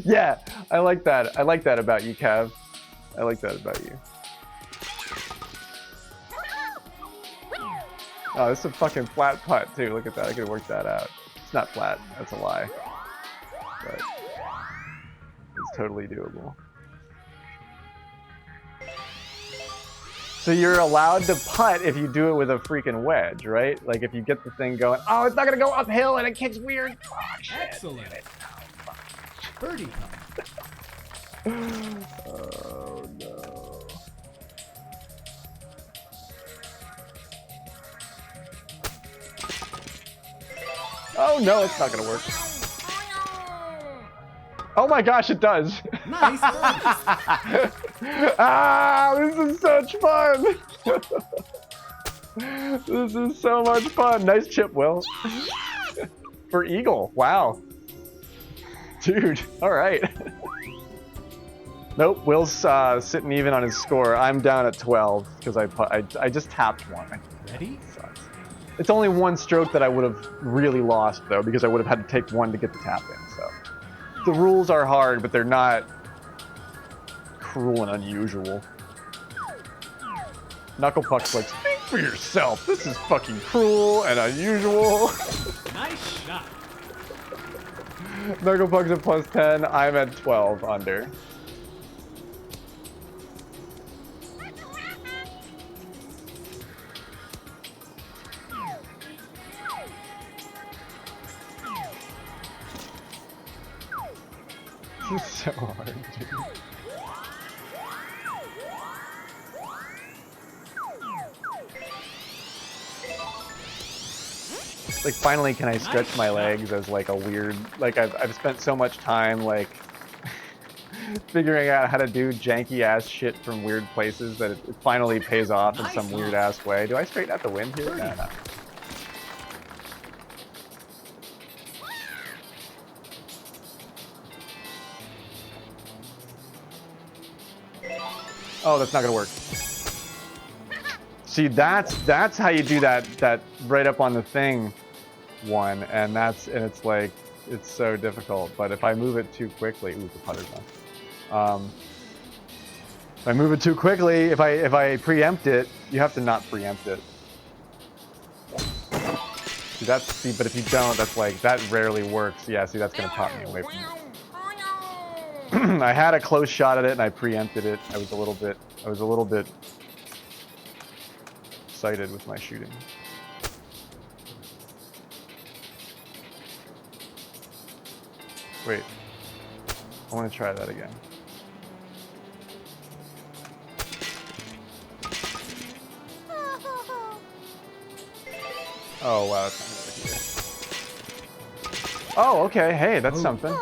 Yeah, I like that. I like that about you, Cav. I like that about you. Oh, this is a fucking flat putt too. Look at that. I could work that out. It's not flat. That's a lie. But it's totally doable. So you're allowed to putt if you do it with a freaking wedge, right? Like if you get the thing going, oh, it's not gonna go uphill and it kicks weird. Oh, shit. Excellent. Birdie putt. Oh no. Oh no, it's not gonna work. Oh my gosh, it does. Nice Ah, this is such fun. This is so much fun. Nice chip, Will. For Eagle. Wow. Dude, all right. Nope, Will's sitting even on his score. I'm down at 12 because I just tapped one. Ready? Sucks. It's only one stroke that I would have really lost though, because I would have had to take one to get the tap in. So the rules are hard, but they're not cruel and unusual. Knucklepuck's like, speak for yourself. This is fucking cruel and unusual. Nice shot. Knucklepuck's at plus 10. I'm at 12 under. This is so hard, dude. Like, finally can I stretch my legs as like a weird, like I've spent so much time like figuring out how to do janky ass shit from weird places that it finally pays off in some weird ass way. Do I straighten out the wind here? No, no. Oh, that's not gonna work. See, that's how you do that right up on the thing one, and it's like it's so difficult. But if I move it too quickly, ooh, the putter's on. If I move it too quickly, if I preempt it, you have to not preempt it. See, but if you don't, that's like that rarely works. Yeah, see, that's gonna pop me away from it. I had a close shot at it and I preempted it. I was a little bit excited with my shooting. Wait, I want to try that again. Oh wow, that's not good either. Oh, okay, hey, that's something.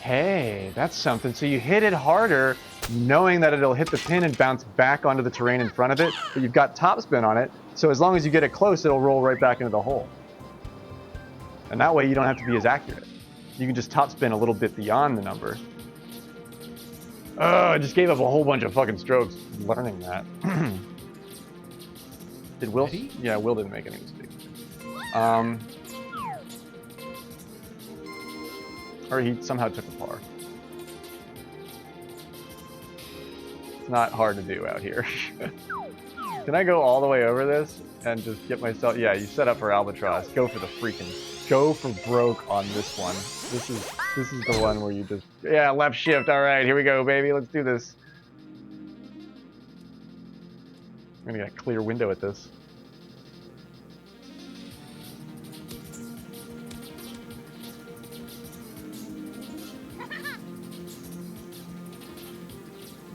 Hey, that's something. So you hit it harder, knowing that it'll hit the pin and bounce back onto the terrain in front of it, but you've got topspin on it, so as long as you get it close, it'll roll right back into the hole. And that way you don't have to be as accurate. You can just topspin a little bit beyond the number. I just gave up a whole bunch of fucking strokes learning that. Did Will? Yeah, Will didn't make any mistakes. Or he somehow took a par. It's not hard to do out here. Can I go all the way over this and just get myself... Yeah, you set up for albatross. Go for the freaking go for broke on this one. This is the one where you just left shift. All right, here we go, baby. Let's do this. I'm gonna get a clear window at this.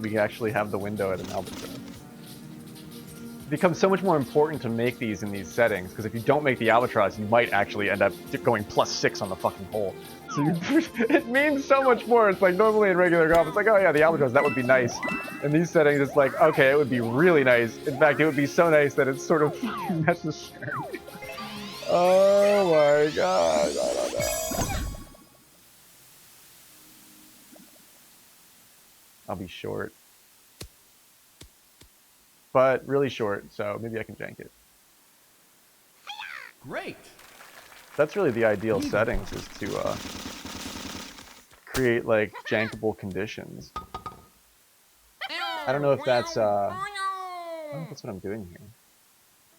We can actually have the window at an albatross. It becomes so much more important to make these in these settings, because if you don't make the albatross, you might actually end up going +6 on the fucking hole. So it means so much more. It's like normally in regular golf, it's like, oh yeah, the albatross, that would be nice. In these settings, it's like, okay, it would be really nice. In fact, it would be so nice that it's sort of necessary. Oh my god, I don't know. I'll be short. But really short, so maybe I can jank it. Great. That's really the ideal settings, is to create like jankable conditions. I don't know if that's I don't know if that's what I'm doing here.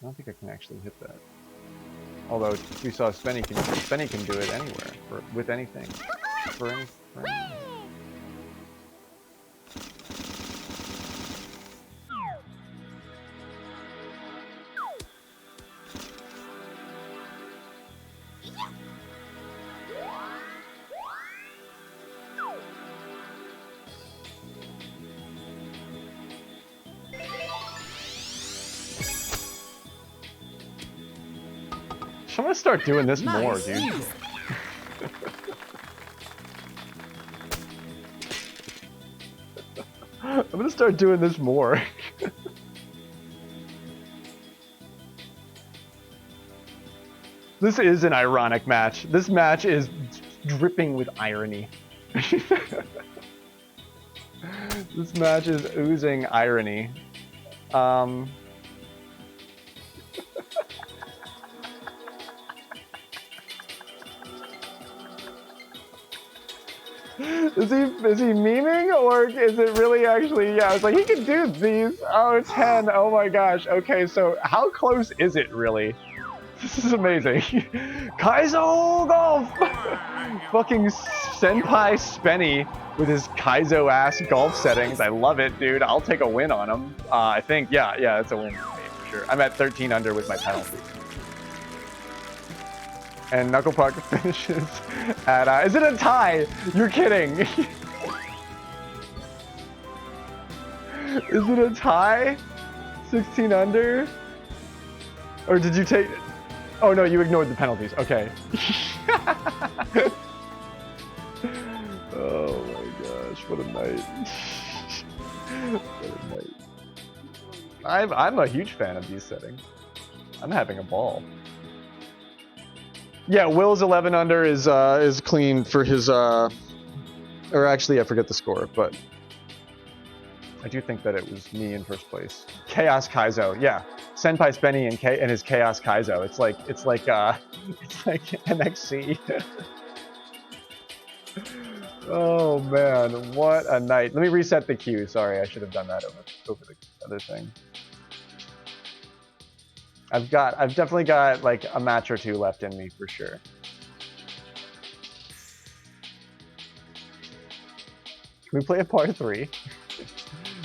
I don't think I can actually hit that. Although we saw Spenny can do it anywhere with anything. For anything. I'm gonna start doing this more, dude. I'm gonna start doing this more. This is an ironic match. This match is dripping with irony. This match is oozing irony. Is he memeing, or is it really actually? Yeah, it's like he can do these. Oh, 10. Oh my gosh. Okay, so how close is it really? This is amazing. Kaizo golf. Fucking Senpai Spenny with his Kaizo ass golf settings. I love it, dude. I'll take a win on him. I think, yeah, it's a win for me for sure. I'm at 13 under with my penalty. And Knuckle Puck finishes at, is it a tie? You're kidding. Is it a tie? 16 under? Or did you take, oh no, you ignored the penalties, okay. Oh my gosh, what a night. What a night. I'm a huge fan of these settings. I'm having a ball. Yeah, Will's 11 under is clean for his or actually I forget the score, but I do think that it was me in first place. Chaos Kaizo, yeah. Senpai Spenny and his Chaos Kaizo. It's like MXC. Oh man, what a night. Let me reset the queue. Sorry, I should have done that over the other thing. I've definitely got like a match or two left in me for sure. Can we play a par 3?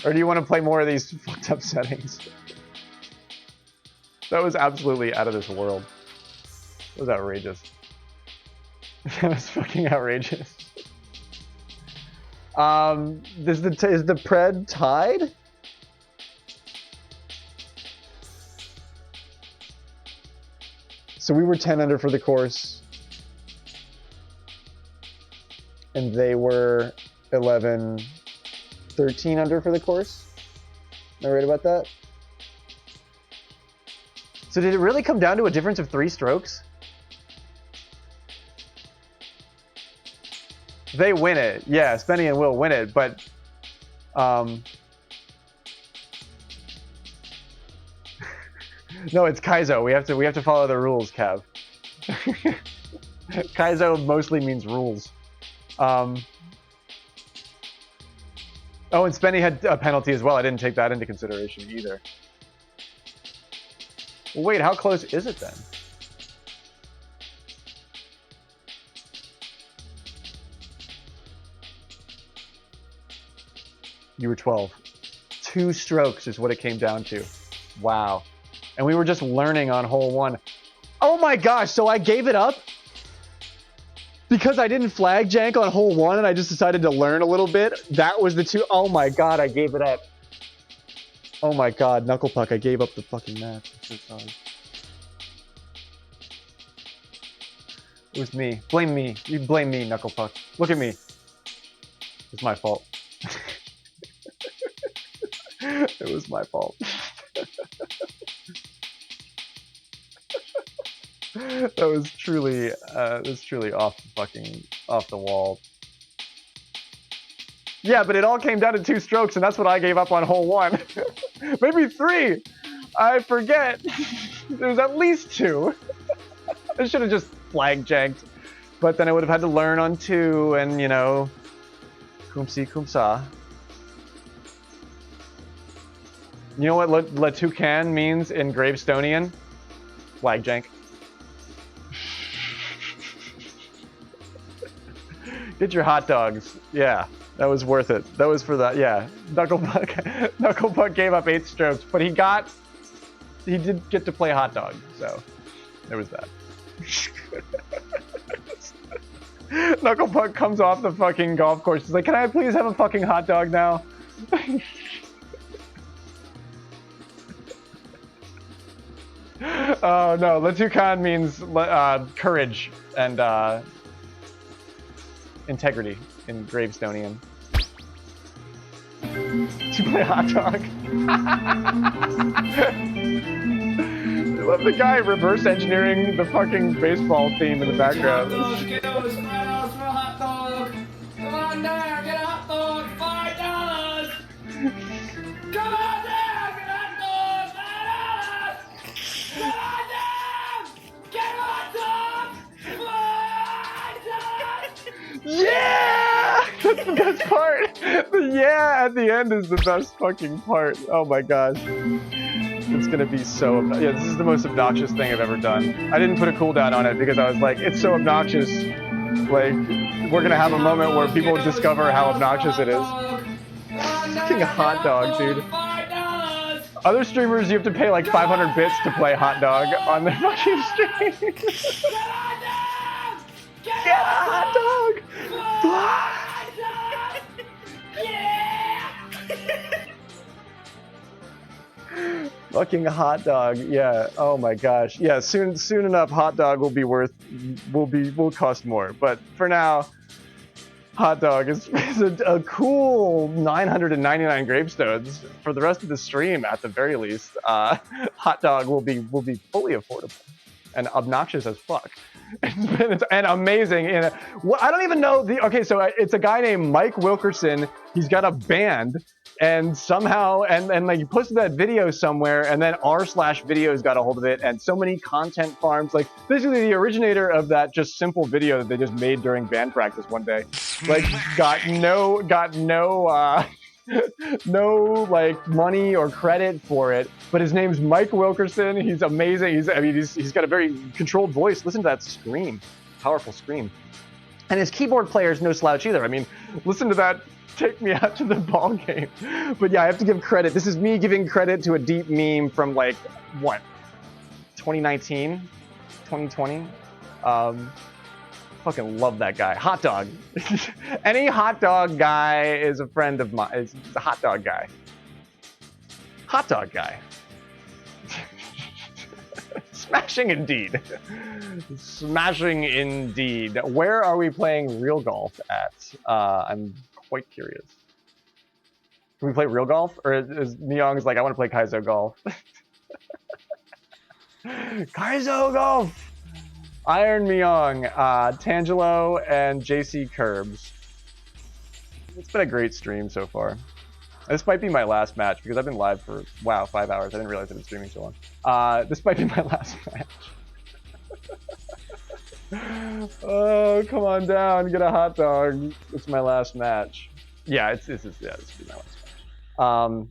Or do you want to play more of these fucked up settings? That was absolutely out of this world. That was outrageous. That was fucking outrageous. Is the pred tied? So we were 10 under for the course, and they were 13 under for the course. Am I right about that? So did it really come down to a difference of 3 strokes? They win it. Yeah, Spenny and Will win it, but no, it's Kaizo. We have to follow the rules, Cav. Kaizo mostly means rules. Oh, and Spenny had a penalty as well. I didn't take that into consideration either. Well, wait, how close is it then? You were 12. 2 strokes is what it came down to. Wow. And we were just learning on hole 1. Oh my gosh, so I gave it up? Because I didn't flag jank on hole 1 and I just decided to learn a little bit? That was the 2. Oh my god, I gave it up. Oh my god, Knuckle Puck, I gave up the fucking match. I'm so sorry. It was me. Blame me. You blame me, Knuckle Puck. Look at me. It's my fault. It was my fault. That was truly off the wall. Yeah, but it all came down to 2 strokes, and that's what I gave up on hole 1. Maybe 3. I forget. There was at least 2. I should have just flag janked, but then I would have had to learn on 2, and you know, kumsi kumsa. You know what Letucan means in Gravestonian? Flag jank. Get your hot dogs. Yeah, that was worth it. That was for that. Yeah, Knuckle Puck gave up 8 strokes, but he did get to play hot dog. So there was that. Knuckle Puck comes off the fucking golf course. He's like, "Can I please have a fucking hot dog now?" Oh no, Letucan means courage and integrity in Gravestonian. To play hot dog. I love the guy reverse engineering the fucking baseball theme in the background. $2 kiddos, $5 for a hot dog. Come on down, get a hot dog, $5. Come on down, get a hot dog, $5. Come on down, get a hot dog, $5. Yeah! That's the best part. The yeah at the end is the best fucking part. Oh my gosh. It's gonna be so, yeah, this is the most obnoxious thing I've ever done. I didn't put a cooldown on it because I was like, it's so obnoxious. Like, we're gonna have a moment where people discover how obnoxious it is. Fucking hot dog, dude. Other streamers, you have to pay like 500 bits to play hot dog on their fucking stream. Get a hot dog! Fucking hot dog, yeah. Oh my gosh, yeah. Soon enough, hot dog will cost more. But for now, hot dog is a cool 999 gravestones for the rest of the stream at the very least. Hot dog will be fully affordable and obnoxious as fuck. And amazing. I don't even know okay, so it's a guy named Mike Wilkerson. He's got a band. And somehow, and like he posted that video somewhere, and then r/videos got a hold of it, and so many content farms, like basically the originator of that just simple video that they just made during band practice one day, like got no no like money or credit for it. But his name's Mike Wilkerson. He's amazing. He's got a very controlled voice. Listen to that scream, powerful scream, and his keyboard player is no slouch either. I mean, listen to that. Take me out to the ball game. But yeah, I have to give credit. This is me giving credit to a deep meme from like, what, 2019, 2020? Fucking love that guy. Hot dog. Any hot dog guy is a friend of mine. Is a hot dog guy. Hot dog guy. Smashing indeed. Smashing indeed. Where are we playing real golf at? I'm quite curious. Can we play real golf? Or is Myong's like, I want to play Kaizo golf. Kaizo golf! Iron Myong, Tangelo, and JC Curbs. It's been a great stream so far. This might be my last match because I've been live for, wow, 5 hours. I didn't realize I've been streaming so long. This might be my last match. Oh, come on down, get a hot dog. It's my last match. Yeah, this will be my last match.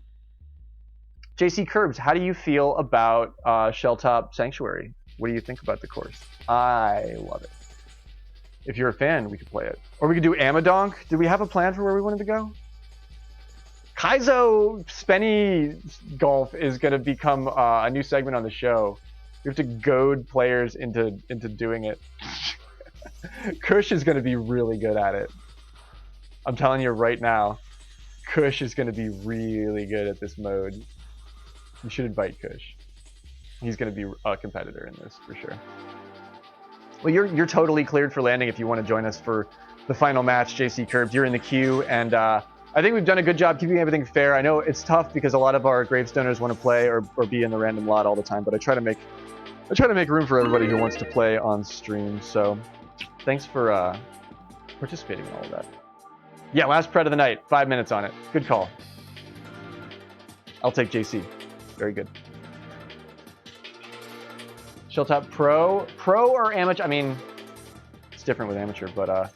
JC Curbs, how do you feel about Shelltop Sanctuary? What do you think about the course? I love it. If you're a fan, we could play it. Or we could do Amadonk. Did we have a plan for where we wanted to go? Kaizo Spenny Golf is going to become a new segment on the show. We have to goad players into doing it. Kush is going to be really good at it. I'm telling you right now, Kush is going to be really good at this mode. You should invite Kush. He's going to be a competitor in this for sure. Well, you're totally cleared for landing if you want to join us for the final match, JC Curbs. You're in the queue, and I think we've done a good job keeping everything fair. I know it's tough because a lot of our Gravestoners want to play or be in the random lot all the time, but I try to make room for everybody who wants to play on stream. So thanks for participating in all of that. Yeah, last pred of the night. 5 minutes on it. Good call. I'll take JC. Very good. Shelltop Pro or amateur? I mean, it's different with amateur, but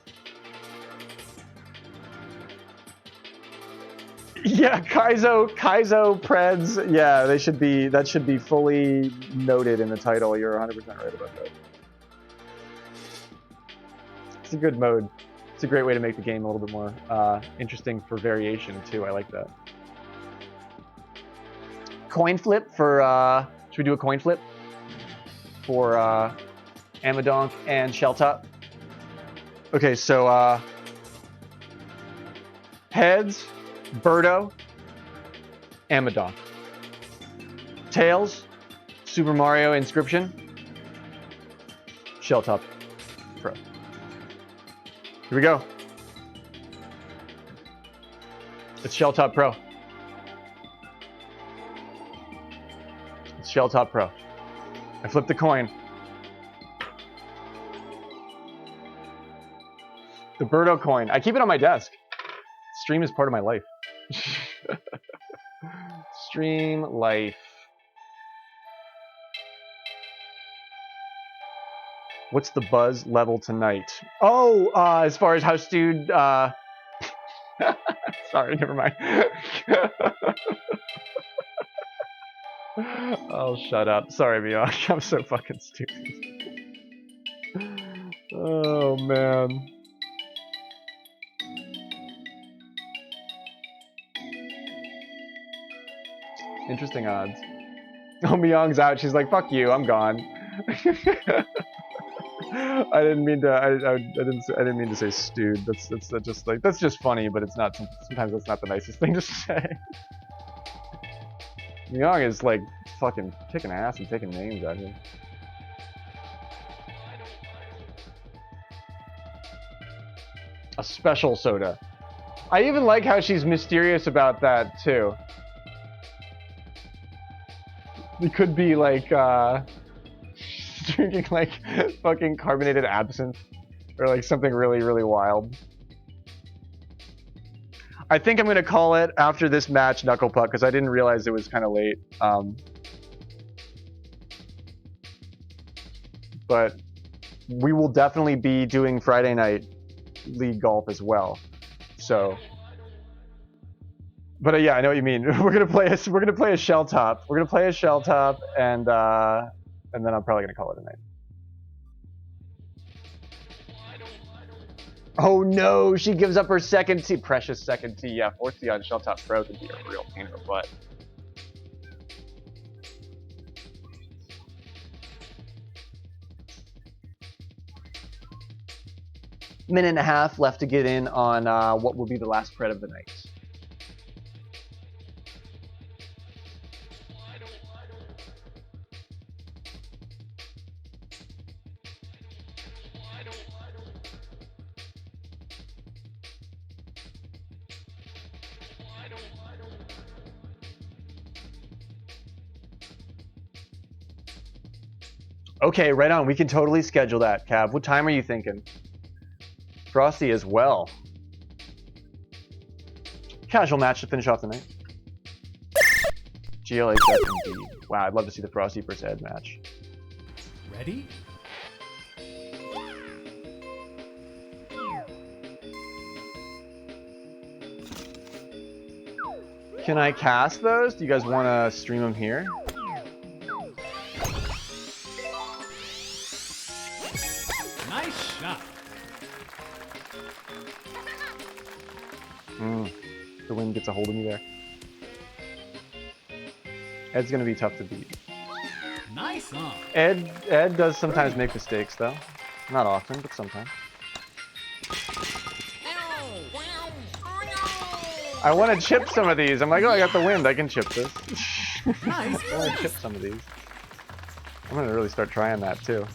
yeah, Kaizo Preds. Yeah, they should be. That should be fully noted in the title. You're 100% right about that. It's a good mode. It's a great way to make the game a little bit more interesting for variation too. I like that. Coin flip for. Should we do a coin flip for Amadonk and Shelltop? Okay, so heads. Birdo, Amadon. Tails, Super Mario Inscription, Shelltop Pro. Here we go. It's Shelltop Pro. It's Shelltop Pro. I flipped the coin. The Birdo coin. I keep it on my desk. Stream is part of my life. Stream life. What's the buzz level tonight? Oh, as far as House Dude, sorry, never mind. Oh, shut up. Sorry, Miyosh. I'm so fucking stupid. Oh, man. Interesting odds. Oh, Myong's out. She's like, "Fuck you, I'm gone." I didn't mean to. I didn't mean to say stewed. That's just like that's just funny, but it's not. Sometimes that's not the nicest thing to say. Myong is like fucking kicking ass and taking names out here. A special soda. I even like how she's mysterious about that too. It could be like drinking like fucking carbonated absinthe or like something really, really wild. I think I'm gonna call it after this match Knuckle Puck because I didn't realize it was kind of late. But we will definitely be doing Friday night league golf as well. So. But yeah, I know what you mean. We're gonna play a Shelltop. We're gonna play a Shelltop, and then I'm probably gonna call it a night. Oh no, she gives up her second tee, precious second tee. Yeah, fourth tee on Shelltop Pro could be a real pain in the butt. Minute and a half left to get in on what will be the last pred of the night. Okay, right on. We can totally schedule that, Cav. What time are you thinking? Frosty as well. Casual match to finish off the night. GLHF indeed. Wow, I'd love to see the Frosty versus Ed match. Ready? Can I cast those? Do you guys want to stream them here? Nice shot. The wind gets a hold of me there. Ed's gonna be tough to beat. Nice on. Ed does sometimes make mistakes though. Not often, but sometimes. I want to chip some of these. I'm like, oh, I got the wind. I can chip this. Nice. I want to chip some of these. I'm gonna really start trying that too.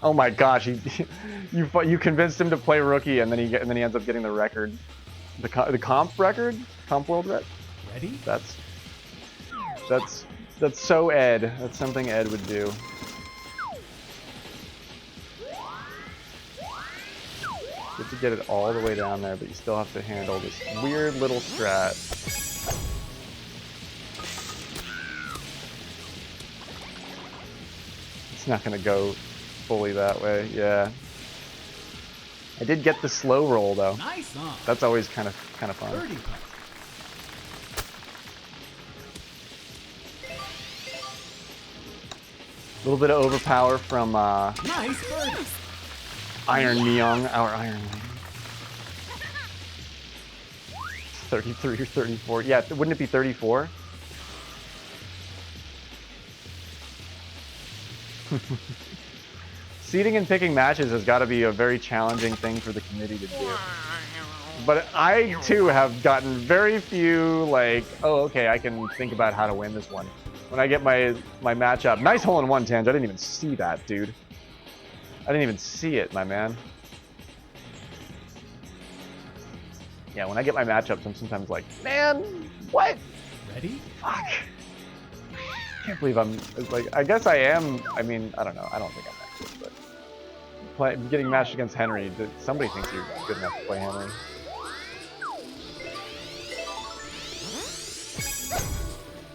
Oh my gosh, you convinced him to play rookie, and then he ends up getting the record, the comp record, comp world record. Ready? That's so Ed. That's something Ed would do. Good to get it all the way down there, but you still have to handle this weird little strat. It's not gonna go fully that way, yeah. I did get the slow roll though. Nice on. That's always kind of fun. Birdie putt. A little bit of overpower from Nice birdie. Iron Myung, our Iron Man. 33 or 34. Yeah, wouldn't it be 34? Seeding and picking matches has got to be a very challenging thing for the committee to do. But I too have gotten very few like, oh okay, I can think about how to win this one. When I get my matchup. Nice hole in one, Tange. I didn't even see that, dude. I didn't even see it, my man. Yeah, when I get my matchups, I'm sometimes like, man, what? Ready? Fuck. Can't believe I'm like. I guess I am. I mean, I don't know. I don't think I'm that good, but getting matched against Henry. Somebody thinks you're good enough to play Henry.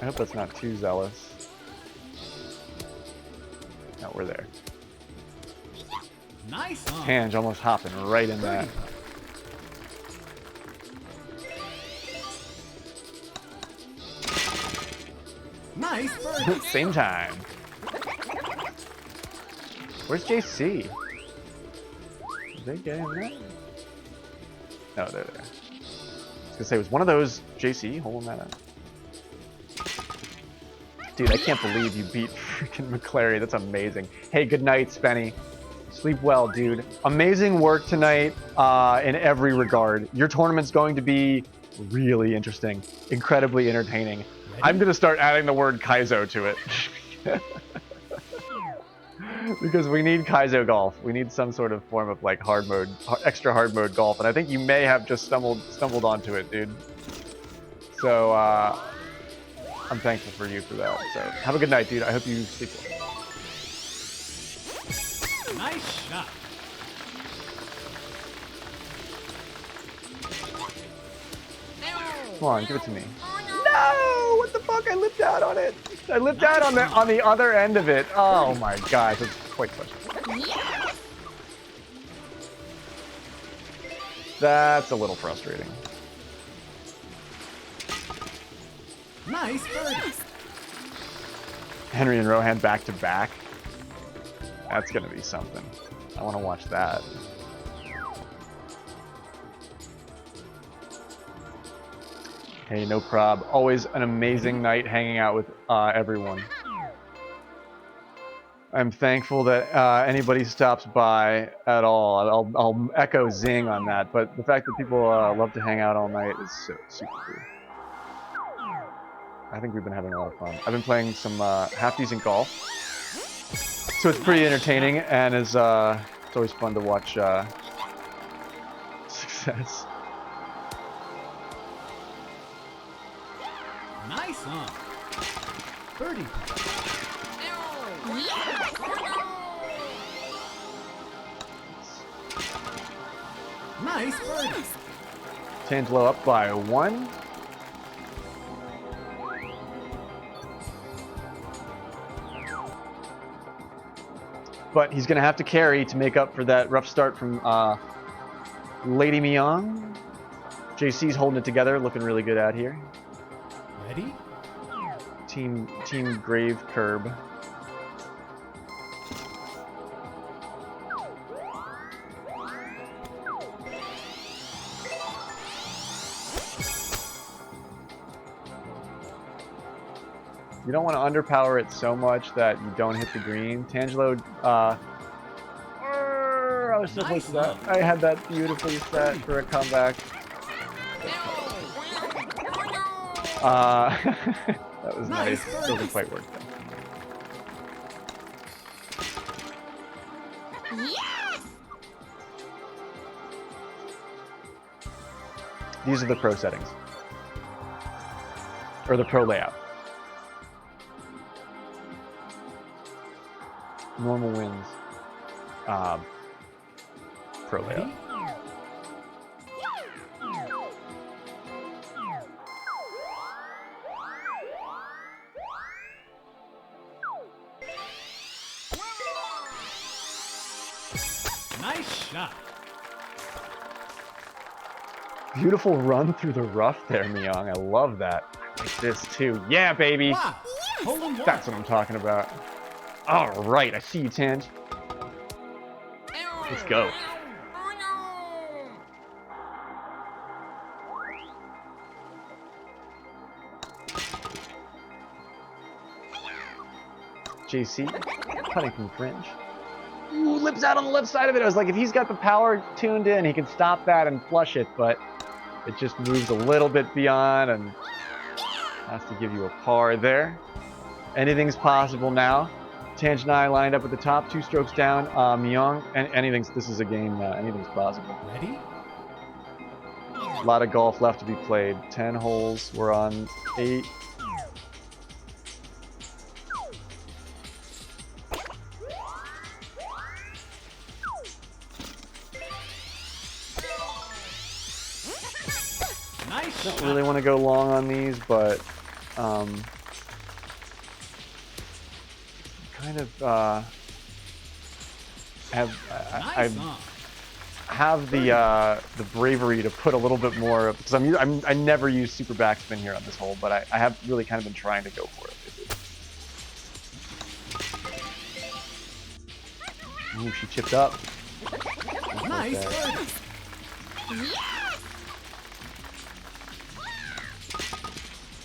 I hope that's not too zealous. No, we're there. Nice on. Tange almost hopping right in that. Birdie putt. Nice birdie. Same time. Where's JC? Did they get in there? No, they're there. I was gonna say, was one of those JC holding that up? Dude, I can't believe you beat freaking McClary. That's amazing. Hey, good night, Spenny. Sleep well, dude. Amazing work tonight in every regard. Your tournament's going to be really interesting, incredibly entertaining. Ready? I'm going to start adding the word Kaizo to it. Because we need Kaizo golf. We need some sort of form of like hard mode, extra hard mode golf. And I think you may have just stumbled onto it, dude. So, I'm thankful for you for that. So have a good night, dude. I hope you sleep well. Nice shot. Come on, give it to me. No! What the fuck? I lipped out on it. I lipped out on the other end of it. Oh my gosh, it's quite frustrating. That's a little frustrating. Nice birdie. Henry and Rohan back to back. That's gonna be something. I want to watch that. Hey, no prob. Always an amazing night hanging out with everyone. I'm thankful that anybody stops by at all. I'll echo Zing on that, but the fact that people love to hang out all night is super cool. I think we've been having a lot of fun. I've been playing some half decent golf, so it's pretty entertaining, and it's always fun to watch success. Nice on. Birdie putt. Nice birdie. Tangelo up by 1. But he's going to have to carry to make up for that rough start from Lady Myung. JC's holding it together, looking really good out here. Ready? Team Grave Curb. You don't want to underpower it so much that you don't hit the green. Tangelo, I was so close to that. I had that beautifully set for a comeback. That was nice. Doesn't quite work though. These are the pro settings. Or the pro layout. Normal wins. Pro layout. Nice shot. Beautiful run through the rough there, Myung. I love that. I like this too. Yeah, baby. Wow. Hole in one. That's what I'm talking about. All right, I see you, Tange. Let's go. JC, putting from fringe. Ooh, lips out on the left side of it. I was like, if he's got the power tuned in, he can stop that and flush it, but it just moves a little bit beyond and has to give you a par there. Anything's possible now. Tange and I lined up at the top, 2 strokes down. Myung, this is a game, anything's possible. Ready? A lot of golf left to be played. 10 holes, we're on 8. Nice Don't shot. really want to go long on these, but kind of Nice on. have the bravery to put a little bit more because I never use super backspin here on this hole, but I have really kind of been trying to go for it. Ooh, she chipped up. Nice Okay. birdie.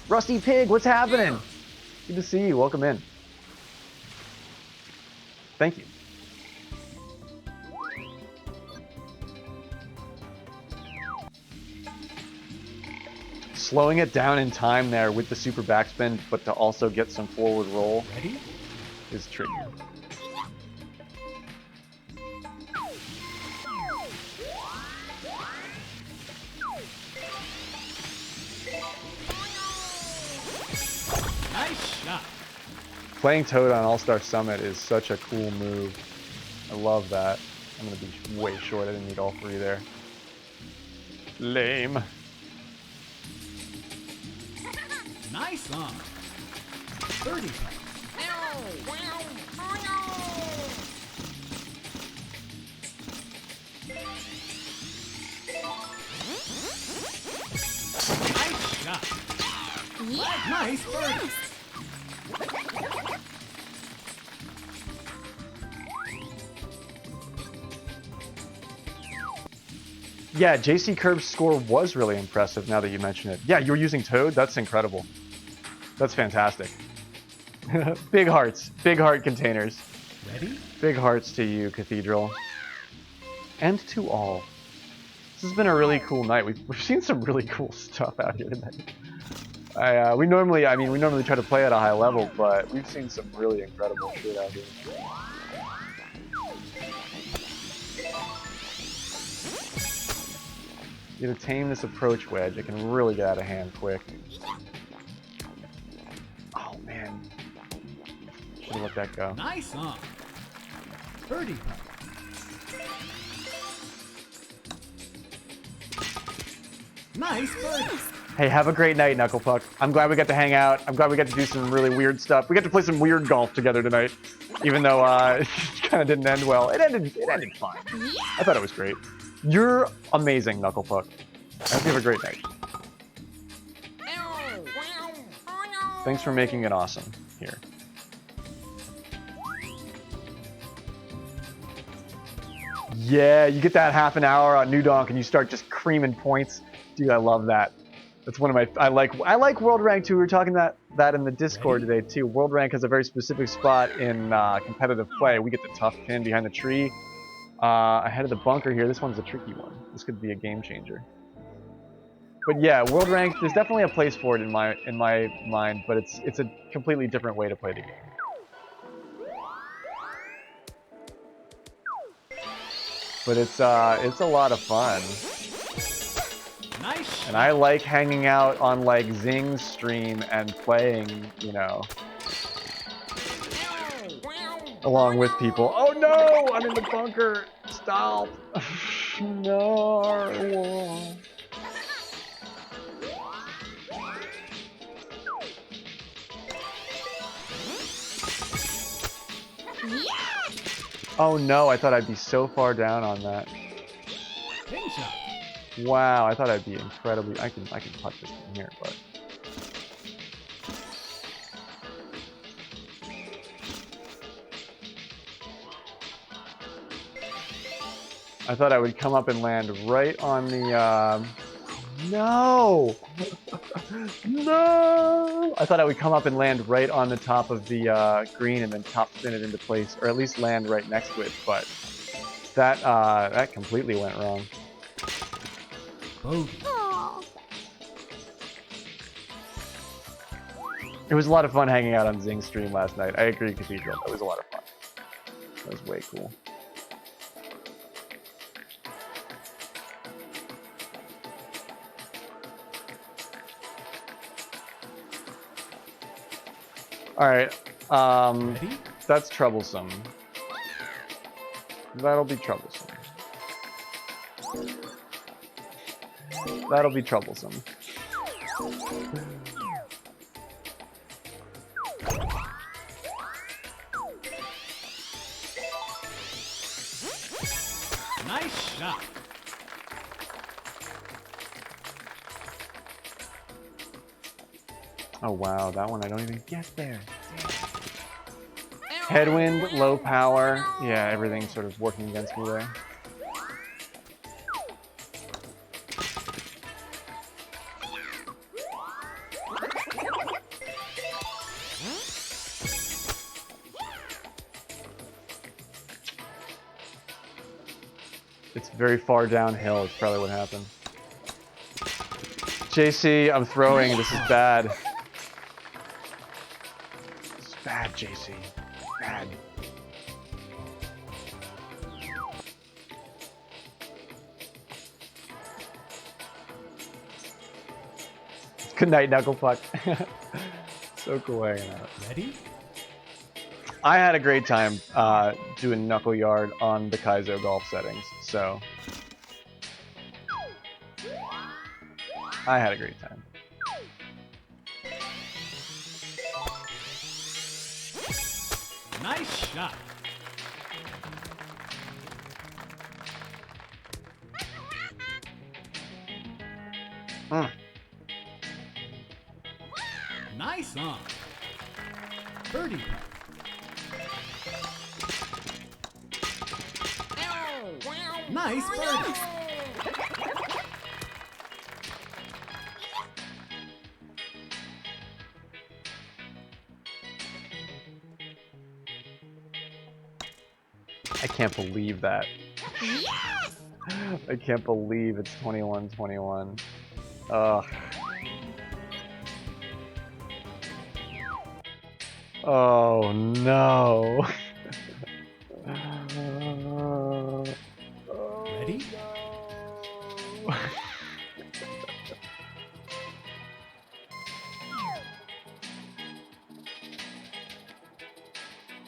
Rusty Pig, what's happening? Good to see you. Welcome in. Thank you. Slowing it down in time there with the super backspin, but to also get some forward roll Ready? is tricky. Nice shot. Playing Toad on All-Star Summit is such a cool move. I love that. I'm going to be way short. I didn't need all 3 there. Lame. Nice on. Birdie putt. Nice shot. Nice birdie. Yeah, JC Curb's score was really impressive now that you mention it. Yeah, you were using Toad? That's incredible. That's fantastic. Big hearts. Big heart containers. Ready? Big hearts to you, Cathedral. And to all. This has been a really cool night. We've seen some really cool stuff out here tonight. We normally try to play at a high level, but we've seen some really incredible shit out here. You gotta tame this approach wedge. It can really get out of hand quick. Oh man. Should've let that go. Nice on. Birdie putt. Nice birdie. Hey, have a great night, Knucklepuck. I'm glad we got to hang out. I'm glad we got to do some really weird stuff. We got to play some weird golf together tonight, even though it kind of didn't end well. It ended fine. I thought it was great. You're amazing, Knucklepuck. I hope you have a great night. Thanks for making it awesome here. Yeah, you get that half an hour on New Donk and you start just creaming points. Dude, I love that. That's one of my. I like World Rank too. We were talking that in the Discord today too. World Rank has a very specific spot in competitive play. We get the tough pin behind the tree, ahead of the bunker here. This one's a tricky one. This could be a game changer. But yeah, World Rank. There's definitely a place for it in my mind, but it's a completely different way to play the game. But it's a lot of fun. Nice. And I like hanging out on like Zing's stream and playing, you know, along with people. Oh no! I'm in the bunker! Stop! No! Oh no, I thought I'd be so far down on that. Pin shot. Wow, I thought I'd be incredibly. I can putt this from here, but I thought I would come up and land right on the. No, no! I thought I would come up and land right on the top of the green and then top spin it into place, or at least land right next to it. But that completely went wrong. Bogey. It was a lot of fun hanging out on Zing's stream last night. I agree, Cathedral. That was a lot of fun. That was way cool. Alright, Ready? that's troublesome. That'll be troublesome. That'll be troublesome. Nice shot. Oh wow, that one I don't even get there. Headwind, low power. Yeah, everything's sort of working against me there. It's very far downhill, it's probably what happened. JC, I'm throwing, this is bad. This is bad, JC. Bad. Good night, Knucklepuck. So cool hanging out. Ready? I had a great time doing Knuckle Yard on the Kaizo golf settings, so I had a great time. Nice shot. Nice on. Birdie putt. Nice birdie. I can't believe that. I can't believe it's 21-21. Ugh. Oh no. Ready?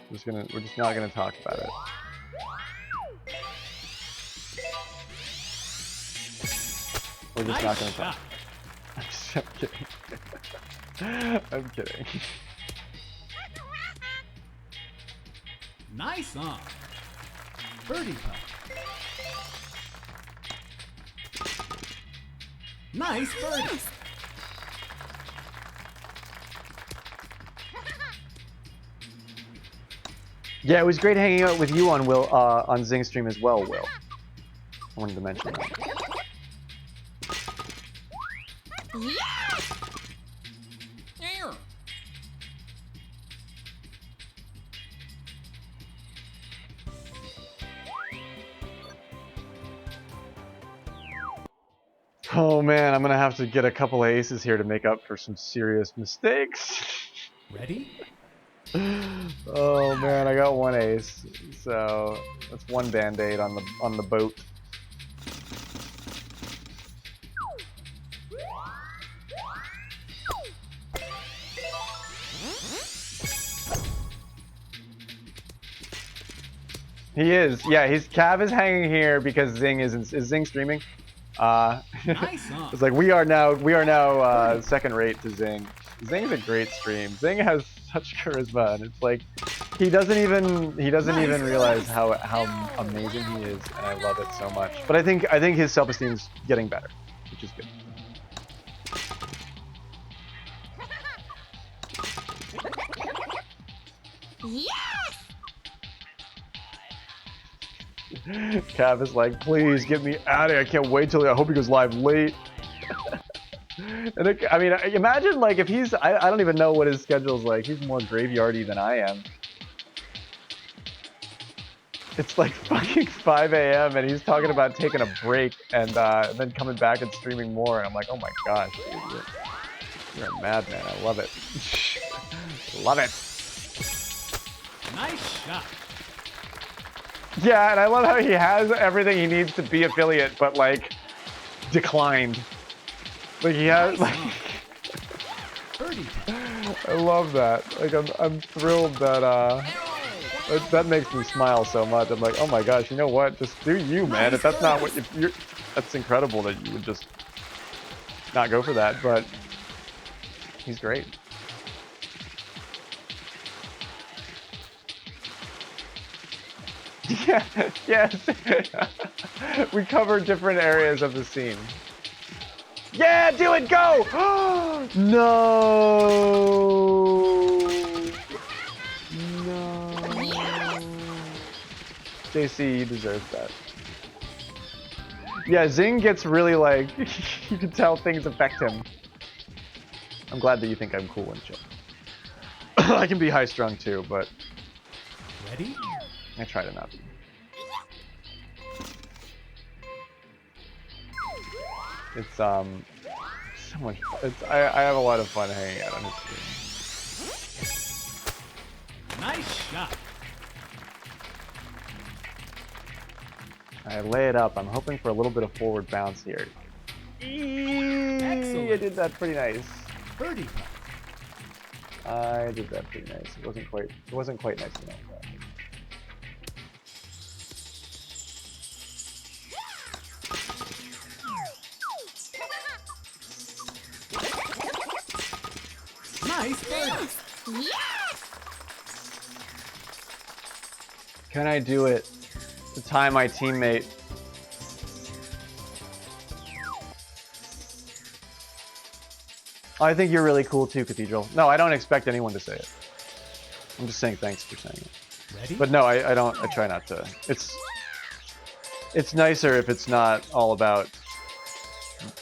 We're just not gonna talk about it. We're just not gonna talk. I'm kidding. I'm kidding. Nice on. Birdie putt. Nice birdie. Yeah, it was great hanging out with you on on Zing stream as well, Will. I wanted to mention that. Oh man, I'm gonna have to get a couple of aces here to make up for some serious mistakes. Ready? Oh man, I got one ace, so that's one band-aid on the boat. He is, yeah. Cav is hanging here because Zing is Zing streaming. Nice on. It's like we are now second rate to Zing. Zing's a great stream. Zing has such charisma, and it's like he doesn't even realize how amazing he is, and I love it so much. But I think his self-esteem's getting better, which is good. Cav is like, please get me out of here. I can't wait till I hope he goes live late. And I mean, imagine like if he's, I don't even know what his schedule's like. He's more graveyardy than I am. It's like fucking 5 a.m. and he's talking about taking a break and then coming back and streaming more. And I'm like, oh my gosh, dude, you're a madman. I love it. Love it. Nice shot. Yeah, and I love how he has everything he needs to be affiliate, but like declined. Like he has like. Birdie. I love that. Like I'm thrilled that that makes me smile so much. I'm like, oh my gosh, you know what? Just do you, man. If that's not what you're, that's incredible that you would just not go for that. But he's great. Yeah, yes. We cover different areas of the scene. Yeah, do it, go! No! No. JC, you deserve that. Yeah, Zing gets really like, you can tell things affect him. I'm glad that you think I'm cool and chill. I can be high strung too, but Ready? I try to not be. It's so much. I have a lot of fun hanging out on his stream. Nice shot. I lay it up. I'm hoping for a little bit of forward bounce here. Excellent. I did that pretty nice. Birdie putt. I did that pretty nice. It wasn't quite nice enough. Though. Nice birdie. Can I do it to tie my teammate? I think you're really cool too, Cathedral. No, I don't expect anyone to say it. I'm just saying thanks for saying it. Ready? But no, I don't. I try not to. It's nicer if it's not all about,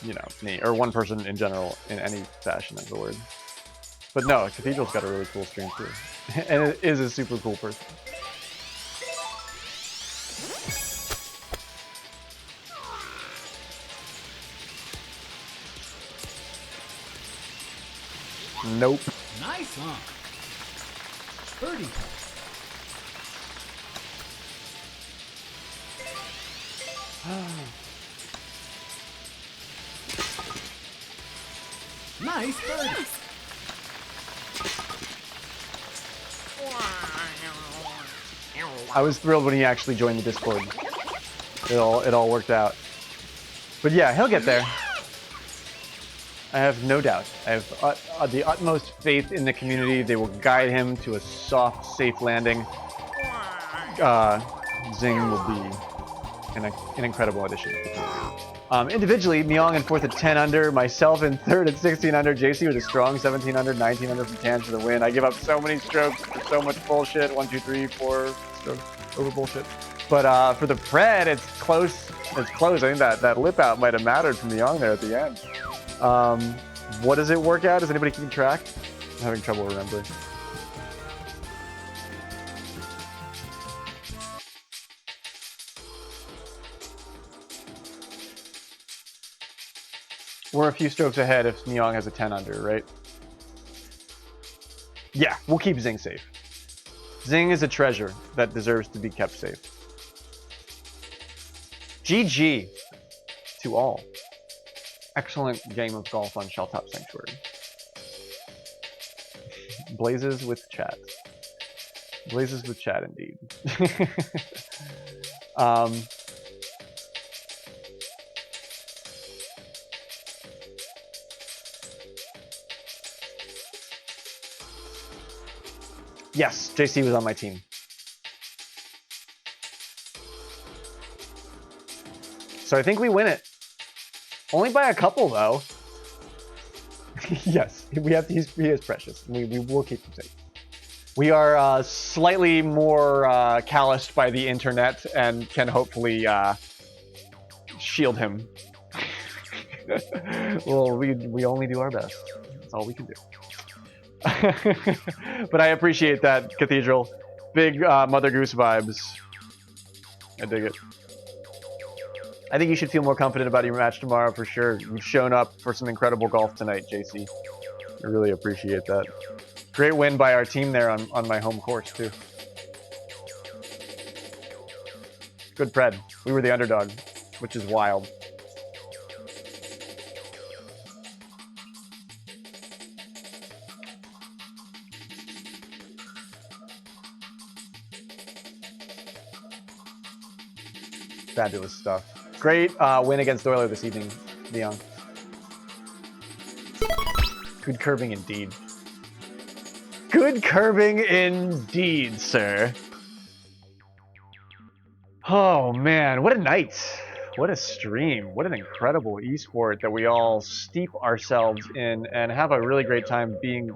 you know, me or one person in general in any fashion of the word. But no, Cathedral's got a really cool stream too, and it is a super cool person. Nope. Nice on. Birdie putt. Nice birdie. I was thrilled when he actually joined the Discord. It all worked out. But yeah, he'll get there. I have no doubt. I have the utmost faith in the community. They will guide him to a soft, safe landing. Zing will be an incredible addition. Individually, Myong in 4th at 10 under, myself in 3rd at 16 under, JC with a strong 17 under, 19 under from Tan for the win. I give up so many strokes for so much bullshit. 1, 2, 3, 4 strokes over bullshit. But for the Pred, it's close. It's close. I think that lip out might have mattered from Myong there at the end. What does it work out? Does anybody keep track? I'm having trouble remembering. We're a few strokes ahead if Myong has a 10 under, right? Yeah, we'll keep Zing safe. Zing is a treasure that deserves to be kept safe. GG to all. Excellent game of golf on Shelltop Sanctuary. Blazes with chat. Blazes with chat, indeed. Yes, JC was on my team. So I think we win it. Only by a couple, though. Yes, we have to. He is precious. We will keep him safe. We are slightly more calloused by the internet and can hopefully shield him. Well, we only do our best. That's all we can do. But I appreciate that, Cathedral. Big Mother Goose vibes. I dig it. I think you should feel more confident about your match tomorrow for sure. You've shown up for some incredible golf tonight, JC. I really appreciate that. Great win by our team there on my home course, too. Good pred. We were the underdog, which is wild. Fabulous stuff. Great win against Euler this evening, Leon. Good curbing indeed. Good curbing indeed, sir. Oh man, what a night. What a stream. What an incredible esport that we all steep ourselves in and have a really great time being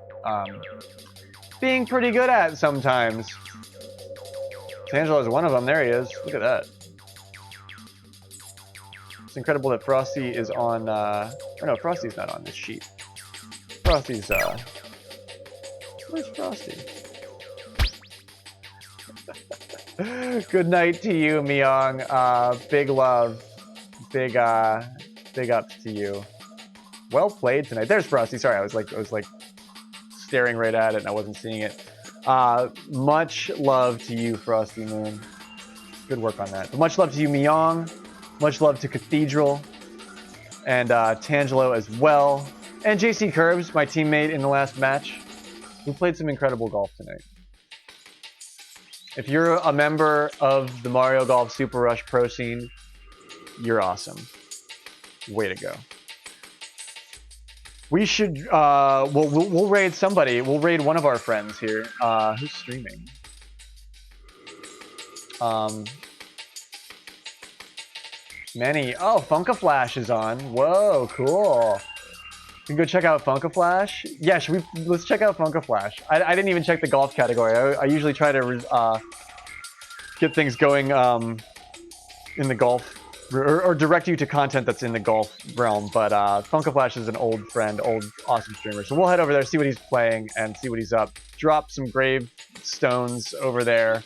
pretty good at sometimes. Tangelo is one of them. There he is. Look at that. It's incredible that Frosty is on, or no, Frosty's not on this sheet. Frosty's, where's Frosty? Good night to you, Myong. Big love. Big ups to you. Well played tonight. There's Frosty. Sorry, I was like staring right at it and I wasn't seeing it. Much love to you, Frosty Moon. Good work on that. But much love to you, Myong. Much love to Cathedral and Tangelo as well. And JC Curbs, my teammate in the last match. We played some incredible golf tonight. If you're a member of the Mario Golf Super Rush Pro scene, you're awesome. Way to go. We should, we'll raid somebody. We'll raid one of our friends here. Who's streaming? Many. Oh, Funkaflash is on. Whoa, cool. We can go check out Funkaflash. Yeah, let's check out Funkaflash. I didn't even check the golf category. I usually try to get things going in the golf, or direct you to content that's in the golf realm. But Funkaflash is an old friend, old awesome streamer. So we'll head over there, see what he's playing, and see what he's up. Drop some gravestones over there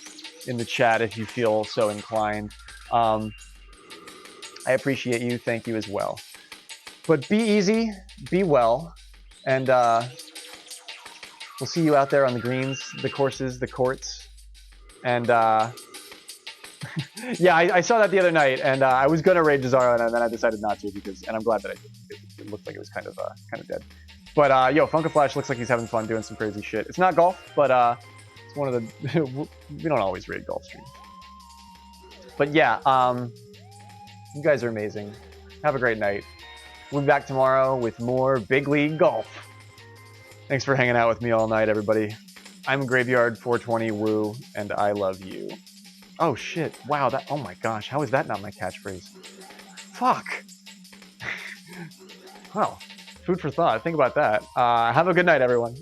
in the chat if you feel so inclined. I appreciate you. Thank you as well. But be easy, be well, and we'll see you out there on the greens, the courses, the courts. And yeah, I saw that the other night, and I was gonna raid Jazaro, and then I decided not to and I'm glad that I did. It looked like it was kind of dead. But yo, Funkaflash looks like he's having fun doing some crazy shit. It's not golf, but it's one of the we don't always raid golf streams. But yeah, you guys are amazing. Have a great night. We'll be back tomorrow with more Big League Golf. Thanks for hanging out with me all night, everybody. I'm Graveyard 420 Woo, and I love you. Oh shit! Wow, oh my gosh, how is that not my catchphrase? Fuck. Wow, food for thought. Think about that. Have a good night, everyone.